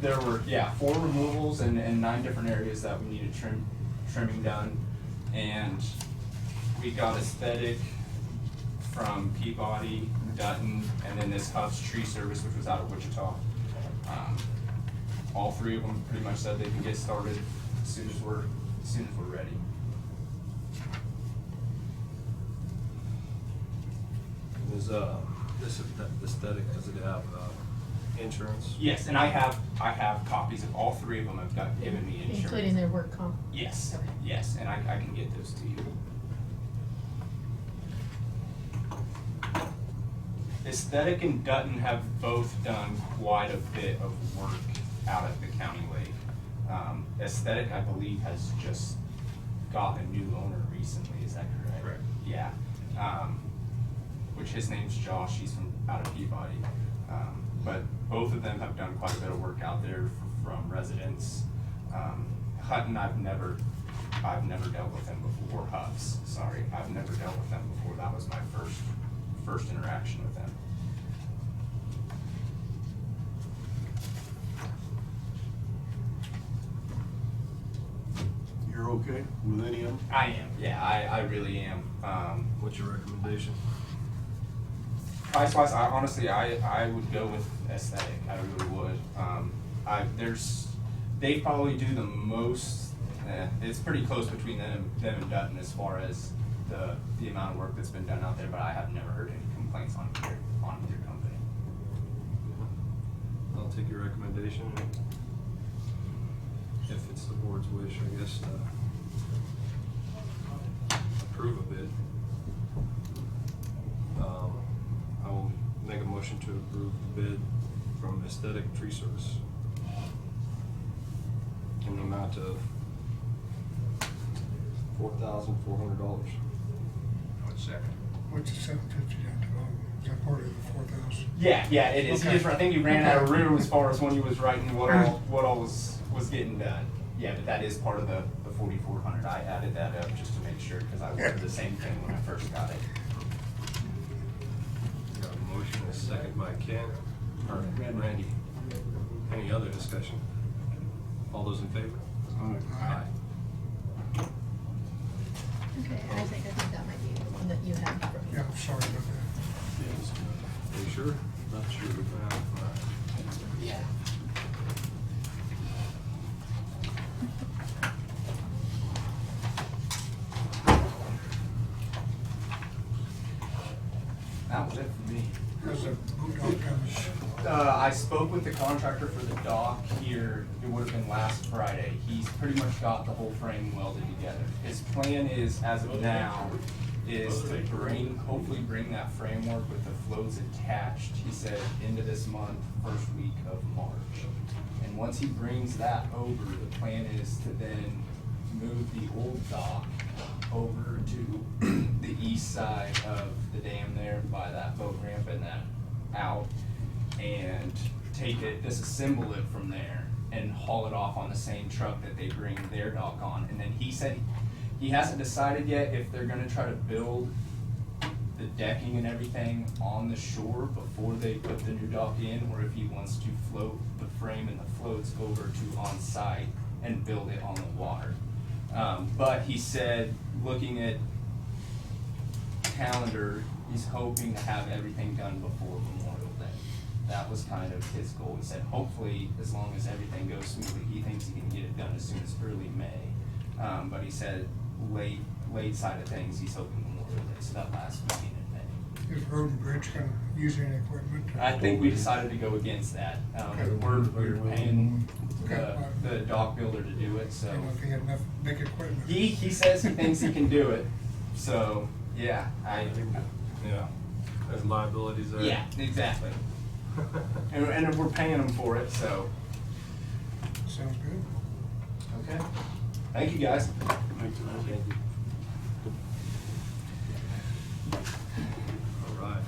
There were, 4 removals and 9 different areas that we needed trimming done. And we got aesthetic from Peabody, Dutton, and then this Huff's Tree Service, which was out of Wichita. All 3 of them pretty much said they can get started as soon as we're ready. Is this aesthetic, does it have insurance? Yes, and I have copies of all 3 of them have given me insurance. Including their work comp? Yes, Okay. yes, and I can get those to you. Aesthetic and Dutton have both done quite a bit of work out at the county lake. Aesthetic, I believe, has just got a new owner recently, is that correct? Correct. Yeah, which his name's Josh, he's from out of Peabody. But both of them have done quite a bit of work out there from residents. Hutton, I've never dealt with them before. Huffs, sorry, I've never dealt with them before. That was my first interaction with them. You're okay with any of them? I am, yeah, I really am. What's your recommendation? Price-wise, I would go with aesthetic. I really would. They probably do the most. It's pretty close between them and Dutton as far as the amount of work that's been done out there. But I have never heard any complaints on either company. I'll take your recommendation. If it's the board's wish, I guess, approve a bid. I will make a approve the bid from Aesthetic Tree Service in the amount of $4,400. One second. What's the 750 down to? Is that part of the 4,000? Yeah, it is. He Okay. just, I think he ran out of Okay. room as far as when he was writing what all was getting done. Yeah, but that is part of the 4,400. I added that up just to make sure, because I wanted the same thing when I first got it. Got a motion, a second by Ken, or Randy. Any other discussion? All those in favor? Aye. Okay, I think that might be the one that you have from. Yeah, I'm sorry about that. Are you sure? Not sure. Yeah. That was it for me. How's the boot dock comes? I spoke with the contractor for the dock here, it would have been last Friday. He's pretty much got the whole frame welded together. His plan is, as of now, is to hopefully bring that framework with the floats attached, he said, into this month, first week of March. And once he brings that over, the plan is to then move the old dock over to the east side of the dam there by that boat ramp and that out, and take it, disassemble it from there and haul it off on the same truck that they bring their dock on. And then he said he hasn't decided yet if they're gonna try to build the decking and everything on the shore before they put the new dock in, or if he wants to float the frame and the floats over to on site and build it on the water. But he said, looking at calendar, he's hoping to have everything done before Memorial Day. That was kind of his goal. He said, hopefully, as long as everything goes smoothly, he thinks he can get it done as soon as early May. But he said, late side of things, he's hoping Memorial Day, so that last meeting in May. Is Road and Bridge gonna use any equipment? I think we decided to go against that. We're paying the dock builder to do it, so. I don't know if he had enough big equipment. He says he thinks he can do it, so, yeah, Yeah, there's liabilities there. yeah, exactly. And we're paying them for it, so, Sounds good. okay. Thank you, guys. Thank you. All right.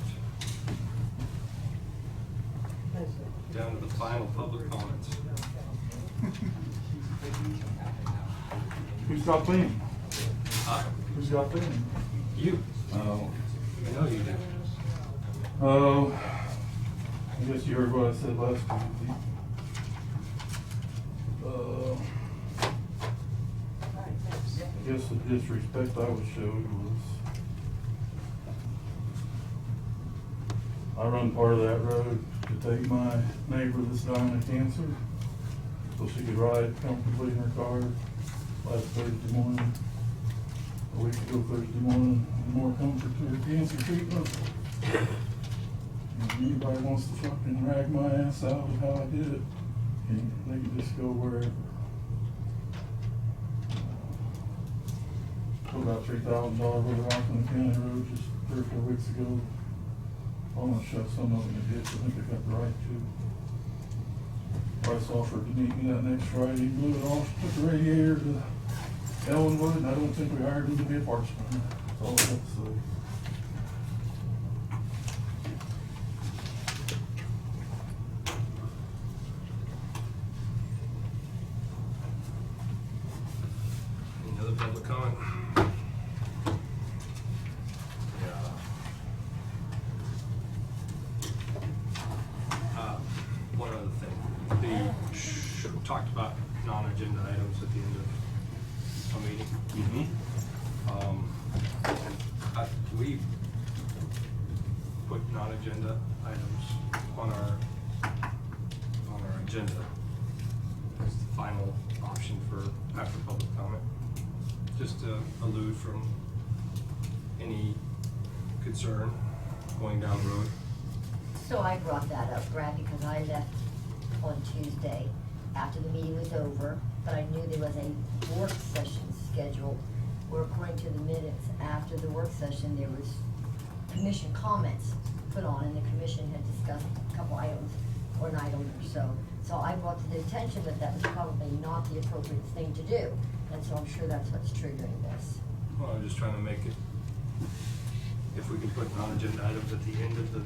Down to the final public comments. Who's got cleaning? Who's got cleaning? You. Oh. I know you do. Oh, I guess you heard what I said last Tuesday. I guess the disrespect I was showed was, I run part of that road to take my neighbor that's dying of cancer, so she could ride comfortably in her car last Thursday morning, a week ago Thursday morning, and more comfort to her cancer treatment. If anybody wants to fucking drag my ass out of how I did it, they can just go wherever. Put about $3,000 worth off on the county road just 3 or 4 weeks ago. Almost shut some of them in the ditch. I think they got the right to. Bryce offered to meet me that next Friday, blew it off, took the radiator to Ellenwood, and I don't think we hired him to be a parts man. That's all I have to say. Any other public comment? One other thing. We talked about non-agenda items at the end of a meeting. We put non-agenda items on our agenda as the final option for after public comment, just to elude from any concern going down the road. So I brought that up, Brad, because I left on Tuesday after the meeting was over, but I knew there was a work session scheduled, where according to the minutes, after the work session, there was commission comments. put on, and the commission had discussed a couple items, or an item or so. So I brought to the attention that that was probably not the appropriate thing to do, and so I'm sure that's what's triggering this. Well, I'm just trying to make it, if we can put non-agenda items at the end of the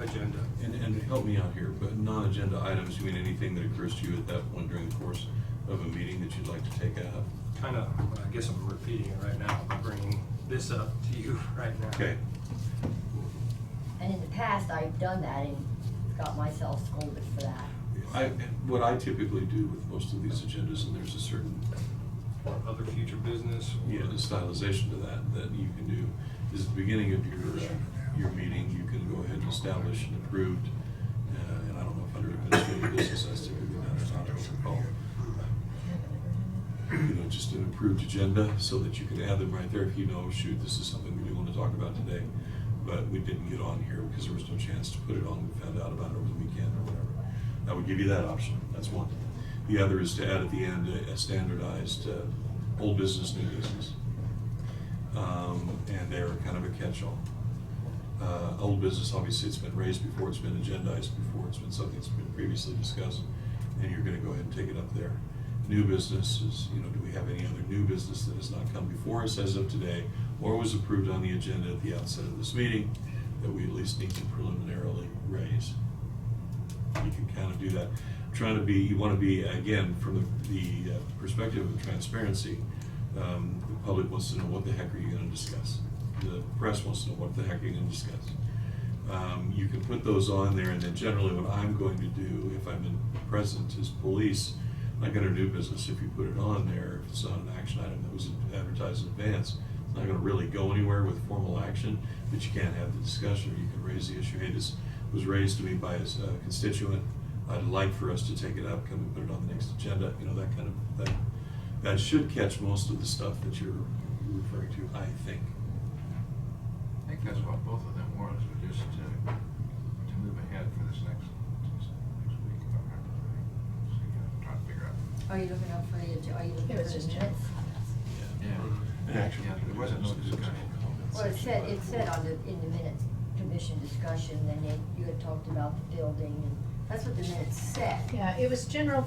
agenda. And help me out here, but non-agenda items, you mean anything that occurs to you at that point during the course of a meeting that you'd like to take out? Kind of, I guess I'm repeating it right now, by bringing this up to you right now. Okay. And in the past, I've done that and got myself scolded for that. What I typically do with most of these agendas, and there's a certain Other future business? yeah, the stylization to that you can do, is at the beginning of your meeting, you can go ahead and establish an approved, and I don't know if under administrative business, that's typically not an call. Just an approved agenda so that you can add them right there if you know, shoot, this is something we do want to talk about today, but we didn't get on here because there was no chance to put it on. We found out about it over the weekend or whatever. I would give you that option. That's one. The other is to add at the end a standardized old business, new business. And they're kind of a catch-all. Old business, obviously, it's been raised before, it's been agendized before, it's been something that's been previously discussed, and you're going to go ahead and take it up there. New business is, do we have any other new business that has not come before us as of today, or was approved on the agenda at the outset of this meeting that we at least need to preliminarily raise? You can kind of do that. You want to be, again, from the perspective of transparency, the public wants to know what the heck are you going to discuss. The press wants to know what the heck are you going to discuss. You can put those on there, and then generally what I'm going to do, if I'm present, is police, like under new business, if you put it on there, if it's not an action item that was advertised in advance, it's not going to really go anywhere with formal action, but you can have the discussion, or you can raise the issue. Hey, this was raised to me by a constituent. I'd like for us to take it up. Can we put it on the next agenda? That kind of thing. That should catch most of the stuff that you're referring to, I think. I think that's what both of them was just to move ahead for this next week. If I remember right. So I'm trying to figure out. Are you looking up for the, are you looking It was for the just minutes? Yeah. Actually, Yeah, there wasn't no discussion. Well, it said in the minutes, commission discussion, then you had talked about the building, and that's what the minutes said. Yeah, it was general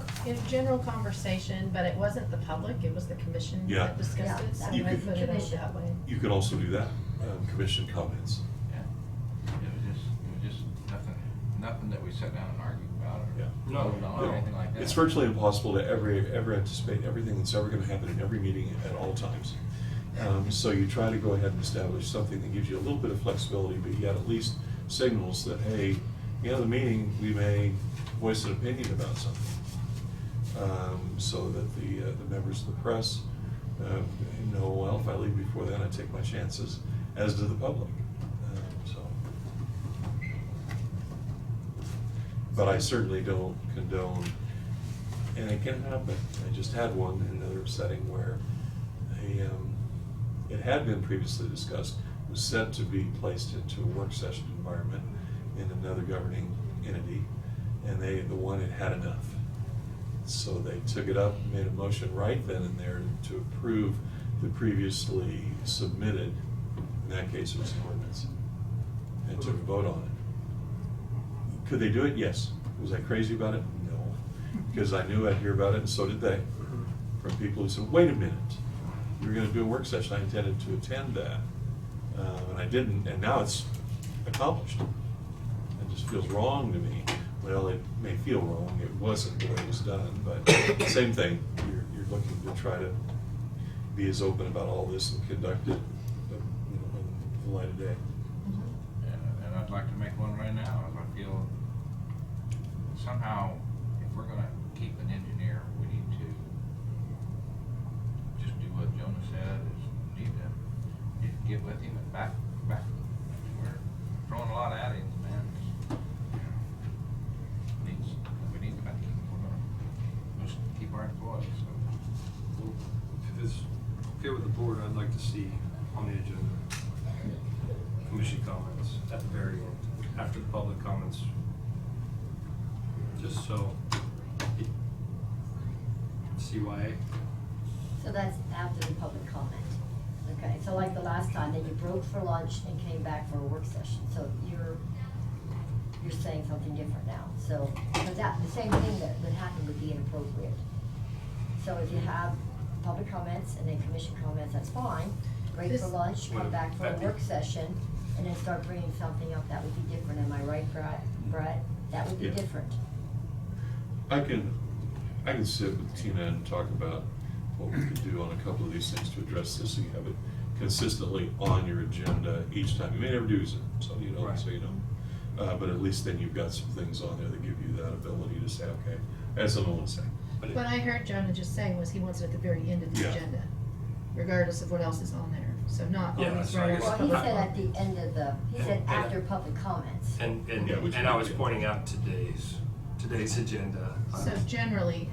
conversation, but it wasn't the public, it was the commission Yeah. that discussed it, so You I could- put it out Commission. that way. You could also do that, commission comments. Yeah. It was just nothing that we sat down and argued about or Yeah. voted on or anything like that. It's virtually impossible to ever anticipate everything that's ever going to happen in every meeting at all times. So you try to go ahead and establish something that gives you a little bit of flexibility, but yet at least signals that, hey, the meeting, we may voice an opinion about something. So that the members of the press know, well, if I leave before then, I take my chances, as do the public. But I certainly don't condone, and it can happen. I just had one in another setting where it had been previously discussed, was set to be placed into a work session environment in another governing entity, and the one had enough. So they took it up, made a motion right then and there to approve the previously submitted, in that case it was an ordinance, and took a vote on it. Could they do it? Yes. Was I crazy about it? No. Because I knew I'd hear about it, and so did they. From people who said, wait a minute, you were going to do a work session. I intended to attend that, and I didn't, and now it's accomplished. It just feels wrong to me. Well, it may feel wrong. It wasn't the way it was done, but same thing. You're looking to try to be as open about all this and conduct it in the light of day. And I'd like to make one right now. I feel somehow, if we're gonna keep an engineer, we need to just do what Jonah said, is need to get with him and back. We're throwing a lot at him, man. We need to back him. We're gonna just keep our employees, so. If it's okay with the board, I'd like to see on the agenda commission comments at the very end, after the public comments. Just so, CYA. So that's after the public comment. Okay, so like the last time, then you broke for lunch and came back for a work session, so you're saying something different now, so, because that, the same thing that would happen would be inappropriate. So if you have public comments and then commission comments, that's fine, break for This- lunch, come back for a work session, and then start bringing something up, that would be different, am I right, Brett? That would be Yeah. different. I can sit with Tina and talk about what we could do on a couple of these things to address this, so you have it consistently on your agenda each time. You may never do it, so you know, Right. but at least then you've got some things on there that give you that ability to say, okay, I have something I want to say. What I heard Jonah just say was he wants it at the very end of the Yeah. agenda, regardless of what else is on there, so not Yeah, always so I right guess- after Well, he public said at comment. the end of the, he said after public comments. And Yeah, which I would was be- pointing out today's agenda. So generally,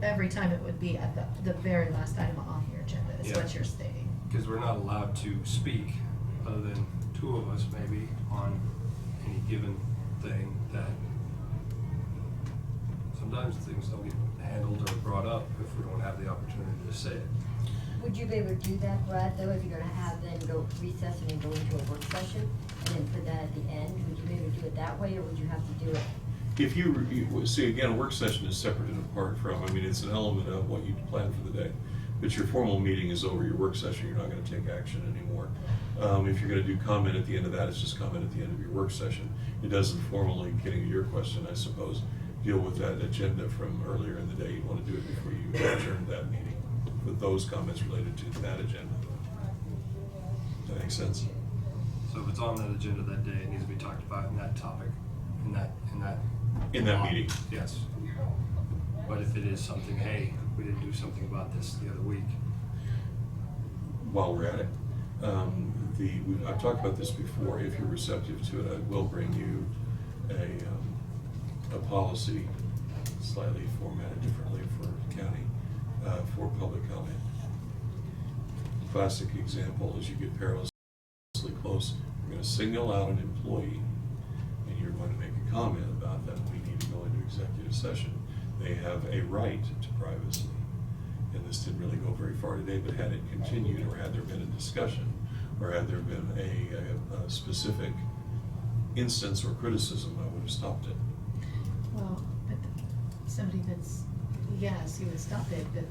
every time it would be at the very last item on your agenda, is Yeah. what you're stating. Because we're not allowed to speak, other than two of us maybe, on any given thing that sometimes things don't get handled or brought up if we don't have the opportunity to say it. Would you be able to do that, Brad, though, if you're gonna have them go recess and then go into a work session, and then put that at the end? Would you be able to do it that way, or would you have to do it? If you see, again, a work session is separate and apart from, I mean, it's an element of what you plan for the day. But your formal meeting is over, your work session, you're not gonna take action anymore. If you're gonna do comment at the end of that, it's just comment at the end of your work session. It doesn't formally, getting to your question, I suppose, deal with that agenda from earlier in the day. You wanna do it before you adjourn that meeting, with those comments related to that agenda. Does that make sense? So if it's on that agenda that day, it needs to be talked about in that topic, in that. In that meeting. Yes. But if it is something, hey, we didn't do something about this the other week. While we're at it, I've talked about this before. If you're receptive to it, I will bring you a policy slightly formatted differently for county, for public comment. Classic example is you get perilously close, you're gonna single out an employee, and you're going to make a comment about them. We need to go into executive session. They have a right to privacy. And this didn't really go very far today, but had it continued, or had there been a discussion, or had there been a specific instance or criticism, I would have stopped it. Well, but somebody that's, yes, you would stop it, but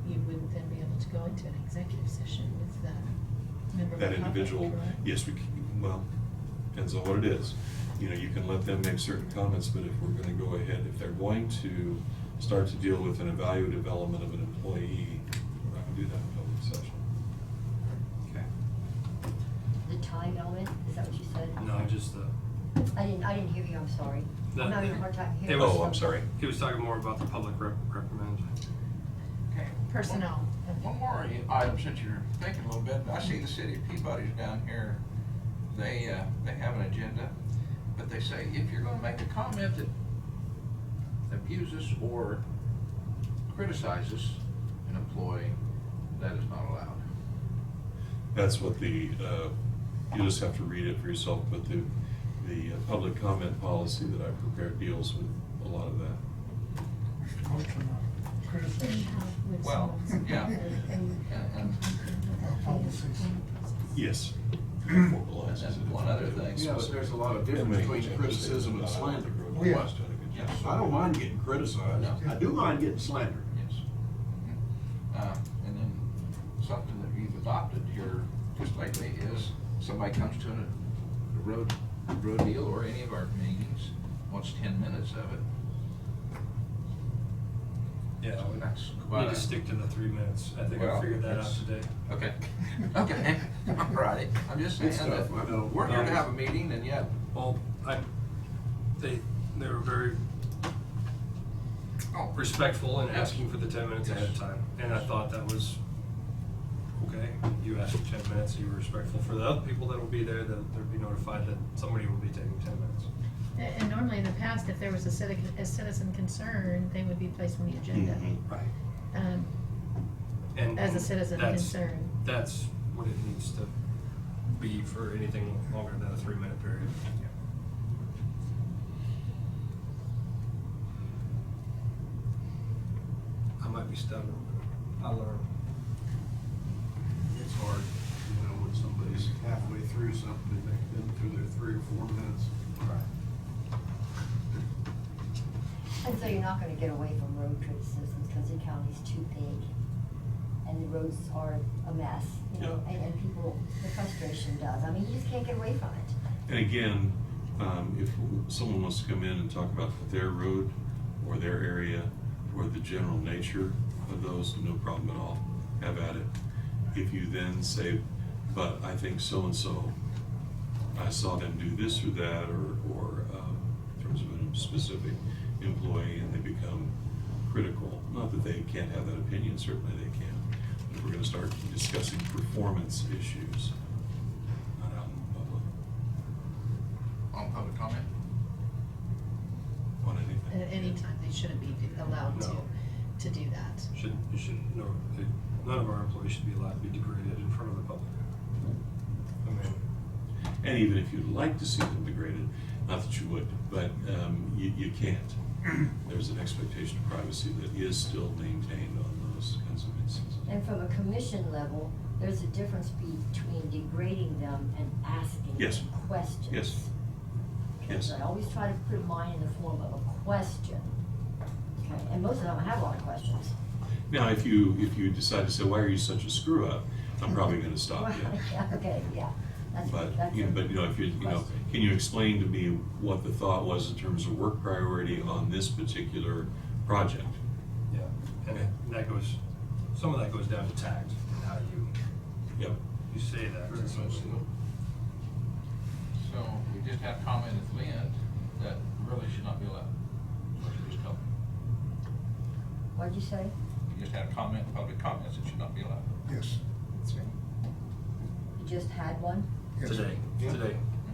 you wouldn't then be able to go into an executive session with the member of the That public, individual, correct? yes, well, depends on what it is. You know, you can let them make certain comments, but if we're gonna go ahead, if they're going to start to deal with an evaluative element of an employee, we're not gonna do that in public session. Okay. The time element, is that what you said? No, just the. I didn't hear you, I'm sorry. I'm having a hard time It hearing. was- Oh, I'm sorry. He was talking more about the public reprimand. Okay. Personnel. One more item, since you're thinking a little bit. I see the city of Peabody's down here, they have an agenda, but they say if you're gonna make a comment that abuses or criticizes an employee, that is not allowed. That's what you just have to read it for yourself, but the public comment policy that I prepared deals with a lot of that. Criticism. Well, yeah. Policies. Yes. And one other thing. Yeah, but there's a lot of difference between criticism and slander. Oh, yeah. I don't mind getting criticized. No. I do mind getting slandered. Yes. And then something that we've adopted here just lately is somebody comes to a road deal or any of our meetings, wants 10 minutes of it. Yeah, we That's need quite to a- stick to the 3 minutes. I think I Well, figured that out that's- today. Okay, okay, all righty. I'm just saying Good that stuff, I know. we're here to have a meeting and yet, Well, they were very respectful in asking for the 10 minutes ahead of time. And I thought that was okay. You asked for 10 minutes, you were respectful for the other people that will be there, that they'll be notified that somebody will be taking 10 minutes. And normally in the past, if there was a citizen concern, they would be placed on the agenda. Right. As a citizen concern. That's what it needs to be for anything longer than a 3-minute period. I might be stubborn, but I learn. 4 minutes. And so you're not gonna get away from road criticisms, because the county's too big, and the roads are a mess, you know, and people, the frustration does, I mean, you just can't get away from it. And again, if someone wants to come in and talk about their road or their area or the general nature of those, no problem at all, have at it. If you then say, but I think so-and-so, I saw them do this or that, or in terms of a specific employee, and they become critical, not that they can't have that opinion, certainly they can, but if we're gonna start discussing performance issues, not out in public. On public comment? On anything. At any time, they shouldn't be allowed No. to do that. None of our employees should be allowed to be degraded in front of the public. I mean, And even if you'd like to see them degraded, not that you would, but you can't. There's an expectation of privacy that is still maintained on those kinds of instances. And from a commission level, there's a difference between degrading them and asking Yes. them questions. Yes. Yes. I always try to put mine in the form of a question, okay, and most of them have a lot of questions. Now, if you decide to say, why are you such a screw up, I'm probably gonna stop you. Yeah, okay, yeah, that's, But, that's you a know, if you know, question. can you explain to me what the thought was in terms of work priority on this particular project? yeah, and that goes, some of that goes down to tact and how Yep. you say that. So we just have comment at the end that really should not be allowed. Or should we just tell them? What'd you say? We just had comment, public comments that should not be allowed. Yes. You just had one? Yes. Today.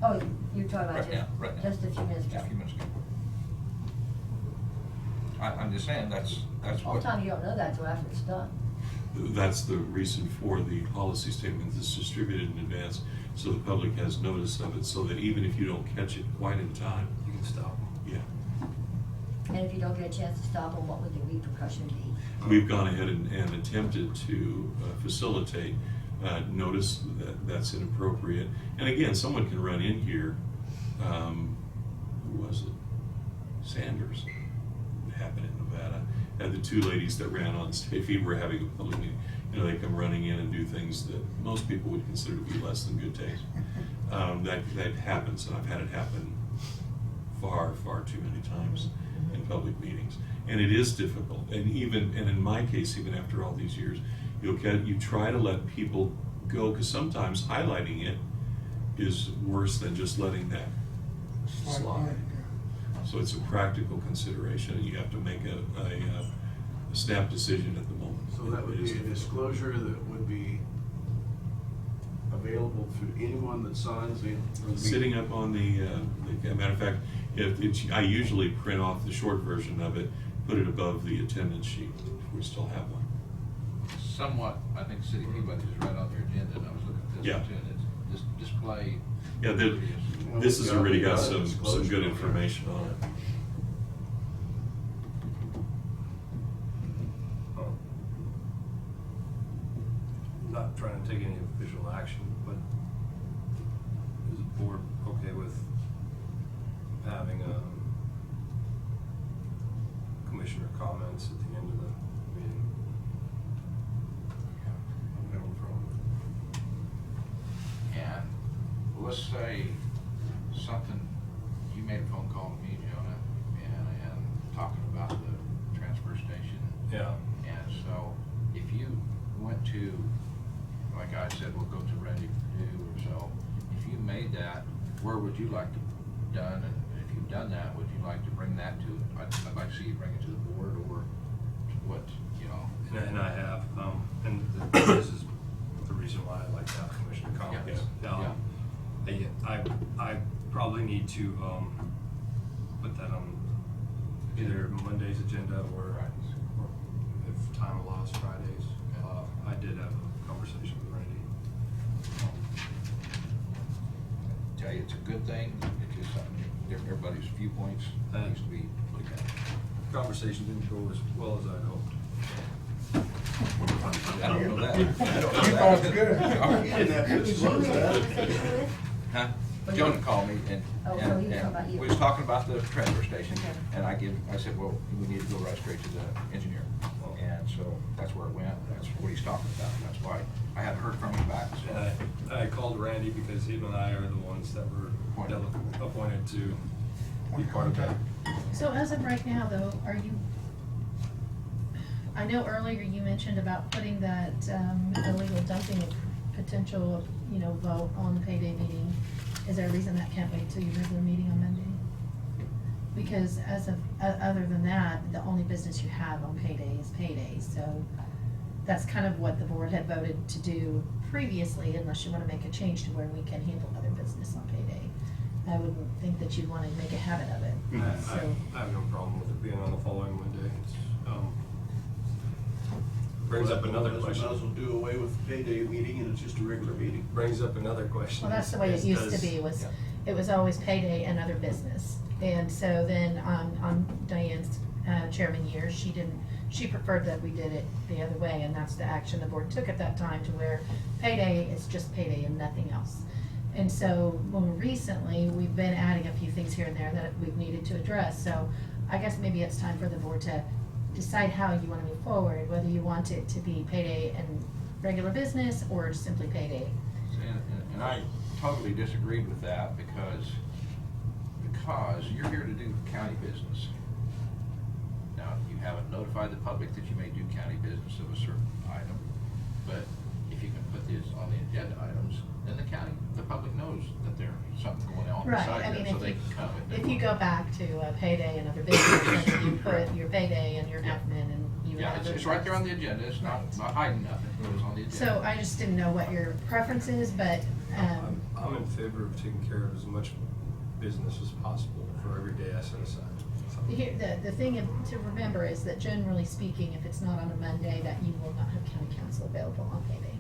Oh, you're talking about Right now, just, right now. just a few minutes ago. Just a few minutes ago. I'm just saying, that's All what. the time you don't know that till after it's done. That's the reason for the policy statement that's distributed in advance, so the public has notice of it, so that even if you don't catch it quite in time, You can stop. yeah. And if you don't get a chance to stop them, what would the repercussion be? We've gone ahead and attempted to facilitate notice that that's inappropriate. And again, someone can run in here, who was it? Sanders. It happened in Nevada. Had the two ladies that ran on stage, if we were having a public meeting, you know, they come running in and do things that most people would consider to be less than good taste. That happens, and I've had it happen far, far too many times in public meetings. And it is difficult, and in my case, even after all these years, you try to let people go, because sometimes highlighting it is worse than just letting that slide. So it's a practical consideration, and you have to make a snap decision at the moment. So that would It is be a difficult. disclosure that would be available to anyone that signs in? Sitting up on the matter of fact, I usually print off the short version of it, put it above the attendance sheet, if we still have one. Somewhat, I think City Peabody is right on your agenda, and I was looking at this Yeah. too, and it's this display. Yeah, this has already got some good information on it. Not trying to take any official action, but is the board okay with having commissioner comments at the end of the meeting? I have no problem. And let's say something, you made a phone call to me, Jonah, and talking about the transfer station. Yeah. And so if you went to, like I said, we'll go to Randy Purdue or so, if you made that, where would you like to done? And if you've done that, would you like to bring that to, I'd like to see you bring it to the board, or what, you know? And I have, and this is the reason why I like to have commissioner comments. I probably need to, put that on either Monday's agenda or if time allows, Fridays. I did have a conversation with Randy. Tell you, it's a good thing, it's just something, everybody's viewpoints needs to be looked at. Conversation didn't go as well as I'd hoped. I don't know that. You thought it was good. You didn't have to disclose that. Huh? But Jonah you- called me and, Oh, so he was talking about you. we was talking about the transfer station. Okay. And I said, well, we need to go right straight to the engineer. And so that's where it went. That's what he's talking about. That's why I haven't heard from him back. So. And I called Randy because he and I are the ones that were appointed to be part of that. So as of right now, though, are you, I know earlier you mentioned about putting that illegal dumping potential, vote on the payday meeting. Is there a reason that can't wait till your regular meeting on Monday? Because as of, other than that, the only business you have on payday is payday, so that's kind of what the board had voted to do previously, unless you wanna make a change to where we can handle other business on payday. I wouldn't think that you'd wanna make a habit of it, so. I have no problem with it being on the following Monday. It's, brings up another question. Might as well do away with the payday meeting and it's just a regular meeting. Brings up another question. Well, that's the way it used to be, was, it was always payday and other business. And so then, on Diane's chairman year, she preferred that we did it the other way, and that's the action the board took at that time, to where payday is just payday and nothing else. And so, more recently, we've been adding a few things here and there that we've needed to address, so I guess maybe it's time for the board to decide how you wanna move forward, whether you want it to be payday and regular business, or simply payday. And I totally disagreed with that because you're here to do county business. Now, you haven't notified the public that you may do county business of a certain item, but if you can put this on the agenda items, then the public knows that there's something going on Right, beside I that, mean, so they can come. if you go back to payday and other business, then you put your payday and your admin, and you would Yeah, have. it's right there on the agenda. It's not hiding nothing. It was on the agenda. So I just didn't know what your preference is, but, I'm in favor of taking care of as much business as possible for every day I set aside. here, the thing to remember is that generally speaking, if it's not on a Monday, that you will not have county council available on payday.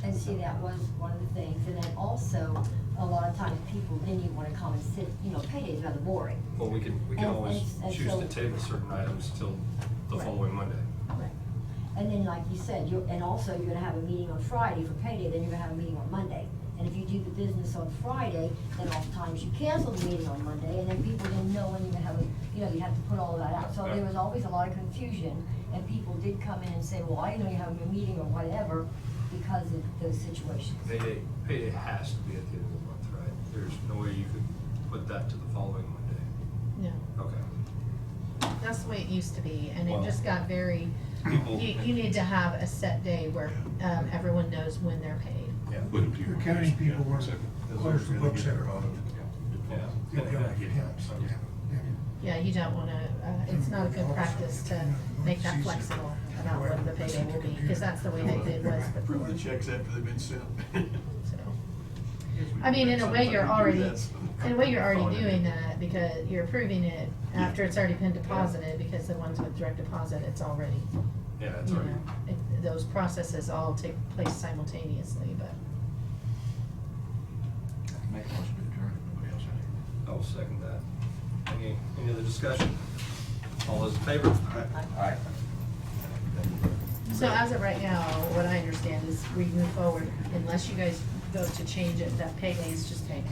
And see, that was one of the things, and then also, a lot of times people, then you wanna come and sit, payday's rather boring. Well, we can And- always and choose so- to table certain items till the Right. following Monday. Right. And then, like you said, and also you're gonna have a meeting on Friday for payday, then you're gonna have a meeting on Monday. And if you do the business on Friday, then oftentimes you cancel the meeting on Monday, and then people didn't know when you're gonna have you have to put all of that out. So there was always a lot of confusion, and people did come in and say, well, I know you're having a meeting or whatever, because of those situations. Payday has to be at the end of the month, right? There's no way you could put that to the following Monday. No. Okay. That's the way it used to be, and it Well, just got very, people- you need to have a set day where, everyone knows when they're paid. Yeah. The county people want to close the books every month. Yeah. Yeah, you don't wanna, it's not a good practice to make that flexible about what the payday will be, because that's the way they did was before. Approve the checks after they've been sent. So, I mean, in a way, you're already doing that, because you're approving it after it's already been deposited, because the ones with direct deposit, it's already, Yeah, it's you already. know, those processes all take place simultaneously, but. Make a motion to adjourn. Nobody else has I will second that. Any other discussion? All those in favor? Aye. So as of right now, what I understand is we move forward unless you guys vote to change it, that payday is just payday.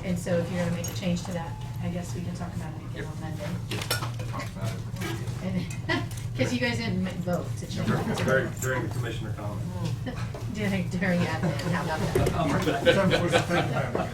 And so if you're gonna make a change to that, I guess we can talk about it again on Monday. Talk about it. And, cause you guys didn't vote to change it. During the commissioner comment. During admin, how about that? I'll bring that. Something for us to think about.